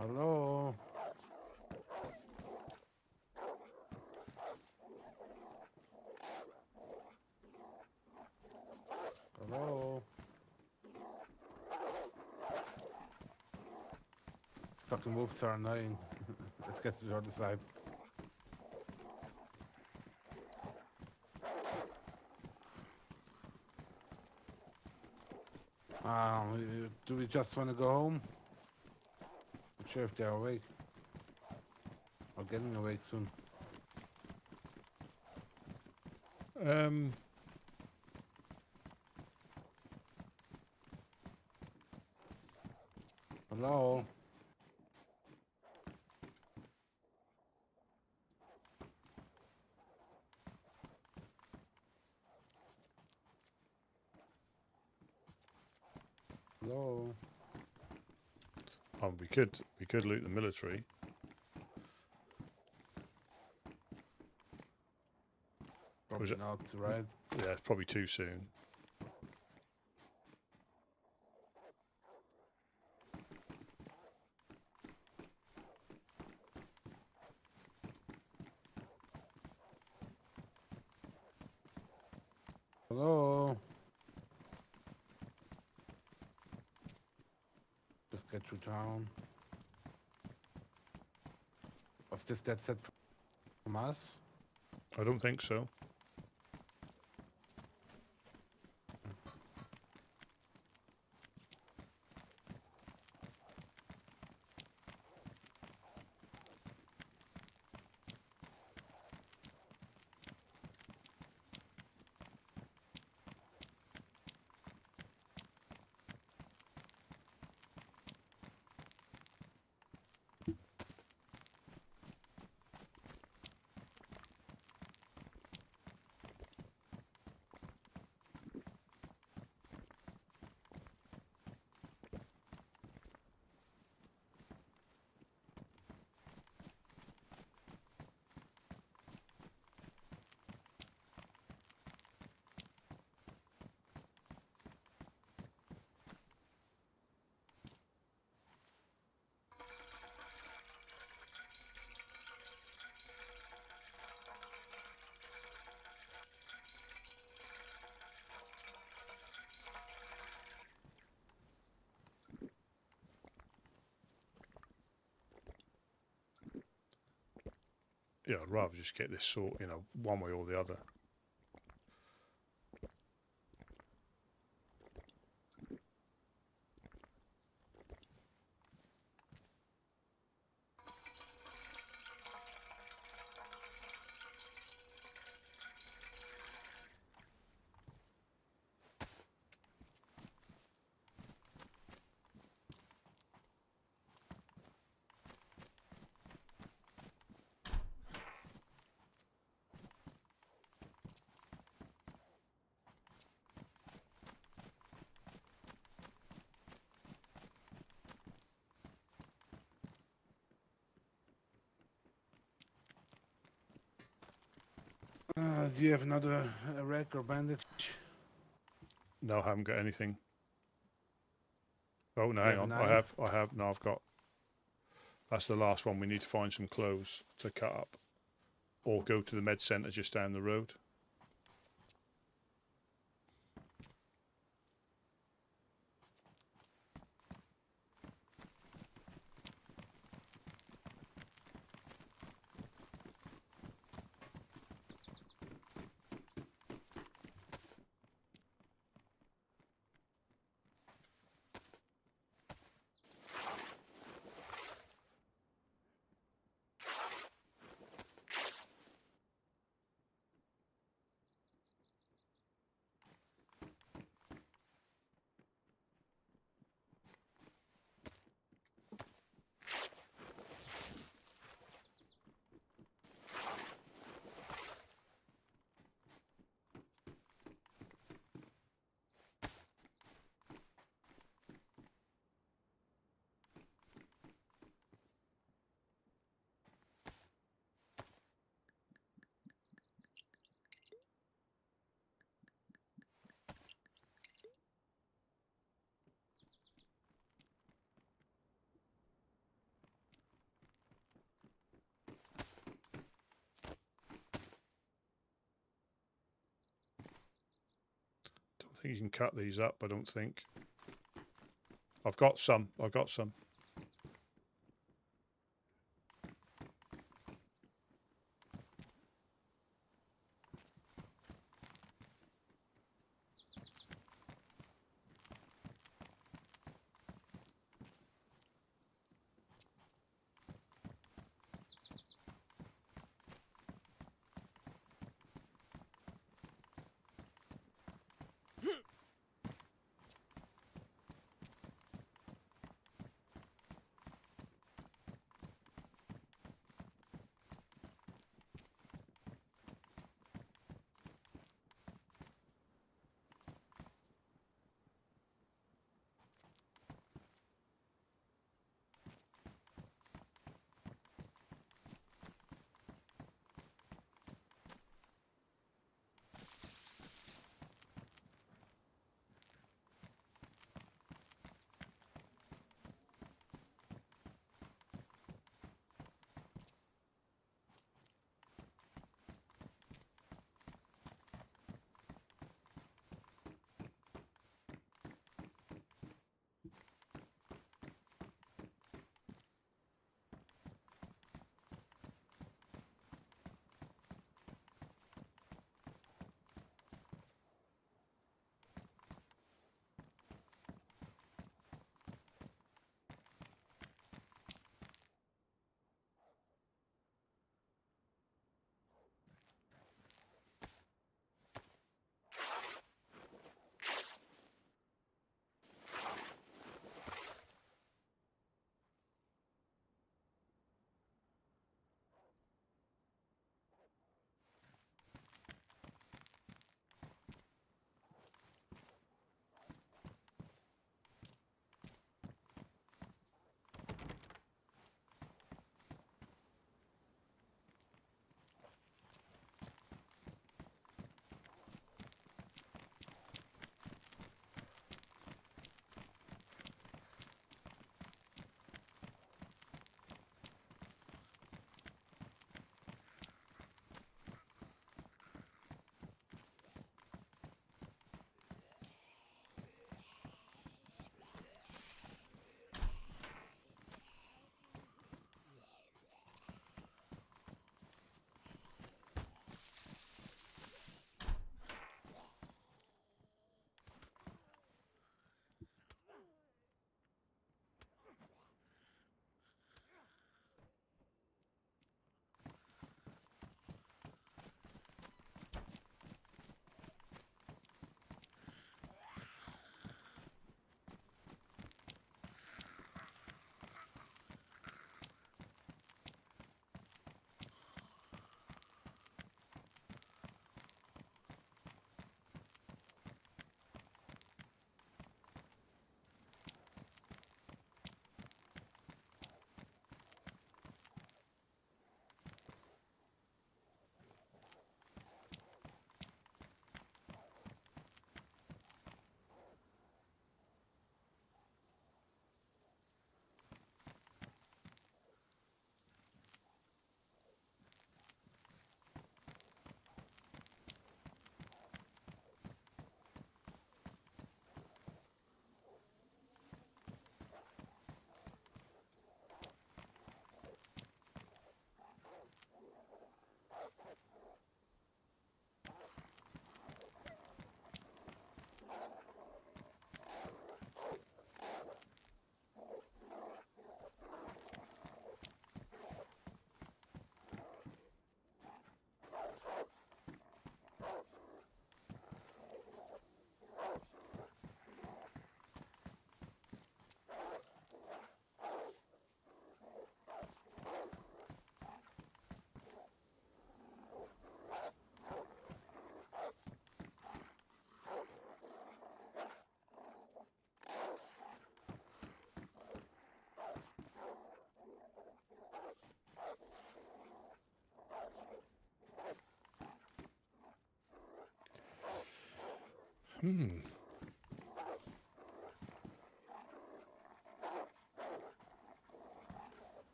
Hello? Hello? Fucking wolves are annoying. Let's get to the other side. Do we just want to go home? Not sure if they're awake. Or getting awake soon. Hello? Hello? Oh, we could loot the military. Probably not, right? Yeah, it's probably too soon. Hello? Just get through town. Was this that set from us? I don't think so. yeah, I'd rather just get this sort, you know, one way or the other. Do you have another rack or bandage? No, I haven't got anything. Oh no, You hang have on. a I knife? have. No, I've got. That's the last one. We need to find some clothes to cut up, or go to the med centre just down the road. Don't think you can cut these up. I don't think. I've got some. I've got some.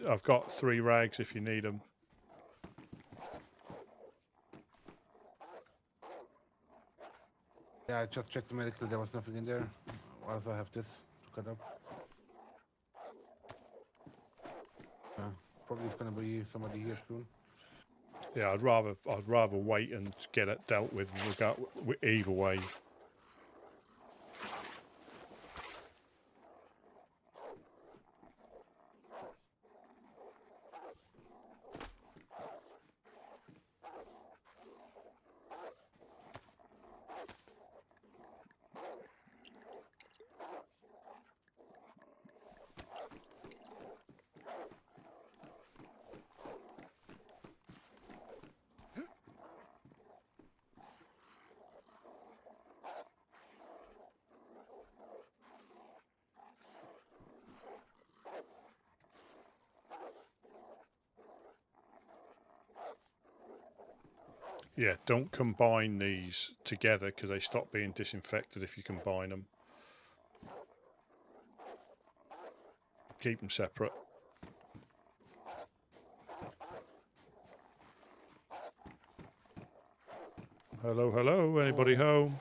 I've got 3 rags if you need them. Yeah, I just checked the medical. There was nothing in there. Also, I have this to cut up. Yeah, probably it's gonna be somebody here soon. Yeah, I'd rather wait and get it dealt with either way. Yeah, don't combine these together because they stop being disinfected if you combine them. Keep them separate. Hello, hello, anybody home?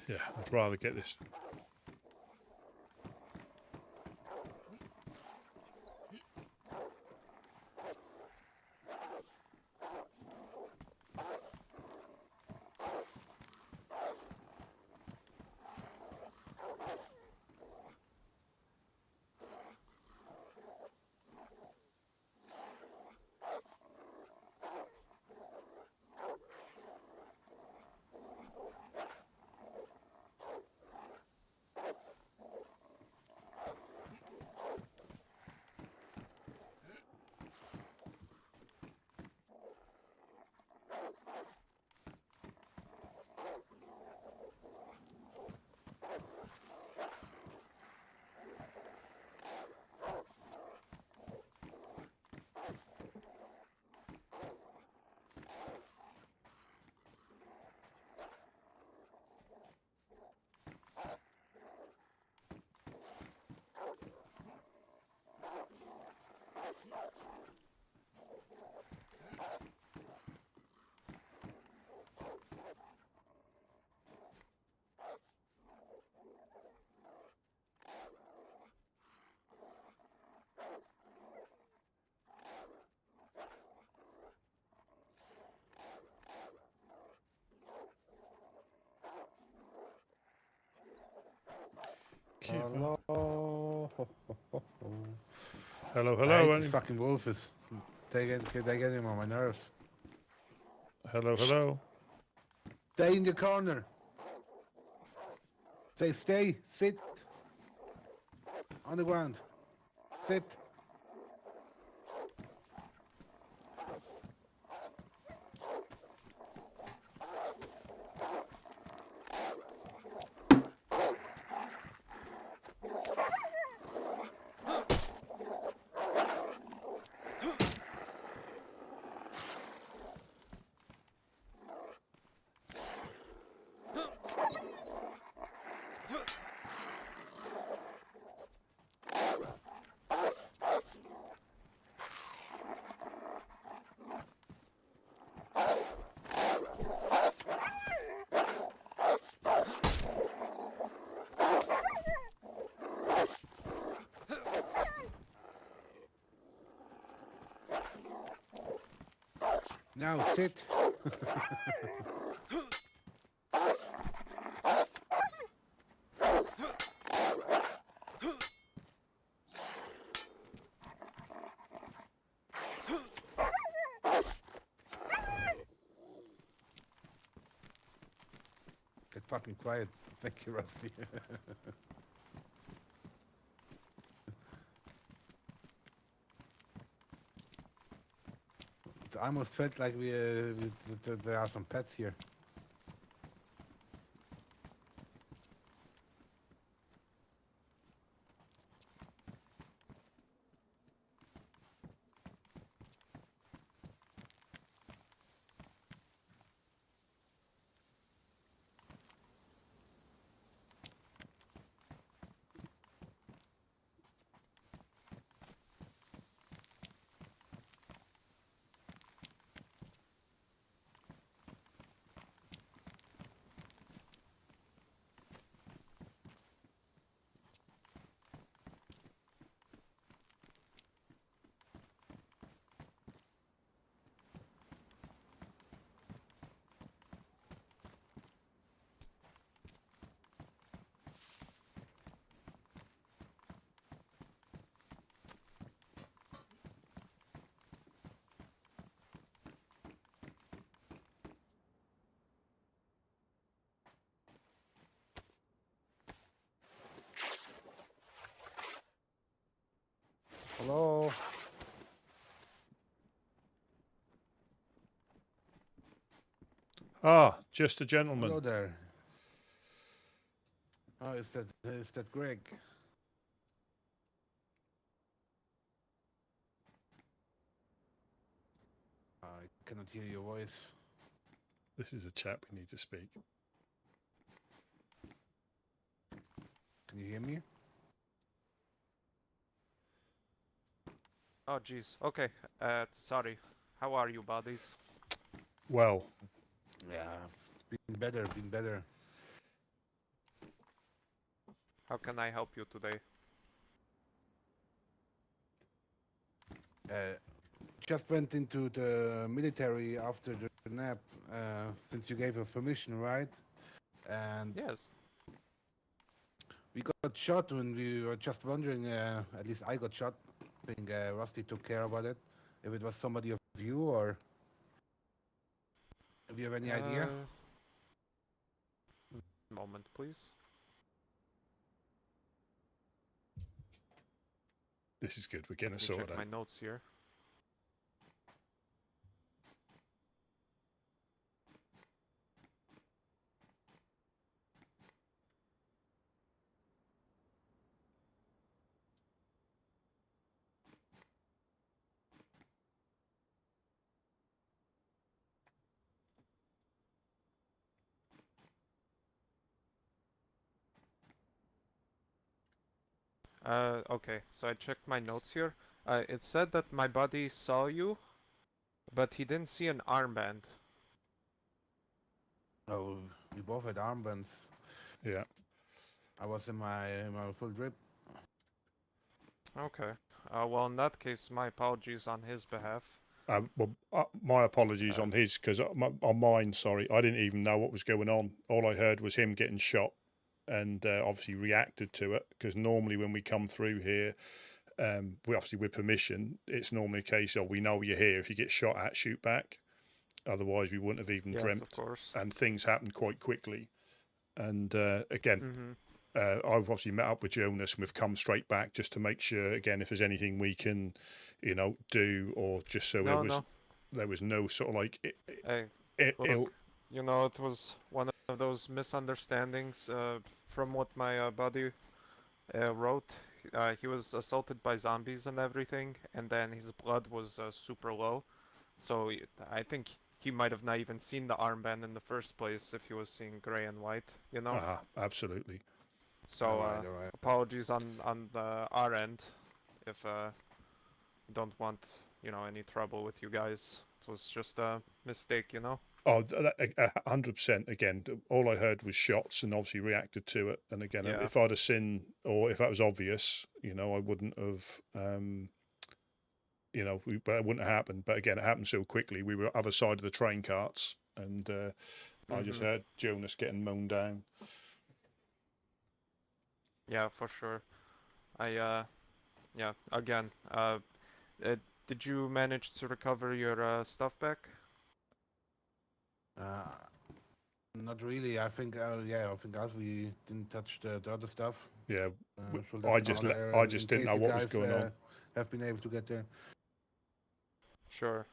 Yeah, I'd rather get this. Hello. Hello, I hello. hate Any... this fucking wolf is. They get him on my nerves. Hello, hello. Stay in the corner. Say stay. Sit. On the ground. Sit. Now sit. Get fucking quiet. Thank you, Rusty. I almost felt like there are some pets here. Hello. Ah, just a gentleman. Hello there. Oh, is that Greg? I cannot hear your voice. This is a chap we need to speak. Can you hear me? Oh, jeez. Okay. Sorry. How are you, buddies? Well. Yeah, been better. How can I help you today? Just went into the military after the nap, since you gave us permission, right? And yes, we got shot when we were just wondering. At least I got shot. I think Rusty took care about it. If it was somebody of you, or if you have any idea? Moment, please. This is good. We're getting Let me sorted check out. my notes here. Okay, so I checked my notes here. It said that my buddy saw you, but he didn't see an armband. Oh, we both had armbands. Yeah. I was in my full drip. Okay. Well, in that case, my apologies on his behalf. My apologies on his, because on mine, sorry, I didn't even know what was going on. All I heard was him getting shot, and obviously reacted to it, because normally when we come through here, we obviously with permission, it's normally a case of we know you're here. If you get shot at, shoot back. Otherwise, we wouldn't have even Yes, dreamt. of course. And things happened quite quickly. And again, Mm-hmm. I've obviously met up with Jonas, and we've come straight back just to make sure, again, if there's anything we can, do, or just so there was no sort of like Hey, look, it was one of those misunderstandings. From what my buddy wrote, he was assaulted by zombies and everything, and then his blood was super low. So I think he might have not even seen the armband in the first place if he was seeing gray and white, Absolutely. So Alright. apologies on our end if we don't want any trouble with you guys. It was just a mistake, Oh, 100%. Again, all I heard was shots, and obviously reacted to it. And again, Yeah. if I'd have seen, or if that was obvious, I wouldn't have, but it wouldn't have happened. But again, it happened so quickly. We were other side of the train carts, and I just heard Jonas getting mown down. Yeah, for sure. Again, did you manage to recover your stuff back? Not really. I think as we didn't touch the other stuff. Yeah, So I that's just in didn't case know you what was guys, going on. Have been able to get there. Sure.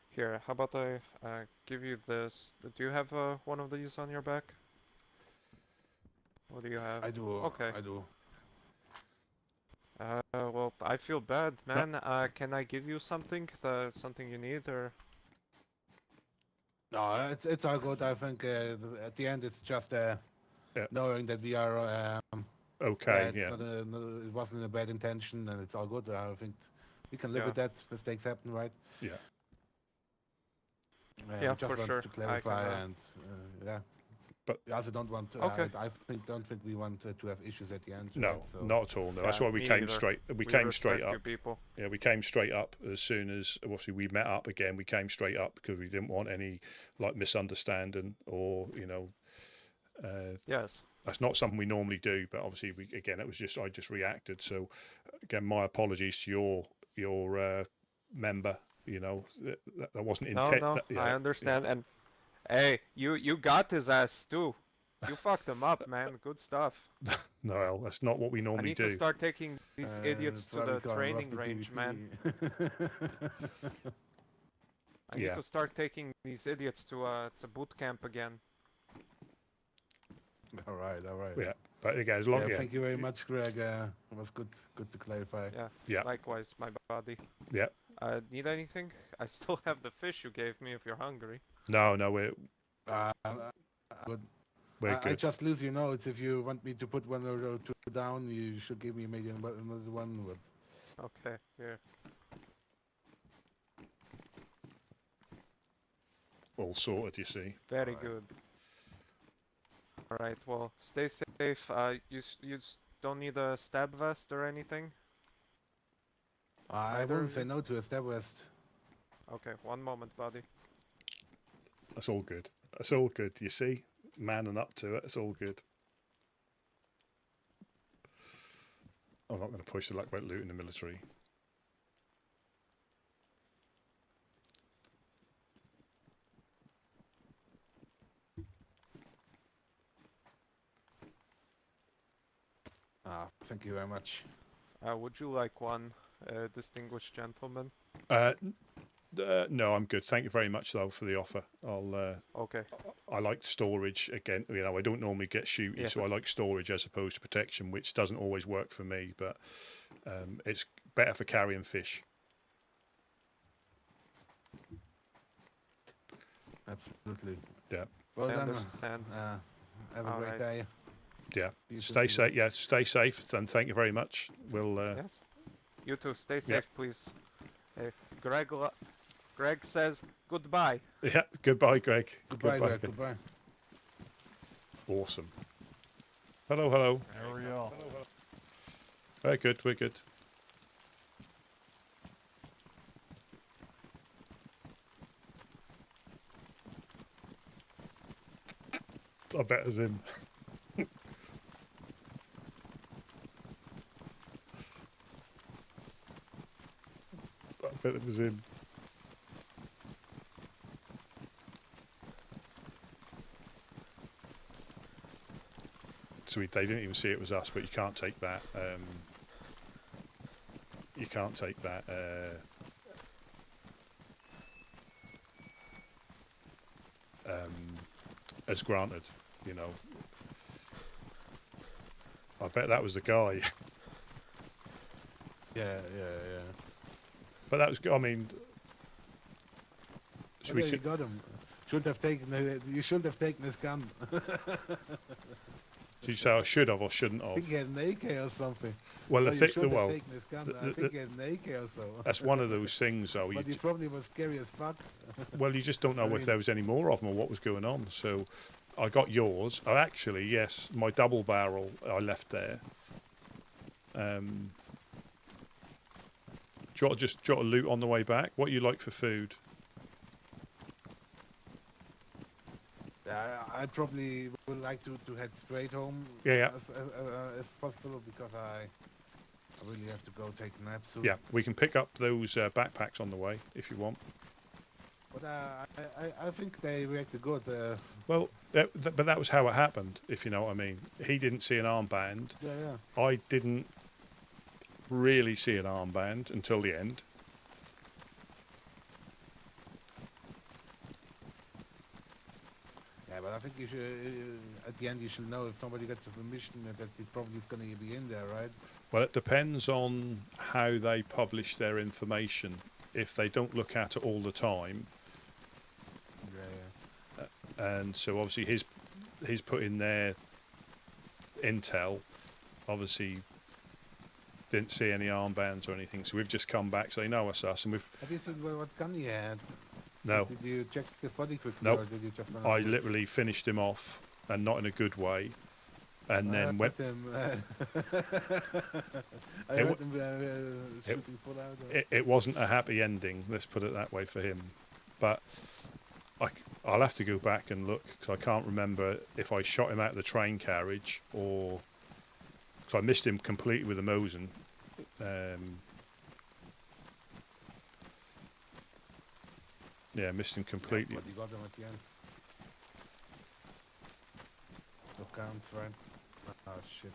Here, how about I give you this? Do you have one of these on your back? What do you have? I do. Okay. I do. Well, I feel bad, man. Can I give you something? Something you need, or? No, it's all good. I think at the end it's just knowing that we are okay. it's not it wasn't a bad intention, and it's all good. I think we can live Yeah. with that. Mistakes happen, right? Yeah. Yeah, just for wanted sure. to clarify, I can, and yeah. But we also don't want. Okay. Don't think we want to have issues at the end. No, right? So, not at all. No, that's Yeah, why we me came either. straight. We We came straight respect you up. people. Yeah, we came straight up as soon as obviously we met up again. We came straight up because we didn't want any like misunderstanding or Yes. that's not something we normally do. But obviously, I just reacted. So again, my apologies to your member. That wasn't intent. No, I understand. And hey, you got his ass too. You fucked him up, man. Good stuff. No, that's not what we I normally need do. to start taking these idiots to that's why we the call him training Rusty range, PvP. man. I need Yeah. to start taking these idiots to boot camp again. all right. Yeah, but again, as long Thank you very much, Greg. It was good to clarify. Yeah. Likewise, my buddy. Yeah. Need anything? I still have the fish you gave me if you're hungry. No, Good. we're good. I just lose your notes. If you want me to put one or two down, you should give me maybe another one. But Okay, here. All sorted, you see. Very good. Alright, well, stay safe. You don't need a stab vest or anything? I Either won't of say you? no to a stab vest. Okay, one moment, buddy. That's all good. That's all good. You see, manning up to it. It's all good. I'm not going to push the luck about looting the military. Thank you very much. Would you like one, distinguished gentleman? No, I'm good. Thank you very much, though, for the offer. Okay. I like storage again. I don't normally get shooting, so I Yes. like storage as opposed to protection, which doesn't always work for me. But it's better for carrying fish. Absolutely. Yeah. Well I done. understand. Have a great Alright. day. Yeah. You Stay too. safe. Yeah. Stay safe, and thank you very much. We'll. Yes. You too. Stay safe, please. Greg says goodbye. Yeah. Goodbye, Greg. Goodbye, Greg. Goodbye. Awesome. Hello, hello. How are y'all? Very good. We're good. I bet it's him. bet it was him. So they didn't even see it was us, but you can't take that. You can't take that. As granted, you know. I bet that was the guy. Yeah. But that was, I mean, Oh, yeah, you got him. Should have taken. You should have taken his gun. Did you say I should have or shouldn't I have? think he had an AK or something. Well, Oh, the you thing, should have well, taken his gun. I think he had an AK or so. that's one of those things, though. But he probably was scary as fuck. Well, you just don't know I if mean- there was any more of them or what was going on. So, I got yours. Oh, actually, yes, my double barrel I left there. Do you want to loot on the way back? What you like for food? I probably would like to head straight home. Yeah. As possible, because I really have to go take a nap soon. Yeah, we can pick up those backpacks on the way if you want. But I think they reacted good. Well, but that was how it happened, if you know what I mean. He didn't see an armband. Yeah. I didn't really see an armband until the end. Yeah, but I think you should. At the end, you should know if somebody gets a permission that he probably is going to be in there, right? Well, it depends on how they publish their information. If they don't look at it all the time, and so obviously he's put in their intel, obviously didn't see any armbands or anything, so we've just come back, so they know it's us, and we've... Have you seen what gun he had? No. Did you check his body quickly? Nope. Or did you just run I over it? literally finished him off, and not in a good way, and then went... I heard him shooting full out. It wasn't a happy ending, let's put it that way for him, but I'll have to go back and look, because I can't remember if I shot him out of the train carriage or... So I missed him completely with the Mosin. Yeah, missed him completely. But you got him at the end. No counts, right? Oh shit.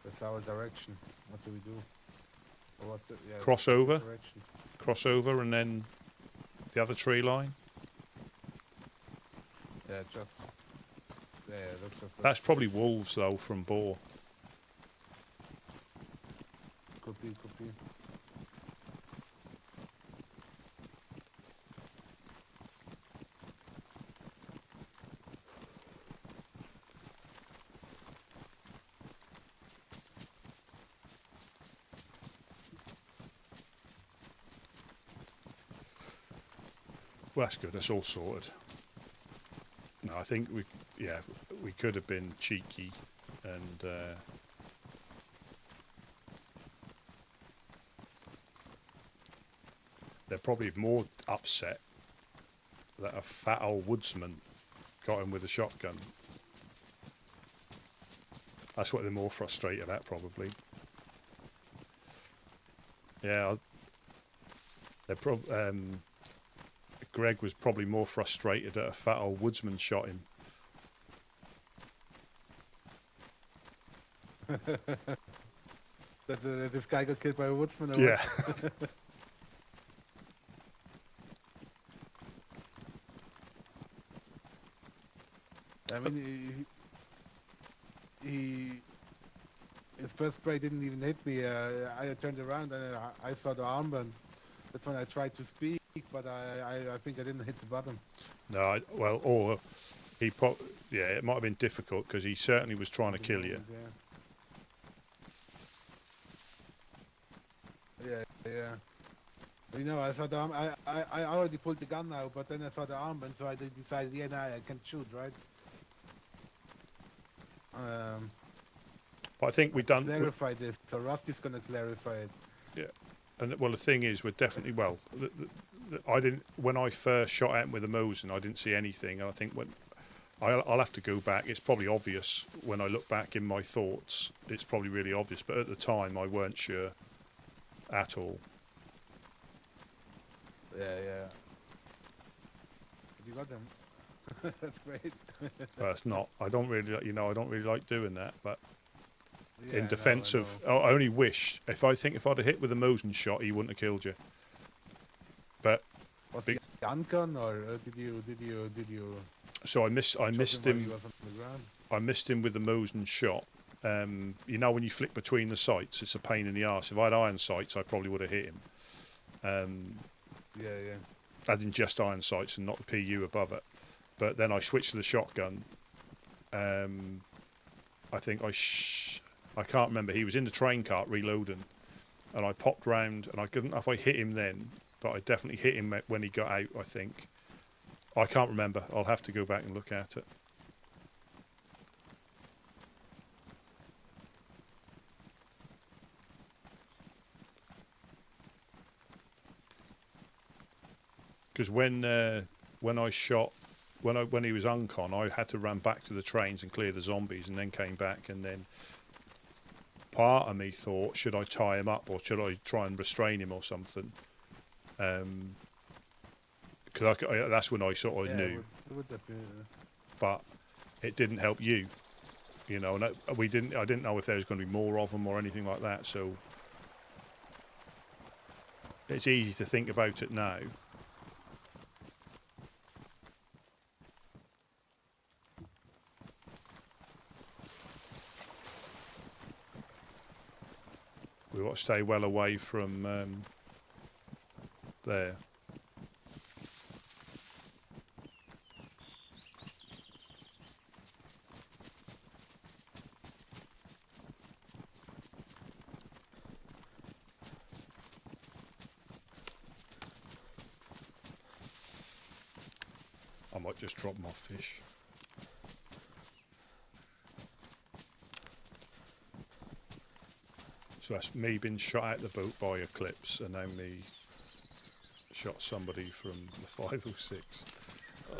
That's our direction. What do we do? Or what the, yeah, Crossover. direction. Crossover and then the other tree line. Yeah, just... Yeah, that's That's probably wolves though from Boar. Could be. Well, that's good. That's all sorted. No, I think we could have been cheeky and they're probably more upset that a fat old woodsman got him with a shotgun. That's what they're more frustrated at, probably. Yeah, Greg was probably more frustrated that a fat old woodsman shot him. that this guy got killed by a woodsman. Or Yeah. what? I mean, his first spray didn't even hit me. I turned around and I saw the armband. That's when I tried to speak, but I think I didn't hit the button. No, or it might have been difficult because he certainly was trying to kill you. Yeah. You know, I saw the arm. I already pulled the gun now, but then I saw the armband, so I decided, yeah, now I can shoot, right? But I think we've done. Clarify this. So Rusty's gonna clarify it. Yeah, and well, the thing is, we're definitely I didn't when I first shot at him with a Mosin, I didn't see anything, and I think when I'll have to go back. It's probably obvious when I look back in my thoughts. It's probably really obvious, but at the time I weren't sure at all. Yeah. You got them. That's great. That's not. I don't really, I don't really like doing that. But Yeah, in I defence know. of, I only wish if I'd have hit with a Mosin shot, he wouldn't have killed you. But Was he uncon or did you? So I missed shot him. while he was on the ground? I missed him with the Mosin shot. You know, when you flick between the sights, it's a pain in the arse. If I had iron sights, I probably would have hit him. Yeah. Adding just iron sights and not the PU above it. But then I switched to the shotgun. I think I can't remember. He was in the train cart reloading, and I popped round, and I couldn't know if I hit him then, but I definitely hit him when he got out, I think. I can't remember. I'll have to go back and look at it. Because when I shot, when he was uncon, I had to run back to the trains and clear the zombies, and then came back, and then part of me thought, should I tie him up or should I try and restrain him or something? Because that's when I sort of knew. Would that be, but it didn't help you, and I didn't know if there was going to be more of them or anything like that. So it's easy to think about it now. We want to stay well away from there. I might just drop my fish. So that's me being shot out the boat by Eclipse, and now me shot somebody from the 506. Oh.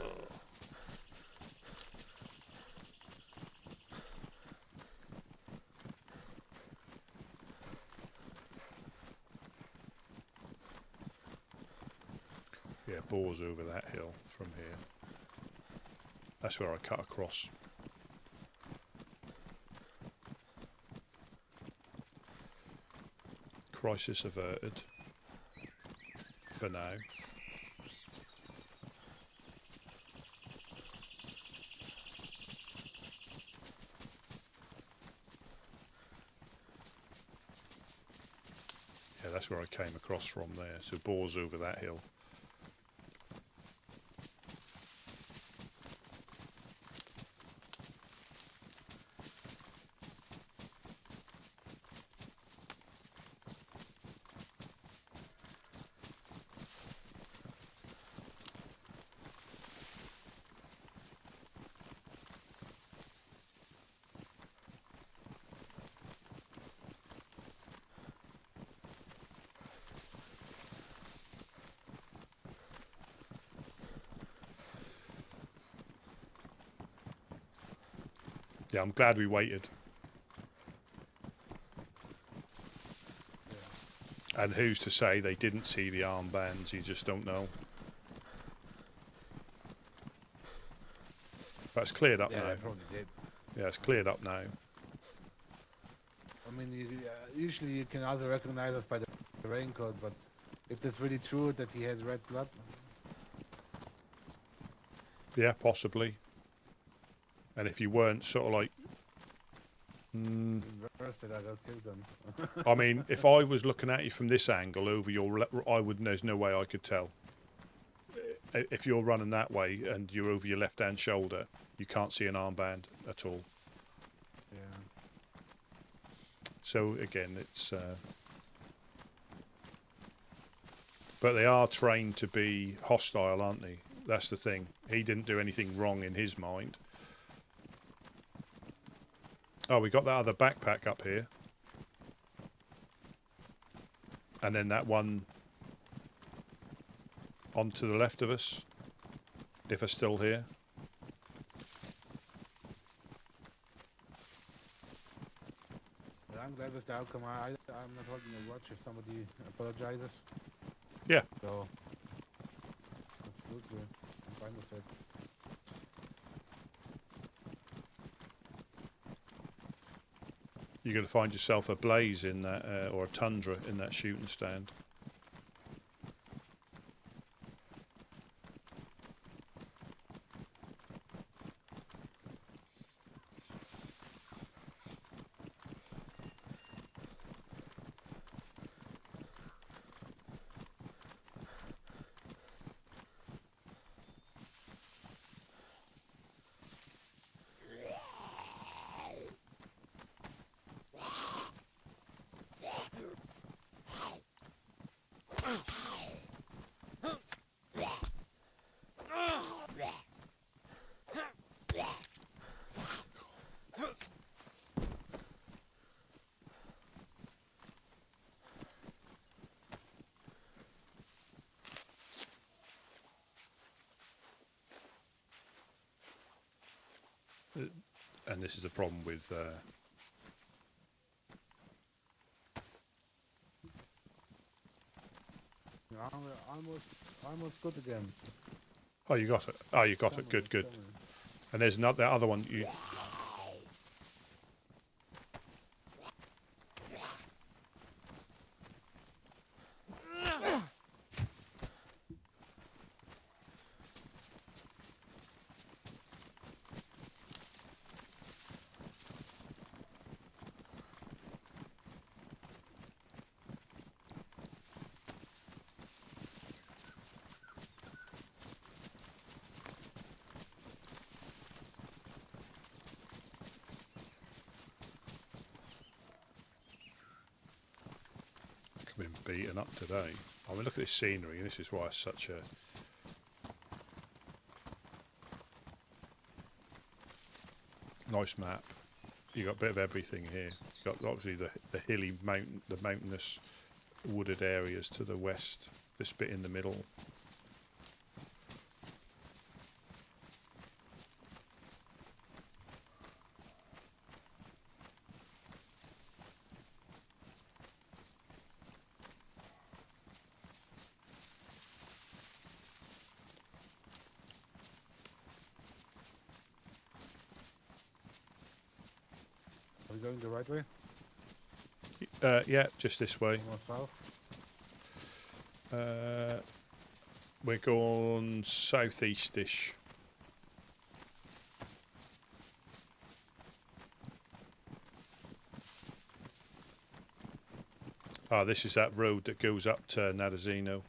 Yeah, Boar's over that hill from here. That's where I cut across. Crisis averted. For now. Yeah, that's where I came across from there. So Boar's over that hill. Yeah, I'm glad we waited. Yeah. And who's to say they didn't see the armbands? You just don't know. But it's cleared up now. Yeah, they probably did. Yeah, it's cleared up now. I mean, usually you can also recognize us by the raincoat, but if that's really true that he has red blood... Yeah, possibly. And if you weren't sort of like... Inversed, I got killed them. I mean, if I was looking at you from this angle over your... there's no way I could tell. If you're running that way and you're over your left-hand shoulder, you can't see an armband at all. Yeah. So, again, it's... But they are trained to be hostile, aren't they? That's the thing. He didn't do anything wrong in his mind. Oh, we got that other backpack up here. And then that one on to the left of us, if they're still here. Well, I'm glad with the outcome. I'm not holding a watch if somebody apologizes. Yeah. So fine with it. You're going to find yourself a blaze in that, or a tundra in that shooting stand. And this is the problem with we're almost good again. oh, you got it. Oh, you got it. Good, good. And there's not the other one. You. Been beaten up today. I mean, look at this scenery, and this is why it's such a nice map. You got a bit of everything here. You got obviously the hilly mountain, the mountainous wooded areas to the west. This bit in the middle. Are we going the right way? Yeah, just this way. More south? We're going southeast-ish. Ah, this is that road that goes up to Nadazino.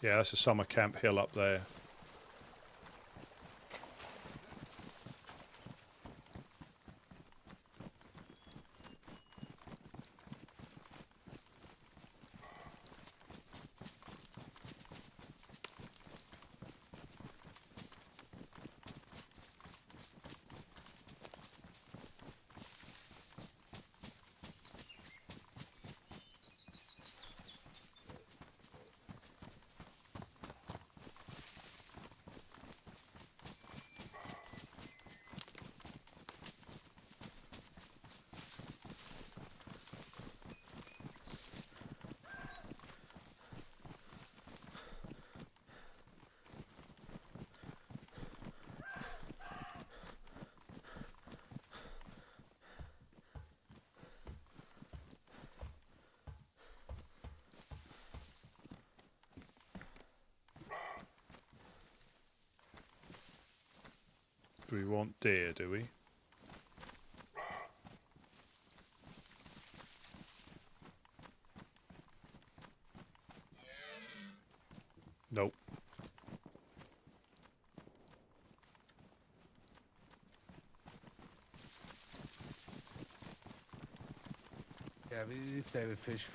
Yeah, that's a summer camp hill up there. Do we want deer, do we? Nope. Yeah, we stay with fish.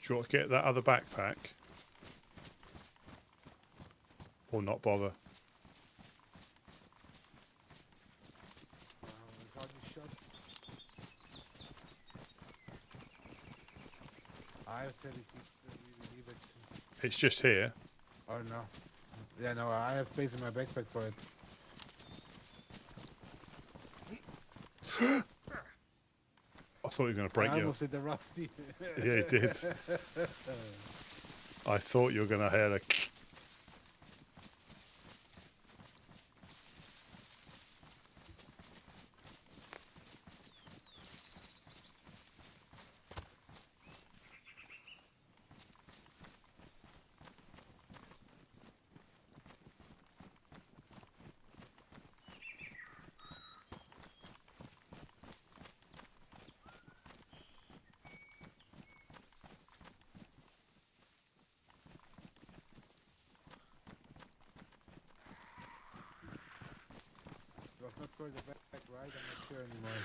you want to get that other backpack? Or not bother? I tell you, leave it. It's just here. Oh no. Yeah, no, I have space in my backpack for it. I thought you were going to break I your... almost did the rusty. Yeah, you did. I thought you were going to hear a... It was not for the backpack, right? I'm not sure anymore.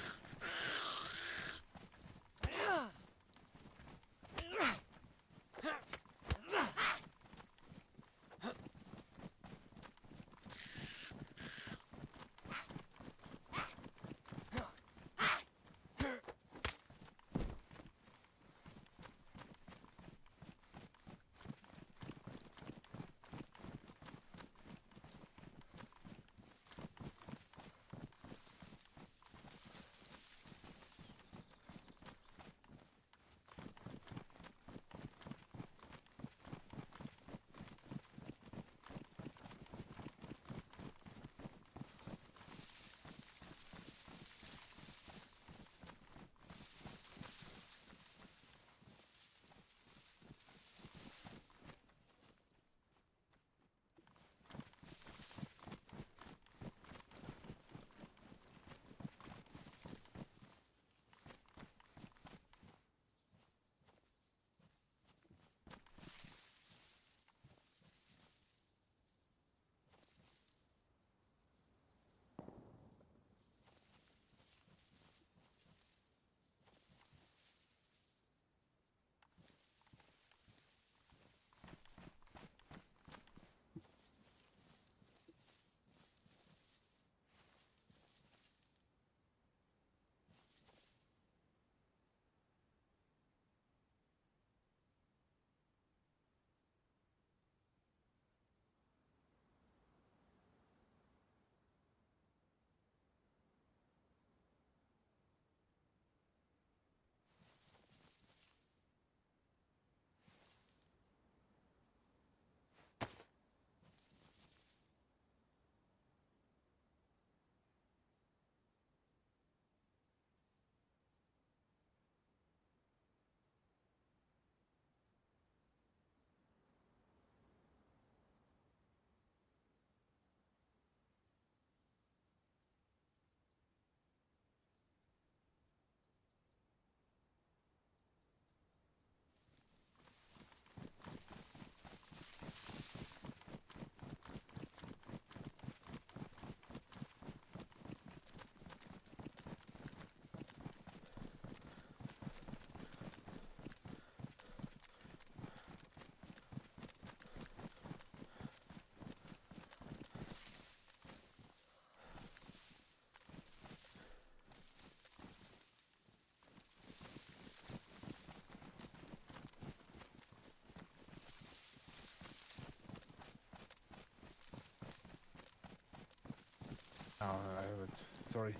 Oh, I have it. Sorry.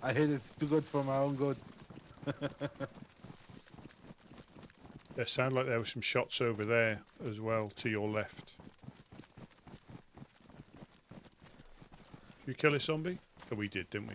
I hate it too good for my own good. There sound like there were some shots over there as well, to your left. Did you kill a zombie? Oh, we did, didn't we?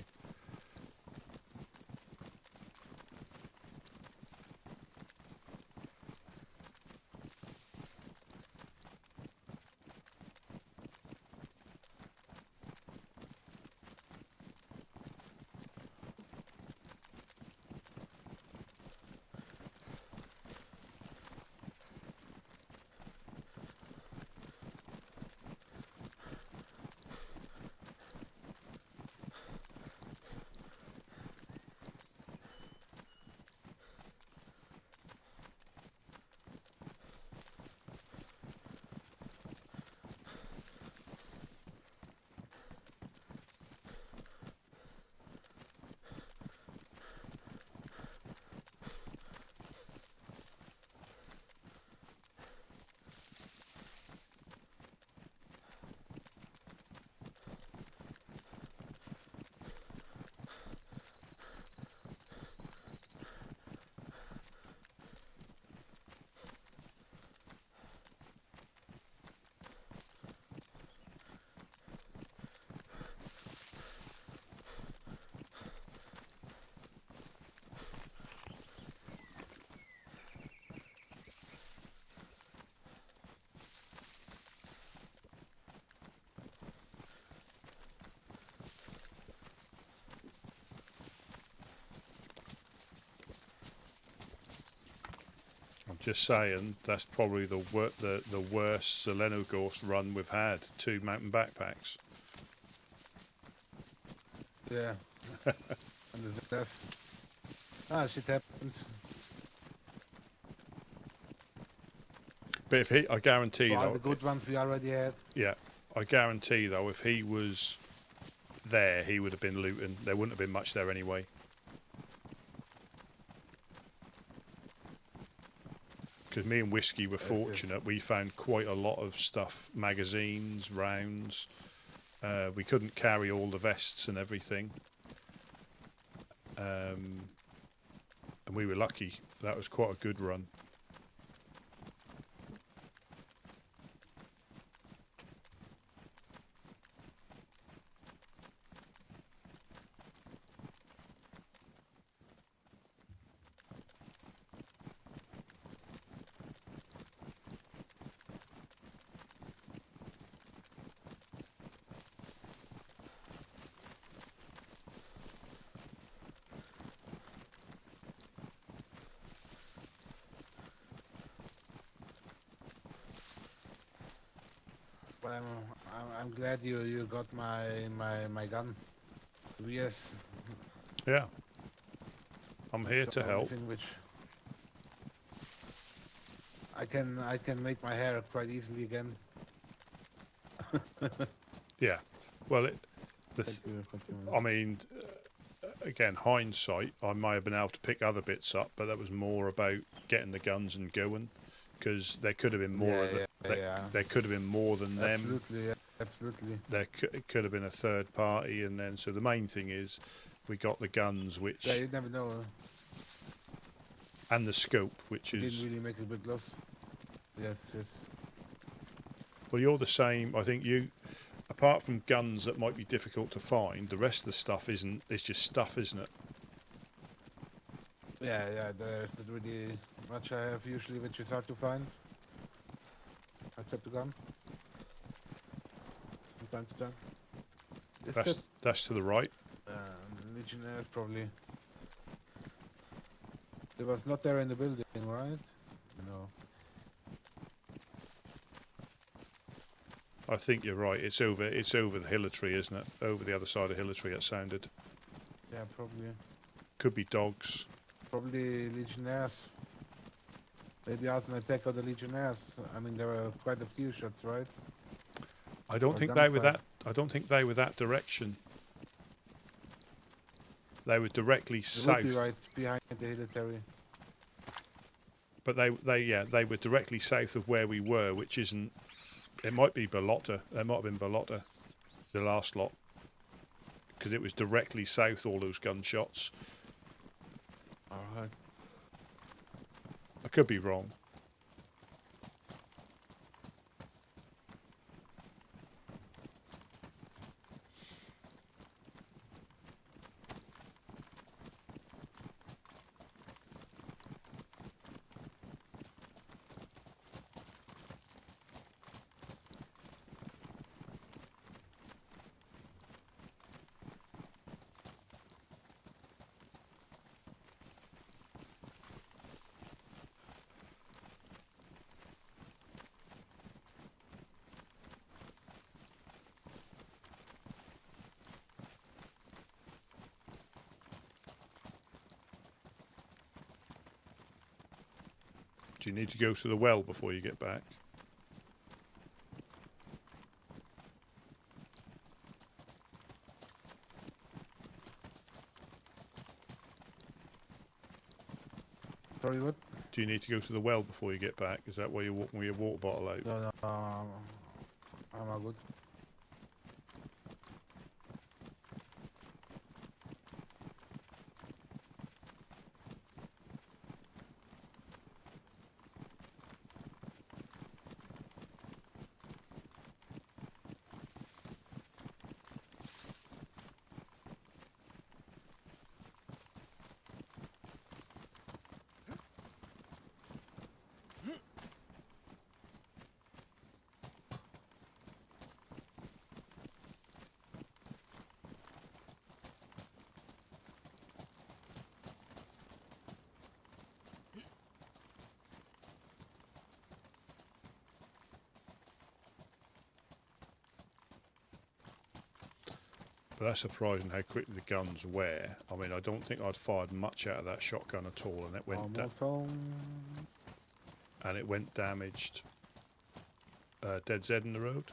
just saying that's probably the worst Zelenogorsk run we've had. 2 mountain backpacks. Yeah. And the death. Shit happens. But if he, I guarantee All though. the good ones we already had. Yeah, I guarantee though, if he was there, he would have been looting. There wouldn't have been much there anyway. Because me and Whiskey were fortunate. We found quite a lot of stuff, magazines, rounds. We couldn't carry all the vests and everything. And we were lucky. That was quite a good run. But I'm glad you got my gun. Yes. Yeah. I'm here to help. Which I can make my hair quite easily again. Yeah. Well, I mean, again, hindsight, I may have been able to pick other bits up, but that was more about getting the guns and going, because there could have been more. There could have been more than them. Absolutely, yeah, absolutely. It could have been a third party, and then so the main thing is we got the guns, which yeah, you never know. And the scope, which is didn't really make a big loss. Yes, yes. Well, you're the same. I think you, apart from guns that might be difficult to find, the rest of the stuff isn't. It's just stuff, isn't it? Yeah, yeah. There's not really much I have usually, which is hard to find. Except the gun. From time to time. That's to the right. Legionnaires probably. It was not there in the building, right? No. I think you're right. It's over the hilly tree, isn't it? Over the other side of hilly tree, it sounded. Yeah, probably. Could be dogs. Probably Legionnaires. Maybe also an attack of the Legionnaires. I mean, there were quite a few shots, right? I don't think they were that. I don't think they were that direction. They were directly south. Would be right behind the hilly. But they were directly south of where we were, which isn't. It might be Balota. There might have been Balota, the last lot, because it was directly south. All those gunshots. All right. I could be wrong. Do you need to go to the well before you get back? Sorry, what? Do you need to go to the well before you get back? Is that why you're walking with your water bottle out? No, I'm all good. But that's surprising how quickly the guns wear. I mean, I don't think I'd fired much out of that shotgun at all, and it went and it went damaged. DayZ in the road.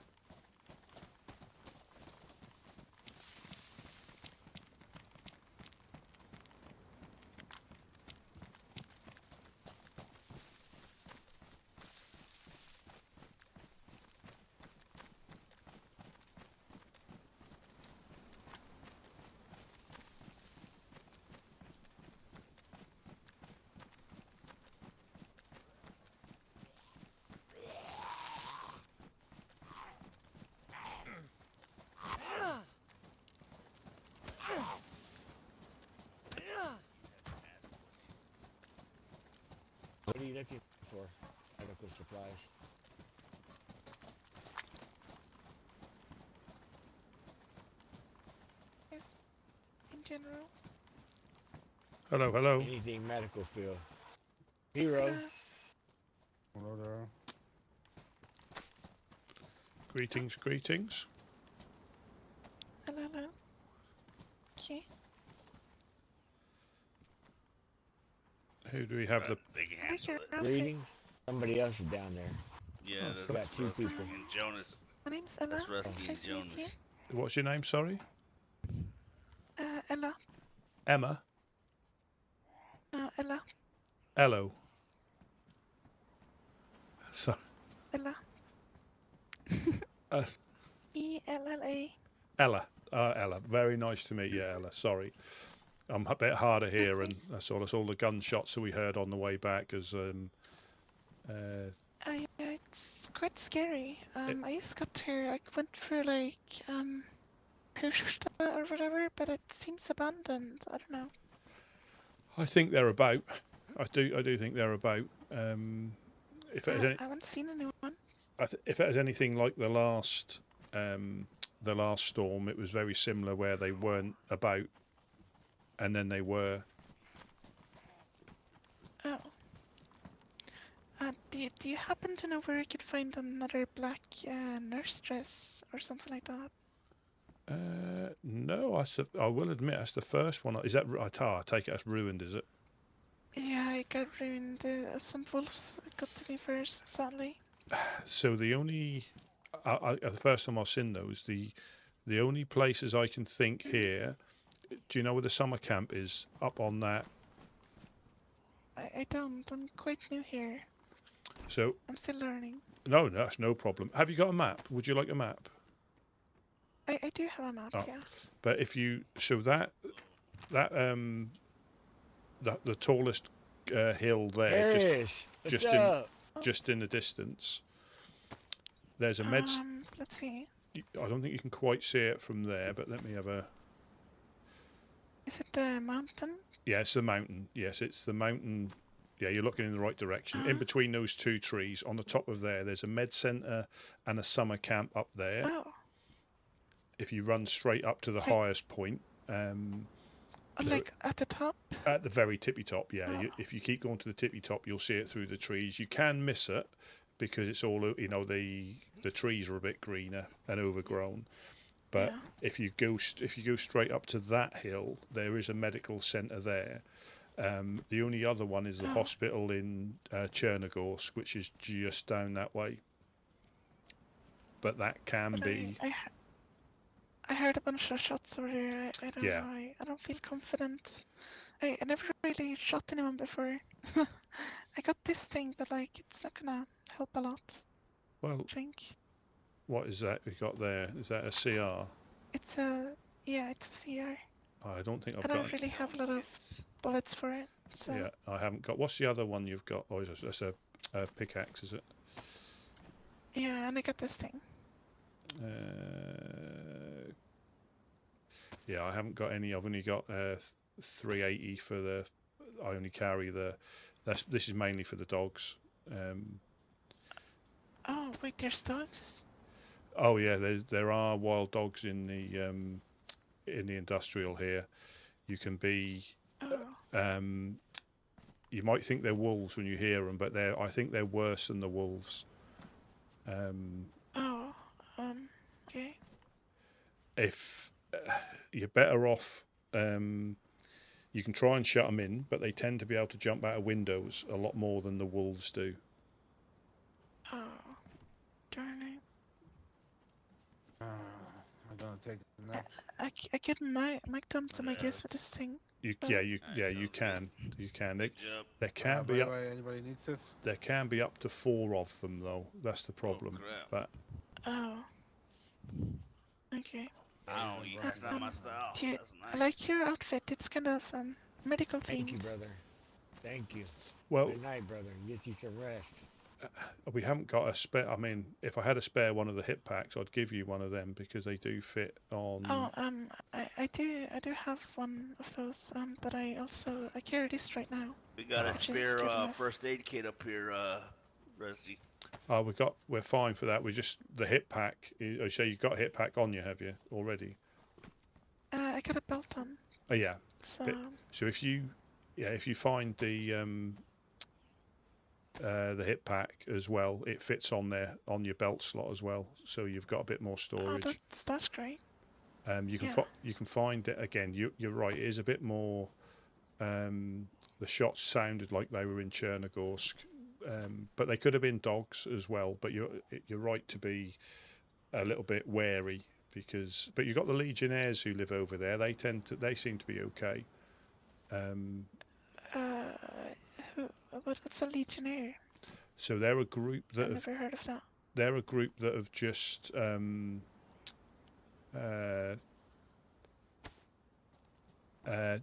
What are you looking for? Medical supplies. Yes, in general. Hello, hello. Anything medical field. Hero. Hello there. Greetings, greetings. Hello, hello. Okay. Who do we have? The Big handle it. Greetings. Somebody else is down there. Yeah, Oh, that's got two Rusty people. and Jonas. My name's Ella. That's Rusty It's and nice to meet Jonas. What's your name? Sorry. Ella. Emma. Ella. Ello. So. Ella. E-L-L-A. Ella. Ella. Very nice to meet you, Ella. Sorry. I'm a bit hard of hearing. That's all the gunshots that we heard on the way back. As Yeah, it's quite scary. I just got here. I went through like Pushta or whatever, but it seems abandoned. I don't know. I think they're about. I do think they're about. If it I haven't seen anyone. if it was anything like the last storm, it was very similar, where they weren't about, and then they were. Oh. Do you happen to know where I could find another black nurse dress or something like that? No, I will admit that's the first one. Is that I take it as ruined, is it? Yeah, I got ruined. Some wolves got to me first, sadly. So the only, the first time I've seen those, the only places I can think here. Do you know where the summer camp is? Up on that. I don't. I'm quite new here. So. I'm still learning. No, that's no problem. Have you got a map? Would you like a map? I do have a map, yeah. But if you the tallest hill there, just in the distance. There's a let's see. I don't think you can quite see it from there, but let me have a. Is it the mountain? Yeah, it's the mountain. Yes, it's the mountain. Yeah, you're looking in the right direction. In between those two trees, on the top of there's a med centre and a summer camp up there. Oh. If you run straight up to the highest point. Like at the top? At the very tippy top, yeah. Oh. If you keep going to the tippy top, you'll see it through the trees. You can miss it because it's all, the trees are a bit greener and overgrown. But if you go straight up to that hill, there is a medical centre there. The only other one is the hospital in Chernarus, which is just down that way. But that can be. I heard a bunch of shots over there. I don't know. I don't feel confident. I never really shot anyone before. I got this thing, but it's not gonna help a lot. Well, I think. What is that we got there? Is that a CR? It's a CR. I don't think I don't really have a lot of bullets for it. So. Yeah, I haven't got. What's the other one you've got? Oh, it's a pickaxe, is it? Yeah, and I got this thing. Yeah, I haven't got any. I've only got 380 for the. I only carry the. This is mainly for the dogs. Oh wait, there's dogs. Oh yeah, there are wild dogs in the industrial here. You can be. You might think they're wolves when you hear them, but I think they're worse than the wolves. Okay. you're better off. You can try and shut them in, but they tend to be able to jump out of windows a lot more than the wolves do. Oh, darn it. I'm gonna take a nap. I could mic them to my guess with this thing. You can. They, job. there can By be the up. way, anybody needs this? There can be up to 4 of them though. That's the problem. crap. But Oh. Okay. Oh, yeah, that's not my style. Do you, That's I nice. like your outfit. It's kind of medical themed. Thank you, brother. Thank you. well, Good night, brother. Get you some rest. we haven't got a spare. I mean, if I had a spare one of the hip packs, I'd give you one of them because they do fit on. Oh, I do have one of those. But I carry this right now. We got a Which is spare good enough. first aid kit up here, Rusty. Oh, we're fine for that. We just the hip pack. I say you've got a hip pack on you, have you already? I got a belt on. Oh yeah. So So if you find the hip pack as well, it fits on there on your belt slot as well. So you've got a bit more storage. oh, that's great. You can yeah. you can find it again. You're right. It is a bit more. The shots sounded like they were in Chernarus, but they could have been dogs as well. But you're right to be a little bit wary but you've got the Legionnaires who live over there. They seem to be okay. What's a legionnaire? So they're a group that I've never heard of that. they're a group that have just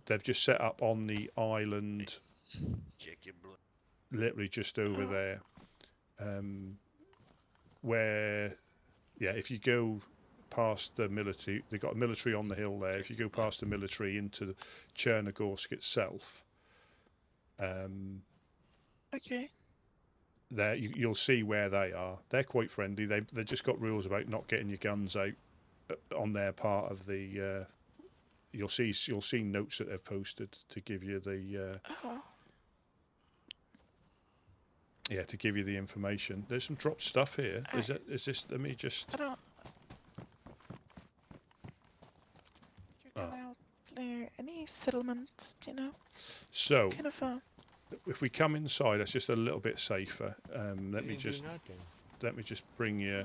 they've just set up on the island, Check your blood. literally just over there, where, if you go past the military, they've got a military on the hill there. If you go past the military into Chernarus itself, Okay. there you'll see where they are. They're quite friendly. They've just got rules about not getting your guns out on their part of the. You'll see notes that they've posted to give you the. To give you the information. There's some dropped stuff here. Is this? Let me just. I don't. You're gonna outclear any settlements, do you know? So, Kind of a. if we come inside, that's just a little bit safer. Let me just bring you.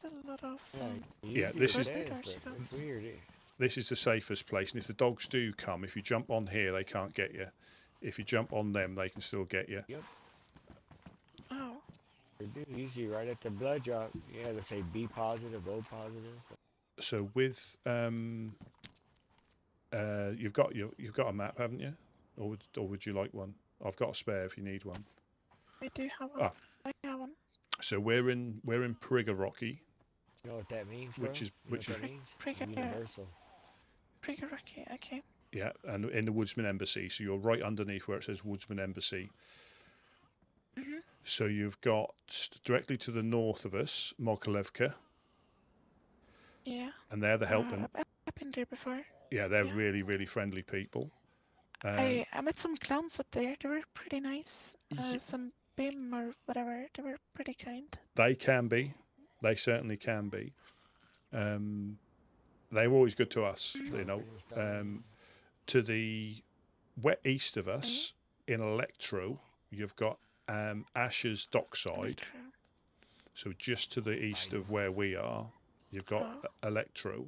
A lot of. This is. It's weird. This is the safest place, and if the dogs do come, if you jump on here, they can't get you. If you jump on them, they can still get you. Yep. Oh. They do usually right at the blood drop. Yeah, they say B positive, O positive. So with you've got a map, haven't you? Or would you like one? I've got a spare if you need one. I do have one. I have one. So we're in Priggerocky. You know what that means, bro? Which is universal. Priggerocky, okay. Yeah, and in the Woodsman Embassy. So you're right underneath where it says Woodsman Embassy. So you've got directly to the north of us, Mokolevka. Yeah. And they're the helping. I've been there before. Yeah, they're really, really friendly people. I met some clowns up there. They were pretty nice. Some BIM or whatever. They were pretty kind. They can be. They certainly can be. They were always good to us, you know. To the east of us, in Electro, you've got Asher's Dockside. So just to the east of where we are, you've got Electro.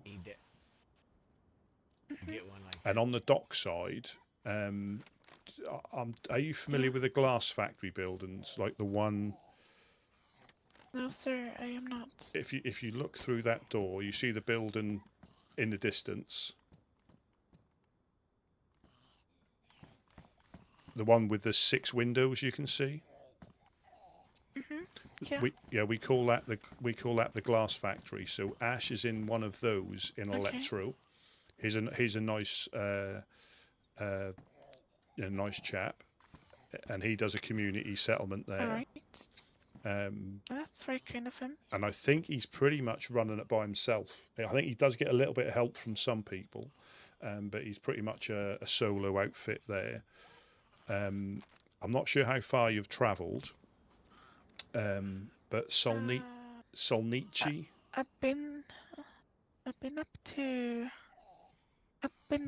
And on the dockside, are you familiar with the glass factory buildings, like the one? No, sir, I am not. If you look through that door, you see the building in the distance. The one with the 6 windows you can see. Yeah. We call that the glass factory. So Ash is in one of those in Electro. He's a nice nice chap, and he does a community settlement there. All right. That's very kind of him. And I think he's pretty much running it by himself. I think he does get a little bit of help from some people, but he's pretty much a solo outfit there. I'm not sure how far you've travelled, but Solnici. I've been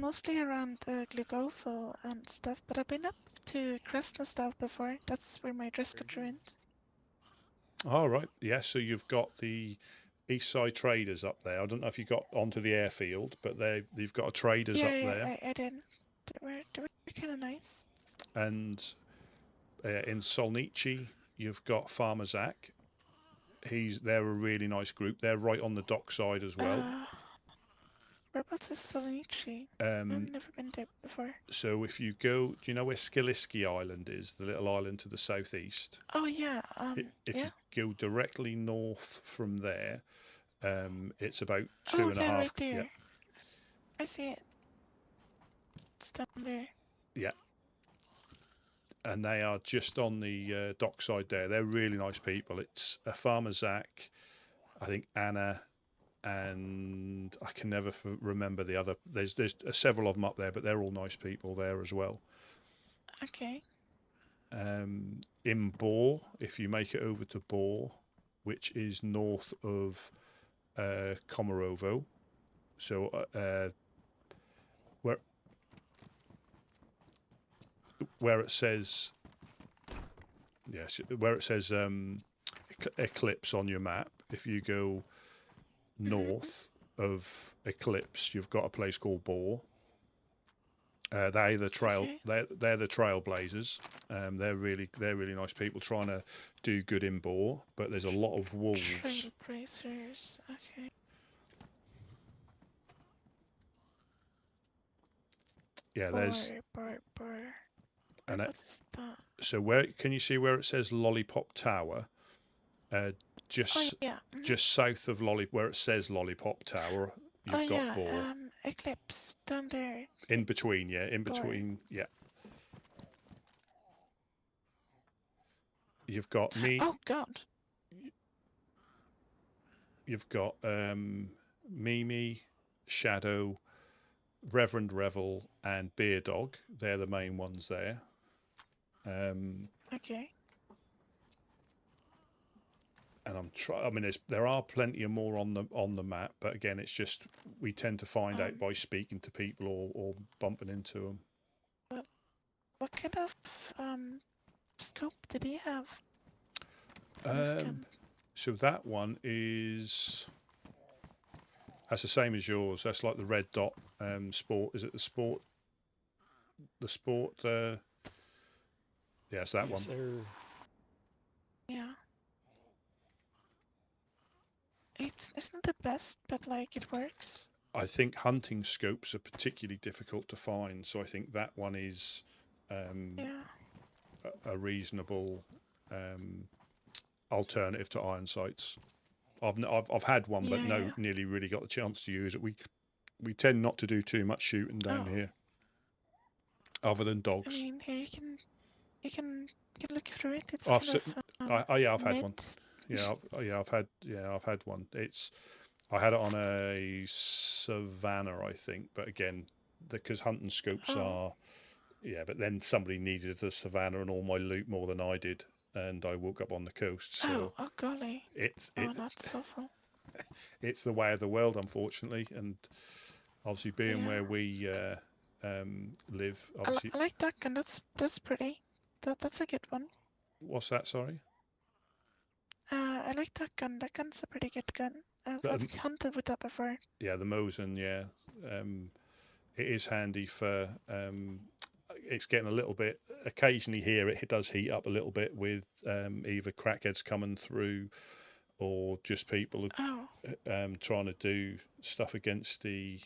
mostly around Glugofo and stuff, but I've been up to Krasna stuff before. That's where my dress got ruined. All right, yeah. So you've got the East Side Traders up there. I don't know if you got onto the airfield, but they've got a traders up there. I did. They were kind of nice. And in Solnici, you've got Farmer Zach. They're a really nice group. They're right on the dock side as well. Whereabouts is Solnici? I've never been there before. So if you go, do you know where Skiliski Island is? The little island to the southeast. Oh yeah. If you go directly north from there, it's about 2.5. Right there. Yeah. I see it. It's down there. Yeah. And they are just on the dockside there. They're really nice people. It's a Farmer Zach, I think Anna, and I can never remember the other. There's several of them up there, but they're all nice people there as well. Okay. In Bor, if you make it over to Bor, which is north of Komarovo, so where it says, yes, where it says Eclipse on your map, if you go north of Eclipse, you've got a place called Bor. They're the trailblazers. They're really nice people trying to do good in Bor, but there's a lot of wolves. Trailblazers, okay. Yeah, there's. Bor. And what's that? So where can you see where it says Lollipop Tower? Just south of where it says Lollipop Tower, you've got Bor. Eclipse down there. In between, yeah. You've got me. Oh God. You've got Mimi, Shadow, Reverend Revel, and Beer Dog. They're the main ones there. Okay. And I mean, there are plenty of more on the map, but again, it's just we tend to find out by speaking to people or bumping into them. What kind of scope did he have? So that one that's the same as yours. That's like the red dot. Sport. Is it the sport? The sport. Yeah, it's that one. Yeah. It's not the best, but like it works. I think hunting scopes are particularly difficult to find, so I think that one is a reasonable alternative to iron sights. I've had one, but nearly really got the chance to use it. We tend not to do too much shooting down here, other than dogs. I mean, here you can look through it. It's I've had one. I've had one. I had it on a Savannah, I think, but again, because hunting scopes are, but then somebody needed the Savannah and all my loot more than I did, and I woke up on the coast. So oh golly! That's awful. It's the way of the world, unfortunately, and obviously being where we live. Obviously, I like that gun. That's pretty. That's a good one. What's that? Sorry. I like that gun. That gun's a pretty good gun. I've hunted with that before. Yeah, the Mosin, yeah. It is handy for... it's getting a little bit... Occasionally here it does heat up a little bit with either crackheads coming through or just people trying to do stuff against the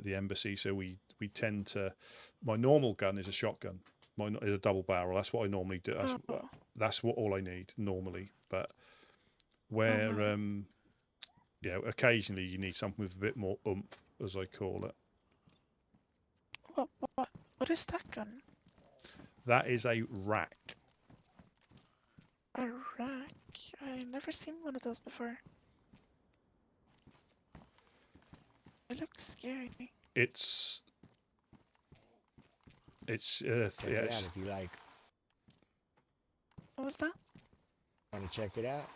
embassy. So we tend to... My normal gun is a shotgun. Mine is a double barrel. That's what I normally do. That's what all I need normally. But where occasionally you need something with a bit more oomph, as I call it. What is that gun? That is a rack. A rack? I've never seen one of those before. It looks scary. Check it out if you like. What was that? Want to check it out?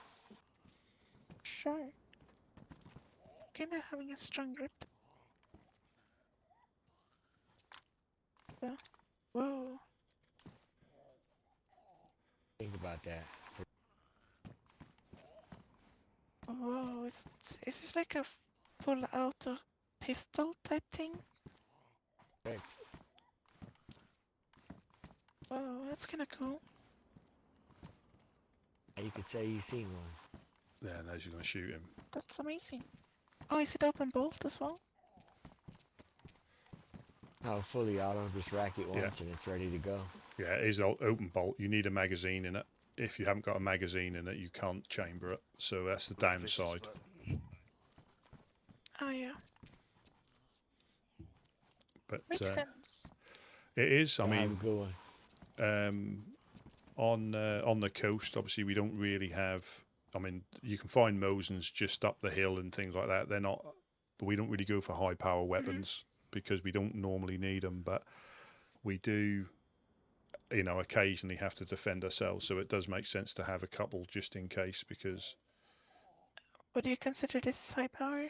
Sure. Kinda having a strong grip. Whoa. Think about that. Whoa, is this like a full auto pistol type thing? Right. Whoa, that's kinda cool. You could say you've seen one. Yeah, now you're going to shoot him. That's amazing. Oh, is it open bolt as well? Oh, fully auto, just rack it once Yeah. and it's ready to go. Yeah, it is open bolt. You need a magazine in it. If you haven't got a magazine in it, you can't chamber it. So that's the downside. Oh yeah. But Makes sense. it is. I Have a mean, good one. on the coast, obviously, we don't really have. I mean, you can find Mosins just up the hill and things like that. They're not. But we don't really go for high power weapons because we don't normally need them. But we do, occasionally have to defend ourselves. So it does make sense to have a couple just in case because. Would you consider this high power?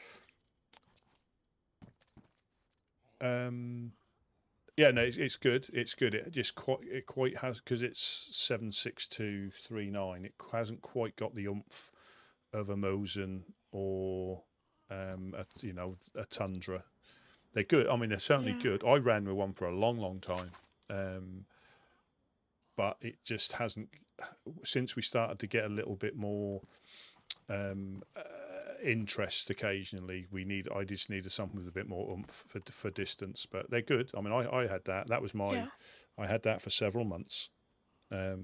Yeah, no, it's good. It's good. It just quite has because it's 7.6239. It hasn't quite got the oomph of a Mosin or a Tundra. They're good. I mean, they're certainly good. I ran with one for a long, long time, but it just hasn't. Since we started to get a little bit more interest occasionally, I just needed something with a bit more oomph for distance, but they're good. I mean, I had that was my I had that for several months, but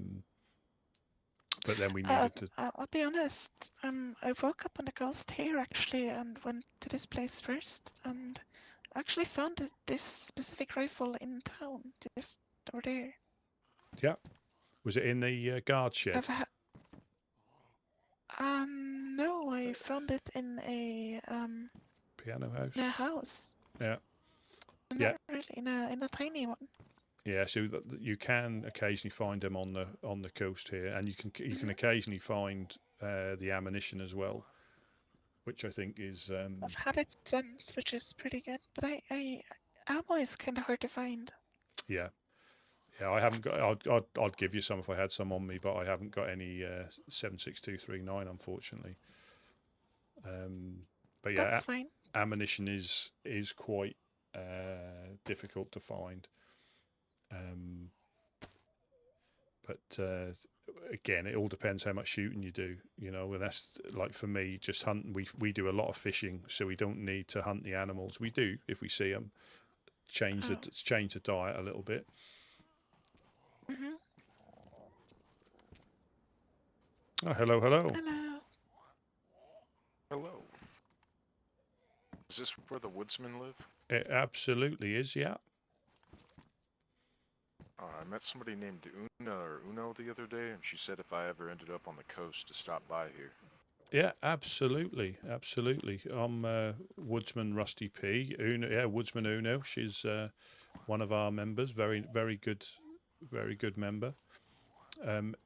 then we needed to. I'll be honest, I woke up on the coast here actually and went to this place first and actually found this specific rifle in town, just over there. Yeah, was it in the guard shed? No, I found it in a Piano house. in a house. Yeah. Not really, in a tiny one. Yeah, so you can occasionally find them on the coast here, and you can occasionally find the ammunition as well, which I think is. I've had it since, which is pretty good, but I ammo is kind of hard to find. Yeah, I haven't got. I'd give you some if I had some on me, but I haven't got any 7.6239, unfortunately. But yeah, that's fine. Ammunition is quite difficult to find. But again, it all depends how much shooting you do, and that's like for me, just hunting. We do a lot of fishing, so we don't need to hunt the animals. We do if we see them. Change the diet a little bit. Oh, hello. Hello. Hello. Is this where the woodsmen live? It absolutely is, yeah. I met somebody named Uno the other day, and she said if I ever ended up on the coast to stop by here. Yeah, absolutely. I'm Woodsman Rusty P. Woodsman Uno. She's one of our members. Very, very good member.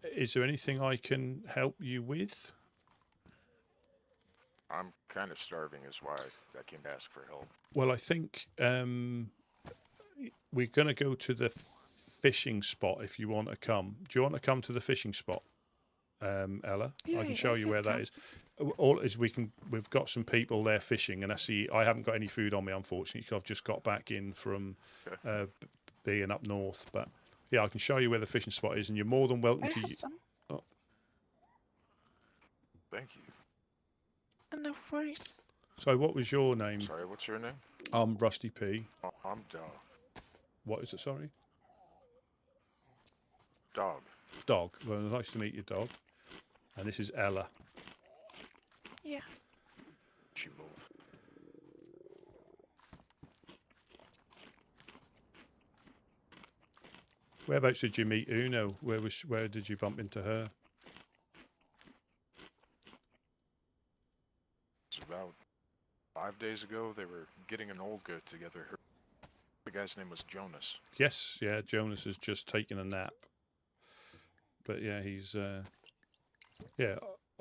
Is there anything I can help you with? I'm kind of starving, is why I came to ask for help. Well, I think we're going to go to the fishing spot if you want to come. Do you want to come to the fishing spot, Ella? I can show you where that is. All is we've got some people there fishing, and I haven't got any food on me, unfortunately, because I've just got back in from being up north. But yeah, I can show you where the fishing spot is, and you're more than welcome to. Oh. Thank you. No worries. So, what was your name? Sorry, what's your name? I'm Rusty P. I'm Dog. What is it? Sorry. Dog. Dog. Well, nice to meet you, Dog. And this is Ella. Yeah. You both. Whereabouts did you meet Uno? Where did you bump into her? It's about 5 days ago. They were getting an Olga together. The guy's name was Jonas. Yes, yeah. Jonas has just taken a nap. But yeah, he's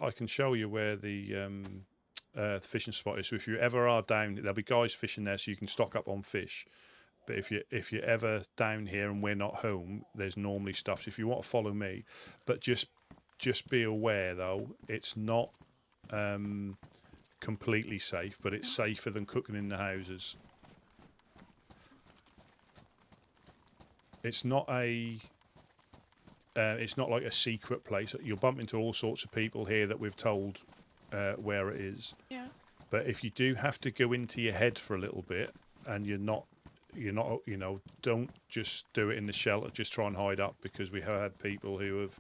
I can show you where the fishing spot is. So if you ever are down, there'll be guys fishing there, so you can stock up on fish. But if you're ever down here and we're not home, there's normally stuff. So if you want to follow me, but just be aware though, it's not completely safe, but it's safer than cooking in the houses. It's not like a secret place. You'll bump into all sorts of people here that we've told where it is. Yeah. But if you do have to go into your head for a little bit, and you're not, don't just do it in the shelter. Just try and hide up, because we have had people who have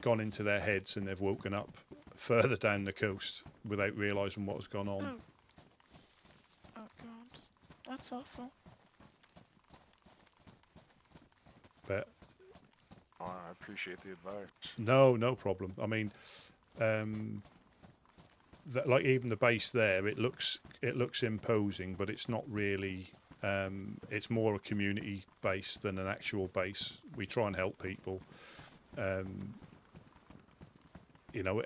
gone into their heads and they've woken up further down the coast without realising what's gone on. Oh God, that's awful. But I appreciate the advice. no problem. I mean, like even the base there, it looks imposing, but it's not really. It's more a community base than an actual base. We try and help people.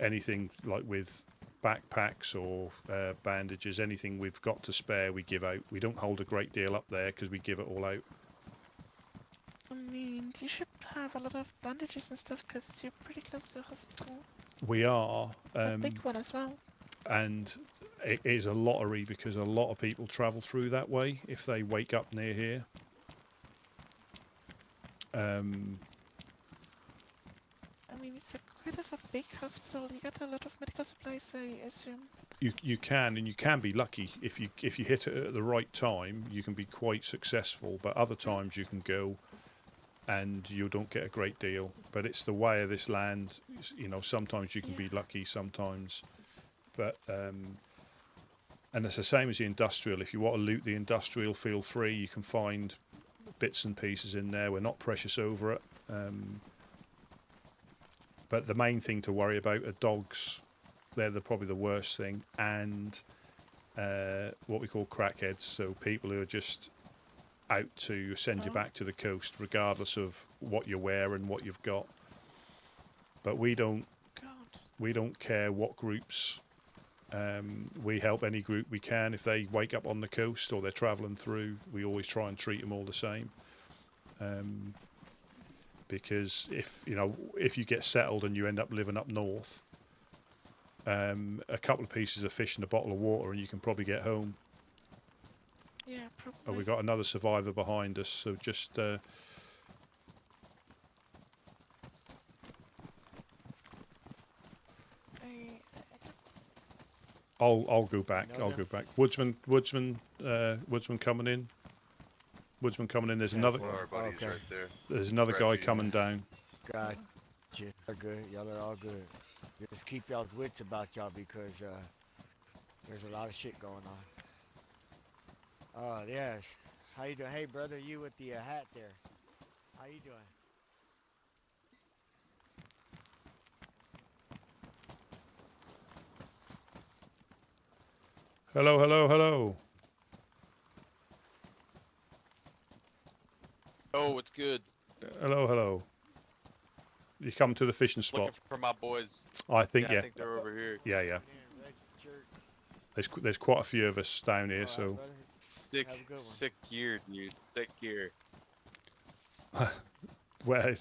Anything like with backpacks or bandages, anything we've got to spare, we give out. We don't hold a great deal up there because we give it all out. I mean, you should have a lot of bandages and stuff because you're pretty close to the hospital. We are. A big one as well. And it is a lottery because a lot of people travel through that way if they wake up near here. I mean, it's quite of a big hospital. You get a lot of medical supplies, I assume. You can be lucky if you hit it at the right time. You can be quite successful, but other times you can go and you don't get a great deal. But it's the way of this land. Sometimes you can be lucky, sometimes. But and it's the same as the industrial. If you want to loot the industrial, feel free. You can find bits and pieces in there. We're not precious over it. But the main thing to worry about are dogs. They're probably the worst thing, and what we call crackheads. So people who are just out to send you back to the coast, regardless of what you wear and what you've got. But we don't care what groups. We help any group we can. If they wake up on the coast or they're travelling through, we always try and treat them all the same. Because if you get settled and you end up living up north, a couple of pieces of fish and a bottle of water and you can probably get home. Yeah, probably. Oh, we've got another survivor behind us, so just I'll go back. I'll go back. Woodsman coming in. Woodsman coming in. There's another. Right there. There's another guy coming down. God, y'all are good. Y'all are all good. Just keep y'all's wits about y'all because there's a lot of shit going on. Oh yes. How you doing? Hey brother, you with the hat there. How you doing? Hello, hello, hello. Oh, what's good? Hello, hello. You come to the fishing spot. Looking for my boys. I think I think they're over here. Yeah. There's quite a few of us down here, so. Sick gear, dude. Sick gear. Well,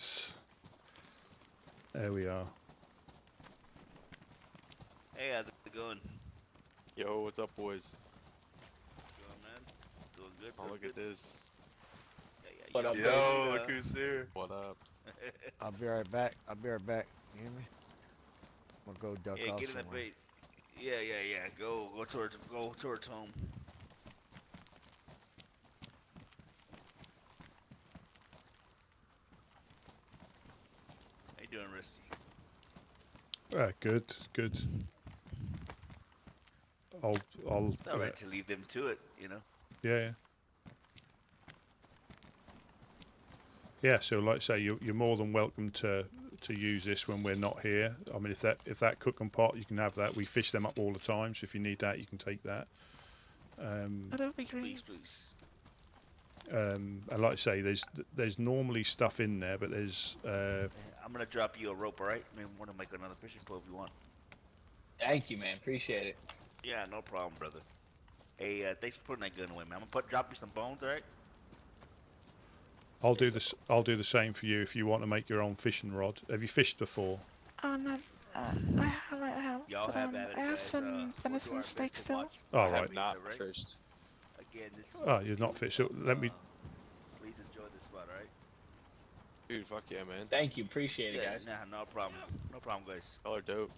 there we are. Hey, how's it going? Yo, what's up, boys? Going, man? Doing good. Oh, look at this. What up, yo, look who's here. What up? I'll be right back. You hear me? I'm gonna go duck off get in that bait. Yeah. Go towards home. How you doing, Rusty? Good. I'll. It's alright to leave them to it, Yeah. Yeah, so like I say, you're more than welcome to use this when we're not here. I mean, if that cooking pot, you can have that. We fish them up all the time, so if you need that, you can take that. That'll be great. Please. And like I say, there's normally stuff in there, but there's. I'm gonna drop you a rope, alright? I mean, want to make another fishing pole if you want. Thank you, man. Appreciate it. Yeah, no problem, brother. Hey, thanks for putting that gun away, man. I'm gonna drop you some bones, alright? I'll do this. I'll do the same for you if you want to make your own fishing rod. Have you fished before? No, I have. Y'all But, have at it, I have guys. some venison steak still. All right. Not fished. Again, this. Oh, you're not fished. So let me. Please enjoy this spot, alright? Dude, fuck yeah, man. Thank you. Appreciate it, Yeah, guys. nah, no problem. No problem, guys. Y'all are dope.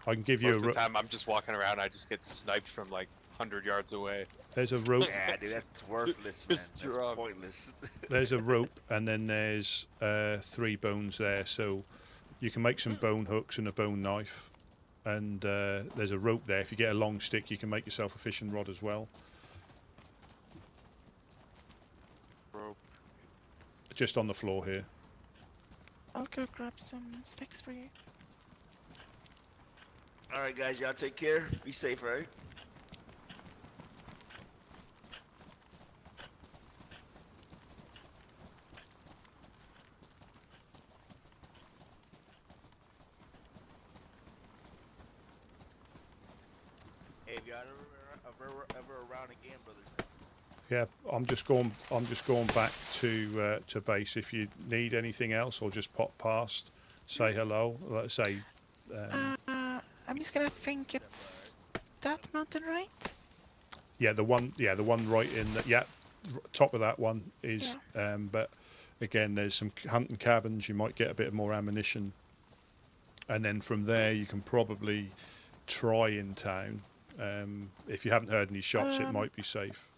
I can give you Most a of rope. the time, I'm just walking around. I just get sniped from like 100 yards away. There's a rope. Yeah, dude, that's worthless, man. Just That's drunk. pointless. There's a rope, and then there's 3 bones there. So you can make some bone hooks and a bone knife. And there's a rope there. If you get a long stick, you can make yourself a fishing rod as well. Rope. Just on the floor here. I'll go grab some sticks for you. Alright, guys, y'all take care. Be safe, right? Hey, if y'all ever around again, brothers. Yeah, I'm just going back to base. If you need anything else, or just pop past, say hello. Let's say. I'm just gonna think it's that mountain, right? Yeah, the one right in the top of that one is. But again, there's some hunting cabins. You might get a bit more ammunition, and then from there you can probably try in town. If you haven't heard any shots, it might be safe.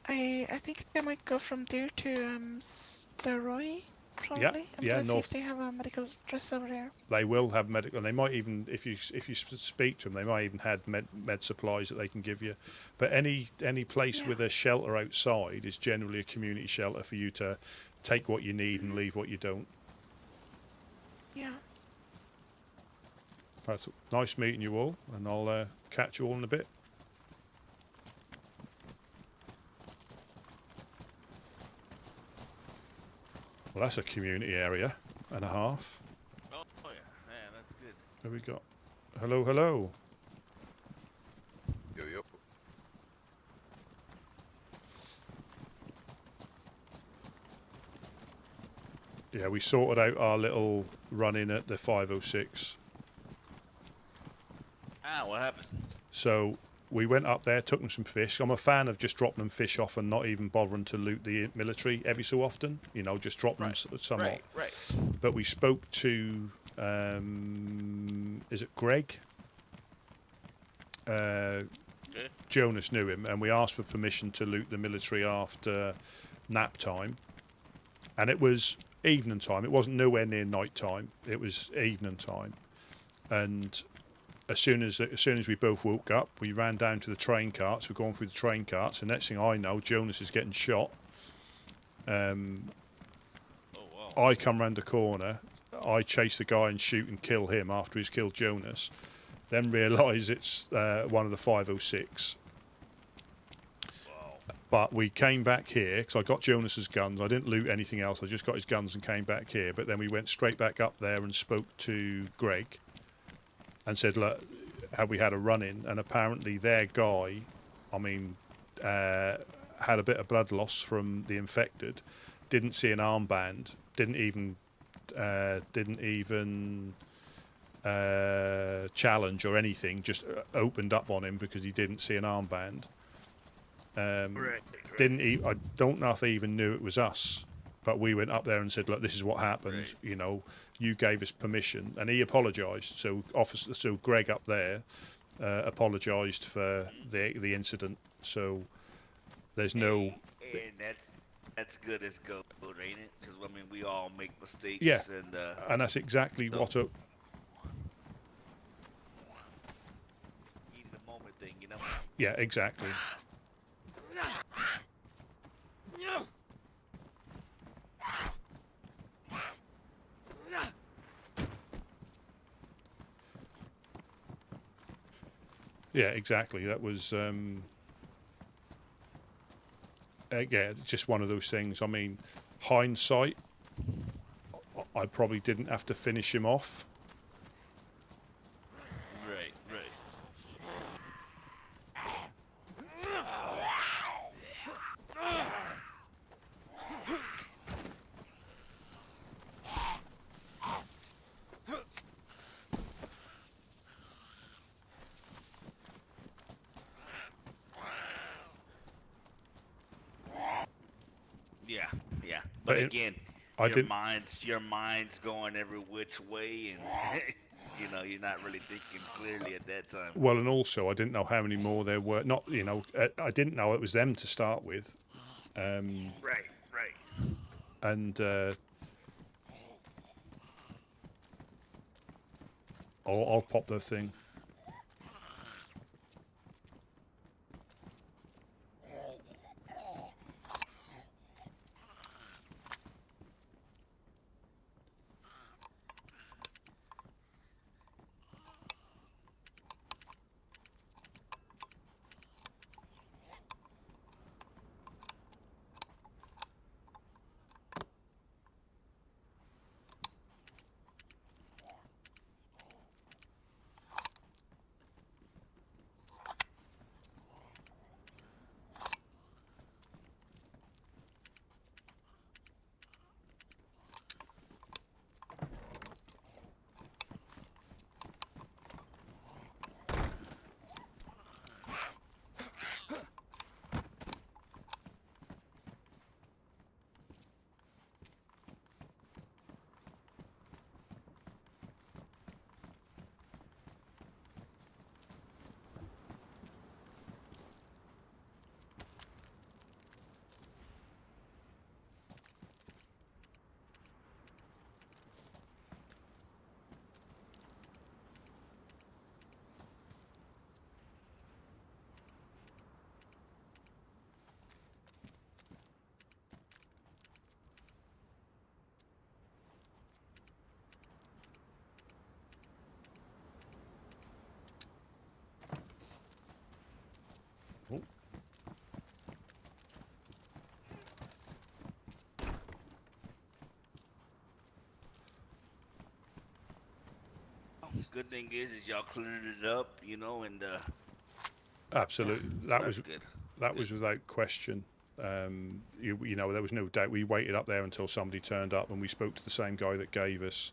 I think I might go from there to Steroy, probably. Yeah, Let's see north. if they have a medical dress over there. They will have medical, and they might even, if you speak to them, they might even have med supplies that they can give you. But any place with a shelter outside is generally a community shelter for you to take what you need and leave what you don't. Yeah. That's nice meeting you all, and I'll catch you all in a bit. Well, that's a community area and a half. Oh yeah, that's good. There we go. Hello, hello. Yo, yo. Yeah, we sorted out our little run-in at the 506. What happened? So we went up there, took them some fish. I'm a fan of just dropping them fish off and not even bothering to loot the military every so often. You know, just drop them some off. Right. But we spoke to, is it Greg? Jonas knew him, and we asked for permission to loot the military after nap time. And it was evening time. It wasn't nowhere near night time. It was evening time. And as soon as we both woke up, we ran down to the train carts. We're going through the train carts, and next thing I know, Jonas is getting shot. I come round the corner. I chase the guy and shoot and kill him after he's killed Jonas. Then realise it's one of the 506. But we came back here because I got Jonas's guns. I didn't loot anything else. I just got his guns and came back here. But then we went straight back up there and spoke to Greg and said, look, have we had a run-in? And apparently their guy, had a bit of blood loss from the infected, didn't see an armband, didn't even challenge or anything, just opened up on him because he didn't see an armband. I don't know if they even knew it was us, but we went up there and said, look, this is what happened. You know, you gave us permission, and he apologised. So Greg up there apologised for the incident. So there's no. And that's good as gold, ain't it? Because we all make mistakes. Yeah, and that's exactly what. Heat of the moment thing, you know. Yeah, exactly. Yeah, exactly. That was it's just one of those things. I mean, hindsight, I probably didn't have to finish him off. But But again, I your didn't. mind's going every which way, and you know you're not really thinking clearly at that time. Well, and also I didn't know how many more there were. Not, I didn't know it was them to start with. Right. And I'll pop the thing. Oh. Good thing is y'all cleared it up, you know, and Absolutely, so that that's was good. that was without question. You know, there was no doubt. We waited up there until somebody turned up, and we spoke to the same guy that gave us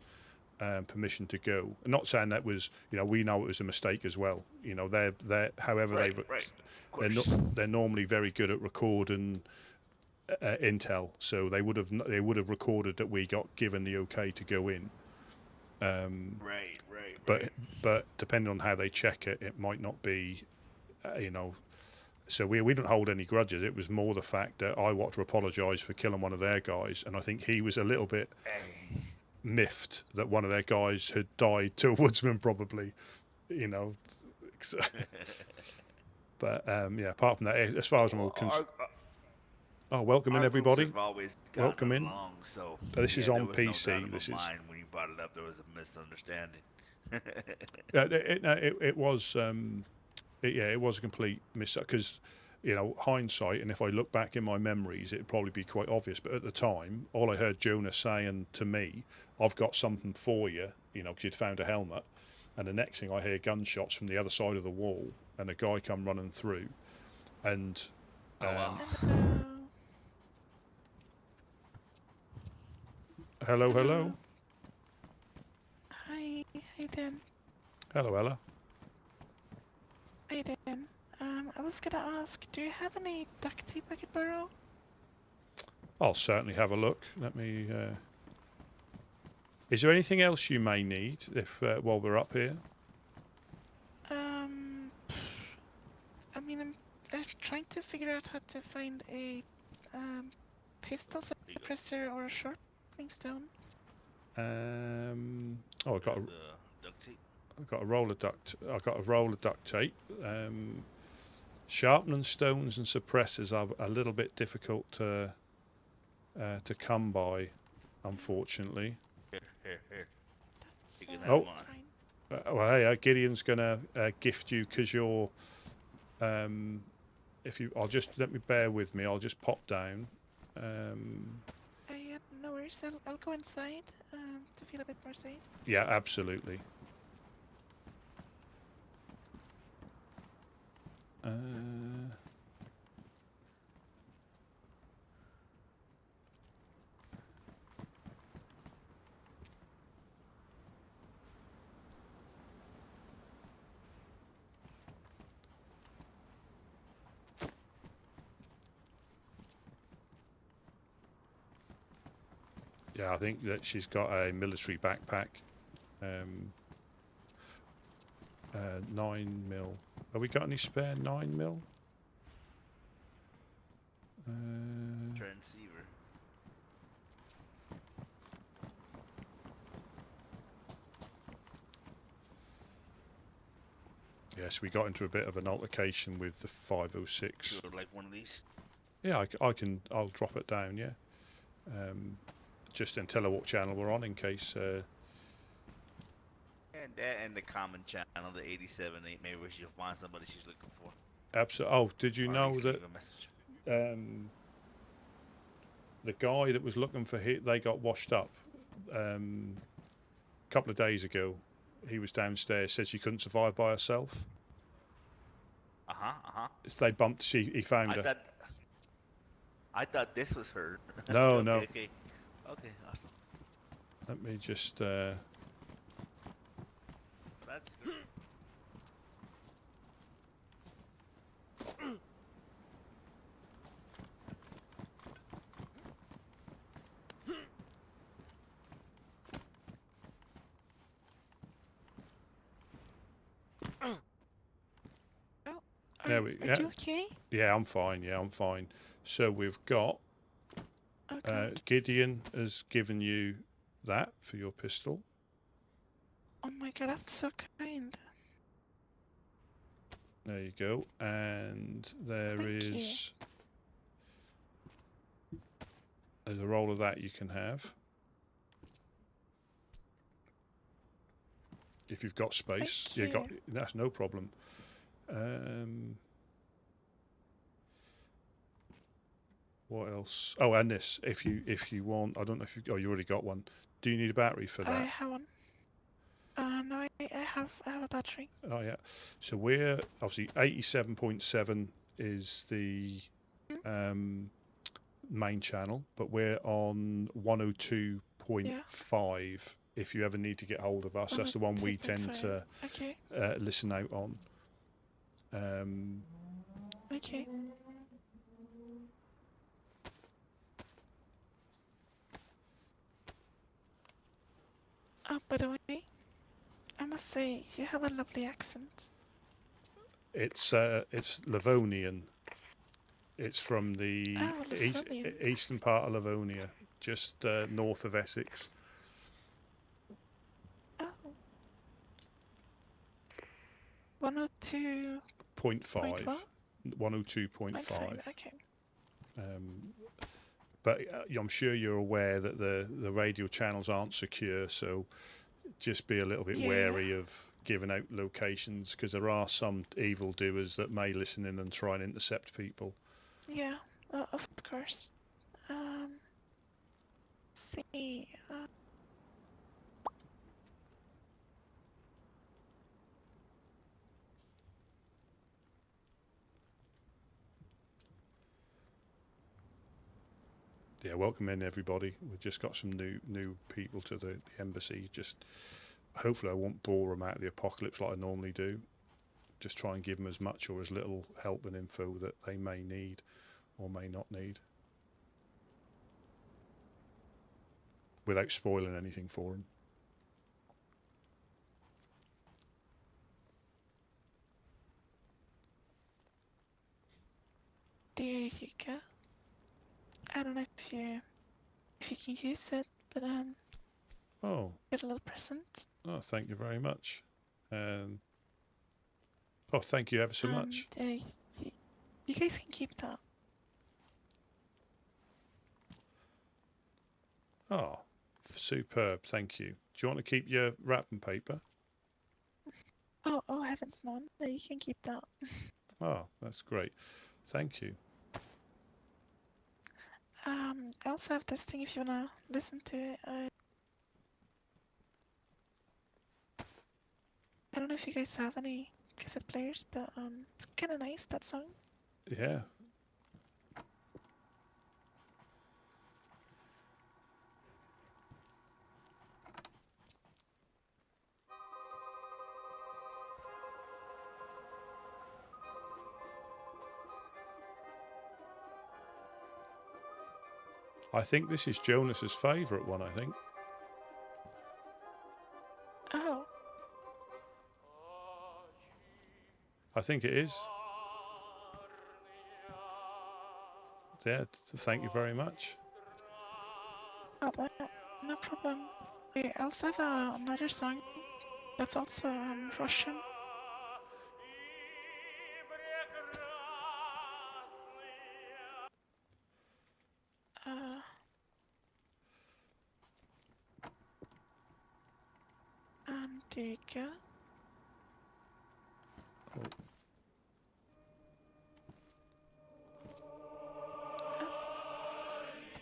permission to go. I'm not saying that was, we know it was a mistake as well. They're however they're normally very good at recording intel, so they would have recorded that we got given the okay to go in. Right. But depending on how they check it, it might not be, So we didn't hold any grudges. It was more the fact that I wanted to apologise for killing one of their guys, and I think he was a little bit miffed that one of their guys had died to a woodsman, probably, But yeah, apart from that, as far as I'm all concerned. Oh, welcome in, everybody. Welcome in. So This is on there was PC. No doubt in this my is. mind when you brought it up, there was a misunderstanding. It was. It was a complete miss, because hindsight, and if I look back in my memories, it'd probably be quite obvious. But at the time, all I heard Jonah saying to me, "I've got something for you," because he'd found a helmet, and the next thing I hear gunshots from the other side of the wall, and a guy come running through, and. Hello. Hi, Dan. Hello, Ella. Hi, Dan. I was gonna ask, do you have any duct tape I could borrow? I'll certainly have a look. Let me. Is there anything else you may need while we're up here? I mean, I'm trying to figure out how to find a pistol suppressor or a sharpening stone. I got a. Duct tape. I've got a roll of duct tape. Sharpening stones and suppressors are a little bit difficult to come by, unfortunately. Here. Well, hey, Gideon's gonna gift you, because you're. I'll just let me bear with me. I'll just pop down. Yeah, no worries. I'll go inside to feel a bit more safe. Yeah, absolutely. Yeah, I think that she's got a military backpack. 9mm. Have we got any spare 9mm? Transceiver. Yes, we got into a bit of an altercation with the 506. Sure, like one of these. Yeah, I'll drop it down. Yeah, just and tell her what channel we're on in case. And that and the common channel, the 87.8. Maybe she'll find somebody she's looking for. Absolutely. Oh, did you Or at know least that? leave a message. The guy that was looking for they got washed up. A couple of days ago, he was downstairs. Said she couldn't survive by herself. They bumped. He found her. I thought this was her. No, okay, no. Okay, awesome. Let me just. That's good. There we Are you okay? Yeah, I'm fine. Yeah, I'm fine. So we've got Gideon has given you that for your pistol. Oh my god, that's so kind. There you go. And there's a roll of that you can have. If you've got space. That's no problem. What else? Oh, and this. If you want, I don't know if you already got one. Do you need a battery for that? I have one. No, I have a battery. Oh yeah. So we're obviously 87.7 is the main channel, but we're on 102.5. If you ever need to get hold of us, that's the one we tend to listen out on. Okay. Oh, by the way, I must say you have a lovely accent. It's Livonian. It's from the eastern part of Livonia, just north of Essex. Oh. 102. 0.5. 102.5. Okay. But I'm sure you're aware that the radio channels aren't secure, so just be a little bit wary of giving out locations, because there are some evildoers that may listen in and try and intercept people. Yeah, of course. See. Yeah, welcome in everybody. We've just got some new people to the embassy. Just hopefully I won't bore them out of the apocalypse like I normally do. Just try and give them as much or as little help and info that they may need or may not need, without spoiling anything for them. There you go. I don't know if you can use it, but Oh. Get a little present. Oh, thank you very much. Oh, thank you ever so much. You guys can keep that. Oh, superb. Thank you. Do you want to keep your wrapping paper? Oh heavens no! No, you can keep that. Oh, that's great. Thank you. I also have this thing if you wanna listen to it. I don't know if you guys have any cassette players, but it's kind of nice, that song. Yeah. I think this is Jonas's favourite one, I think. Oh. I think it is. Yeah, thank you very much. Oh, no problem. We also have another song that's also Russian. And there you go.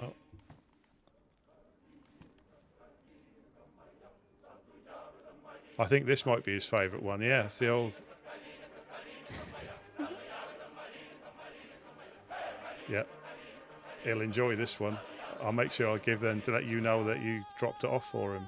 Oh. I think this might be his favourite one. Yeah, it's the old. Yeah, he'll enjoy this one. I'll make sure I give them to let you know that you dropped it off for him.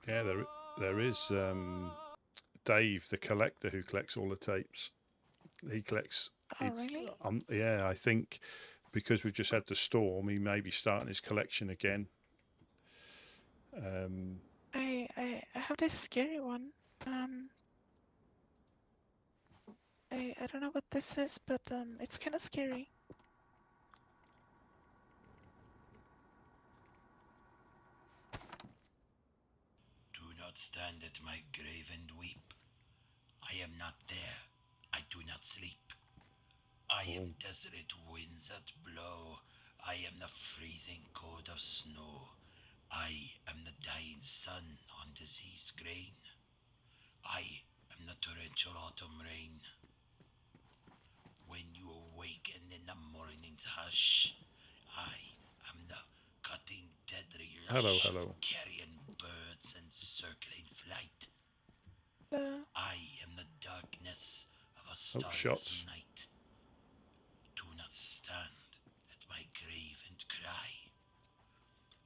Yeah, there is Dave, the collector, who collects all the tapes. He collects. Oh, really? Yeah, I think because we've just had the storm, he may be starting his collection again. I have this scary one. I don't know what this is, but it's kind of scary. Do not stand at my grave and weep. I am not there. I do not sleep. I am desert winds that blow. I am the freezing cold of snow. I am the dying sun on diseased grain. I am the torrential autumn rain. When you awaken in the morning's hush, I am the cutting dead rush. Hello. Carrying birds in circling flight. I am the darkness of a starless shots. night. Do not stand at my grave and cry.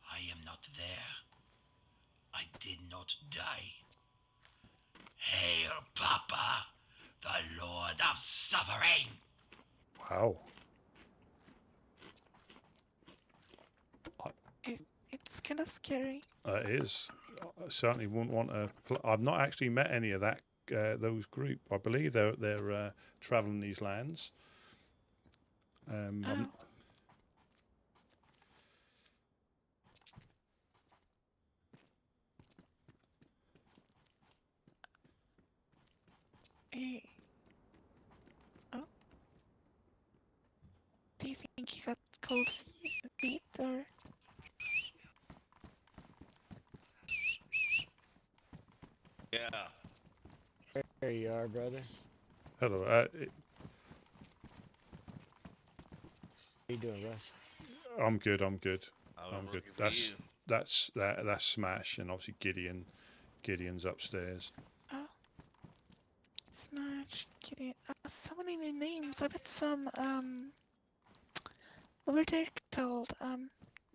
I am not there. I did not die. Hail, Papa, the Lord of Suffering! Wow. It's kind of scary. It is. I certainly wouldn't want to. I've not actually met any of that those group. I believe they're traveling these lands. Oh. Do you think you got cold feet or? Yeah. There you are, brother. Hello. How you doing, Russ? I'm good. I'm good. I'm good. looking for That's Smash, and obviously Gideon's upstairs. Oh. Smash, Gideon. So many new names. I bet some what were they called?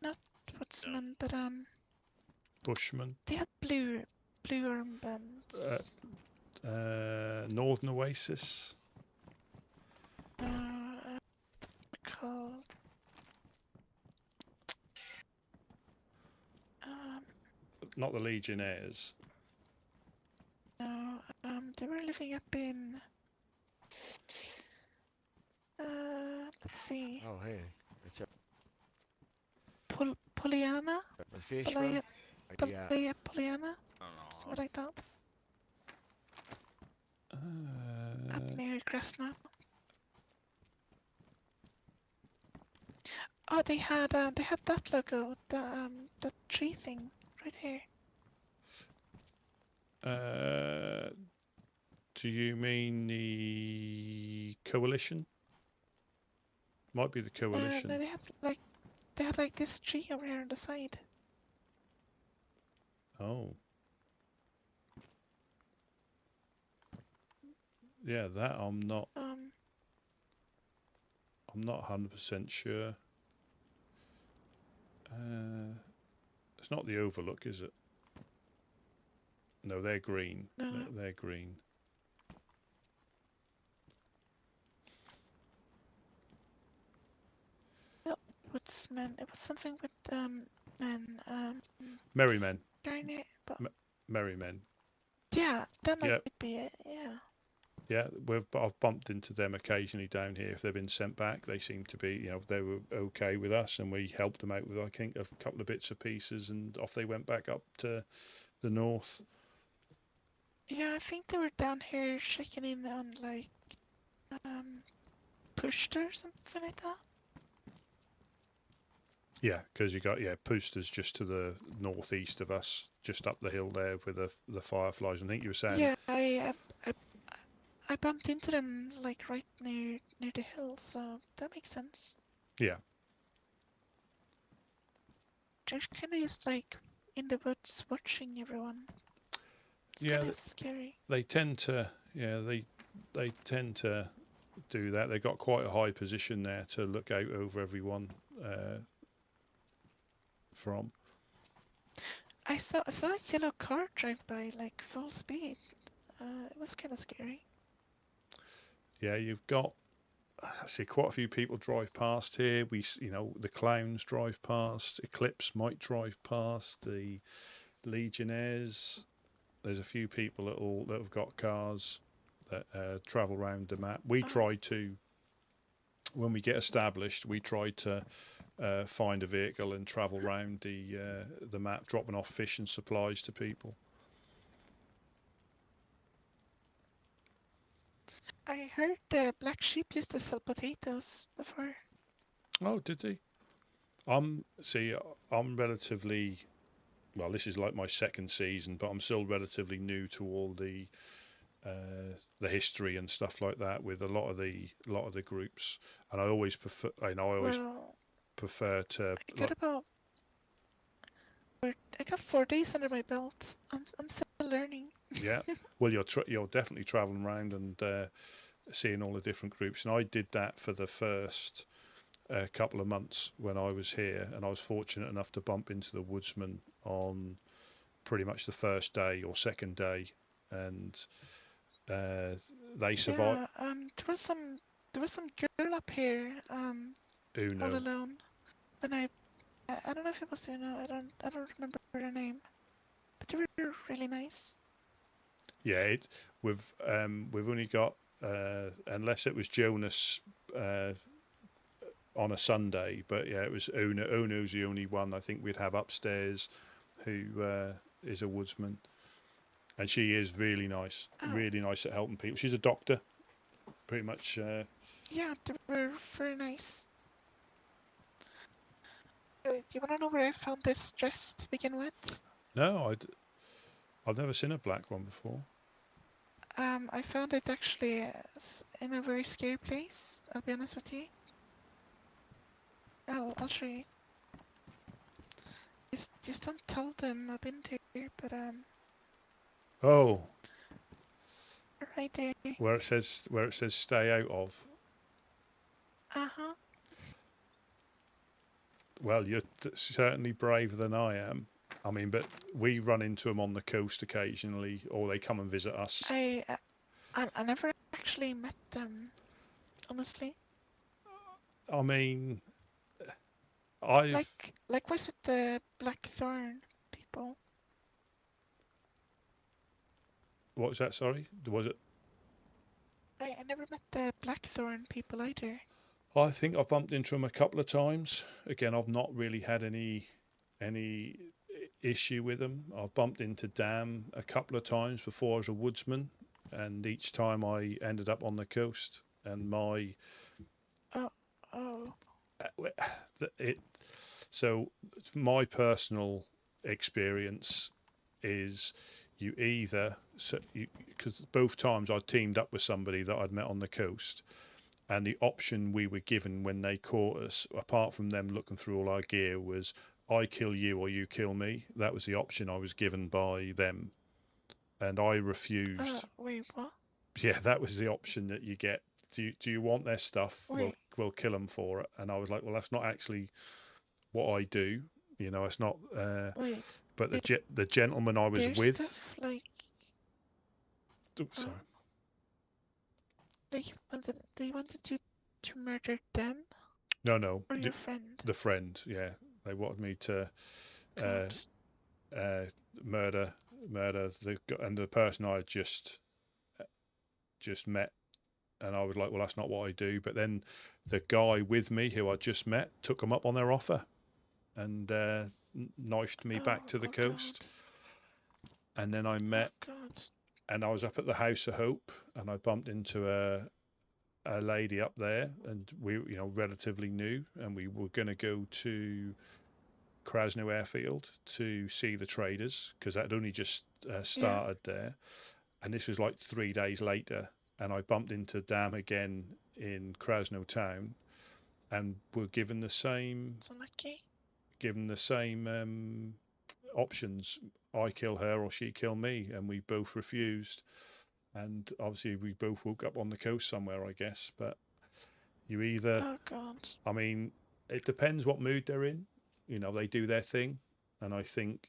Not woodsman, but Bushman. they had blue armbands. Northern Oasis. Called. Not the Legionnaires. No, they were living up in. Let's see. Oh, hey. What's up? Pollyanna? The fish room? Yeah. Pollyanna? Something like that. Up near Kresna. Oh, they had that logo, that tree thing right here. Do you mean the Coalition? Might be the Coalition. No, they had like this tree over here on the side. Oh. Yeah, that I'm not 100% sure. It's not the Overlook, is it? No, they're green. No. They're green. Woodsman. It was something with men. Merry Men. But Merry Men. yeah, that might Yep. be it. Yeah. Yeah, I've bumped into them occasionally down here. If they've been sent back, they seem to be, you know, they were okay with us, and we helped them out with, I think, a couple of bits and pieces, and off they went back up to the north. Yeah, I think they were down here checking in on like Pushed or something like that. Yeah, because you got Pooster's just to the northeast of us, just up the hill there with the fireflies. I think you were saying. Yeah, I bumped into them like right near the hill, so that makes sense. Yeah. They're kind of just like in the woods watching everyone. It's kind of scary. They tend to, they tend to do that. They've got quite a high position there to look out over everyone from. I saw a yellow car drive by like full speed. It was kind of scary. Yeah, you've got, I see quite a few people drive past here. The clowns drive past. Eclipse might drive past. The Legionnaires. There's a few people that have got cars that travel around the map. We try to, when we get established, we try to find a vehicle and travel around the map, dropping off fish and supplies to people. I heard the Black Sheep used to sell potatoes before. Oh, did he? I'm relatively, well, this is like my second season, but I'm still relatively new to all the history and stuff like that with a lot of the groups, and I always prefer, prefer to. I got 4 days under my belt. I'm still learning. Yeah, well, you're definitely traveling around and seeing all the different groups, and I did that for the first couple of months when I was here, and I was fortunate enough to bump into the Woodsman on pretty much the first day or second day, and they survived. Yeah, there was some girl up here, Uno. all alone. When I don't know if it was Uno. I don't remember her name, but they were really nice. Yeah, we've only got unless it was Jonas on a Sunday, but yeah, it was Uno. Uno's the only one I think we'd have upstairs who is a woodsman, and she is really nice, really nice at helping people. She's a doctor, pretty much. Yeah, they were very nice. Do you want to know where I found this dress to begin with? No, I've never seen a black one before. I found it actually in a very scary place. I'll be honest with you. I'll show you. Just don't tell them I've been here, but Oh. right there. Where it says stay out of. Uh-huh. Well, you're certainly braver than I am. I mean, but we run into them on the coast occasionally, or they come and visit us. I never actually met them, honestly. I mean, likewise with the Blackthorn people. What was that? Sorry, was it? I never met the Blackthorn people either. I think I've bumped into them a couple of times. Again, I've not really had any issue with them. I've bumped into Dam a couple of times before as a woodsman, and each time I ended up on the coast. And my so my personal experience is you either because both times I teamed up with somebody that I'd met on the coast. And the option we were given when they caught us, apart from them looking through all our gear, was I kill you or you kill me. That was the option I was given by them, and I refused. Wait, what? Yeah, that was the option that you get. Do you want their stuff? We'll kill them for it. And I was like, well, that's not actually what I do. You know, it's not. Wait. But the gentleman I was Their with. Stuff, like. Oh, sorry. They wanted you to murder them. No. Or your friend. The friend, yeah. They wanted me to murder the person I had just met, and I was like, well, that's not what I do. But then the guy with me who I just met took them up on their offer, and knifed me back to the coast. God. And then I met, and I was up at the House of Hope, and I bumped into a lady up there, and we, relatively new, and we were going to go to Krasno Airfield to see the traders, because that had only just started there. And this was like 3 days later, and I bumped into Dam again in Krasno town, and were given the same options. I kill her or she kill me, and we both refused. And obviously we both woke up on the coast somewhere, I guess. But you either... Oh, God. I mean, it depends what mood they're in. They do their thing. And I think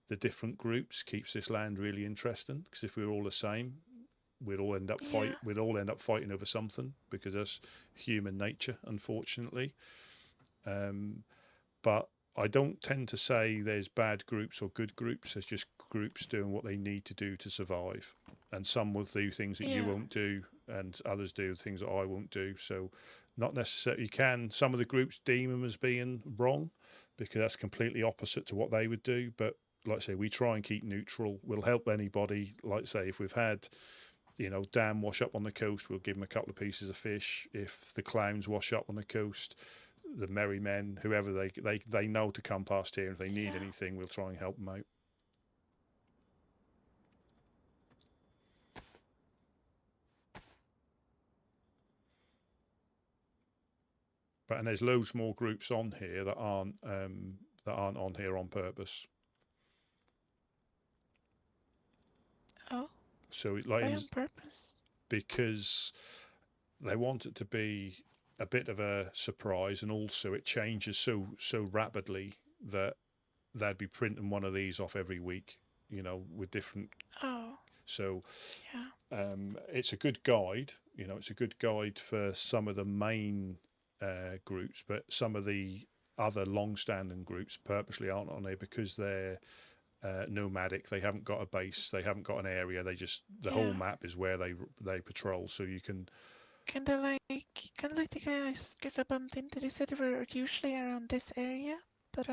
the different groups keeps this land really interesting. Because if we were all the same, we'd all end up fighting over something. Because that's human nature, unfortunately. But I don't tend to say there's bad groups or good groups. There's just groups doing what they need to do to survive. And some will do things that you won't do, and others do things that I won't do. So not necessarily, some of the groups deem them as being wrong, because that's completely opposite to what they would do. But like I say, we try and keep neutral. We'll help anybody. Like I say, if we've had, Dam wash up on the coast, we'll give them a couple of pieces of fish. If the clowns wash up on the coast, the merry men, whoever they know to come past here. If they need anything, we'll try and help them out. And there's loads more groups on here that aren't on here on purpose. Oh. So why on purpose? Because they want it to be a bit of a surprise, and also it changes so rapidly that they'd be printing one of these off every week, with different. Oh. So, it's a good guide. It's a good guide for some of the main groups, but some of the other long-standing groups purposely aren't on there because they're nomadic. They haven't got a base. They haven't got an area. They just the whole map is where they patrol. So you can. Kind of like the guys I bumped into. They said they were usually around this area, but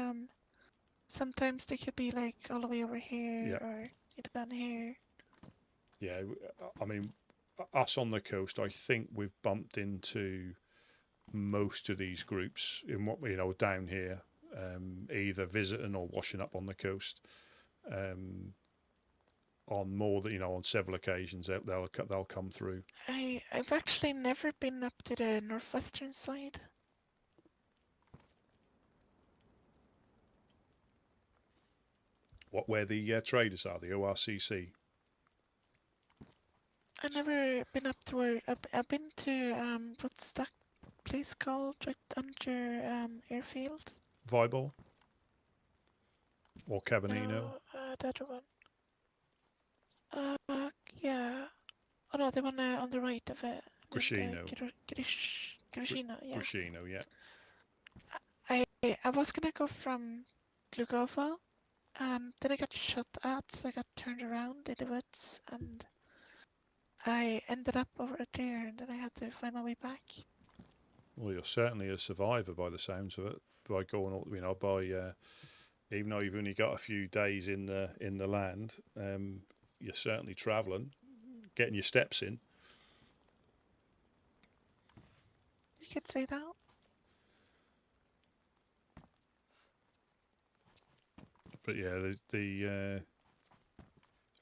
sometimes they could be like all the way over here or down here. Yeah, I mean, us on the coast, I think we've bumped into most of these groups in what down here, either visiting or washing up on the coast. On more than on several occasions, they'll come through. I've actually never been up to the northwestern side. Where the traders are, the ORCC. I've never been up to where I've been to what's that place called right under airfield? Vibal or Cabanino? No, the other one. Yeah. Oh no, the one on the right of it. Grishino. Grishino, yeah. Grishino, yeah. I was gonna go from Glugova, then I got shot at, so I got turned around in the woods, and I ended up over there, and then I had to find my way back. Well, you're certainly a survivor by the sounds of it. By going, even though you've only got a few days in the land, you're certainly travelling, getting your steps in. You could say that. But yeah, the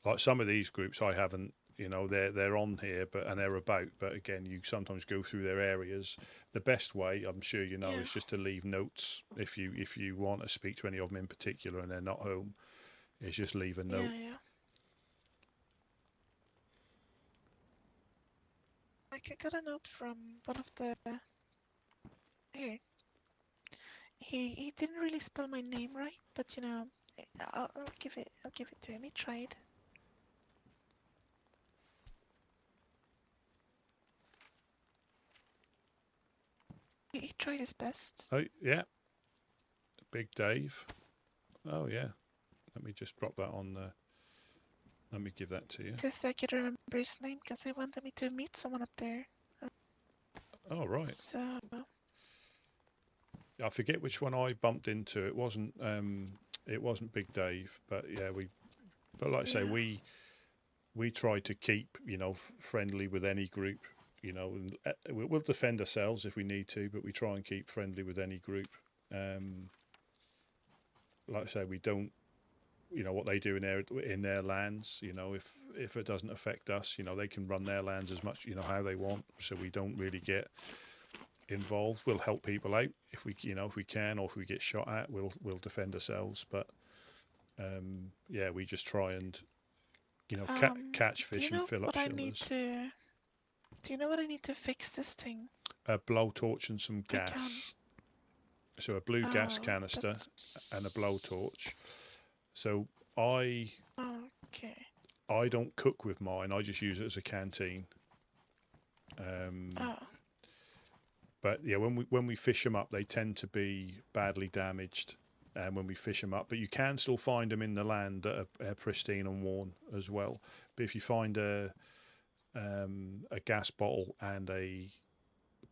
like some of these groups I haven't You know, they're on here, and they're about. But again, you sometimes go through their areas. The best way, I'm sure you know, is just to leave notes. If you want to speak to any of them in particular and they're not home, is just leave a note. Yeah. Like, I got a note from one of the... Here. He didn't really spell my name right, but you know, I'll give it to him. He tried. He tried his best. Oh yeah, Big Dave. Oh yeah, let me just drop that on there. Let me give that to you. Just so I could remember his name, because he wanted me to meet someone up there. Oh right. So... I forget which one I bumped into. It wasn't Big Dave, but yeah, but like I say, we try to keep, you know, friendly with any group, you know, and we'll defend ourselves if we need to, but we try and keep friendly with any group. Like I say, we don't, you know, what they do in their lands, you know, if it doesn't affect us, you know, they can run their lands as much, you know, how they want, so we don't really get involved. We'll help people out if we can, or if we get shot at, we'll defend ourselves. But yeah, we just try and, you know, catch fish and fill up shoulders. Do you know what I need to fix this thing? A blowtorch and some gas. So a blue gas canister and a blowtorch. So I don't cook with mine. I just use it as a canteen. But yeah, when we fish them up, they tend to be badly damaged. When we fish them up, but you can still find them in the land that are pristine and worn as well. But if you find a gas bottle and a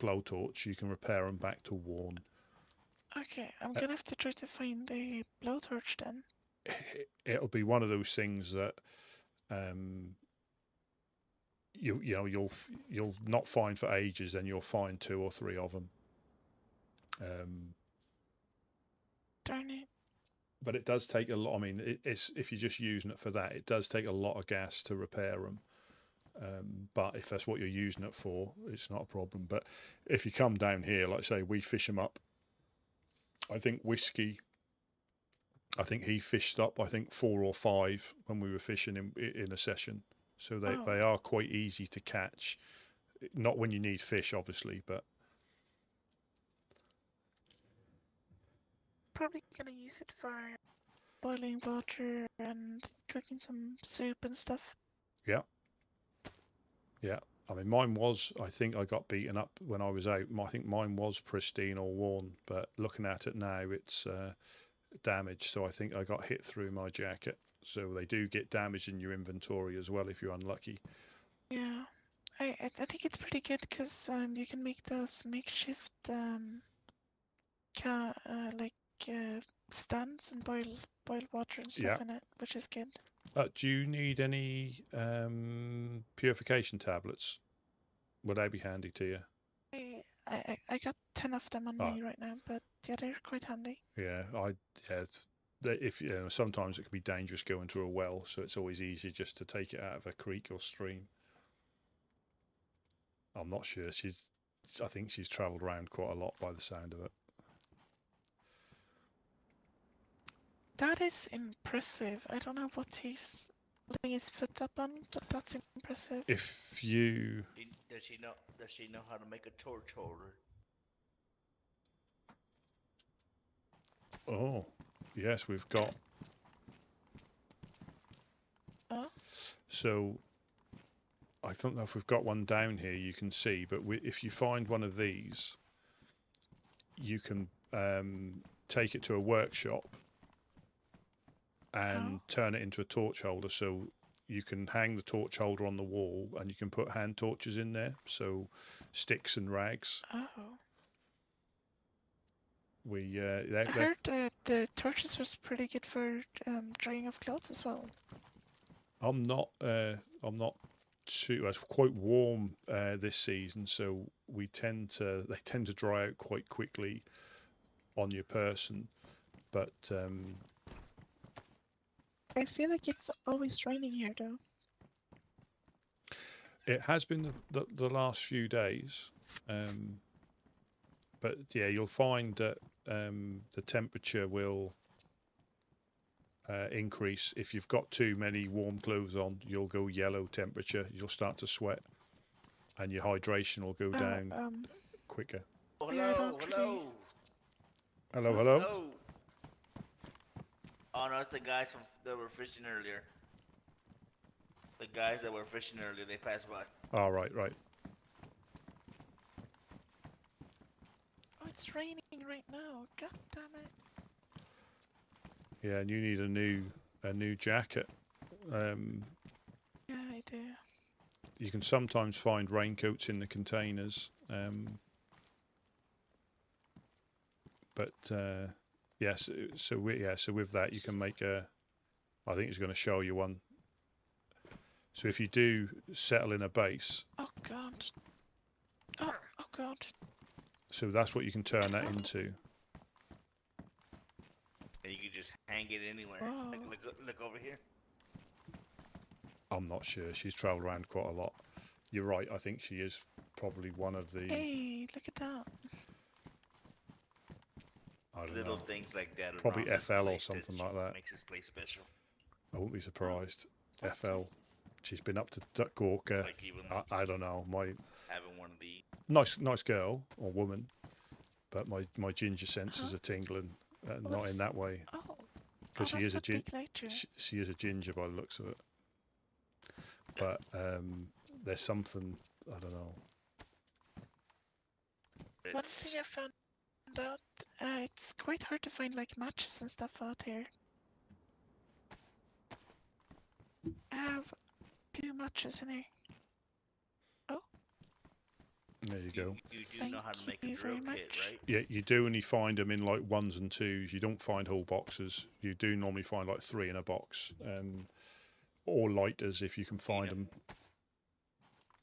blowtorch, you can repair them back to worn. Okay, I'm gonna have to try to find the blowtorch then. It'll be one of those things that you'll not find for ages, then you'll find 2 or 3 of them. Darn it. But it does take a lot. I mean, it's if you're just using it for that, it does take a lot of gas to repair them. But if that's what you're using it for, it's not a problem. But if you come down here, like I say, we fish them up. I think Whiskey, I think he fished up, 4 or 5 when we were fishing in a session. So they are quite easy to catch. Not when you need fish, obviously, but... Probably gonna use it for boiling water and cooking some soup and stuff. Yeah. Yeah. I mean, mine was, I think I got beaten up when I was out. I think mine was pristine or worn, but looking at it now, it's damaged. So I think I got hit through my jacket. So they do get damaged in your inventory as well if you're unlucky. Yeah, I think it's pretty good because you can make those makeshift stands and boil water and stuff in it, which is good. Do you need any purification tablets? Would they be handy to you? I got 10 of them on me right now, but yeah, they're quite handy. Yeah, if you know, sometimes it can be dangerous going to a well, so it's always easier just to take it out of a creek or stream. I'm not sure. I think she's travelled around quite a lot by the sound of it. That is impressive. I don't know what he's putting his foot up on, but that's impressive. If you... Does she know how to make a torch holder? Oh, yes, we've got... So, I don't know if we've got one down here you can see, but if you find one of these, you can take it to a workshop and turn it into a torch holder. So you can hang the torch holder on the wall and you can put hand torches in there, so sticks and rags. I heard the torches was pretty good for drying of clothes as well. I'm not too... It's quite warm this season, so they tend to dry out quite quickly on your person, but I feel like it's always raining here though. It has been the last few days, but yeah, you'll find that the temperature will increase. If you've got too many warm clothes on, you'll go yellow temperature. You'll start to sweat, and your hydration will go down quicker. Hello, hello. Hello, hello. Hello. Oh no, it's the guys that were fishing earlier. The guys that were fishing earlier, they passed by. Oh, right. Oh, it's raining right now. God damn it. Yeah, and you need a new jacket. Yeah, I do. You can sometimes find raincoats in the containers, but yes. So with that, you can make a. I think it's going to show you one. So if you do settle in a base. Oh god. Oh god. So that's what you can turn that into. And you can just hang it anywhere. Look over here. I'm not sure. She's travelled around quite a lot. You're right. I think she is probably one of the. Hey, look at that. I don't Little know. things like that. Probably FL or something like that. Makes this place special. I wouldn't be surprised. FL. She's been up to Gorka. Like even I don't know. having one of these. Nice girl or woman, but my ginger senses are tingling. Not in that way. Because she is a she is a ginger by the looks of it. But there's something, I don't know. One thing I found out, it's quite hard to find like matches and stuff out here. I have 2 matches in here. Oh. There you go. You do know how to make a drill kit, right? Yeah, you do only find them in like 1s and 2s. You don't find whole boxes. You do normally find like 3 in a box, or lighters if you can find them.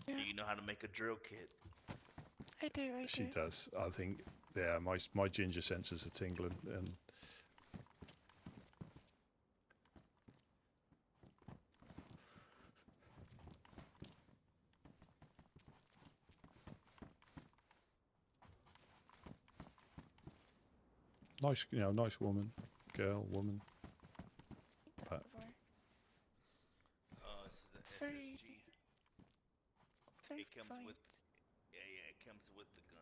Do you know how to make a drill kit? I do. She does. I think. Yeah, my ginger senses are tingling, and nice, nice woman, woman. But Oh, this is the it's very. SSG. It's very It comes fine. with. Yeah, it comes with the gun.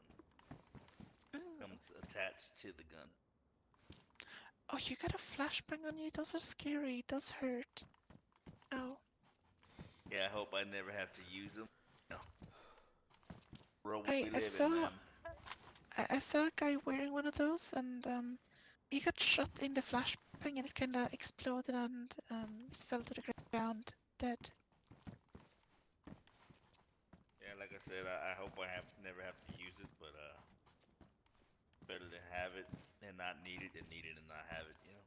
Comes attached to the gun. Oh, you got a flashbang on you? Those are scary. It does hurt. Ow. Yeah, I hope I never have to use them. No. World I we live saw. in, man. I saw a guy wearing one of those, and he got shot in the flashbang, and it kind of exploded and fell to the ground, dead. Yeah, like I said, I hope I never have to use it, but better to have it and not need it than need it and not have it, you know.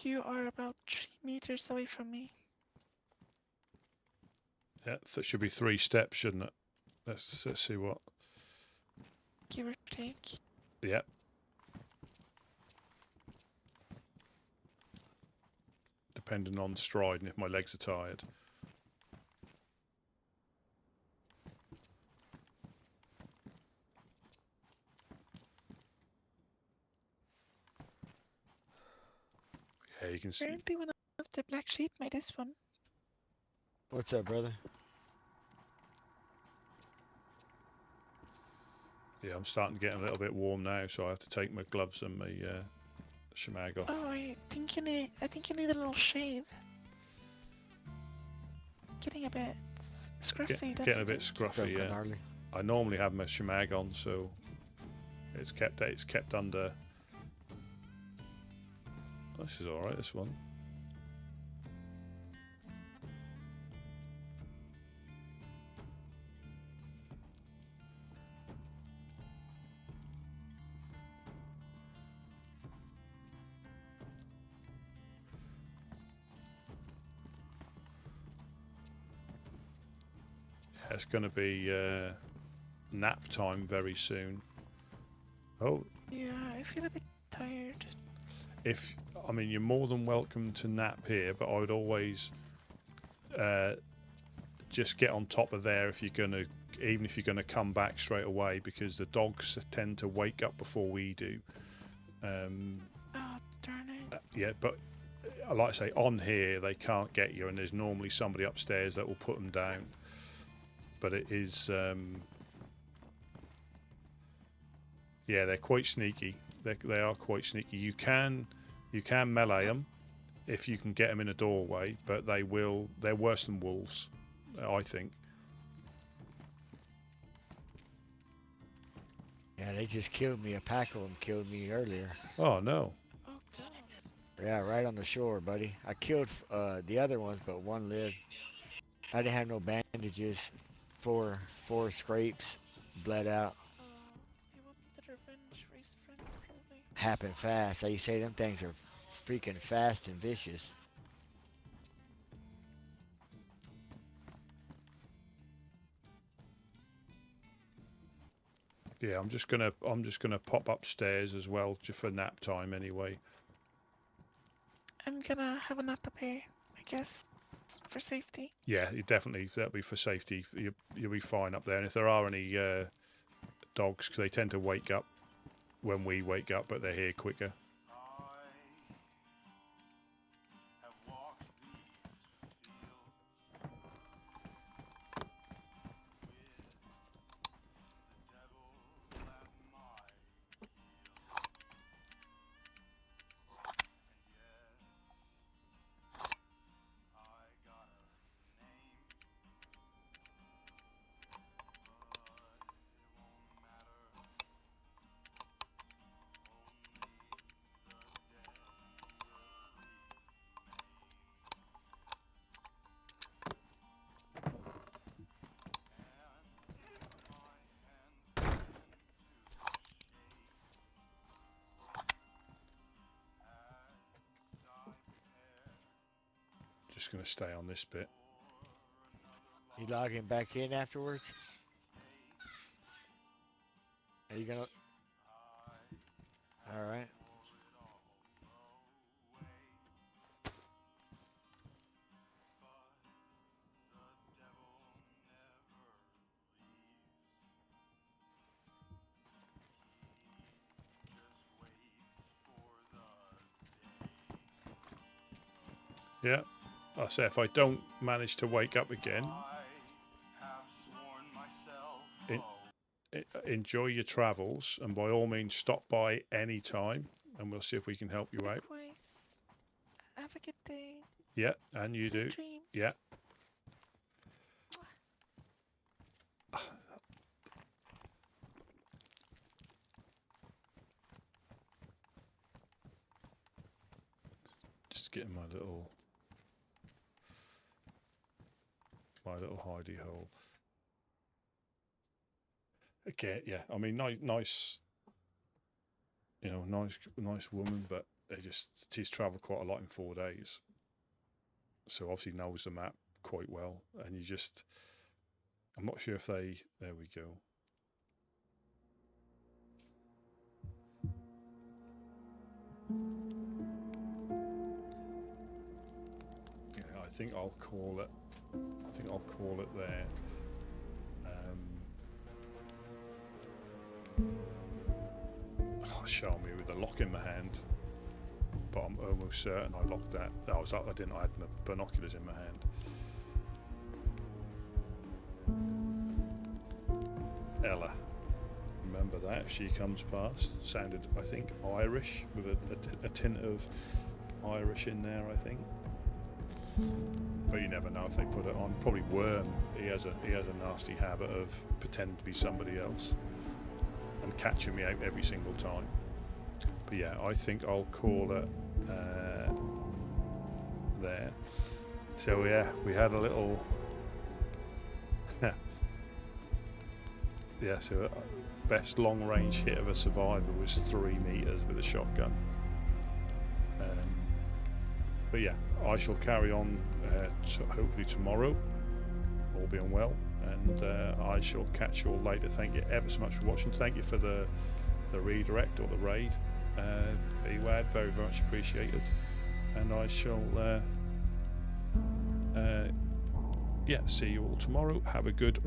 You are about 3 meters away from me. yeah, that should be 3 steps, shouldn't it? Let's see what. Give or take. Yeah. Depending on stride and if my legs are tired. Yeah, you can see. Apparently one of the black sheep made this one. What's up, brother? Yeah, I'm starting to get a little bit warm now, so I have to take my gloves and my shemag off. Oh, I think you need a little shave. Getting a bit scruffy. Getting a bit scruffy, yeah. Gnarly. I normally have my shemag on, so it's kept under. This is all right. This one. It's going to be nap time very soon. Oh. Yeah, I feel a bit tired. I mean, you're more than welcome to nap here, but I would always just get on top of there if you're gonna, even if you're gonna come back straight away, because the dogs tend to wake up before we do. Oh, darn it. Yeah, but like I say, on here they can't get you, and there's normally somebody upstairs that will put them down. But it is, yeah, they're quite sneaky. They are quite sneaky. You can melee them if you can get them in a doorway, but they're worse than wolves, I think. Yeah, they just killed me. A pack of them killed me earlier. Oh no. Yeah, right on the shore, buddy. I killed the other ones, but one lived. I didn't have no bandages. Four scrapes, bled out. I wanted revenge for his friends, probably. Happened fast. They say them things are freaking fast and vicious. Yeah, I'm just gonna pop upstairs as well, just for nap time anyway. I'm gonna have a nap up here, I guess, for safety. Yeah, that'll be for safety. You'll be fine up there. And if there are any dogs, because they tend to wake up when we wake up, but they're here quicker. Just going to stay on this bit. You logging back in afterwards? Are you gonna? All right. Yeah. I say if I don't manage to wake up again, enjoy your travels, and by all means stop by any time, and we'll see if we can help you out. Have a good day. Yeah, and you do. Dreams. Yeah. Just getting my little hidey hole. Again, yeah. I mean, nice. You know, nice woman, but she's travelled quite a lot in 4 days. So obviously knows the map quite well, and I'm not sure if there we go. Yeah, I think I'll call it there. Show me with a lock in my hand, but I'm almost certain I locked that. I had my binoculars in my hand. Ella, remember that if she comes past. Sounded, I think, Irish with a tint of Irish in there, I think. But you never know if they put it on. Probably Worm. He has a nasty habit of pretending to be somebody else and catching me out every single time. But yeah, I think I'll call it there. So yeah, we had a little yeah, so best long range hit of a survivor was 3 meters with a shotgun. But yeah, I shall carry on hopefully tomorrow, all being well, and I shall catch you all later. Thank you ever so much for watching. Thank you for the the redirect or the raid, beware, very much appreciated. And I shall yeah, see you all tomorrow. Have a good